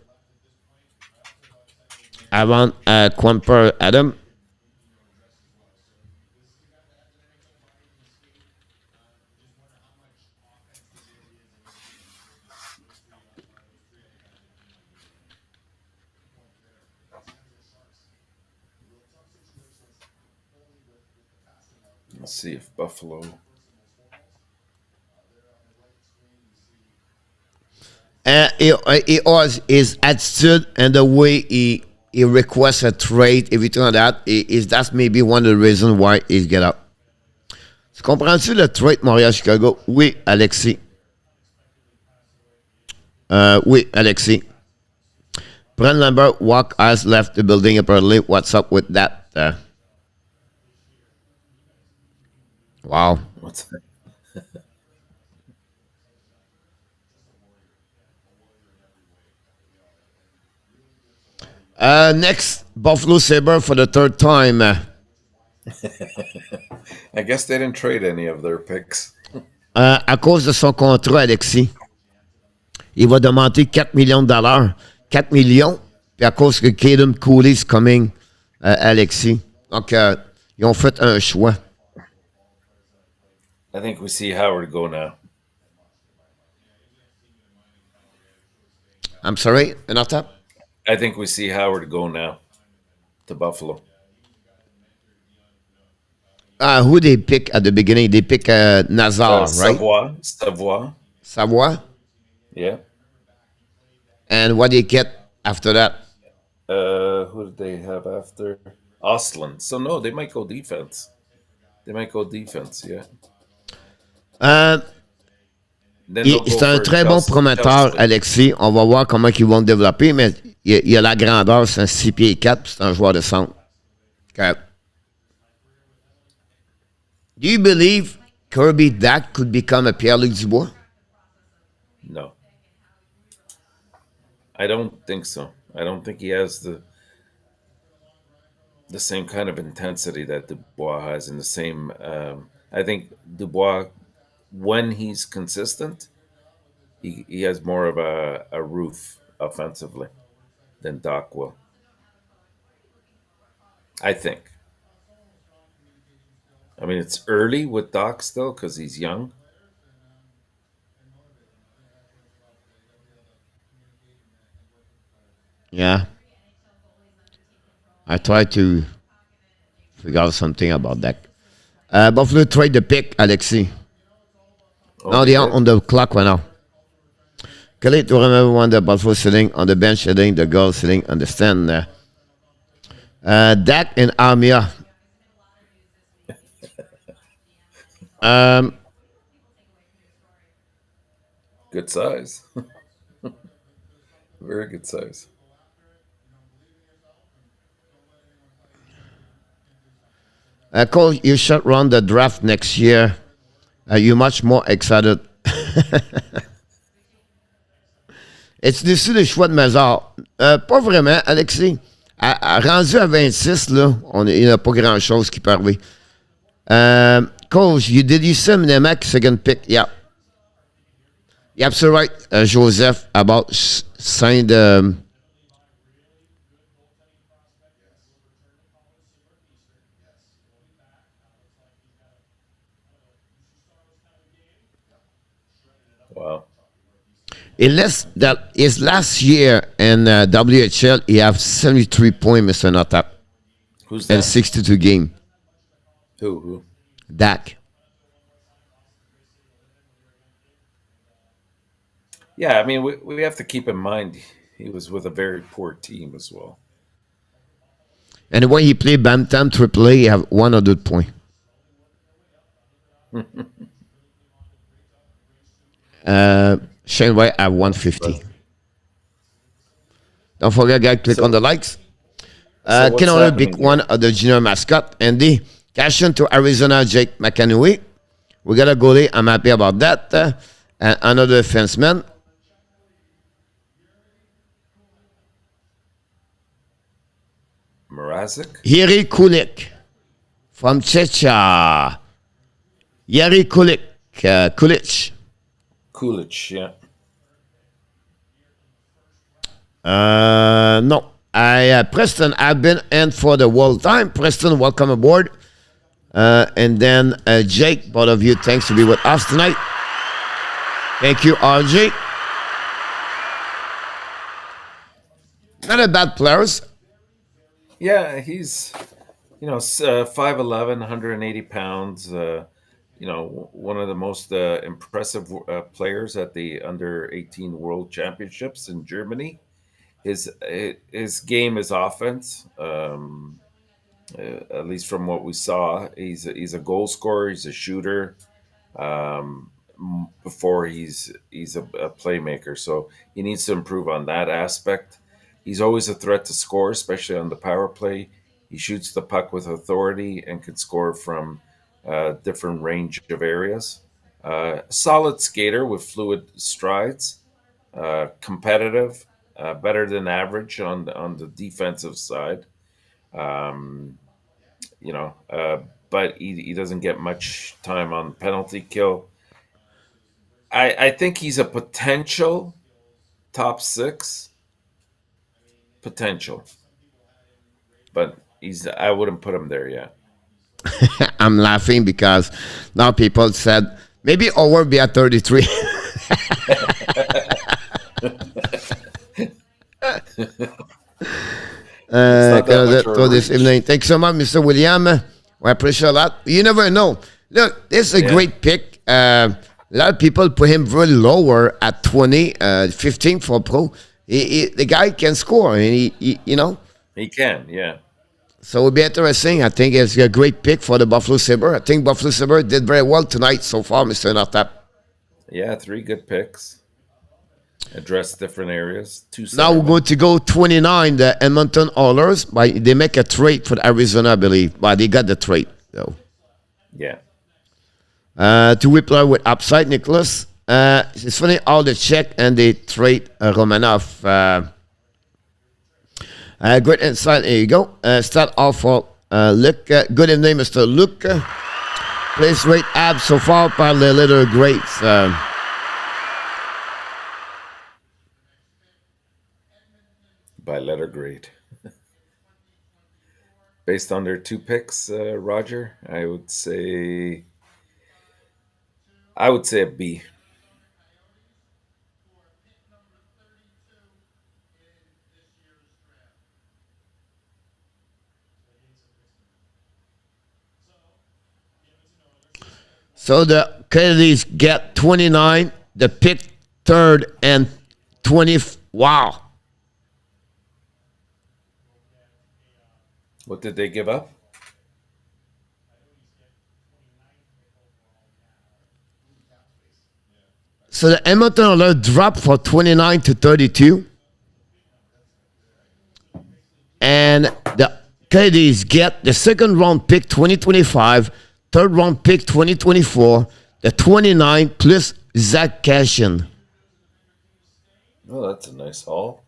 I want Quamper Adam. Let's see if Buffalo. His attitude and the way he requests a trade, everything like that, that's maybe one of the reasons why he's get up. Tu comprends-tu le trade Montréal-Chicago? Oui, Alexis. Oui, Alexis. Brent Lambert walk has left the building apparently. What's up with that? Wow. What's that? Next, Buffalo Sabre for the third time. I guess they didn't trade any of their picks. À cause de son contrat, Alexis, il va demander 4 millions de dollars. 4 millions, puis à cause que Caden Cooley is coming, Alexis. Donc, ils ont fait un choix. I think we see Howard go now. I'm sorry, another? I think we see Howard go now to Buffalo. Who they pick at the beginning? They pick Nazar, right? Savoie. Savoie. Yeah. And what they get after that? Who did they have after? Ostlund. So no, they might go defense. Yeah. Then they'll go C'est un for très bon prometteur, Alexis. On va voir comment ils vont le développer, mais il a la grandeur, c'est un 6 pieds 4, c'est un joueur de centre. Okay. Do you believe Kirby Dak could become a Pierre-Luc Dubois? No. I don't think so. I don't think he has the same kind of intensity that Dubois has in the same. I think Dubois, when he's consistent, he has more of a roof offensively than Doc will. I think. I mean, it's early with Doc still because he's young. Yeah. I tried to figure out something about that. Buffalo trade the pick, Alexis. Now they are on the clock right now. Kelly to remember one the Buffalo sitting on the bench, sitting the girl sitting on the stand there. Dak and Armia. Good size. Very good size. Cole, you should run the draft next year. You're much more excited. Es-tu déçu des choix de Mazar? Pas vraiment, Alexis. Rendu à 26, là, il n'y a pas grand-chose qui peut arriver. Coach, did you say Minemak second pick? Yeah. You're absolutely right, Joseph, about saying the... Wow. His last year in WHL, he have 73 points, Mr. Notap. Who's that? And 62 game. Who? Dak. Yeah, I mean, we have to keep in mind he was with a very poor team as well. And when he played Bantam AAA, he have 100 points. Shane Wright at 150. Don't forget, guys, click on the likes. Can only pick one of the junior mascot. Andy, cash in to Arizona, Jake McAnally. We got a goalie. I'm happy about that. And another defenseman. Mrazek? Yuri Kulik from Czechia. Yuri Kulik. Kulich. Kulich, yeah. No. Preston, I've been in for the whole time. Preston, welcome aboard. And then Jake, both of you, thanks to be with us tonight. Thank you, RJ. Not a bad players. Yeah, he's 5'11", 180 pounds. One of the most impressive players at the under-18 World Championships in Germany. His game is offense. At least from what we saw, he's a goal scorer. He's a shooter. Before he's a playmaker, so he needs to improve on that aspect. He's always a threat to score, especially on the power play. He shoots the puck with authority and can score from different range of areas. Solid skater with fluid strides, competitive, better than average on the defensive side. Um, you know, but he doesn't get much time on penalty kill. I think he's a potential top six potential, but I wouldn't put him there yet. I'm laughing because now people said maybe Howard be at 33. It's not that much of a For this reach. evening. Thanks so much, Mr. William. We appreciate that. You never know. Look, this is a Yeah. great pick. A lot of people put him very lower at 20, 15 for pro. The guy can score, and you know. He can, yeah. So it'll be interesting. I think it's a great pick for the Buffalo Sabre. I think Buffalo Sabre did very well tonight so far, Mr. Nartap. Yeah, 3 good picks. Address different areas. Now we're going to go 29, the Edmonton Oilers. They make a trade for Arizona, I believe. But they got the trade, though. Yeah. To Whippler with upside, Nicholas. It's funny, all the check and they trade Romanov. Great insight. There you go. Start off for Luc. Good evening, Mr. Luc. Place rate ab so far par les letter grades. By letter grade. Based on their 2 picks, Roger, I would say a B. So the Kennedys get 29, the pick third and 20. Wow. What did they give up? So the Edmonton Oilers dropped for 29 to 32. And the Kennedys get the second round pick 2025, third round pick 2024, the 29 plus Zach Cashin. Oh, that's a nice haul.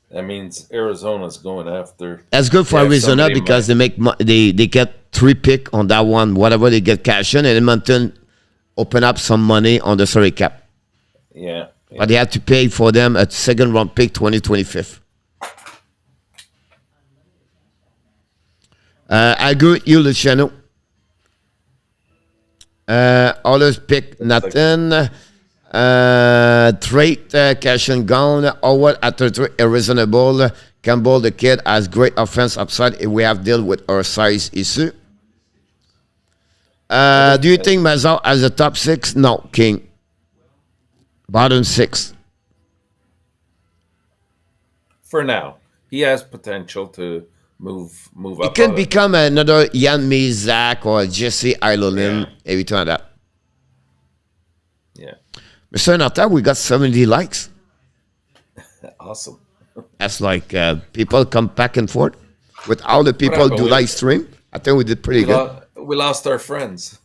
That means Arizona's going after. That's good for Yeah, Arizona somebody because might- they get 3 pick on that one, whatever they get Cashin, and Edmonton open up some money on the salary cap. Yeah. But they had to pay for them a second round pick 2025. I agree with you, Luciano. Others pick nothing. Trade, cash and gone. Howard at 33, reasonable. Campbell, the kid, has great offense upside. We have dealt with our size issue. Do you think Mazal has a top 6? No, King. Bottom 6. For now, he has potential to move He up. can become another Jan Mizak or Jesse Ilonin, Yeah. everything like that. Yeah. Mr. Nata, we got 70 likes. Awesome. That's like people come back and forth. With all the people happened? do We- live stream, I think we did pretty good. We lost our friends.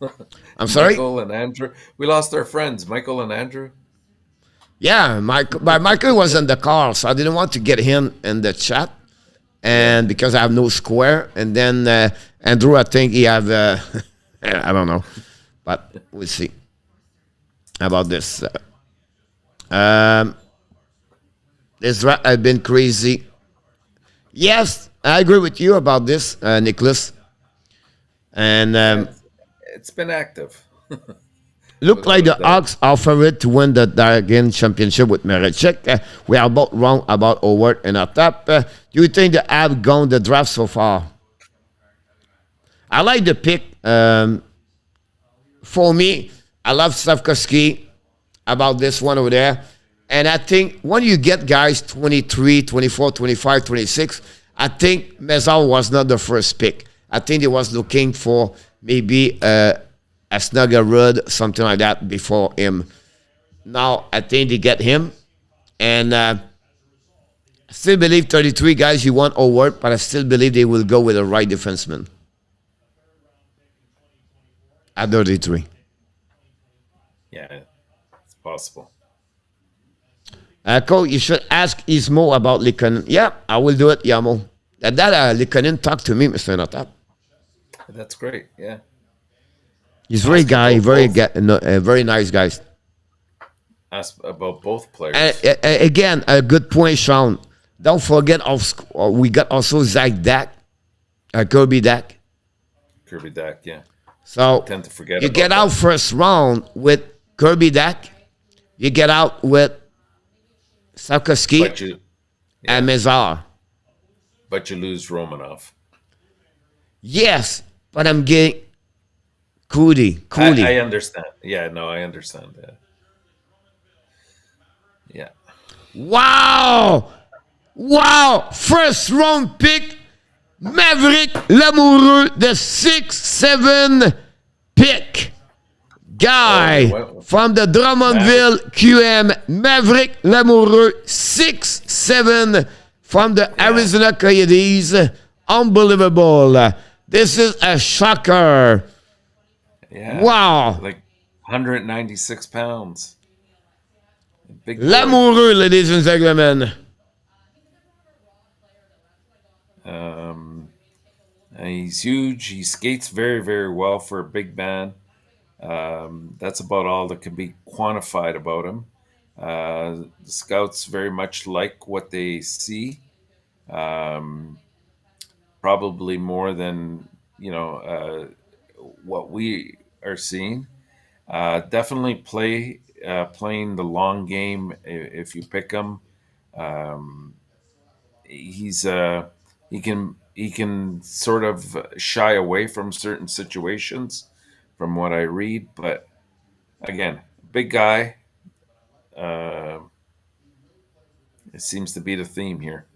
I'm sorry? Michael and Andrew. We lost our friends, Michael and Andrew. Yeah, Michael was in the car, so I didn't want to get him in the chat. And because I have no square. And then Andrew, I think he have, I don't know. But we'll see about this. This draft has been crazy. Yes, I agree with you about this, Nicholas. And It's been active. look like the Hawks are favored to win the Dragon Championship with Marechek. We are both wrong about Howard and our top. Do you think they have gone the draft so far? I like the pick. For me, I love Slavkovsky about this one over there. And I think when you get guys 23, 24, 25, 26, I think Mezal was not the first pick. I think they was looking for maybe a Snuggerud, something like that, before him. Now, I think they get him. And I still believe 33 guys, you want Howard, but I still believe they will go with the right defenseman. at 33. Yeah, it's possible. Coach, you should ask Ismo about Likonen. Yeah, I will do it, Yamo. That Likonen talked to me, Mr. Notap. That's great. Yeah. He's very very nice guy. Ask about both players. Again, a good point, Sean. Don't forget, we got also Zach Dak, Kirby Dak. Kirby Dak, yeah. So I tend to forget you about get out that. first round with Kirby Dak. You get out with Sarkoski and Mezar. But you lose Romanov. Yes, but I'm getting Cooley. I understand. Yeah, no, I understand that. Yeah. Wow! First round pick, Maverick Lamoureux, the 6-7 pick. Guy from the Drummondville QM, Maverick Lamoureux, 6-7 from the Arizona Coyotes. Unbelievable. This is a shocker. Yeah. Wow. Like 196 pounds. Big boy. Lamoureux, ladies and gentlemen. He's huge. He skates very, very well for a big man. That's about all that can be quantified about him. The scouts very much like what they see. Probably more than what we are seeing. Definitely playing the long game if you pick him. He can sort of shy away from certain situations, from what I read. But again, big guy. It seems to be the theme here.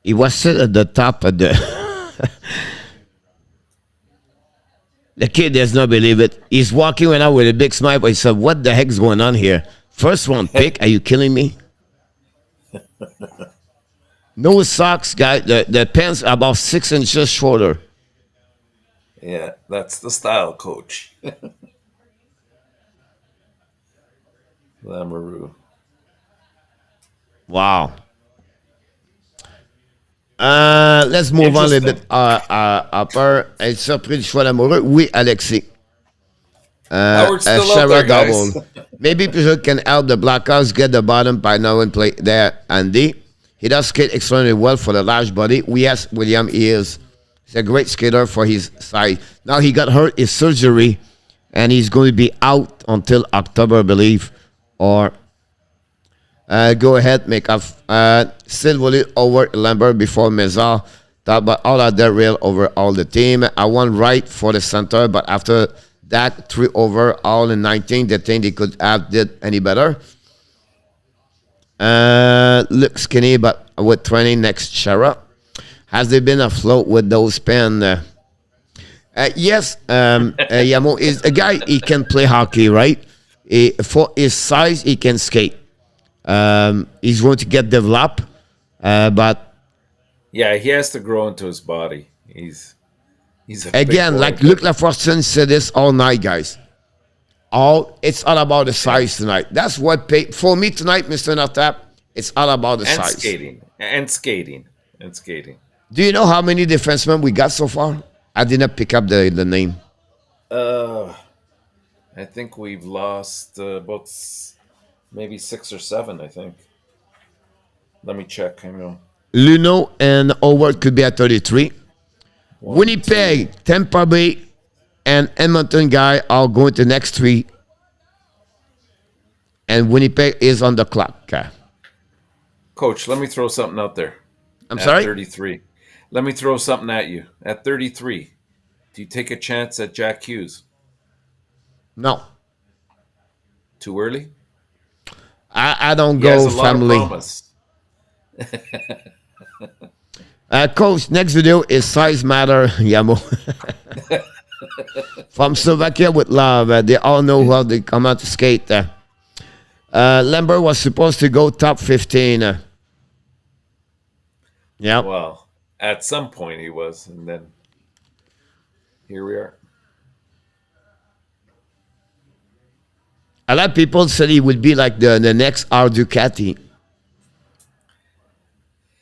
He was sitting at the top of the. The kid does not believe it. He's walking around with a big smile. But he said, "What the heck's going on here? First round pick? Are you killing me?" No socks, guy. The pants are about 6 inches shorter. Yeah, that's the style, coach. Lamoureux. Wow. Let's move on a little bit. Upper. Est surpris du choix d'Amoureux? Oui, Alexis. Howard's still out there, guys. Maybe people can help the Blackhawks get the bottom by now and play there. Andy. He does skate extremely well for the large body. We asked William. He's a great skater for his size. Now he got hurt, his surgery, and he's going to be out until October, I believe. Or go ahead, make up. Still will it over Lambert before Mezar. But all of that real over all the team. I want Wright for the center, but after that, 3 over all in 19. They think they could have did any better. Look skinny, but with 20 next Shara. Has they been afloat with those pen? Yes, Yamo is a guy. He can play hockey, right? For his size, he can skate. He's going to get developed, but yeah, he has to grow into his body. He's a again, big boy, like Luc Lafortune said this all night, guys. It's all about the size tonight. That's what for me tonight, Mr. Notap. It's all about the size. Skating. Do you know how many defensemen we got so far? I didn't pick up the name. I think we've lost about maybe 6 or 7. I think. Let me check. Hang on. Luno and Howard could be at 33. Winnipeg, Tampa Bay, and Edmonton guy are going to the next 3. And Winnipeg is on the clock. Coach, let me throw something out there. I'm sorry? 33. Let me throw something at you. At 33, do you take a chance at Jack Hughes? No. Too early? I don't go family. Coach, next video is size matter, Yamo. From Slovakia with love. They all know how they come out to skate. Lambert was supposed to go top 15. Yeah. Well, at some point he was, and then here we are. A lot of people said he would be like the next R. Ducati.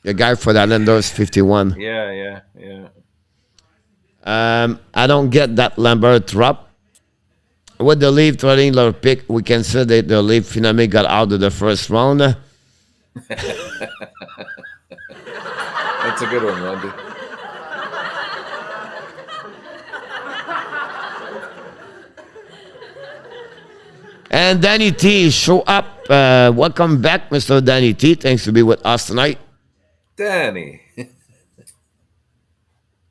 The guy for the Islanders, 51. Yeah. I don't get that Lambert drop. With the Leaf trading their pick, we can say that the Leaf finally got out of the first round. That's a good one, Randy. And Danny T show up. Welcome back, Mr. Danny T. Thanks to be with us tonight. Danny.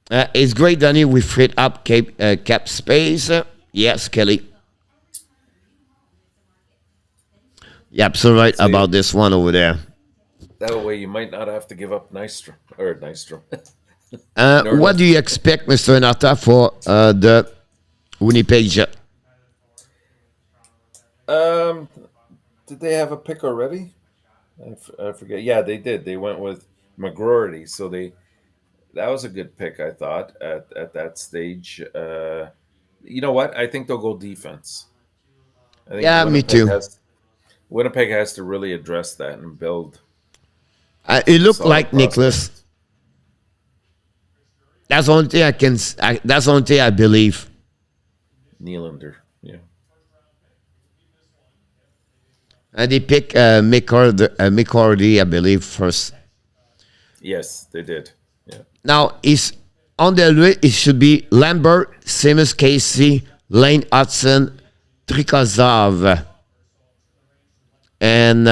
It's great, Danny. We freed up cap space. Yes, Kelly. You're absolutely right about this one over there. That way you might not have to give up Nystrom. What do you expect, Mr. Renata, for the Winnipeg Jet? Did they have a pick already? I forget. Yeah, they did. They went with McGroarty, so that was a good pick, I thought, at that stage. You know what? I think they'll go defense. I think Me too. Winnipeg has to really address that and build. It looked like Nicholas. That's the only thing that's the only thing I believe. Nylander, yeah. And they picked McCarty, I believe, first. Yes, they did. Yeah. Now, on the list, it should be Lambert, Seamus Casey, Lane Hudson, Trikazov, and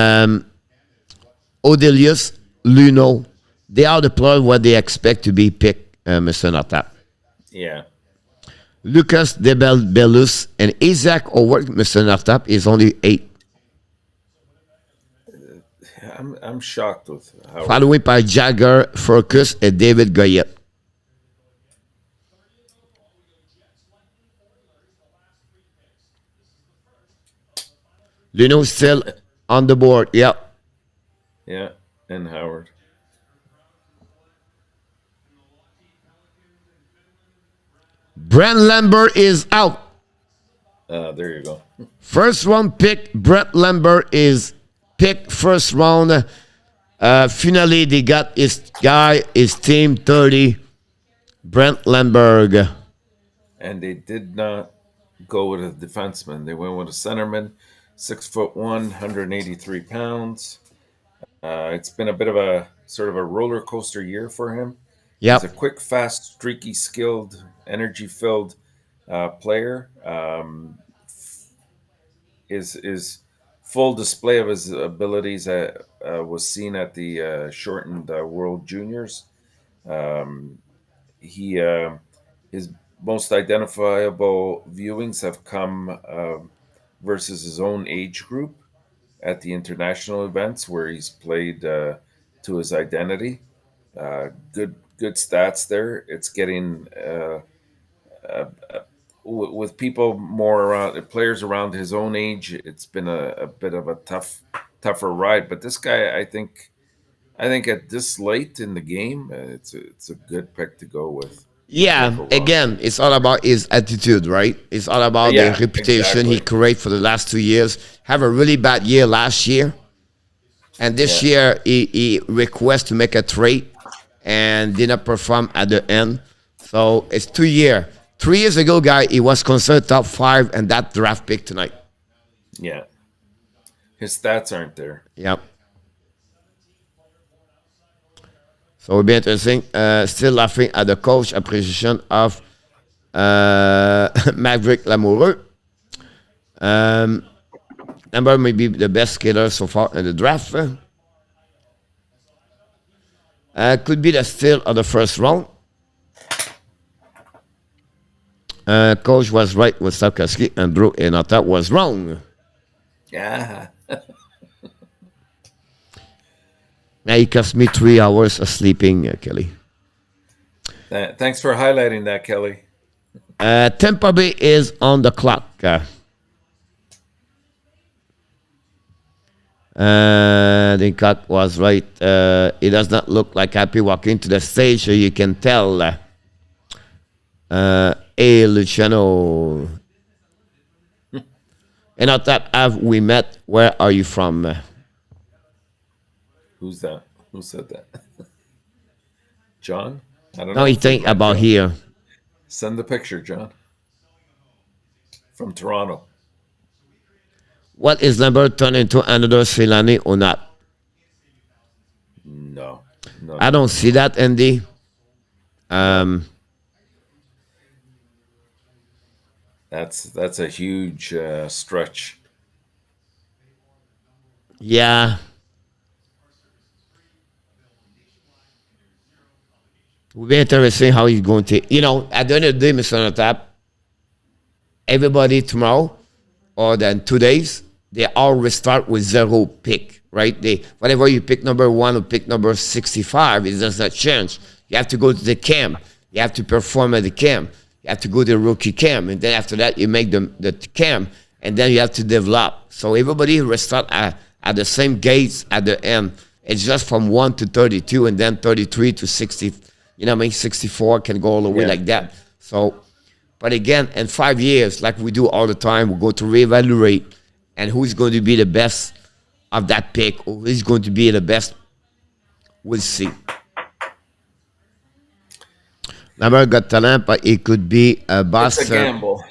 Odelius, Luno. They are the players what they expect to be picked, Mr. Nata. Yeah. Lucas Debellus and Isaac Howard, Mr. Nata, is only 8. I'm shocked with how. Following by Jagger, Furcus, and David Goyette. Luno still on the board. Yeah. Yeah, and Howard. Brent Lambert is out. There you go. First round pick, Brent Lambert is picked first round. Finally, they got his team 30, Brent Lambert. And they did not go with a defenseman. They went with a centerman, 6'1", 183 pounds. It's been a bit of a sort of a roller coaster year for him. Yep. He's a quick, fast, streaky, skilled, energy-filled player. His full display of his abilities was seen at the shortened World Juniors. His most identifiable viewings have come versus his own age group at the international events where he's played to his identity. Good stats there. It's getting with people more around players around his own age. It's been a bit of a tougher ride. But this guy, I think at this late in the game, it's a good pick to go with. Yeah, again, it's all about his attitude, right? It's all about the reputation he created for the last 2 years. Have a really bad year last year. And this year, he requests to make a trade and did not perform at the end. So it's 2 years. 3 years ago, guy, he was considered top 5 and that draft pick tonight. Yeah. His stats aren't there. Yep. So it'll be interesting. Still laughing at the coach appreciation of Maverick Lamoureux. Number may be the best skater so far in the draft. Could be the steal of the first round. Coach was right with Sarkowski and Drew Enata was wrong. Yeah. Now it cost me 3 hours of sleeping, Kelly. Thanks for highlighting that, Kelly. Tampa Bay is on the clock. The cut was right. It does not look like Happy walking to the stage, so you can tell. Hey, Luciano. And on top have we met. Where are you from? Who's that? Who said that? John? I don't Now know you if we think met about John. here. Send the picture, John. From Toronto. What is number turned into another Delaney or not? No. No, I no, don't no, see no. that, Andy. That's a huge stretch. Yeah. Will be interesting how he's going to, at the end of the day, Mr. Notap, everybody tomorrow or then 2 days, they all restart with 0 pick, right? Whatever you pick number 1 or pick number 65, it does not change. You have to go to the camp. You have to perform at the camp. You have to go to the rookie camp. And then after that, you make the camp. And then you have to develop. So everybody restart at the same gates at the end. It's just from 1 to 32 and then 33 to 60. 64 can go all the way like that. So, but again, in 5 years, like we do all the time, we go to reevaluate and who's going to be the best of that pick or who's going to be the best. We'll see. Never got talent, but it could be a boss. It's a gamble.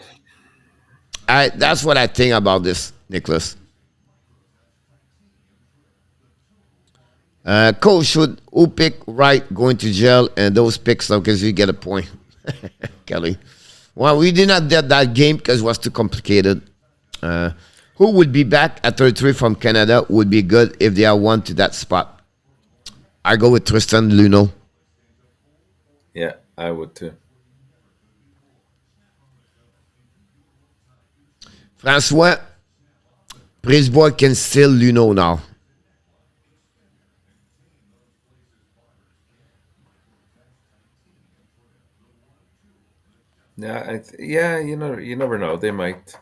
That's what I think about this, Nicholas. Coach, should who pick right going to jail and those picks though, because you get a point. Kelly. Well, we did not get that game because it was too complicated. Who would be back at 33 from Canada would be good if they are one to that spot. I go with Tristan Luneau. Yeah, I would too. Francois, Brisbois can still Luneau now. Yeah, you never know. They might.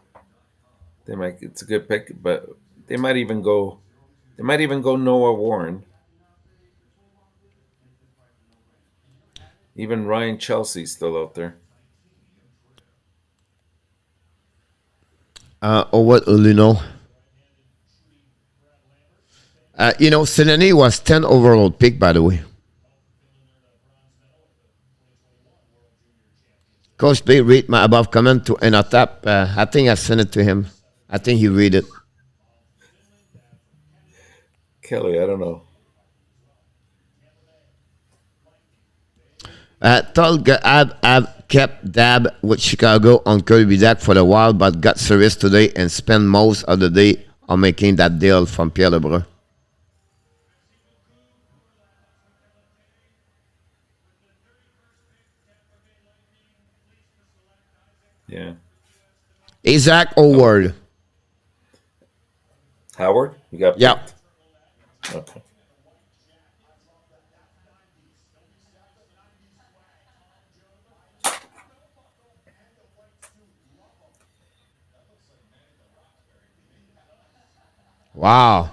It's a good pick, but they might even go. They might even go Noah Warren. Even Ryan Chelsea's still out there. Or what Luneau? Delaney was 10 overall pick, by the way. Coach B, read my above comment to Enotap. I think I sent it to him. I think he read it. Kelly, I don't know. Told I've kept dab with Chicago on Kirby Dak for a while, but got serious today and spent most of the day on making that deal from Pierre Lebrun. Yeah. Isaac Howard. Howard, you got picked? Yeah. Okay. Wow.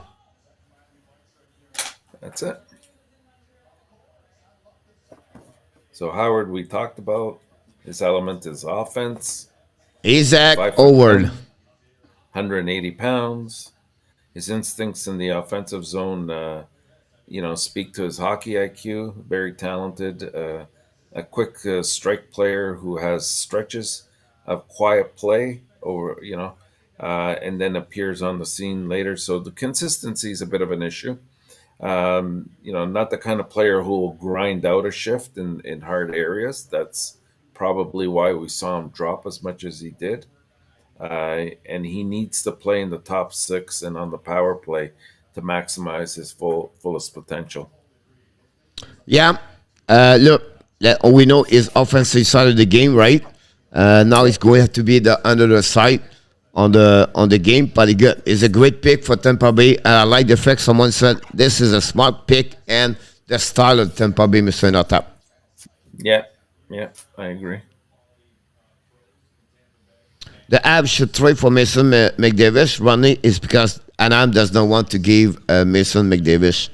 That's it. So Howard, we talked about his element is offense. Isaac 5'10", Howard. 180 pounds. His instincts in the offensive zone, speak to his hockey IQ. Very talented. A quick strike player who has stretches of quiet play and then appears on the scene later. So the consistency is a bit of an issue. Not the kind of player who will grind out a shift in hard areas. That's probably why we saw him drop as much as he did. And he needs to play in the top 6 and on the power play to maximize his fullest potential. Yeah. Look, all we know is offensive side of the game, right? Now it's going to be the under the side on the game. But it's a great pick for Tampa Bay. And I like the fact someone said this is a smart pick and the style of Tampa Bay, Mr. Notap. Yeah, I agree. The Avs should trade for Mason McDavid. Running is because Anaheim does not want to give Mason McDavid.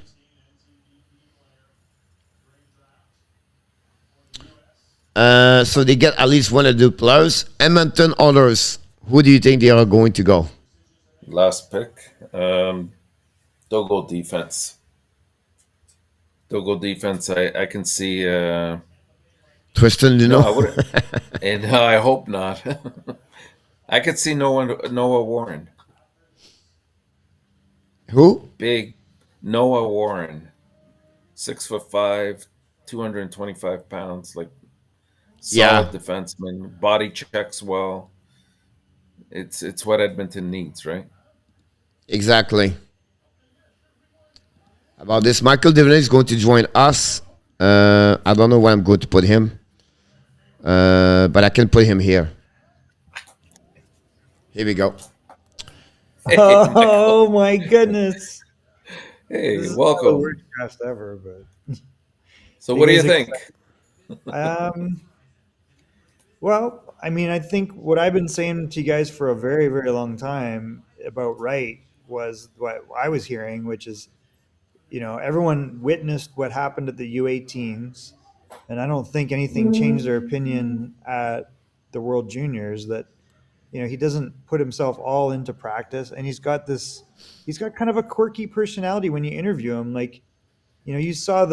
So they get at least one of the players. Edmonton others. Who do you think they are going to go? Last pick. They'll go defense. They'll go defense. I can see. Tristan No, Luneau. I would, and I hope not. I could see Noah Warren, Who? big Noah Warren, 6'5", 225 pounds, like Yeah, solid defenseman, body checks well. It's what Edmonton needs, right? exactly. About this, Michael Devaney is going to join us. I don't know where I'm going to put him, but I can put him here. Here we go. Hey, Oh Michael. my goodness. Hey, This is not the welcome. worst draft ever, but So, are what you do you guys think? excited? Um, well, I mean, I think what I've been saying to you guys for a very, very long time about Wright was what I was hearing, which is, everyone witnessed what happened at the U18s, and I don't think anything changed their opinion at the World Juniors that, he doesn't put himself all into practice, and he's got kind of a quirky personality when you interview him. Like, you saw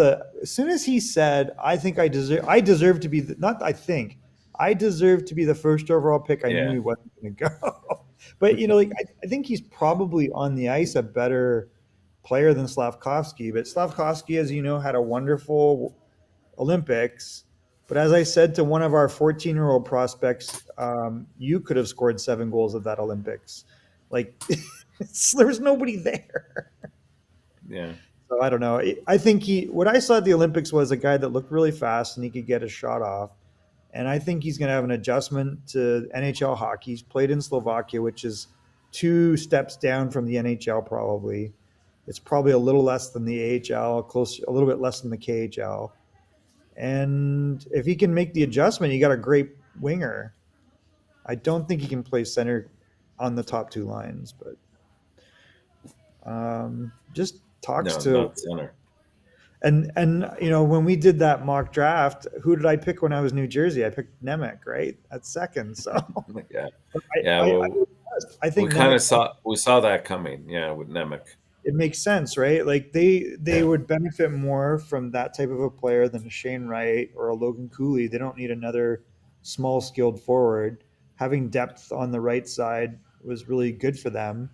as soon as he said, I deserve to be not I think I deserve to be the first overall pick. I knew Yeah, he wasn't going to go. But like I think he's probably on the ice a better player than Slavkovsky. But Slavkovsky, as you know, had a wonderful Olympics. But as I said to one of our 14-year-old prospects, you could have scored 7 goals at that Olympics. Like there was nobody there. yeah. So I don't know. I think what I saw at the Olympics was a guy that looked really fast and he could get a shot off. And I think he's going to have an adjustment to NHL hockey. He's played in Slovakia, which is 2 steps down from the NHL probably. It's probably a little less than the AHL, a little bit less than the KHL. And if he can make the adjustment, you got a great winger. I don't think he can play center on the top 2 lines, but just talks No, to. not center. And when we did that mock draft, who did I pick when I was New Jersey? I picked Nemec, right, at second. So Yeah, I yeah. I, I, Well, I we think kind Nemec. of saw that coming. Yeah, with Nemec. It makes sense, right? Like they Yeah, would benefit more from that type of a player than a Shane Wright or a Logan Cooley. They don't need another small skilled forward. Having depth on the right side was really good for them.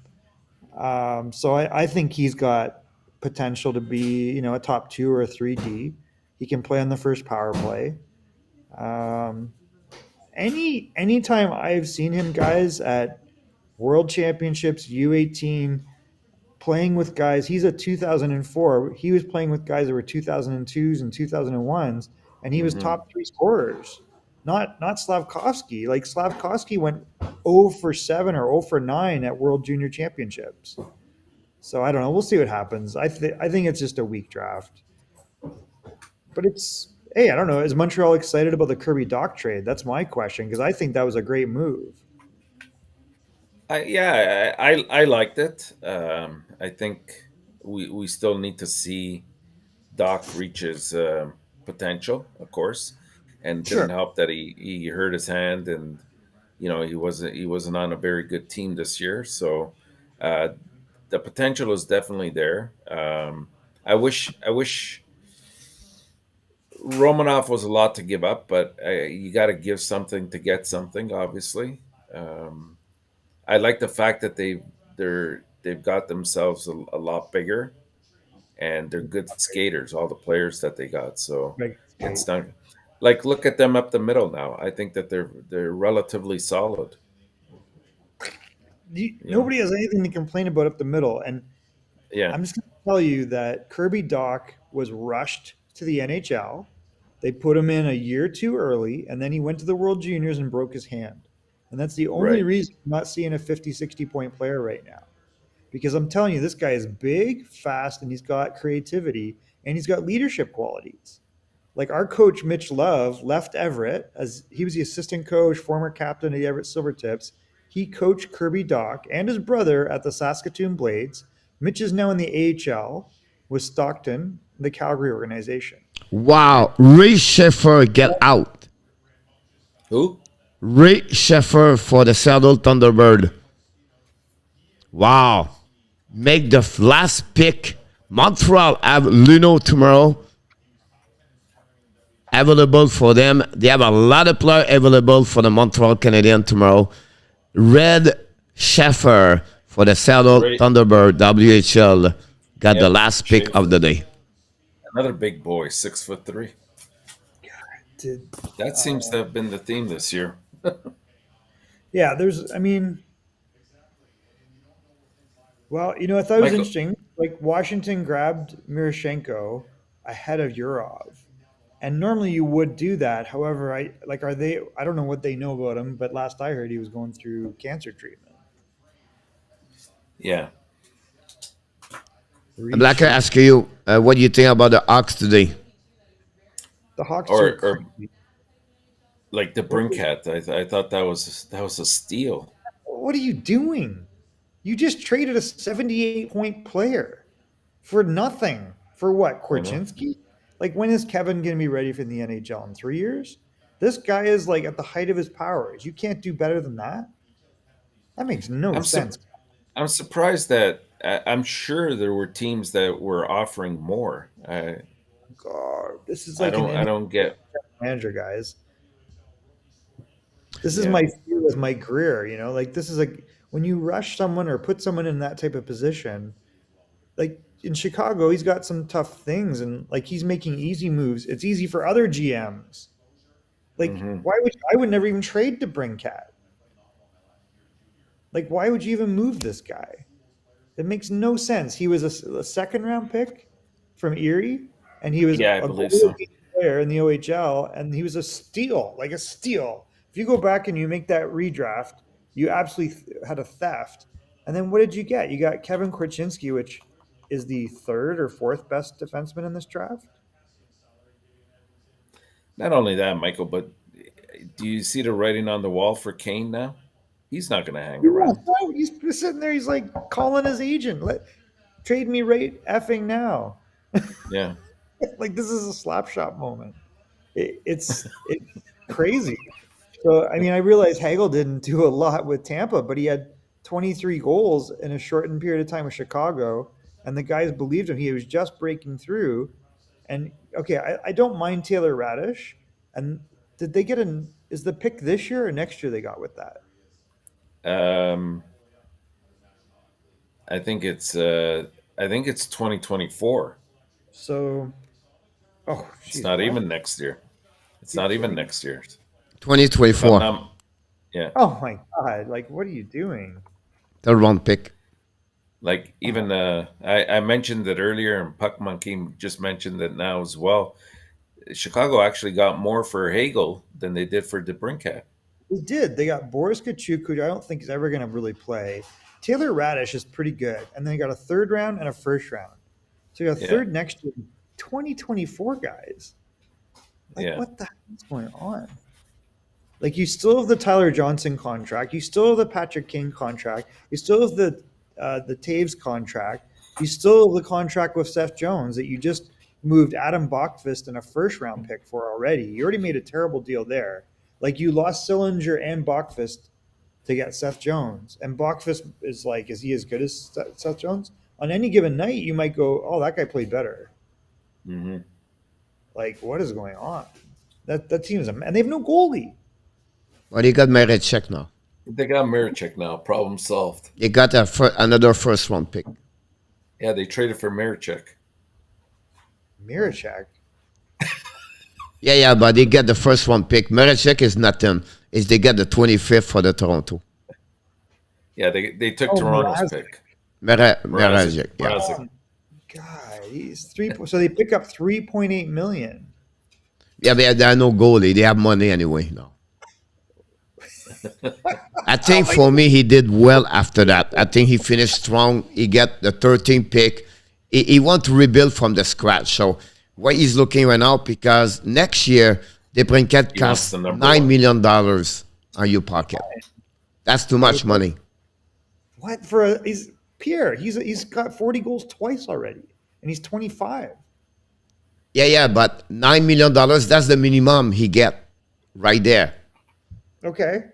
So I think he's got potential to be, a top 2 or 3 D. He can play on the first power play. Um, anytime I've seen him, guys, at World Championships, U18, playing with guys, he's a 2004. He was playing with guys that were 2002s and 2001s, and he was hmm top 3 scorers. Not Slavkovsky. Like Slavkovsky went 0 for 7 or 0 for 9 at World Junior Championships. So I don't know. We'll see what happens. I think it's just a weak draft. But hey, I don't know. Is Montreal excited about the Kirby Doc trade? That's my question because I think that was a great move. I liked it. I think we still need to see Doc reach his potential, of course, and it Sure. didn't help that he hurt his hand, and he wasn't on a very good team this year. So uh, the potential is definitely there. I wish Romanov was a lot to give up, but you got to give something to get something. Obviously, um, I like the fact that they've got themselves a lot bigger, and they're good skaters. All the players that they got, so Like, it's not like look at them up the middle now. I think that they're relatively solid. You know, nobody has anything to complain about up the middle. And yeah, I'm just going to tell you that Kirby Doc was rushed to the NHL. They put him in a year too early, and then he went to the World Juniors and broke his hand. And that's the only right. reason I'm not seeing a 50, 60-point player right now. Because I'm telling you, this guy is big, fast, and he's got creativity, and he's got leadership qualities. Like our coach, Mitch Love, left Everett as he was the assistant coach, former captain of the Everett Silvertips. He coached Kirby Doc and his brother at the Saskatoon Blades. Mitch is now in the AHL with Stockton, the Calgary organization. Wow. Ray Sheffer get out. Who? Ray Sheffer for the Seattle Thunderbird. Wow. Make the last pick. Montreal have Luno tomorrow available for them. They have a lot of players available for the Montreal Canadiens tomorrow. Red Schaffer for the Seattle Great. Thunderbird WHL got the last pick Schaefer. of the day. Another big boy, 6'3". Did, That seems to have been the theme this year. yeah, there's. I mean, well, I thought it was Michael, interesting. Like Washington grabbed Miroshnichenko ahead of Yurov, and normally you would do that. However, are they? I don't know what they know about him, but last I heard, he was going through cancer treatment. yeah. Black, I ask you, what do you think about the Hawks today? The Hawks Or are crazy. like DeBrincat. I thought that was a steal. What are you doing? You just traded a 78-point player for nothing. For what? I know. Korchinski? Like, when is Kevin going to be ready for the NHL? In 3 years? This guy is like at the height of his powers. You can't do better than that. That makes no I'm su- sense. I'm surprised that I'm sure there were teams that were offering more. God, this is I like an don't I don't get. manager, guys. This is Yeah. my fear with my career. Like this is like when you rush someone or put someone in that type of position. Like in Chicago, he's got some tough things, and like he's making easy moves. It's easy for other GMs. Like, Hmm. I would never even trade to DeBrincat. Like, why would you even move this guy? It makes no sense. He was a second round pick from Erie, and he was Yeah, I a believe goal so. player in the OHL, and he was a steal, like a steal. If you go back and you make that redraft, you absolutely had a theft. And then what did you get? You got Kevin Korchinski, which is the third or fourth best defenseman in this draft. Not only that, Michael, but do you see the writing on the wall for Kane now? He's not going to hang around. No, he's sitting there. He's like calling his agent. Trade me right effing now. Yeah. Like this is a slap shot moment. It's crazy. So I mean, I realize Hagel didn't do a lot with Tampa, but he had 23 goals in a shortened period of time with Chicago, and the guys believed him. He was just breaking through. And okay, I don't mind Taylor Radish. And did they get is the pick this year or next year they got with that? Um, I think it's 2024. So, oh, It's geez, not what? even next year. It's not even next year. If I'm 2024, not, yeah. Oh my God! Like, what are you doing? third round pick. Like even I mentioned it earlier, and Puck Monkey just mentioned it now as well. Chicago actually got more for Hagel than they did for DeBrincat. They did. They got Boris Kachuk, who I don't think is ever going to really play. Taylor Radish is pretty good, and then they got a third round and a first round. So you got a Yeah. third next year. 2024 guys. Like, Yeah. what the heck is going on? Like, you still have the Tyler Johnson contract. You still have the Patrick King contract. You still have the Taves contract. You still have the contract with Seth Jones that you just moved Adam Bachfist and a first round pick for already. You already made a terrible deal there. Like, you lost Sillinger and Bachfist to get Seth Jones. And Bachfist is like, is he as good as Seth Jones? On any given night, you might go, oh, that guy played better. Hmm. Like, what is going on? That team is and they have no goalie. Well, they got Marechek now. They got Marichek now. Problem solved. They got another first round pick. Yeah, they traded for Marichek. Miracek. Yeah, but they get the first round pick. Marechek is nothing. Is they get the 25th for the Toronto. Yeah, they took Oh, Toronto's Mrazek. pick. Marechek, yeah. Mrazek. God, he's so they pick up 3.8 million. Yeah, but they are no goalie. They have money anyway now. I think for me, he did well after that. I think he finished strong. He got the 13th pick. He want to rebuild from the scratch. So what he's looking right now, because next year, DeBrincat He wants costs the number $9 one. million on your pocket. That's too much money. What for? He's Pierre. He's got 40 goals twice already, and he's 25. Yeah, but $9 million, that's the minimum he get right there. Okay.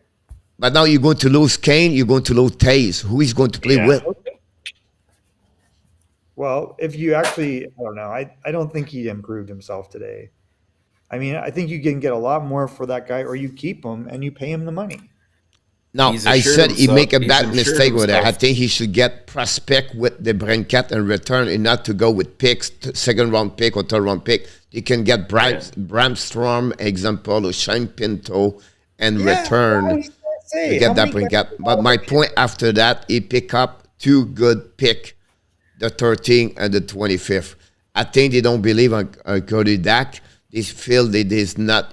But now you're going to lose Kane, you're going to lose Taze. Who is going to play Yeah. with? Well, if you actually, I don't know. I don't think he improved himself today. I mean, I think you can get a lot more for that guy, or you keep him and you pay him the money. Now, He's I assured said he himself- make a he's bad assured mistake with it. I himself. think he should get prospect with the DeBrincat and return and not to go with picks, second round pick or third round pick. You can get Bram Storm, example, or Shane Pinto and return to get that DeBrincat. But my point after that, he pick up two good pick, the 13th and the 25th. I think they don't believe on Cody Dak. They feel that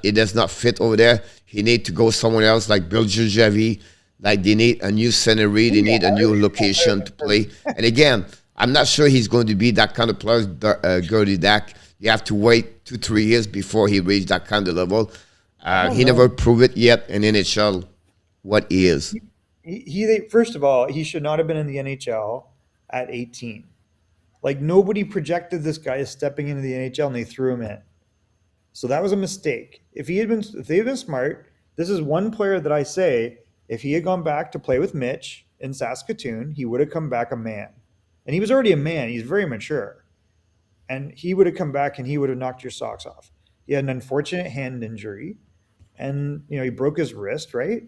it does not fit over there. He need to go somewhere else like Bill Javi. Like they need a new scenery, they need a new location to play. And again, I'm not sure he's going to be that kind of player, Cody Dak. You have to wait 2-3 years before he reach that kind of level. He never proved it yet in NHL what he is. He first of all, he should not have been in the NHL at 18. Like nobody projected this guy as stepping into the NHL, and they threw him in. So that was a mistake. If they had been smart, this is one player that I say, if he had gone back to play with Mitch in Saskatoon, he would have come back a man. And he was already a man. He's very mature. And he would have come back and he would have knocked your socks off. He had an unfortunate hand injury, and he broke his wrist, right?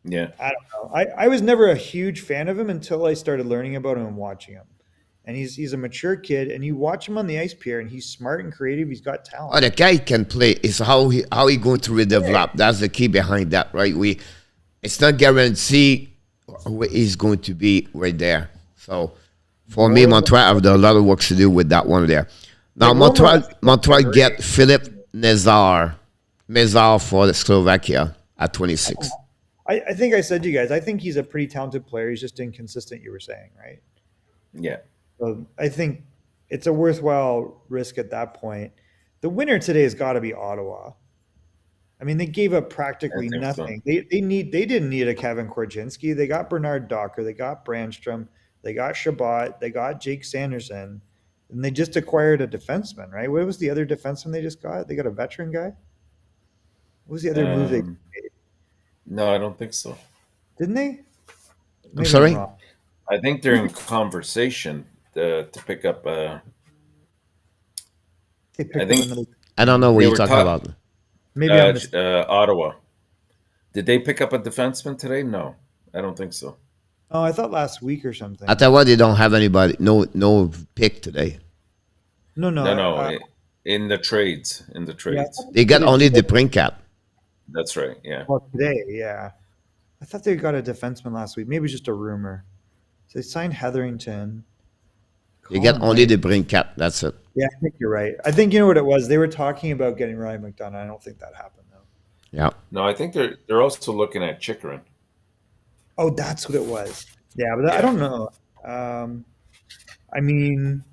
Yeah. I don't know. I was never a huge fan of him until I started learning about him and watching him. And he's a mature kid, and you watch him on the ice, Pierre, and he's smart and creative. He's got talent. Oh, the guy can play. It's how he going to redevelop. That's the key behind that, right? It's not guaranteed where he's going to be right there. So for me, Montreal have a lot of work to do with that one there. Now Montreal get Philip Nezar for the Slovakia at 26. I think I said to you guys, I think he's a pretty talented player. He's just inconsistent, you were saying, right? Yeah. So I think it's a worthwhile risk at that point. The winner today has got to be Ottawa. I mean, they gave up practically nothing. So. They didn't need a Kevin Korchinski. They got Bernard Docker. They got Brandstrom. They got Shabbat. They got Jake Sanderson. And they just acquired a defenseman, right? What was the other defenseman they just got? They got a veteran guy? What was the other move they made? No, I don't think so. Didn't they? Maybe I'm sorry? I think they're in conversation to pick up. I don't know what you're talking about. Maybe Ottawa. Did they pick up a defenseman today? No, I don't think so. Oh, I thought last week or something. Ottawa, they don't have anybody. No pick today. No. In the trades. Yeah, they got only DeBrincat. That's right. Yeah. Well, today, yeah. I thought they got a defenseman last week. Maybe it's just a rumor. So they signed Hetherington. You get only DeBrincat. That's it. Yeah, I think you're right. I think you know what it was. They were talking about getting Ryan McDonough. I don't think that happened though. Yeah. No, I think they're also looking at Chikrin. Oh, that's what it was. Yeah, but I don't know. I mean,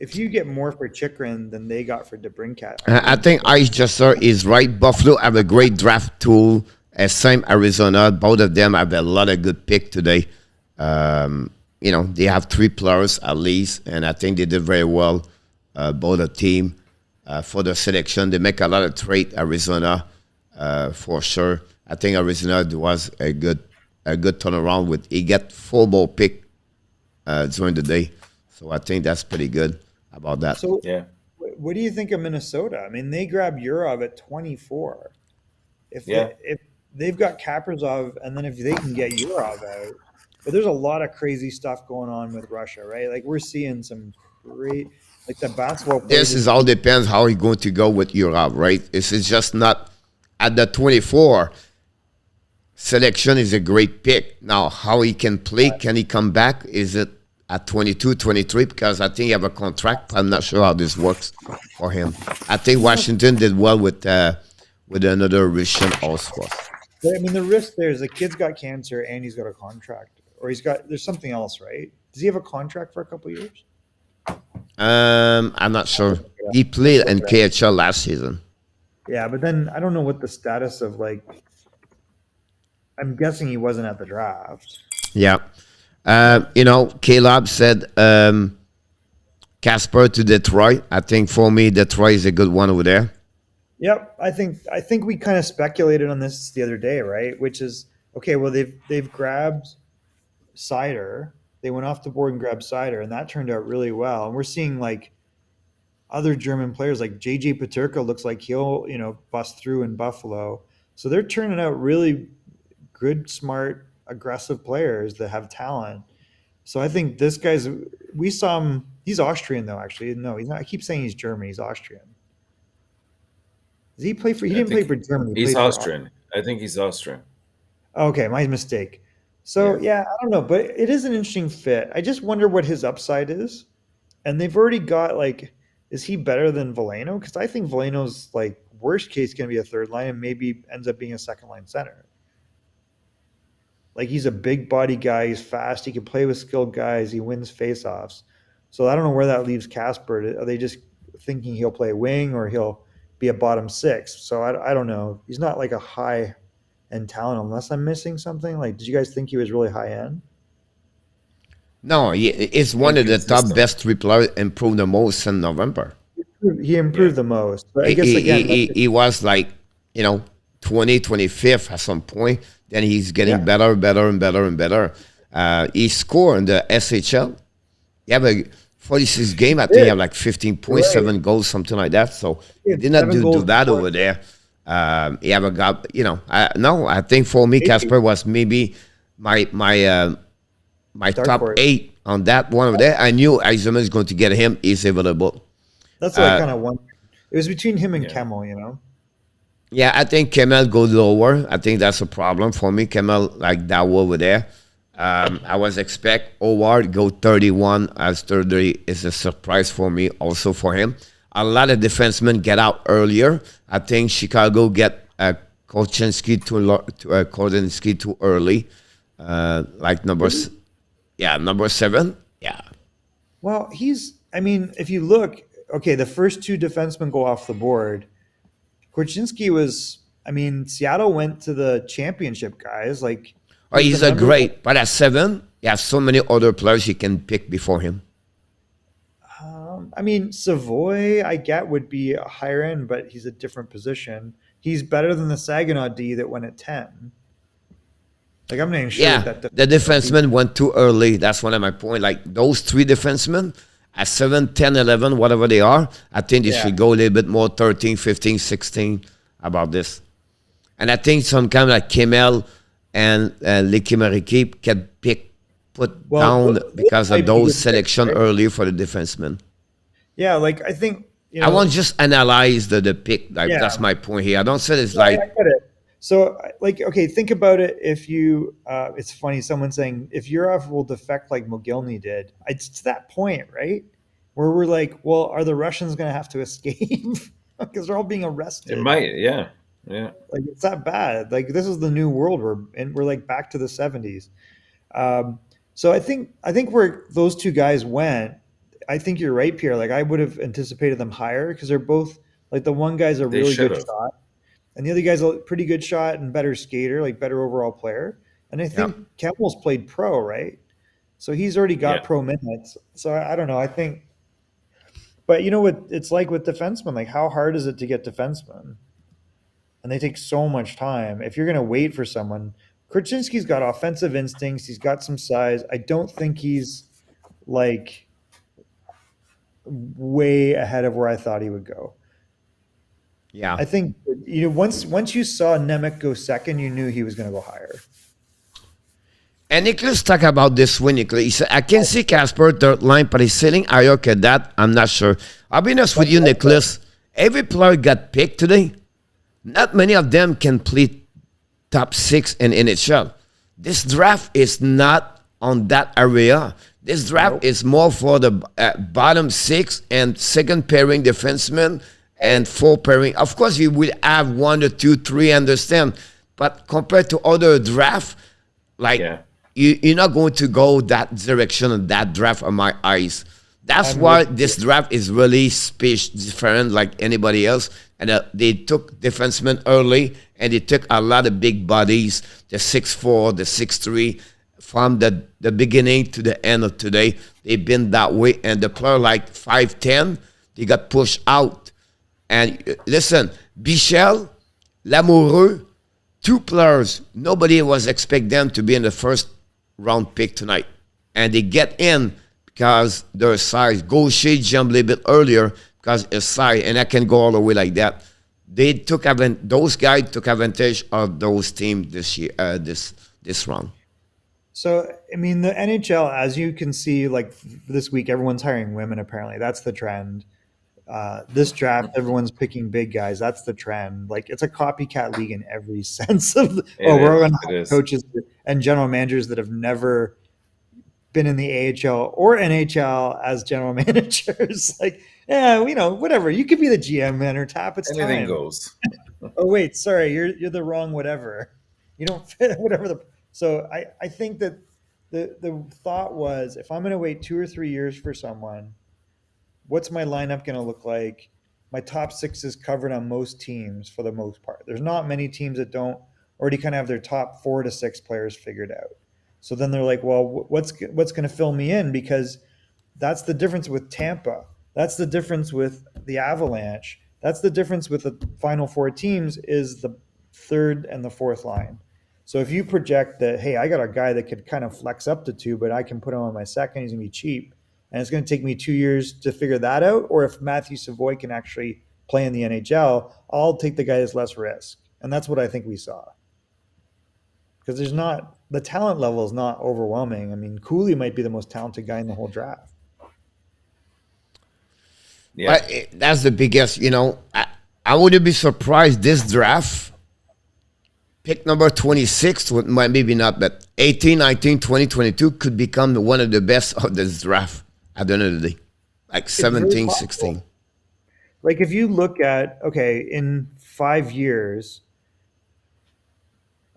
if you get more for Chikrin than they got for DeBrincat, I think Ice Juster is right. Buffalo have a great draft tool. Same Arizona. Both of them have a lot of good pick today. They have 3 players at least, and I think they did very well. Both the team for the selection. They make a lot of trade, Arizona, for sure. I think Arizona was a good turnaround with he get 4 ball pick during the day. So I think that's pretty good about that. So yeah. What do you think of Minnesota? I mean, they grabbed Yurov at 24. If they've got Kaprizov, and then if they can get Yurov out, but there's a lot of crazy stuff going on with Russia, right? Like we're seeing some great, like the basketball. This is all depends how he's going to go with Yurov, right? This is just not at the 24 selection is a great pick. Now, how he can play, can he come back? Is it at 22, 23? Because I think he have a contract. I'm not sure how this works for him. I think Washington did well with another Russian also. But, I mean, the risk there is the kid's got cancer and he's got a contract, or there's something else, right? Does he have a contract for a couple of years? I'm not sure. He played in KHL last season. Yeah, but then I don't know what the status of I'm guessing he wasn't at the draft. Yeah. Caleb said Casper to Detroit. I think for me, Detroit is a good one over there. Yep. I think we kind of speculated on this the other day, right? Which is okay, well they've grabbed Cider. They went off the board and grabbed Cider, and that turned out really well. And we're seeing like other German players like JJ Peterka looks like he'll bust through in Buffalo. So they're turning out really good, smart, aggressive players that have talent. So I think this guy's. We saw him. He's Austrian though. Actually, no, he's not. I keep saying he's German. He's Austrian. Does he play for? He didn't play for Germany. He's Austrian. I think he's Austrian. Okay, my mistake. So yeah, I don't know, but it is an interesting fit. I just wonder what his upside is. And they've already got like, is he better than Veleno? Because I think Veleno's like worst case going to be a third line and maybe ends up being a second line center. Like he's a big body guy. He's fast. He can play with skilled guys. He wins faceoffs. So I don't know where that leaves Casper. Are they just thinking he'll play wing or he'll be a bottom six? So I don't know. He's not like a high end talent unless I'm missing something. Like, did you guys think he was really high end? No, he's one of the top best three players, improved the most in November. He improved the most. But I guess again, he was like, 20, 25th at some point. Then he's getting better, and better. He scored in the SHL. He have a 46 game. I think he have like 15 points, 7 goals, something like that. So he did not do that over there. He have a got, I think for me, Casper was maybe my top 8 on that one over there. I knew Eisenman is going to get him. He's available. That's what I kind of wondered. It was between him and Kemmel, Yeah, I think Kemmel go lower. I think that's a problem for me. Kemmel like that over there. I was expect Howard go 31 as 30 is a surprise for me also for him. A lot of defensemen get out earlier. I think Chicago get Korchinski too early. Like number 7. Yeah. Well, if you look, okay, the first 2 defensemen go off the board. Korchinski was, Seattle went to the championship, guys. Like, he's a great, but at 7, you have so many other players you can pick before him. Savoy, I get, would be a higher end, but he's a different position. He's better than the Saginaw D that went at 10. Like, I'm not even sure. Yeah, the defenseman went too early. That's one of my point. Like, those 3 defensemen, at 7, 10, 11, whatever they are, I think they should go a little bit more 13, 15, 16 about this. And I think some kind of like Kemmel and Licky Mariki can put down because of those selection early for the defenseman. Yeah, like I think I won't just analyze the pick. Like that's my point here. I don't say it's like. I get it. So, like, okay, think about it. If you, it's funny. Someone saying if Yurov will defect like Mogilny did, it's to that point, right, where we're like, well, are the Russians going to have to escape because they're all being arrested? It might, yeah. Like it's that bad. Like this is the new world. We're like back to the 70s. So I think where those 2 guys went. I think you're right, Pierre. Like I would have anticipated them higher because they're both like the one guy's a really good shot, and the other guy's a pretty good shot and better skater, like better overall player. And I think Kemmel's played pro, right? So he's already got pro minutes. So I don't know. I think, but you know what it's like with defensemen. Like how hard is it to get defensemen? And they take so much time. If you're going to wait for someone, Korchinski's got offensive instincts. He's got some size. I don't think he's like way ahead of where I thought he would go. Yeah. I think, once you saw Nemec go second, you knew he was going to go higher. And Nicholas talked about this win, Nicholas. He said, I can see Casper third line, but he's sitting higher at that. I'm not sure. I'll be honest with you, Nicholas. Every player got picked today. Not many of them can play top 6 in NHL. This draft is not on that area. This draft is more for the bottom 6 and second pairing defensemen and 4 pairing. Of course, you will have 1 or 2, 3, understand. But compared to other draft, you're not going to go that direction in that draft on my eyes. That's why this draft is really different like anybody else. And they took defensemen early, and they took a lot of big bodies, the 6'4", the 6'3", from the beginning to the end of today. They've been that way. And the player like 5'10", they got pushed out. And listen, Michel, Lamoureux, two players, nobody was expect them to be in the first round pick tonight. And they get in because their size. Gaucher jumped a little bit earlier because his size, and I can go all the way like that. They took those guys took advantage of those teams this year, this round. So, I mean, the NHL, as you can see, like this week, everyone's hiring women, apparently. That's the trend. This draft, everyone's picking big guys. That's the trend. Like, it's a copycat league in every sense of, we're going to have coaches and general managers that have never been in the AHL or NHL as general managers. Like, yeah, you know, whatever. You could be the GM, man, or tap. It's Anything time. goes. Oh, wait, sorry. You're the wrong whatever. You don't fit whatever the... So I think that the thought was, if I'm going to wait 2 or 3 years for someone, what's my lineup going to look like? My top 6 is covered on most teams for the most part. There's not many teams that don't already kind of have their top 4 to 6 players figured out. So then they're like, well, what's going to fill me in? Because that's the difference with Tampa. That's the difference with the Avalanche. That's the difference with the final 4 teams is the 3rd and the 4th line. So if you project that, hey, I got a guy that could kind of flex up to 2, but I can put him on my second, he's going to be cheap, and it's going to take me 2 years to figure that out, or if Matthew Savoy can actually play in the NHL, I'll take the guy that's less risk. And that's what I think we saw. Because the talent level is not overwhelming. I mean, Cooley might be the most talented guy in the whole draft. Yeah. But that's the biggest, you know, I wouldn't be surprised this draft, pick number 26, maybe not, but 18, 19, 20, 22 could become one of the best of this draft at the end of the day. Like 17, 16. Like if you look at, okay, in 5 years,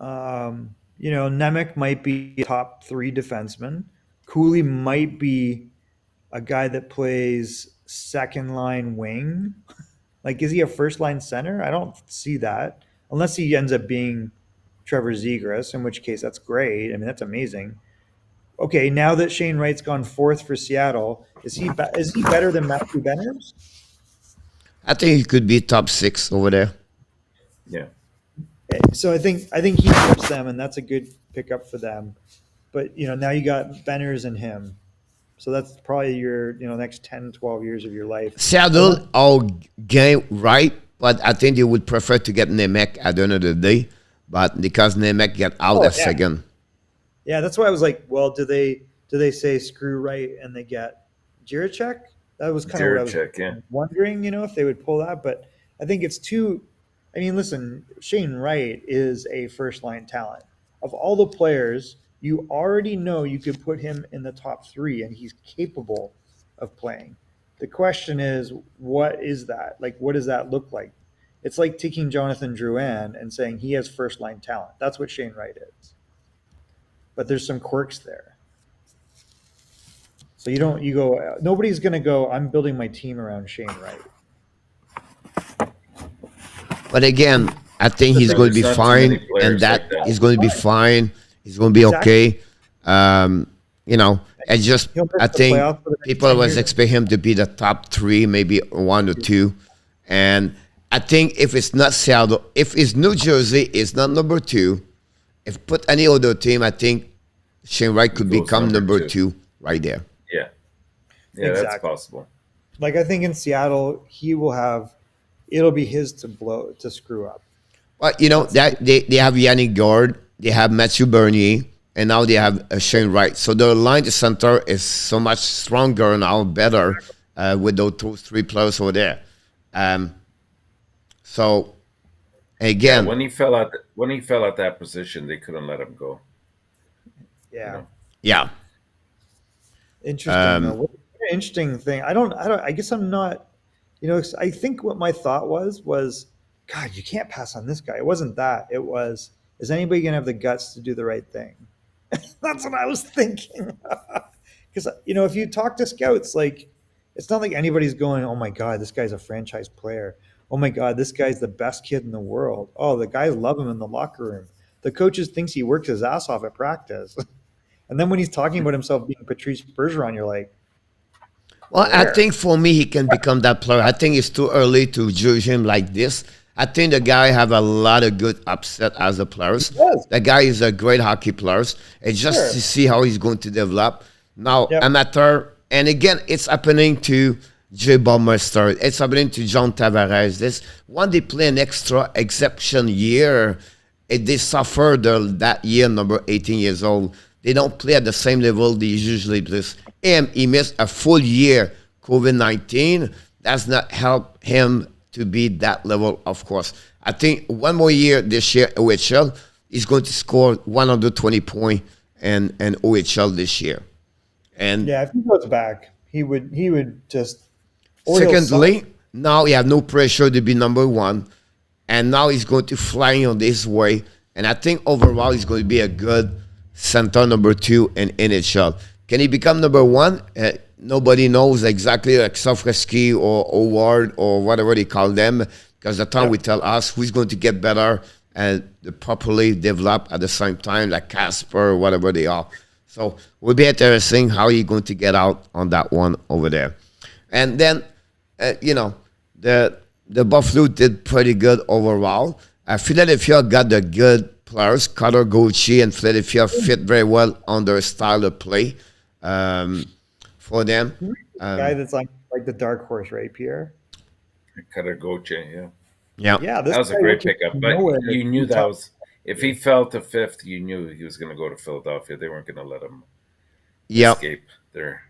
you know, Nemec might be a top 3 defenseman. Cooley might be a guy that plays second line wing. Like, is he a first line center? I don't see that. Unless he ends up being Trevor Zegras, in which case that's great. I mean, that's amazing. Okay, now that Shane Wright's gone 4th for Seattle, is he better than Matthew Benners? I think he could be top 6 over there. Yeah. So I think he flips them, and that's a good pickup for them. But, you know, now you got Benners and him. So that's probably your, you know, next 10, 12 years of your life. Seattle all game right, but I think they would prefer to get Nemec at the end of the day. But because Nemec got out at second. Yeah, that's why I was like, well, do they say screw Wright and they get Jiricek? That was kind of what I was wondering, you know, if they would pull that. But I think it's too... I mean, listen, Shane Wright is a first-line talent. Of all the players, you already know you could put him in the top 3, and he's capable of playing. The question is, what is that? Like, what does that look like? It's like taking Jonathan Drouin and saying he has first-line talent. That's what Shane Wright is. But there's some quirks there. So nobody's going to go, I'm building my team around Shane Wright. But again, I think he's going to be fine, and that he's going to be fine. He's going to be okay. You know, I think people was expect him to be the top 3, maybe 1 or 2. And I think if it's not Seattle, if it's New Jersey, it's not number 2. If put any other team, I think Shane Wright could become number 2 right there. Yeah. Yeah, exactly. That's possible. Like, I think in Seattle, it'll be his to screw up. Well, you know, that they have Yannick Gord, they have Mathieu Bernier, and now they have Shane Wright. So the line to center is so much stronger now, better with those 3 players over there. So again, when he fell out that position, they couldn't let him go. Yeah. You know? Yeah. Interesting. What an interesting thing. I guess I'm not. You know, I think what my thought was, God, you can't pass on this guy. It wasn't that. It was, is anybody going to have the guts to do the right thing? That's what I was thinking. Because, you know, if you talk to scouts, like, it's not like anybody's going, oh, my God, this guy's a franchise player. Oh, my God, this guy's the best kid in the world. Oh, the guys love him in the locker room. The coaches thinks he works his ass off at practice. And then when he's talking about himself being Patrice Bergeron, you're like, well, I think for me, he can become that player. I think it's too early to judge him like this. I think the guy have a lot of good upset as a player. does. The guy is a great hockey player. It's just Sure. to see how he's going to develop. Now, Yep. amateur, and again, it's happening to Jay Bummer. It's happening to John Tavares. This when they play an extra exception year, they suffer that year, number 18 years old. They don't play at the same level they usually play. And he missed a full year, COVID-19. That's not help him to be that level, of course. I think one more year this year, OHL, he's going to score 120 points in OHL this year. And Yeah, if he goes back, he would just. or he'll secondly, now he has no pressure to be number one. And now he's going to fly on this way. And I think overall he's going to be a good center number 2 in NHL. Can he become number 1? Nobody knows exactly, like Sofreski or Howard or whatever they call them, because the time we tell us who's going to get better and properly develop at the same time, like Casper or whatever they are. So it will be interesting how he's going to get out on that one over there. And then, the Buffalo did pretty good overall. Philadelphia got the good players. Cutter, Gauthier, and Philadelphia fit very well on their style of play for them. guy that's like the dark horse, right, Pierre? Cutter Goche, yeah. Yeah, this That was a guy great went pickup. from But nowhere. you knew that was, if he fell to 5th, you knew he was going to go to Philadelphia. They weren't going to let him escape their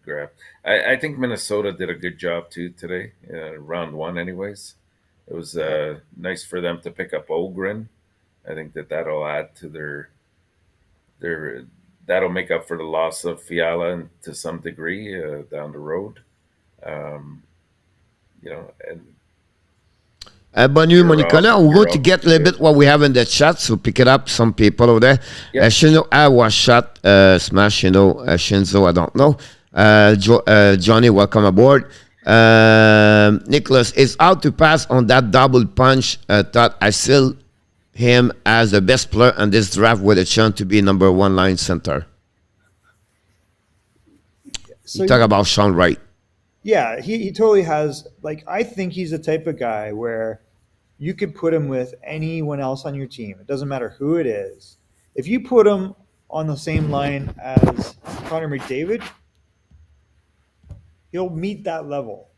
grab. I think Minnesota did a good job too today, round 1 anyways. It was nice for them to pick up Ogren. I think that'll add to their that'll make up for the loss of Fiala and to some degree down the road. And Bonjour, Monica. Now we're going to get a little bit what we have in the chat, so pick it up. Some people over there. Yep. Shino, I was shot, smash, Shinzo, I don't know. Johnny, welcome aboard. Nicholas is out to pass on that double punch. Thought I still him as the best player in this draft with a chance to be number 1 line center. So You talk about Shane Wright. Yeah, he totally has. Like, I think he's the type of guy where you could put him with anyone else on your team. It doesn't matter who it is. If you put him on the same line as Connor McDavid, he'll meet that level.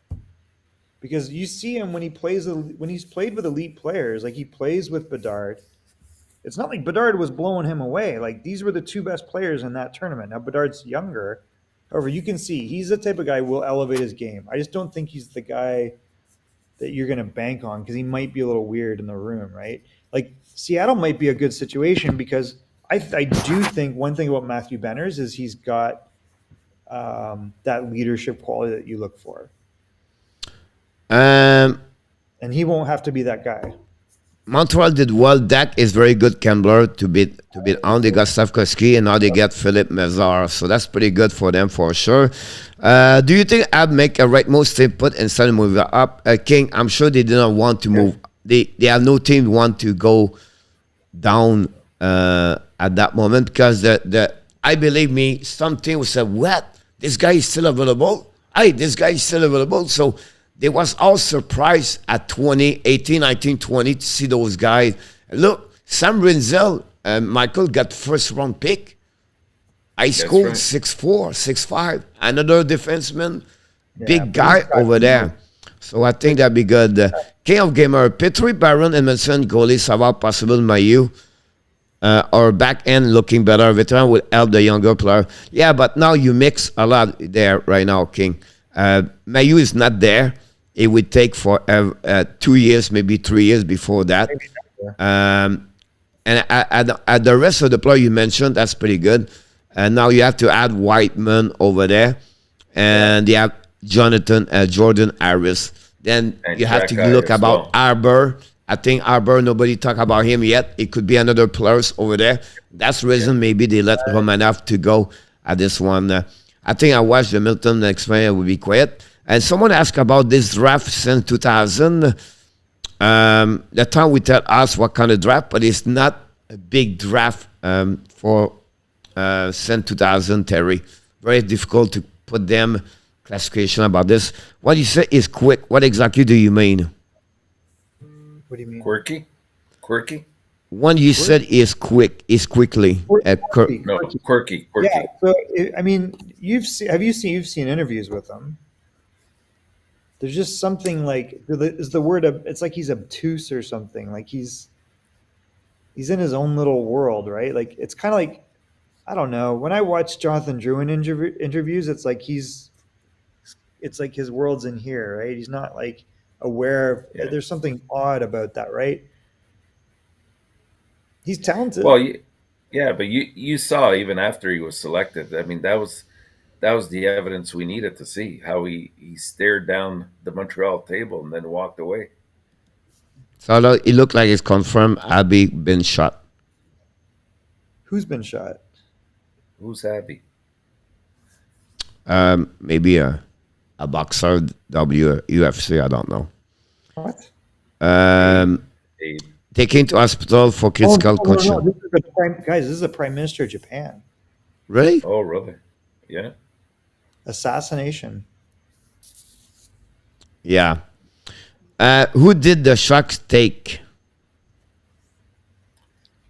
Because you see him when he's played with elite players, like he plays with Bedard. It's not like Bedard was blowing him away. Like, these were the 2 best players in that tournament. Now Bedard's younger. However, you can see he's the type of guy who will elevate his game. I just don't think he's the guy that you're going to bank on because he might be a little weird in the room, right? Like, Seattle might be a good situation because I do think one thing about Matthew Benners is he's got that leadership quality that you look for. And he won't have to be that guy. Montreal did well. Dak is very good gambler to beat on. They got Stavkovsky and now they get Philip Mazar. So that's pretty good for them for sure. Do you think Ab make a right move to put instead of moving up? King, I'm sure they didn't want to move. They have no team want to go down at that moment because I believe me, some team will say, what? This guy is still available? Hey, this guy is still available. So they was all surprised at 18, 19, 20 to see those guys. Look, Sam Rinzel and Michael got first round pick. I scored 6'4", 6'5". Another defenseman, big guy over there. So I think that'd be good. King of Gamer, Petrie, Barron, Edmondson, goalie, Savard, possible, Mailloux. Or back end looking better. Veteran would help the younger player. Yeah, but now you mix a lot there right now, King. Mailloux is not there. It would take for 2 years, maybe 3 years before that. And at the rest of the player you mentioned, that's pretty good. And now you have to add Whiteman over there. And you have Jordan Harris. Then and you have to look about Arbor. I think Arbor, nobody talk about him yet. It could be another players over there. That's the reason maybe they let Romanov to go at this one. I think I watched the Milton next way. I will be quiet. And someone asked about this draft since 2000. The time we tell us what kind of draft, but it's not a big draft for since 2000, Terry. Very difficult to put them classification about this. What you say is quick. What exactly do you mean? What do you mean? Quirky. One you said is quickly. No, quirky. Yeah. So I mean, you've seen interviews with him. There's just something like is the word. It's like he's obtuse or something. Like he's in his own little world, right? Like it's kind of like, I don't know. When I watch Jonathan Drouin interviews, it's like his world's in here, right? He's not like aware of. Yeah. There's something odd about that, right? He's talented. Well, but you saw even after he was selected. I mean, that was the evidence we needed to see, how he stared down the Montreal table and then walked away. So it looked like it's confirmed Abby been shot. Who's been shot? Who's Abby? Maybe a boxer, UFC, I don't know. What? Taken to hospital for critical condition. No. This is the Prime Minister of Japan. Really? Oh, really? Yeah. Assassination. Yeah. Who did the Sharks take?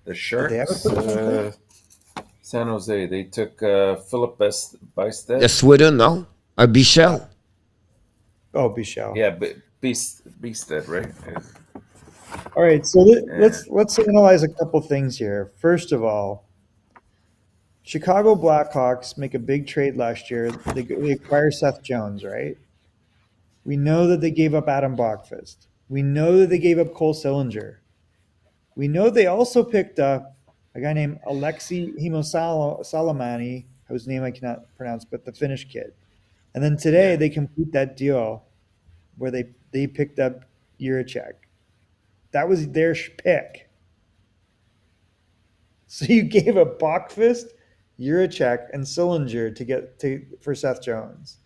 The Sharks? They have a football San Jose. They took Philip Bystedt. The Sweden, no? Or Bichel? Oh, Bichel. Yeah, Bystedt, right? Yeah. All right, so let's analyze a couple things here. First of all, Chicago Blackhawks make a big trade last year. They acquire Seth Jones, right? We know that they gave up Adam Bachfest. We know that they gave up Cole Sillinger. We know they also picked up a guy named Alexi Himosalamani, whose name I cannot pronounce, but the Finnish kid. And then today they complete that deal where they picked up Juracek. That was their pick. So you gave a Bachfest, Juracek, and Sillinger for Seth Jones.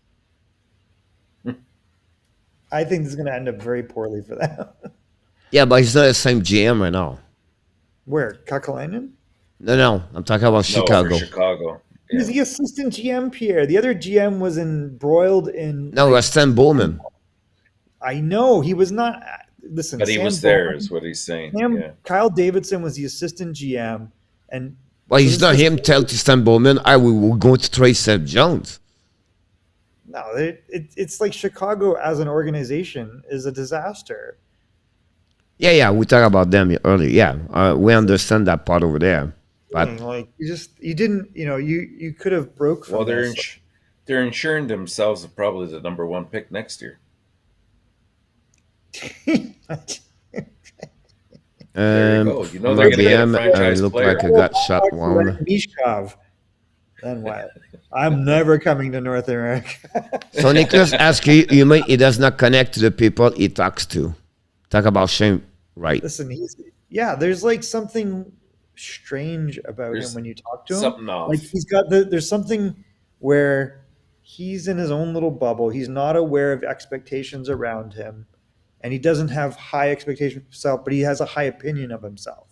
I think this is going to end up very poorly for them. Yeah, but he's not the same GM right now. Where? Kakalainen? No. I'm talking about Chicago. No, Chicago. He was the assistant GM, Pierre. The other GM was embroiled in... No, Stan Bowman. I know. He was not... Listen, But he was there, is what he's saying. Kyle Davidson was the assistant GM. Well, he's not him tell to Stan Bowman, we're going to trade Seth Jones. No, it's like Chicago as an organization is a disaster. Yeah, we talked about them earlier. Yeah, we understand that part over there. But like you didn't, you could have broke from they're insuring themselves of probably the number 1 pick next year. There you go. You know they're going to get a franchise look player. like I got shot one. Mishkov. Then what? I'm never coming to North America. So Nicholas asks you mean he does not connect to the people he talks to? Talk about Shane Wright. Listen, there's like something strange about him when you talk to him. Something off. Like there's something where he's in his own little bubble. He's not aware of expectations around him. And he doesn't have high expectations of himself, but he has a high opinion of himself.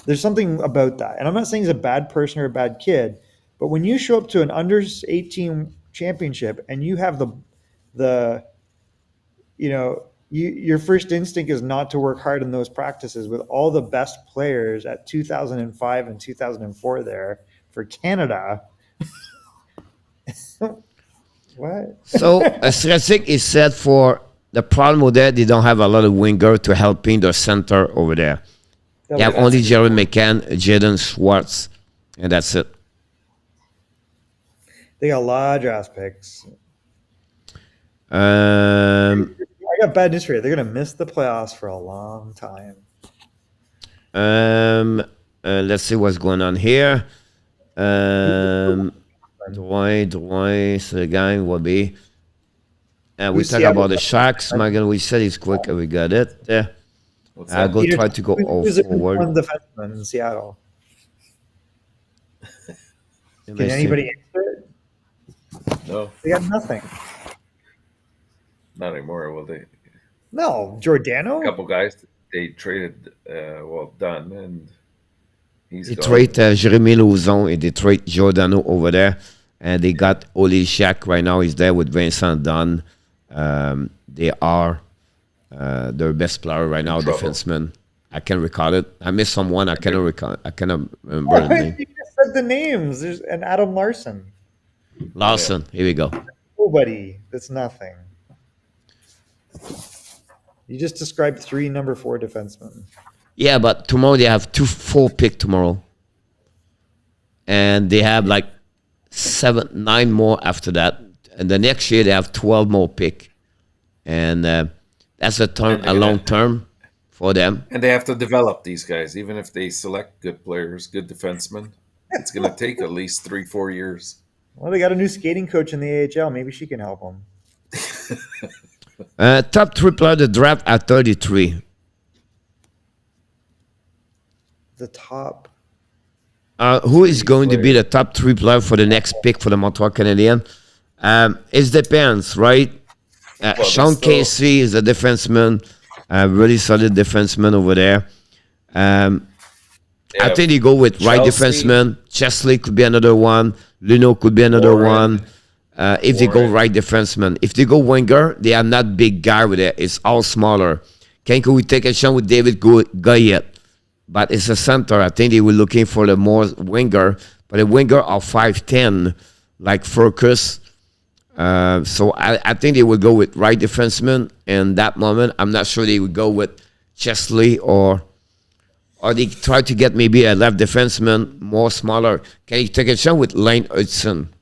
There's something about that. And I'm not saying he's a bad person or a bad kid, but when you show up to an under 18 championship and you have your first instinct is not to work hard in those practices with all the best players at 2005 and 2004 there for Canada. What? So Stratic is set for the problem with that, they don't have a lot of winger to helping the center over there. They have only Jared McCann, Jaden Schwartz, and that's it. They got a lot of draft picks. I got bad news for you. They're going to miss the playoffs for a long time. Let's see what's going on here. Drouin, so the guy will be. We talk about the Sharks. Megan, we said it's quick. We got it. I'll go try to go forward. One defenseman in Seattle. Can anybody answer it? No. They got nothing. Not anymore, will they? No. Giordano? A couple guys they traded, done, and he's they gone. trade Jeremy Lauzon and they trade Giordano over there. And they got Oli Shack right now. He's there with Vincent Dunn. They are their best player right now, trouble. defenseman. I can recall it. I missed someone. I cannot recall. I cannot remember the name. You just said the names. There's an Adam Larson. Lawson. Here we go. Nobody. That's nothing. You just described 3 number 4 defensemen. Yeah, but tomorrow they have 4 pick tomorrow, and they have like 9 more after that, and the next year they have 12 more pick, and that's a long term for them. And they have to develop these guys, even if they select good players, good defensemen. It's going to take at least 3-4 years. Well, they got a new skating coach in the AHL. Maybe she can help them. Top 3 player of the draft at 33. The top. Who is going to be the top 3 player for the next pick for the Montreal Canadiens? It depends, right? Sean Casey is a defenseman, a really solid defenseman over there. I think they go with right defenseman. Chesley could be another one. Luno could be another one. If they go right defenseman. If they go winger, they are not big guy with it. It's all smaller. Can we take a shot with David Goyette? But it's a center. I think they were looking for the more winger. But a winger of 5'10", like Furcus. So I think they would go with right defenseman in that moment. I'm not sure they would go with Chesley or they try to get maybe a left defenseman, more smaller. Can you take a shot with Lane Hudson?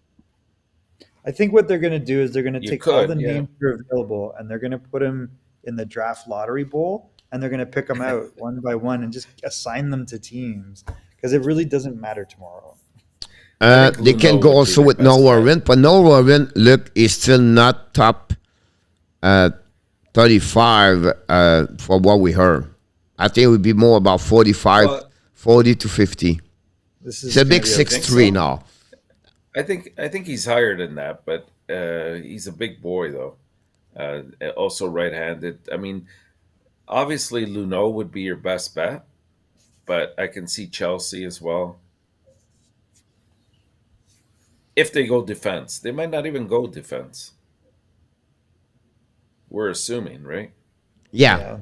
I think what they're going to do is they're going to take all the names that are available and they're going to put them in the draft lottery bowl and they're going to pick them out one by one and just assign them to teams because it really doesn't matter tomorrow. They can go also with Noah Rent, but Noah Rent, look, is still not top 35 for what we heard. I think it would be more about 45, 40 to 50. It's a big 6'3" now. I think he's higher than that, but he's a big boy though. Also right-handed. I mean, obviously Luneau would be your best bet, but I can see Chelsea as well. If they go defense, they might not even go defense. We're assuming, right? Yeah.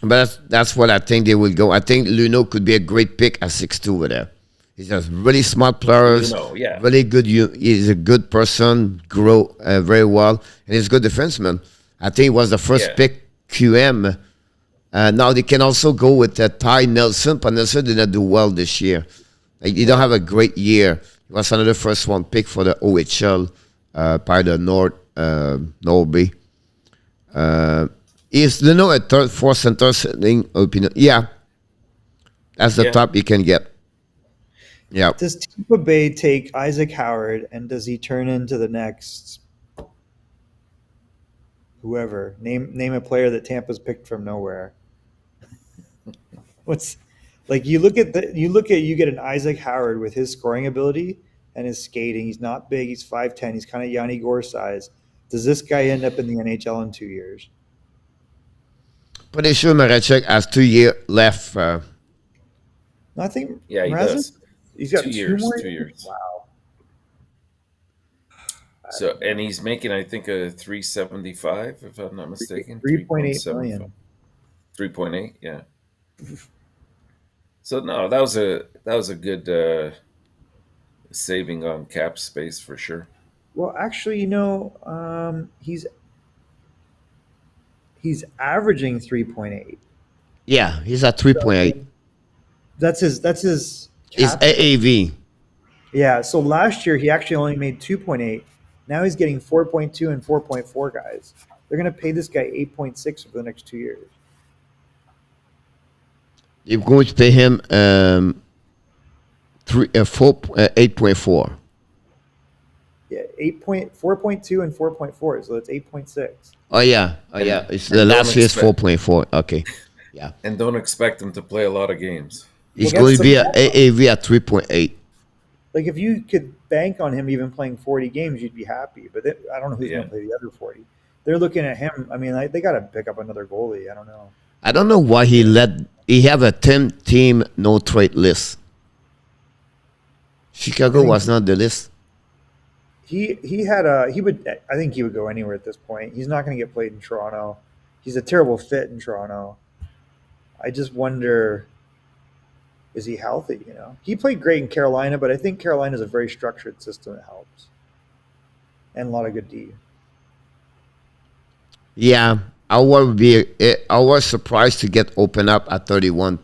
But that's what I think they will go. I think Luneau could be a great pick at 6'2" over there. He's a really smart player, really good. He's a good person, grow very well, and he's a good defenseman. I think he was the first pick QM. Now they can also go with Ty Nelson, but Nelson did not do well this year. He don't have a great year. He was another first one pick for the OHL by the Norby. Is Luneau a third, fourth center setting opinion? Yeah. That's the top you can get. Yeah. Does Tampa Bay take Isaac Howard and does he turn into the next whoever? Name a player that Tampa's picked from nowhere. What's like you get an Isaac Howard with his scoring ability and his skating. He's not big, he's 5'10", he's kind of Yanni Gourde size. Does this guy end up in the NHL in 2 years? Pretty sure Marechek has 2 years left. No, I think he does. He's got 2 years. more? 2 years. Wow. So and he's making, I think, a 375, if I'm not mistaken. 3.8 million. 3.8, yeah. So no, that was a good saving on cap space for sure. Well, actually, he's averaging 3.8. Yeah, he's at 3.8. That's his. It's AAV. Yeah. So last year he actually only made 2.8. Now he's getting 4.2 and 4.4 guys. They're going to pay this guy 8.6 for the next 2 years. You're going to pay him 8.4. Yeah, 4.2 and 4.4. So that's 8.6. Oh yeah. It's the last year's 4.4. Okay. Yeah. And don't expect him to play a lot of games. He's going to be an AAV at 3.8. Like if you could bank on him even playing 40 games, you'd be happy. But I don't know who's going to play the other 40. They're looking at him. I mean, they got to pick up another goalie. I don't know. I don't know why he have a 10-team no trade list. Chicago was not the list. I think he would go anywhere at this point. He's not going to get played in Toronto. he's a terrible fit in Toronto. I just wonder, is he healthy? You know, he played great in Carolina, but I think Carolina is a very structured system that helps, and a lot of good D. Yeah, I was surprised to get open up at 31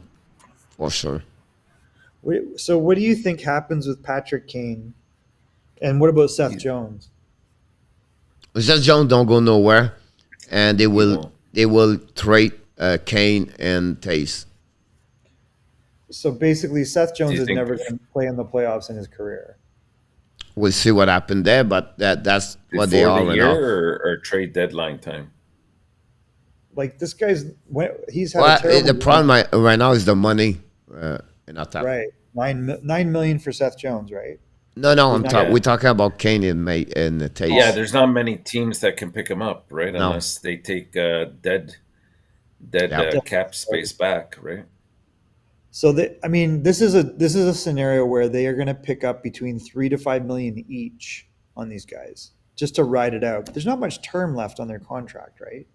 for sure. So, what do you think happens with Patrick Kane, and what about Seth He- Jones? Seth Jones don't go nowhere, and they won't. will trade Kane and Taze. So basically, Seth Jones you is think- never going to play in the playoffs in his career. We'll see what happened there, but that's what they Before are the right year now. or trade deadline time? Like this guy's, he's had Well, a terrible the problem right now is the money in attack. right? $9 million for Seth Jones, right? No, Yeah. we're talking about Kane and Taze. Yeah, there's not many teams that can pick him up, right? No. Unless they take dead Yeah. cap space back, right? So this is a scenario where they are going to pick up between 3 to 5 million each on these guys just to ride it out. But there's not much term left on their contract, right?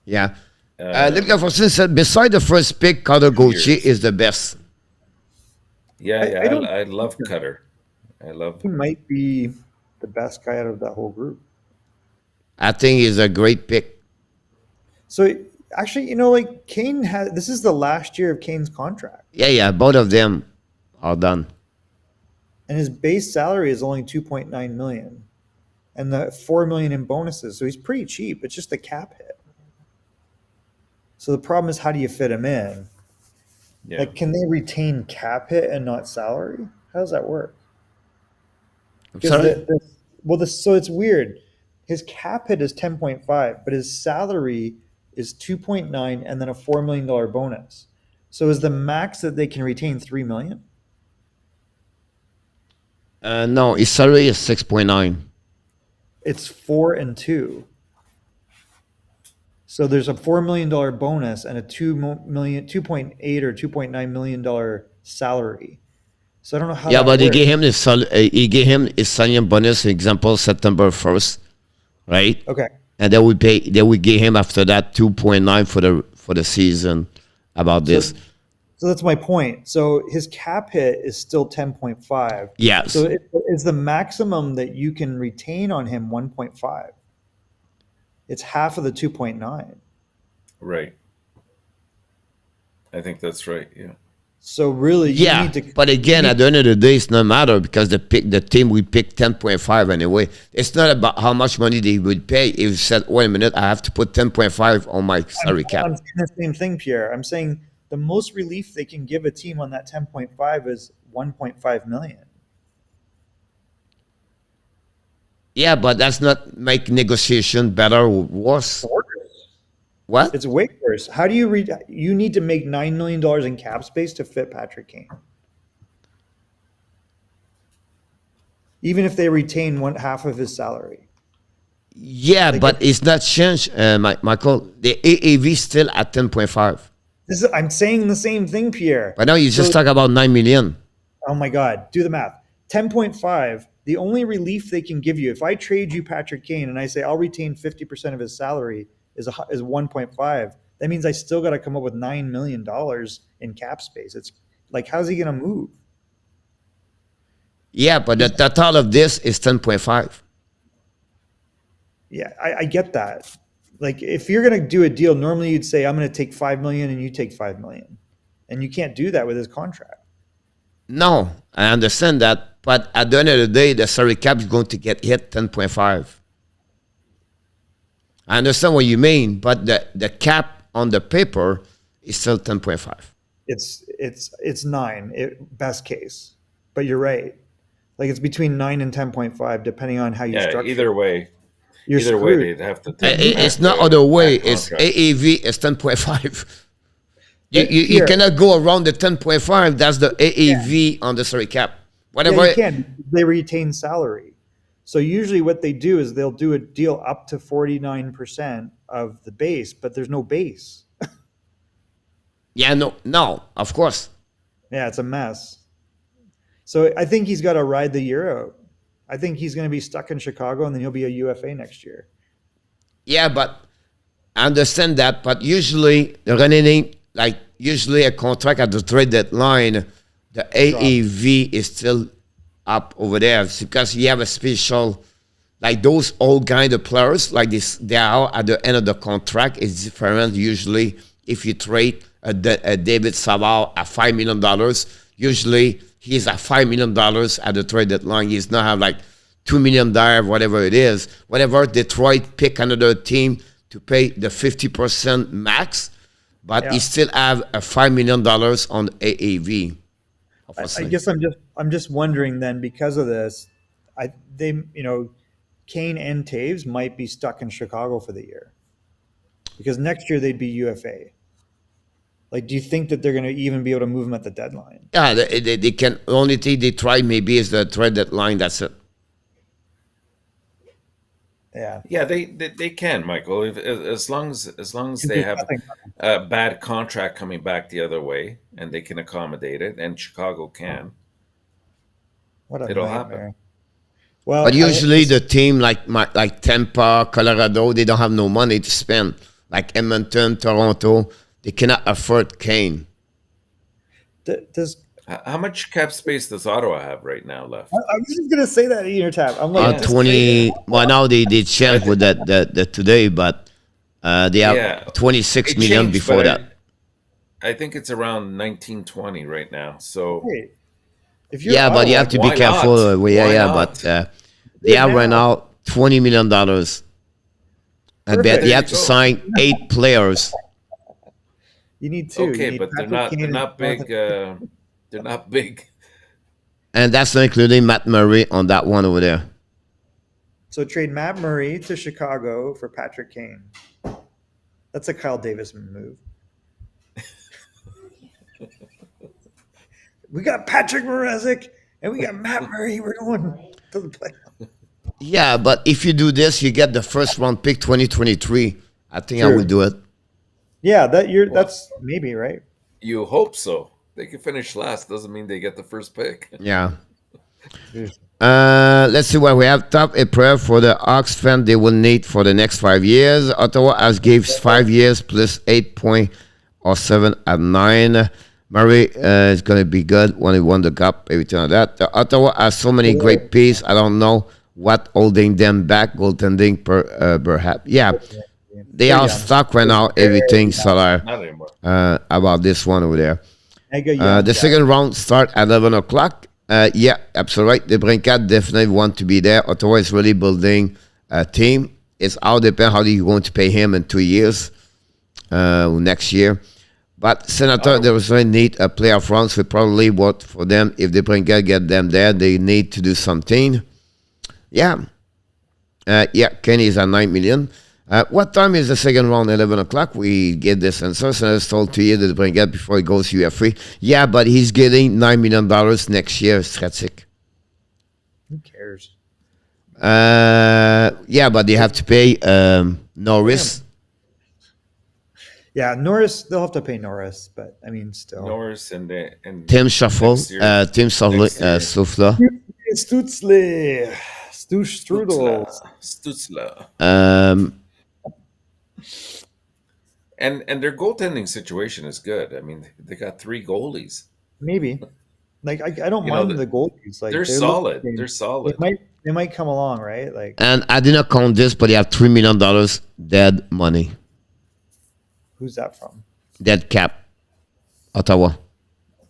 Yeah. Look at for instance, beside the first pick, Carter Gauthier years. is the best. Yeah, I don't- I love Cutter. I love. He might be the best guy out of that whole group. I think he's a great pick. So actually, like Kane this is the last year of Kane's contract. Yeah, both of them are done. And his base salary is only 2.9 million and the 4 million in bonuses. So he's pretty cheap. It's just a cap hit. So the problem is, how do you fit him in? Yeah. Like, can they retain cap hit and not salary? How does that work? I'm 'Cause sorry? so it's weird. His cap hit is 10.5, but his salary is 2.9 and then a $4 million bonus. So is the max that they can retain 3 million? No, his salary is 6.9. It's 4 and 2. So there's a $4 million bonus and a 2.8 or $2.9 million salary. So I don't know how. Yeah, that but works. he gave him his signing bonus, for example, September 1st, right? Okay. And then we give him after that 2.9 for the season about this. So that's my point. So his cap hit is still 10.5. Yes. So is the maximum that you can retain on him 1.5? It's half of the 2.9. Right. I think that's right. Yeah. So really, you Yeah, need to. but again, at the end of the day, it's no matter because the team we picked 10.5 anyway. It's not about how much money they would pay. If you said, wait a minute, I have to put 10.5 on my salary cap. I'm saying the same thing, Pierre. I'm saying the most relief they can give a team on that 10.5 is 1.5 million. Yeah, but that's not make negotiation better or worse. What? It's way worse. How do you you need to make $9 million in cap space to fit Patrick Kane? Even if they retain half of his salary. Yeah, but it's not changed, Michael. The AAV is still at 10.5. I'm saying the same thing, Pierre. But now you just talk about 9 million. Oh my God, do the math. 10.5, the only relief they can give you, if I trade you Patrick Kane and I say I'll retain 50% of his salary is 1.5, that means I still got to come up with $9 million in cap space. It's like, how's he going to move? Yeah, but the total of this is 10.5. Yeah, I get that. Like, if you're going to do a deal, normally you'd say, I'm going to take 5 million and you take 5 million. And you can't do that with his contract. No, I understand that. But at the end of the day, the salary cap is going to get hit 10.5. I understand what you mean, but the cap on the paper is still 10.5. It's 9, best case. But you're right. Like, it's between 9 and 10.5, depending on how you Yeah. structure Either it. way. You're Either way, screwed. they'd have to take It's back not the- other way. that It's contract. AAV is 10.5. You Here. cannot go around the 10.5. That's the AAV on the salary cap. Whatever. Yeah, you can. They retain salary. So usually what they do is they'll do a deal up to 49% of the base, but there's no base. Yeah, no, of course. Yeah, it's a mess. So I think he's got to ride the year out. I think he's going to be stuck in Chicago and then he'll be a UFA next year. Yeah, but I understand that, but usually usually a contract at the trade deadline, the AAV is still up over there. It's because you have a special, like those old kind of players, like this, they are at the end of the contract. It's different usually. If you trade a David Savard at $5 million, usually he's at $5 million at the trade deadline. He's not have like $2 million, whatever it is. Whatever, Detroit pick another team to pay the 50% max, but he still have a $5 million on AAV. I guess I'm just wondering then, because of this, Kane and Taves might be stuck in Chicago for the year, because next year they'd be UFA. Like, do you think that they're going to even be able to move them at the deadline? Yeah, they can. Only thing they try maybe is the trade deadline. That's it. Yeah, they can, Michael. As long as they have a bad contract coming back the other way and they can accommodate it, and Chicago can, it'll happen. Well, but usually the team like Tampa, Colorado, they don't have no money to spend. Like Edmonton, Toronto, they cannot afford Kane. How much cap space does Ottawa have right now left? I was just gonna say that in your tab. I'm like 20. Well, now they checked with that today, but they have 26 million before that. I think it's around 19-20 right now. So if you're but you have to be careful. But they have right now $20 million. I bet you have to sign 8 players. You need 2. Okay, but they're not big. They're not big. And that's not including Matt Murray on that one over there. So trade Matt Murray to Chicago for Patrick Kane. That's a Kyle Davis move. We got Patrick Mrazek and we got Matt Murray. We're going to the playoffs. Yeah, but if you do this, you get the first round pick 2023. I think I will do it. Yeah, that's maybe right. You hope so. They can finish last. Doesn't mean they get the first pick. Yeah. Let's see what we have. Top a prayer for the Hawks fan they will need for the next 5 years. Ottawa has gives 5 years plus 8.7 at 9. Murray is going to be good when he won the cup. Everything like that. Ottawa has so many great pieces. I don't know what holding them back. Goaltending perhaps. Yeah. They are stuck right now. Everything solar about this one over there. The second round start at 11 o'clock. Yeah, absolutely right. DeBrincat definitely want to be there. Ottawa is really building a team. It's all depends how you're going to pay him in 2 years next year. But Senator, they also need a playoff run, so probably what for them, if DeBrincat get them there, they need to do something. Yeah. Kenny is at 9 million. What time is the second round? 11 o'clock. We get this answer. So I was told to you that DeBrincat before he goes UFA. Yeah, but he's getting $9 million next year, Stratic. Who cares? Yeah, but they have to pay Norris. Yeah, Norris, they'll have to pay Norris, but I mean, still. Norris and Tim Shuffle, Tim Souffler. Stutzle. Stutzler. And their goaltending situation is good. I mean, they got 3 goalies. Maybe. Like I don't mind the goalies. Like they're solid. They're solid. They might come along, right? Like, and I did not count this, but they have $3 million dead money. Who's that from? Dead cap. Ottawa.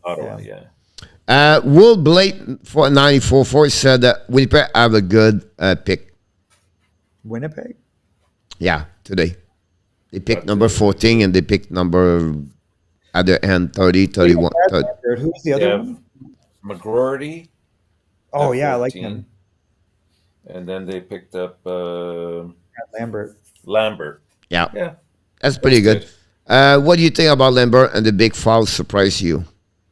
Yeah. Will Blake for 94.4 said that Winnipeg have a good pick. Winnipeg? Yeah, today. They picked number 14 and they picked number at the end 30, 31. 30. Who's the other one? McGroarty. Oh, yeah, I like him. And then they picked up Lambert. Yeah. That's pretty good. What do you think about Lambert and the big foul surprise you?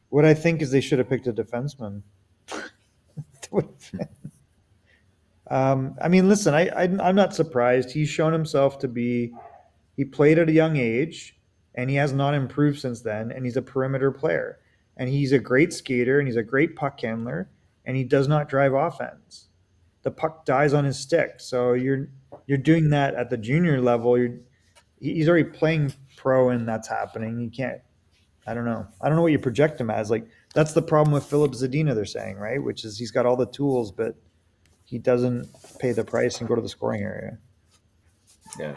What I think is they should have picked a defenseman. I mean, listen, I'm not surprised. He's shown himself to be, he played at a young age, and he has not improved since then, and he's a perimeter player. And he's a great skater, and he's a great puck handler, and he does not drive offense. The puck dies on his stick. So you're doing that at the junior level. he's already playing pro, and that's happening. You can't. I don't know. I don't know what you project him as. Like that's the problem with Philip Zadina. They're saying right, which is he's got all the tools, but he doesn't pay the price and go to the scoring area. Yeah.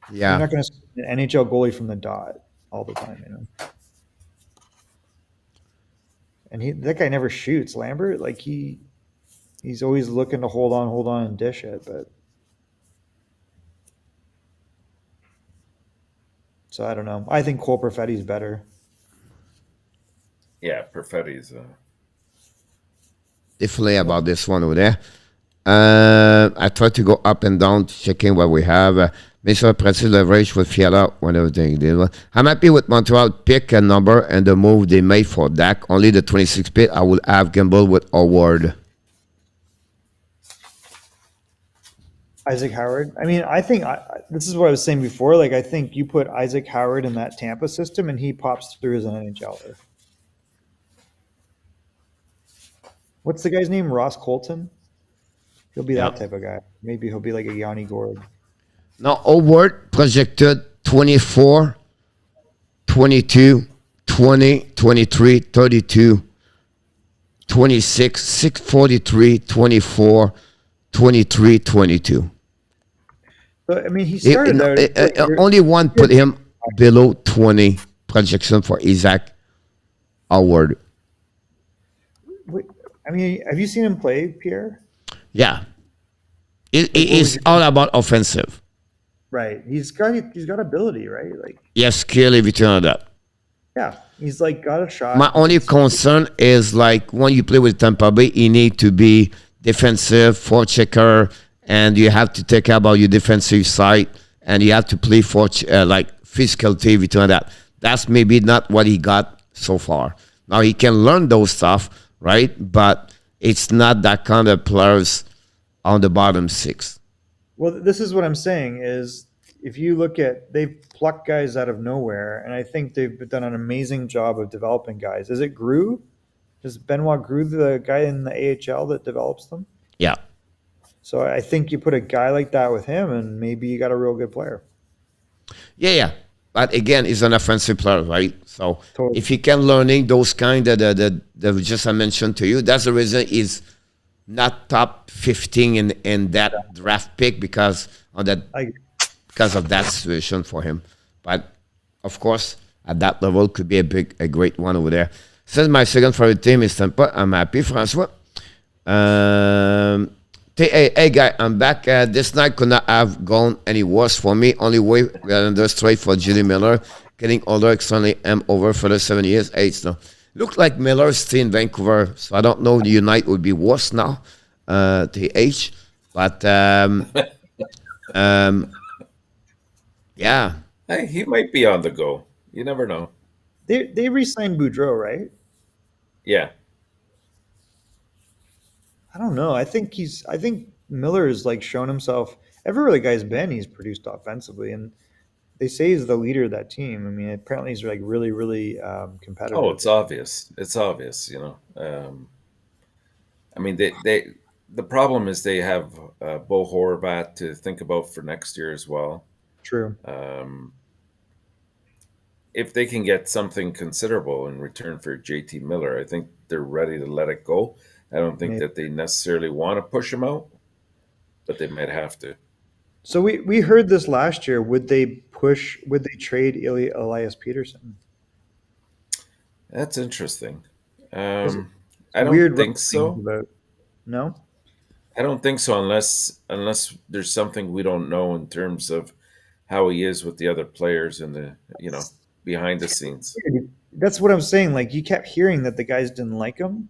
You're Yeah. not going to see an NHL goalie from the dot all the time, you know. And that guy never shoots. Lambert, like he's always looking to hold on, and dish it. But so I don't know. I think Cole Perfetti's better. Yeah, Perfetti's. Definitely about this one over there. I try to go up and down, checking what we have. Make sure precis leverage with Fiala when everything did. I'm happy with Montreal. Pick a number and the move they made for Dak. Only the 26 bit. I will have gamble with Howard. Isaac Howard. I mean, I think this is what I was saying before. Like, I think you put Isaac Howard in that Tampa system, and he pops through as an NHLer. What's the guy's name? Ross Colton. He'll be that type of guy. Maybe he'll be like a Yanni Gord. Now, Howard projected 24, 22, 20, 23, 32, 26, 643, 24, 23, 22. But, I mean, he started out. Only one put him below 20 projection for Isaac Howard. I mean, have you seen him play, Pierre? Yeah. It is all about offensive. Right. He's got ability, right? Like, Yes, skill, everything like that. yeah, he's like got a shot. My only concern is like when you play with Tampa Bay, you need to be defensive, forechecker, and you have to take care about your defensive side, and you have to play for like physicality, everything like that. That's maybe not what he got so far. Now he can learn those stuff, right? But it's not that kind of players on the bottom six. Well, this is what I'm saying is if you look at, they've plucked guys out of nowhere, and I think they've done an amazing job of developing guys. Is it Grew? Is Benoit Grew the guy in the AHL that develops them? Yeah. So I think you put a guy like that with him, and maybe you got a real good player. Yeah. But again, he's an offensive player, right? So Totally. if he can learning those kind of the just I mentioned to you, that's the reason he's not top 15 in that draft pick because of that situation for him. But of course, at that level, could be a great one over there. Since my second favorite team is Tampa, I'm happy, Francois. Hey, guy, I'm back. This night could not have gone any worse for me. Only way we got another straight for Jimmy Miller. Getting older, extremely over for the 7 years. 8 now. Looked like Miller's still in Vancouver, so I don't know the Unite would be worse now, TH. But, yeah. Hey, he might be on the go. You never know. They re-signed Boudreau, right? Yeah. I don't know. I think Miller has like shown himself. Everywhere the guy's been, he's produced offensively, and they say he's the leader of that team. I mean, apparently he's like really, really competitive. Oh, it's obvious. It's obvious, you know. I mean, the problem is they have Bo Horvat to think about for next year as well. True. If they can get something considerable in return for JT Miller, I think they're ready to let it go. I don't think that they necessarily want to push him out, but they might have to. So we heard this last year. Would they trade Elias Peterson? That's interesting. I don't think so. No? I don't think so unless there's something we don't know in terms of how he is with the other players and the, you know, behind the scenes. That's what I'm saying. Like, you kept hearing that the guys didn't like him.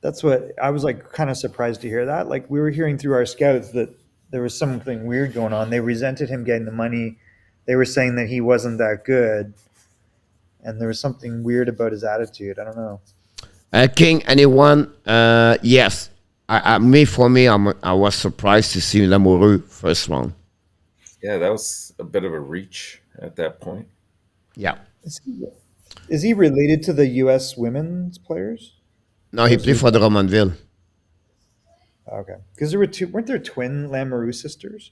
That's what I was like kind of surprised to hear that. Like, we were hearing through our scouts that there was something weird going on. They resented him getting the money. They were saying that he wasn't that good. And there was something weird about his attitude. I don't know. King, anyone? Yes. I was surprised to see Lamoureux first round. Yeah, that was a bit of a reach at that point. Yeah. Is he related to the U.S. women's players? No, he played for the Drummondville. Okay, because weren't there twin Lamoureux sisters?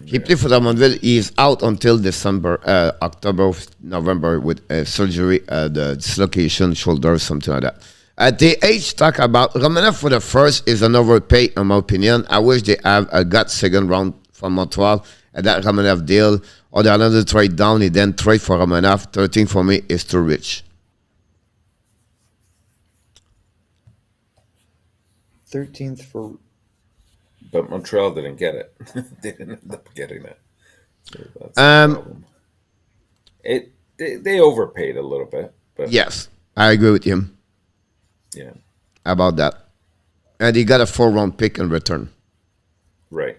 He played for Drummondville. He is out until December, October, November with surgery, the dislocation shoulder, something like that. The age talk about Romanov for the first is an overpay, in my opinion. I wish they have a gut second round from Montreal at that Romanov deal, or the another trade down, and then trade for Romanov. 13 for me is too rich. 13th for. But Montreal didn't get it. They didn't end up getting it. So that's the problem. They overpaid a little bit, but Yes, I agree with him yeah, about that. And he got a 4-round pick in return. right.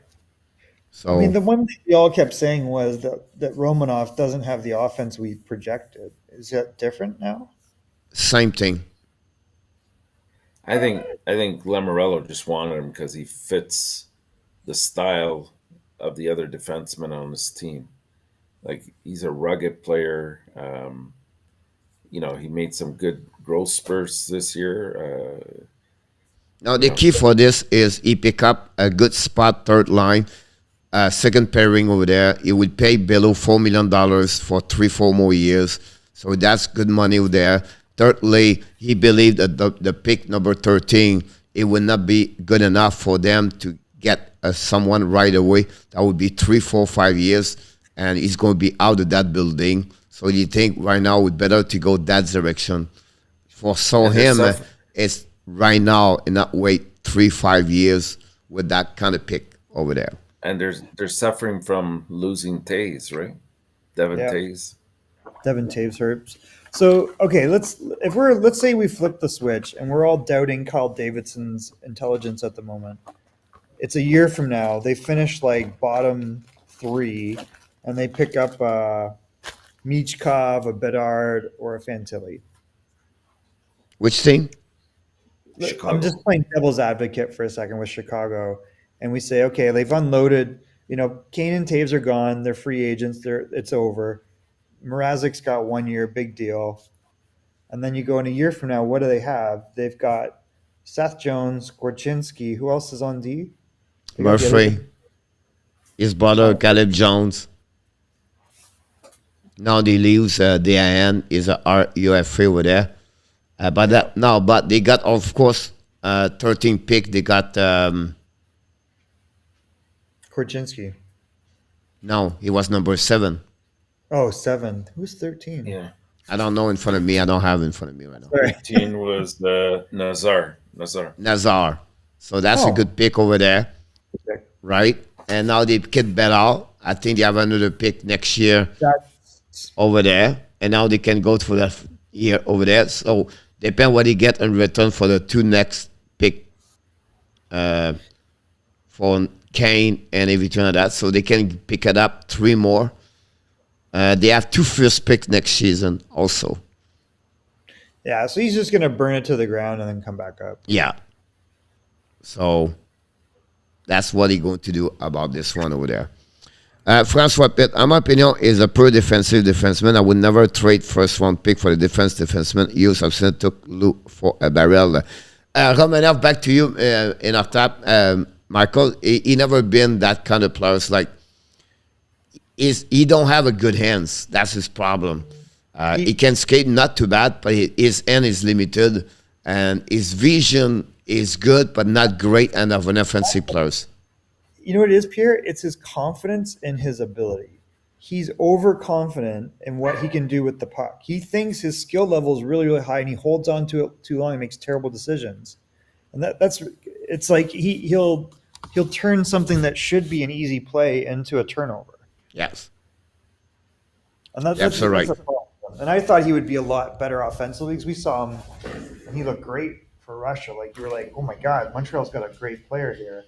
So I mean, the one thing we all kept saying was that Romanov doesn't have the offense we projected. Is that different now? same thing. I think Lamorello just wanted him because he fits the style of the other defensemen on his team. Like, he's a rugged player. He made some good growth spurts this year. Now the key for this is he pick up a good spot, third line, second pairing over there. He would pay below $4 million for 3-4 more years. So that's good money over there. Thirdly, he believed that the pick number 13, it would not be good enough for them to get someone right away. That would be 3, 4, 5 years, and he's going to be out of that building. So you think right now it's better to go that direction. For him, it's right now and not wait 3-5 years with that kind of pick over there. And they're suffering from losing Taves, right? Devin Yeah. Taves. Devin Taves hurts. So okay, let's say we flip the switch and we're all doubting Kyle Davidson's intelligence at the moment. It's a year from now. They finish like bottom 3, and they pick up a Michkov, a Bedard, or a Fantilli. Which team? Chicago. I'm just playing devil's advocate for a second with Chicago, and we say, okay, they've unloaded. Kane and Taves are gone. They're free agents. It's over. Mrazek's got 1 year, big deal. And then you go in a year from now, what do they have? They've got Seth Jones, Gorchinski. Who else is on D? They got the other- Murphy, his brother, Caleb Jones. Now they lose DIN is a UFA over there. But they got, of course, 13 pick. They got, Gorchinski. no, he was number 7. Oh, 7. Who's 13? Yeah. I don't know in front of me. I don't have it in front of me right now. Sorry. 18 was the Nazar. Nazar. So that's a Oh. good pick over there, Okay. right? And now they get better. I think they have another pick next year That's over there. And now they can go for that year over there. So depend what they get in return for the 2 next pick for Kane and everything like that. So they can pick it up 3 more. They have 2 first picks next season also. yeah. So he's just gonna burn it to the ground and then come back up. Yeah. So that's what he's going to do about this one over there. Francois Pitt, in my opinion, is a pro defensive defenseman. I would never trade first round pick for the defenseman. Use of took Lou for a barrel. Romanov, back to you in our top. Michael, he never been that kind of player. Like, he don't have a good hands. That's his problem. He can skate not too bad, but his hand is limited, and his vision is good, but not great end of an offensive player. You know what it is, Pierre? It's his confidence in his ability. He's overconfident in what he can do with the puck. He thinks his skill level is really, really high, and he holds on to it too long and makes terrible decisions. And it's like he'll turn something that should be an easy play into a turnover. Yes. And that's right. a problem. And I thought he would be a lot better offensively because we saw him and he looked great for Russia. Like, you were like, oh my God, Montreal's got a great player here.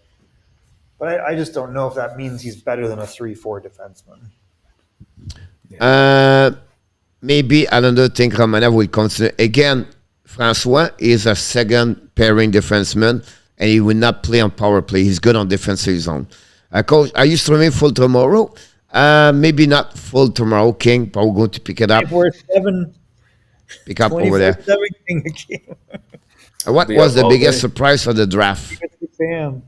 But I just don't know if that means he's better than a 3-4 defenseman. Maybe another thing Romanov will consider. Again, Francois is a second pairing defenseman, and he will not play on power play. He's good on defensive zone. Coach, are you streaming full tomorrow? Maybe not full tomorrow, King, but we're going to pick it up. 24/7, Pick up over there. 24/7 King of King. What Be was up the all biggest day. surprise of the draft? Sam.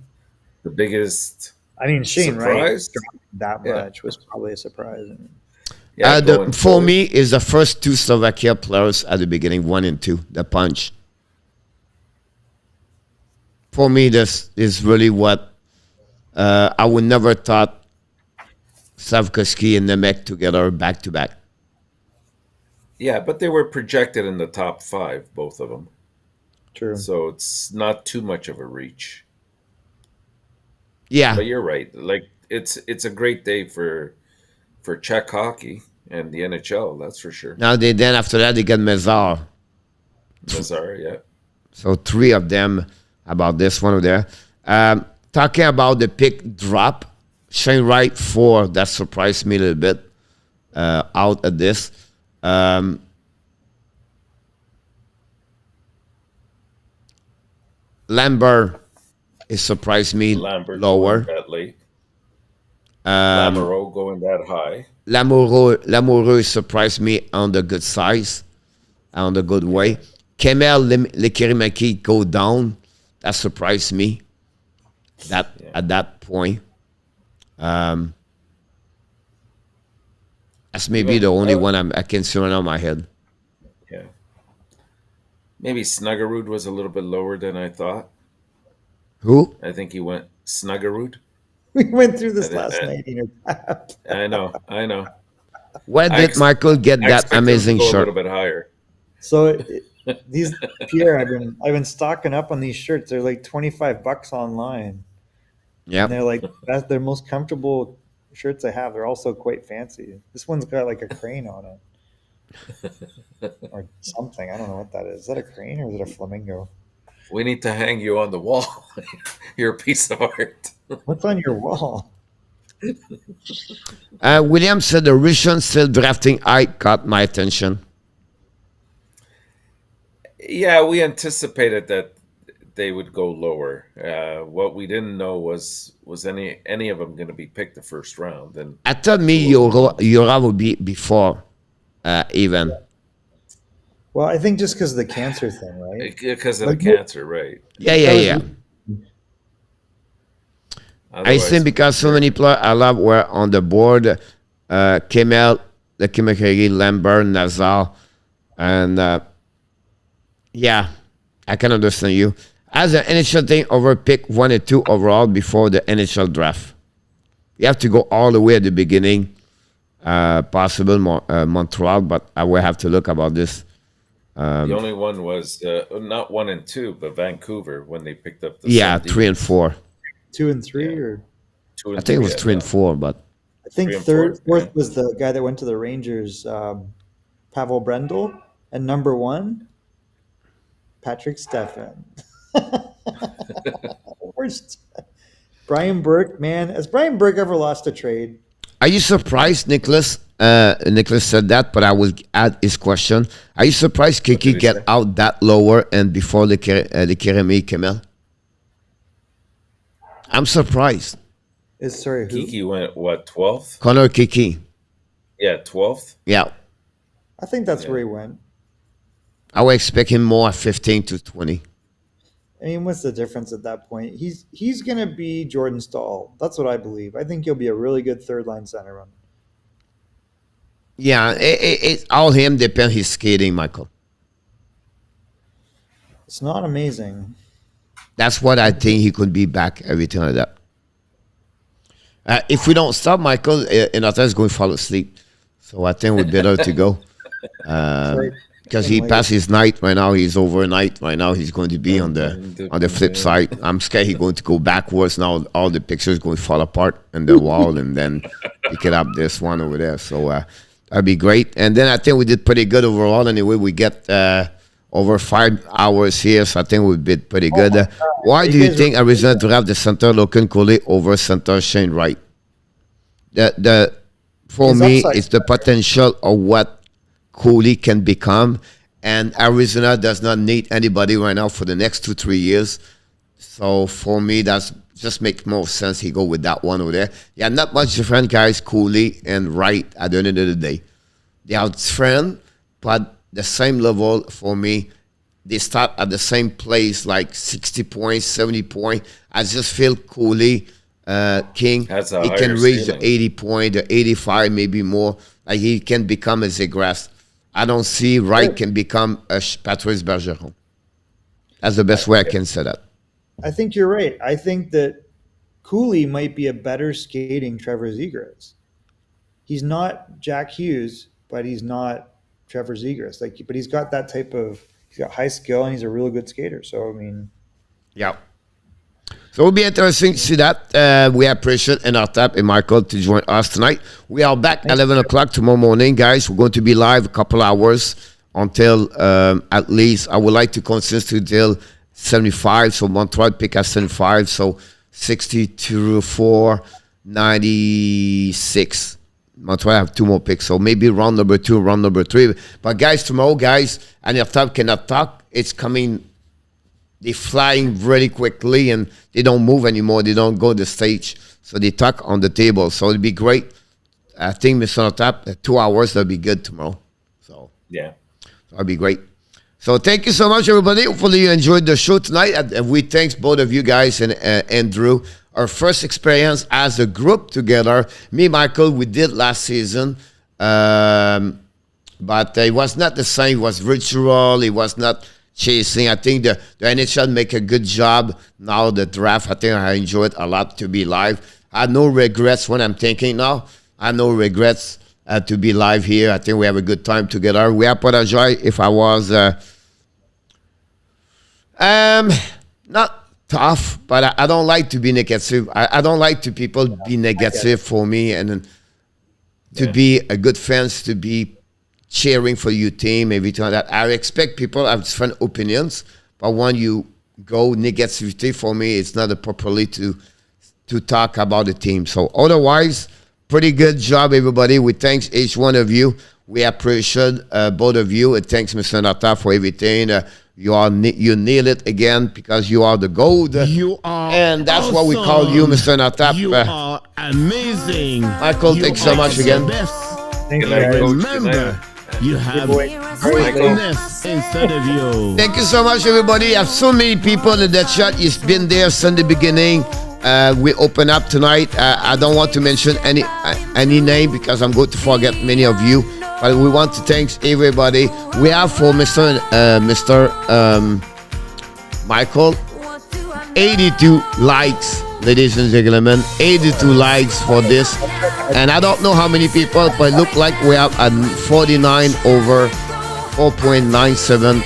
The biggest. I mean, Shane Wright Surprised? dropping that Yeah. much was probably a surprise. I mean, Yeah, going For forward. me, is the first two Slovakia players at the beginning, 1 and 2, the punch. For me, this is really what I would never thought Slavkovsky and Nemec together back to back. Yeah, but they were projected in the top 5, both of them. true. So it's not too much of a reach. Yeah. But you're right. Like it's a great day for Czech hockey and the NHL. That's for sure. Now then after that they get Mezar. Bizarre, yeah. So 3 of them about this one over there. Talking about the pick drop, Shane Wright 4, that surprised me a little bit out of this. Lambert, it surprised me Lambert lower. going that late. Lamoureux going that high. Lamoureux surprised me on the good size, on the good way. Kemel Lekirimaki go down. That surprised me. At that point, that's maybe the only one I can see right on my head. Yeah. Maybe Snuggerud was a little bit lower than I thought. Who? I think he went Snuggerud. We went through this I- last I- night. You know. I know. Where I did ex- Michael get I that expected him to amazing go a shirt? little bit higher. So these Pierre, I've been stocking up on these shirts. They're like $25 online, Yeah. and they're like that's their most comfortable shirts I have. They're also quite fancy. This one's got like a crane on it, or something. I don't know what that is. Is that a crane or is it a flamingo? We need to hang you on the wall. You're a piece of art. What's on your wall? William said the Russians still drafting high caught my attention. Yeah, we anticipated that they would go lower. What we didn't know was any of them going to be picked the first round. And I thought Yura would be before even. Well, I think just because of the cancer thing, right? because of Like, the cancer, right? Yeah. I Otherwise- think because so many players I love were on the board, Kemel, the Kimikagi, Lambert, Nazar, and yeah, I can understand you. As an NHL thing, over pick 1 and 2 overall before the NHL draft. You have to go all the way at the beginning, possible Montreal, but I will have to look about this. the only one was not 1 and 2, but Vancouver when they picked up the Yeah, Sun 3 and 4. 2 and 3, Yeah. or 2 and I think it was yeah, 3 and 4, but I think 3 and third, 4, fourth was the guy that went to the Rangers, Pavel Brendel, and number 1, Patrick Steffen. Worst. Brian Burke, man, has Brian Burke ever lost a trade? are you surprised, Nicholas? Nicholas said that, but I will add his question. Are you surprised Kiki did he get say? out that lower and before the Keremi Kemel? I'm surprised. Sorry, who? Kiki went what 12th? Connor Kiki. Yeah, 12th. Yeah. I think that's where he went. I would expect him more at 15 to 20. I mean, what's the difference at that point? He's going to be Jordan Stahl. That's what I believe. I think he'll be a really good third line center run. Yeah, it all him depend his skating, Michael. It's not amazing. That's what I think he could be back, everything like that. If we don't stop, Michael, Inata is going to fall asleep. So I think we're better to go. Because he passed his night right now. He's overnight right now. He's going to be on the flip side. I'm scared he's going to go backwards now. All the pictures going to fall apart on the wall and then pick it up. This one over there. So that'd be great. And then I think we did pretty good overall. Anyway, we get over 5 hours here, so I think we did pretty good. Why do you think Arizona draft the center Logan Coley over center Shane Wright? For His me, upside- it's the potential of what Coley can become, and Arizona does not need anybody right now for the next 2-3 years. So for me, that's just makes more sense. He go with that one over there. Yeah, not much different, guys. Coley and Wright at the end of the day, they are different, but the same level for me. They start at the same place, like 60 points, 70 points. I just feel Coley King, Has a he can higher reach the ceiling. 80 point, the 85, maybe more. Like he can become a Zegras. I don't see Wright can become a Patrice Bergeron. That's the best way I can say that. I think you're right. I think that Cooley might be a better skating Trevor Zegras. He's not Jack Hughes, but he's not Trevor Zegras. Like, but he's got that type of. He's got high skill and he's a really good skater. So I mean, Yeah. So it'll be interesting to see that. We appreciate Anartap and Michael to join us tonight. We are back 11 o'clock tomorrow morning, guys. We're going to be live a couple hours until at least, I would like to consist till 75. So Montreal pick at 75. So 62, 4, 96. Montreal have 2 more picks. So maybe round number 2, round number 3. But guys, tomorrow, guys, Anartap cannot talk. It's coming. They're flying really quickly and they don't move anymore. They don't go the stage. So they talk on the table. So it'll be great. I think Mr. Tap, 2 hours, that'll be good tomorrow. So Yeah. that'll be great. So thank you so much, everybody. Hopefully you enjoyed the show tonight. And we thank both of you guys and Andrew. Our first experience as a group together. Me, Michael, we did last season. But it was not the same. It was virtual. It was not chasing. I think the NHL make a good job now. The draft, I think I enjoyed a lot to be live. I had no regrets when I'm thinking now. I have no regrets to be live here. I think we have a good time together. We apologize if I was not tough, but I don't like to be negative. I don't like to people be negative for me and to be a good fans, to be cheering for your team, everything like that. I expect people have different opinions, but when you go negativity for me, it's not properly to talk about the team. So otherwise, pretty good job, everybody. We thanks each one of you. We appreciate both of you. And thanks, Mr. Nata, for everything. You nail it again because you are the gold. You are and that's awesome. what we call you, Mr. Nata. You are amazing. Michael, thanks so much are again. the best. thank you Good night, guys. Coach. Remember, you have boy. greatness inside of you. Thank you so much, everybody. I have so many people in the chat. It's been there since the beginning. We open up tonight. I don't want to mention any name because I'm going to forget many of you. But we want to thank everybody. We have for Mr. Michael, 82 likes, ladies and gentlemen. 82 likes for this. And I don't know how many people, but it look like we have 49 over 4.97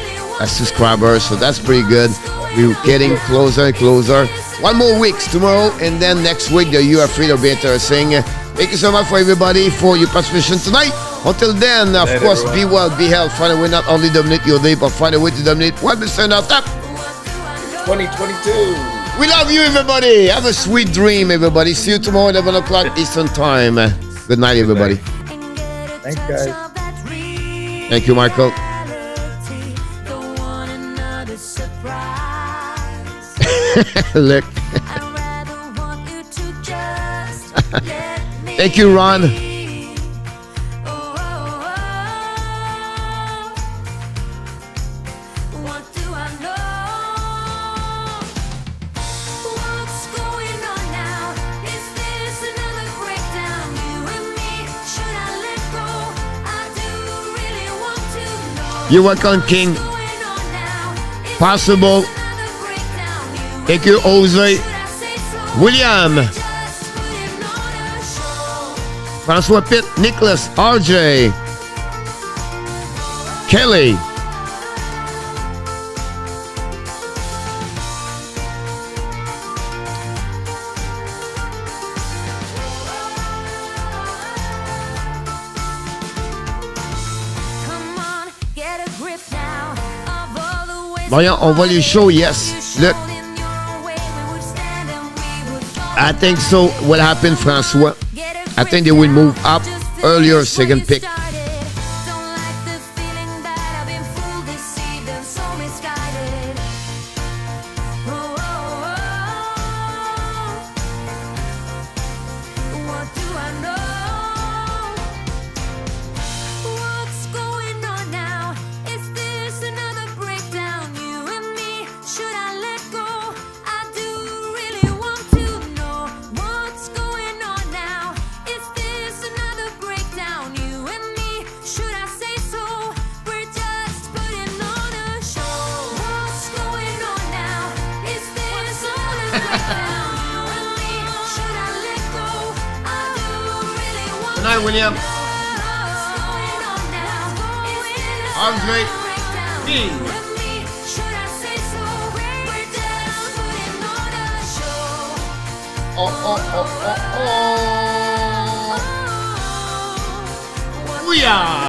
subscribers. So that's pretty good. We're getting closer and closer. 1 more week tomorrow, and then next week the You Are Free to Be Interesting. Thank you so much for everybody for your participation tonight. Until then, of course, everyone. be well, be healthy. Find a way not only dominate your day, but find a way to dominate what we send out top. 2022. We love you, everybody. Have a sweet dream, everybody. See you tomorrow, 11 o'clock Eastern Time. Good night, everybody. Thanks, guys. Thank you, Michael. Look. Thank you, Ron. What do I know? What's going on now? Is this another breakdown? You and me, should I let go? I do really want to know. You're welcome, King. What's going on now? Is Possible. this another breakdown? You Thank you, Jose. should I say so? William. Just putting on a show. Francois Pitt, Nicholas, RJ, Kelly. Come on, get a grip now of all the ways Voyons, on voit les shows, yes. Look, I think so. What happened, François? I think they will move up earlier, second pick. What's going on now? Is this another breakdown? You and me, should I let go? I do really want to know. Michel, William. Andre. King. Oh. We are.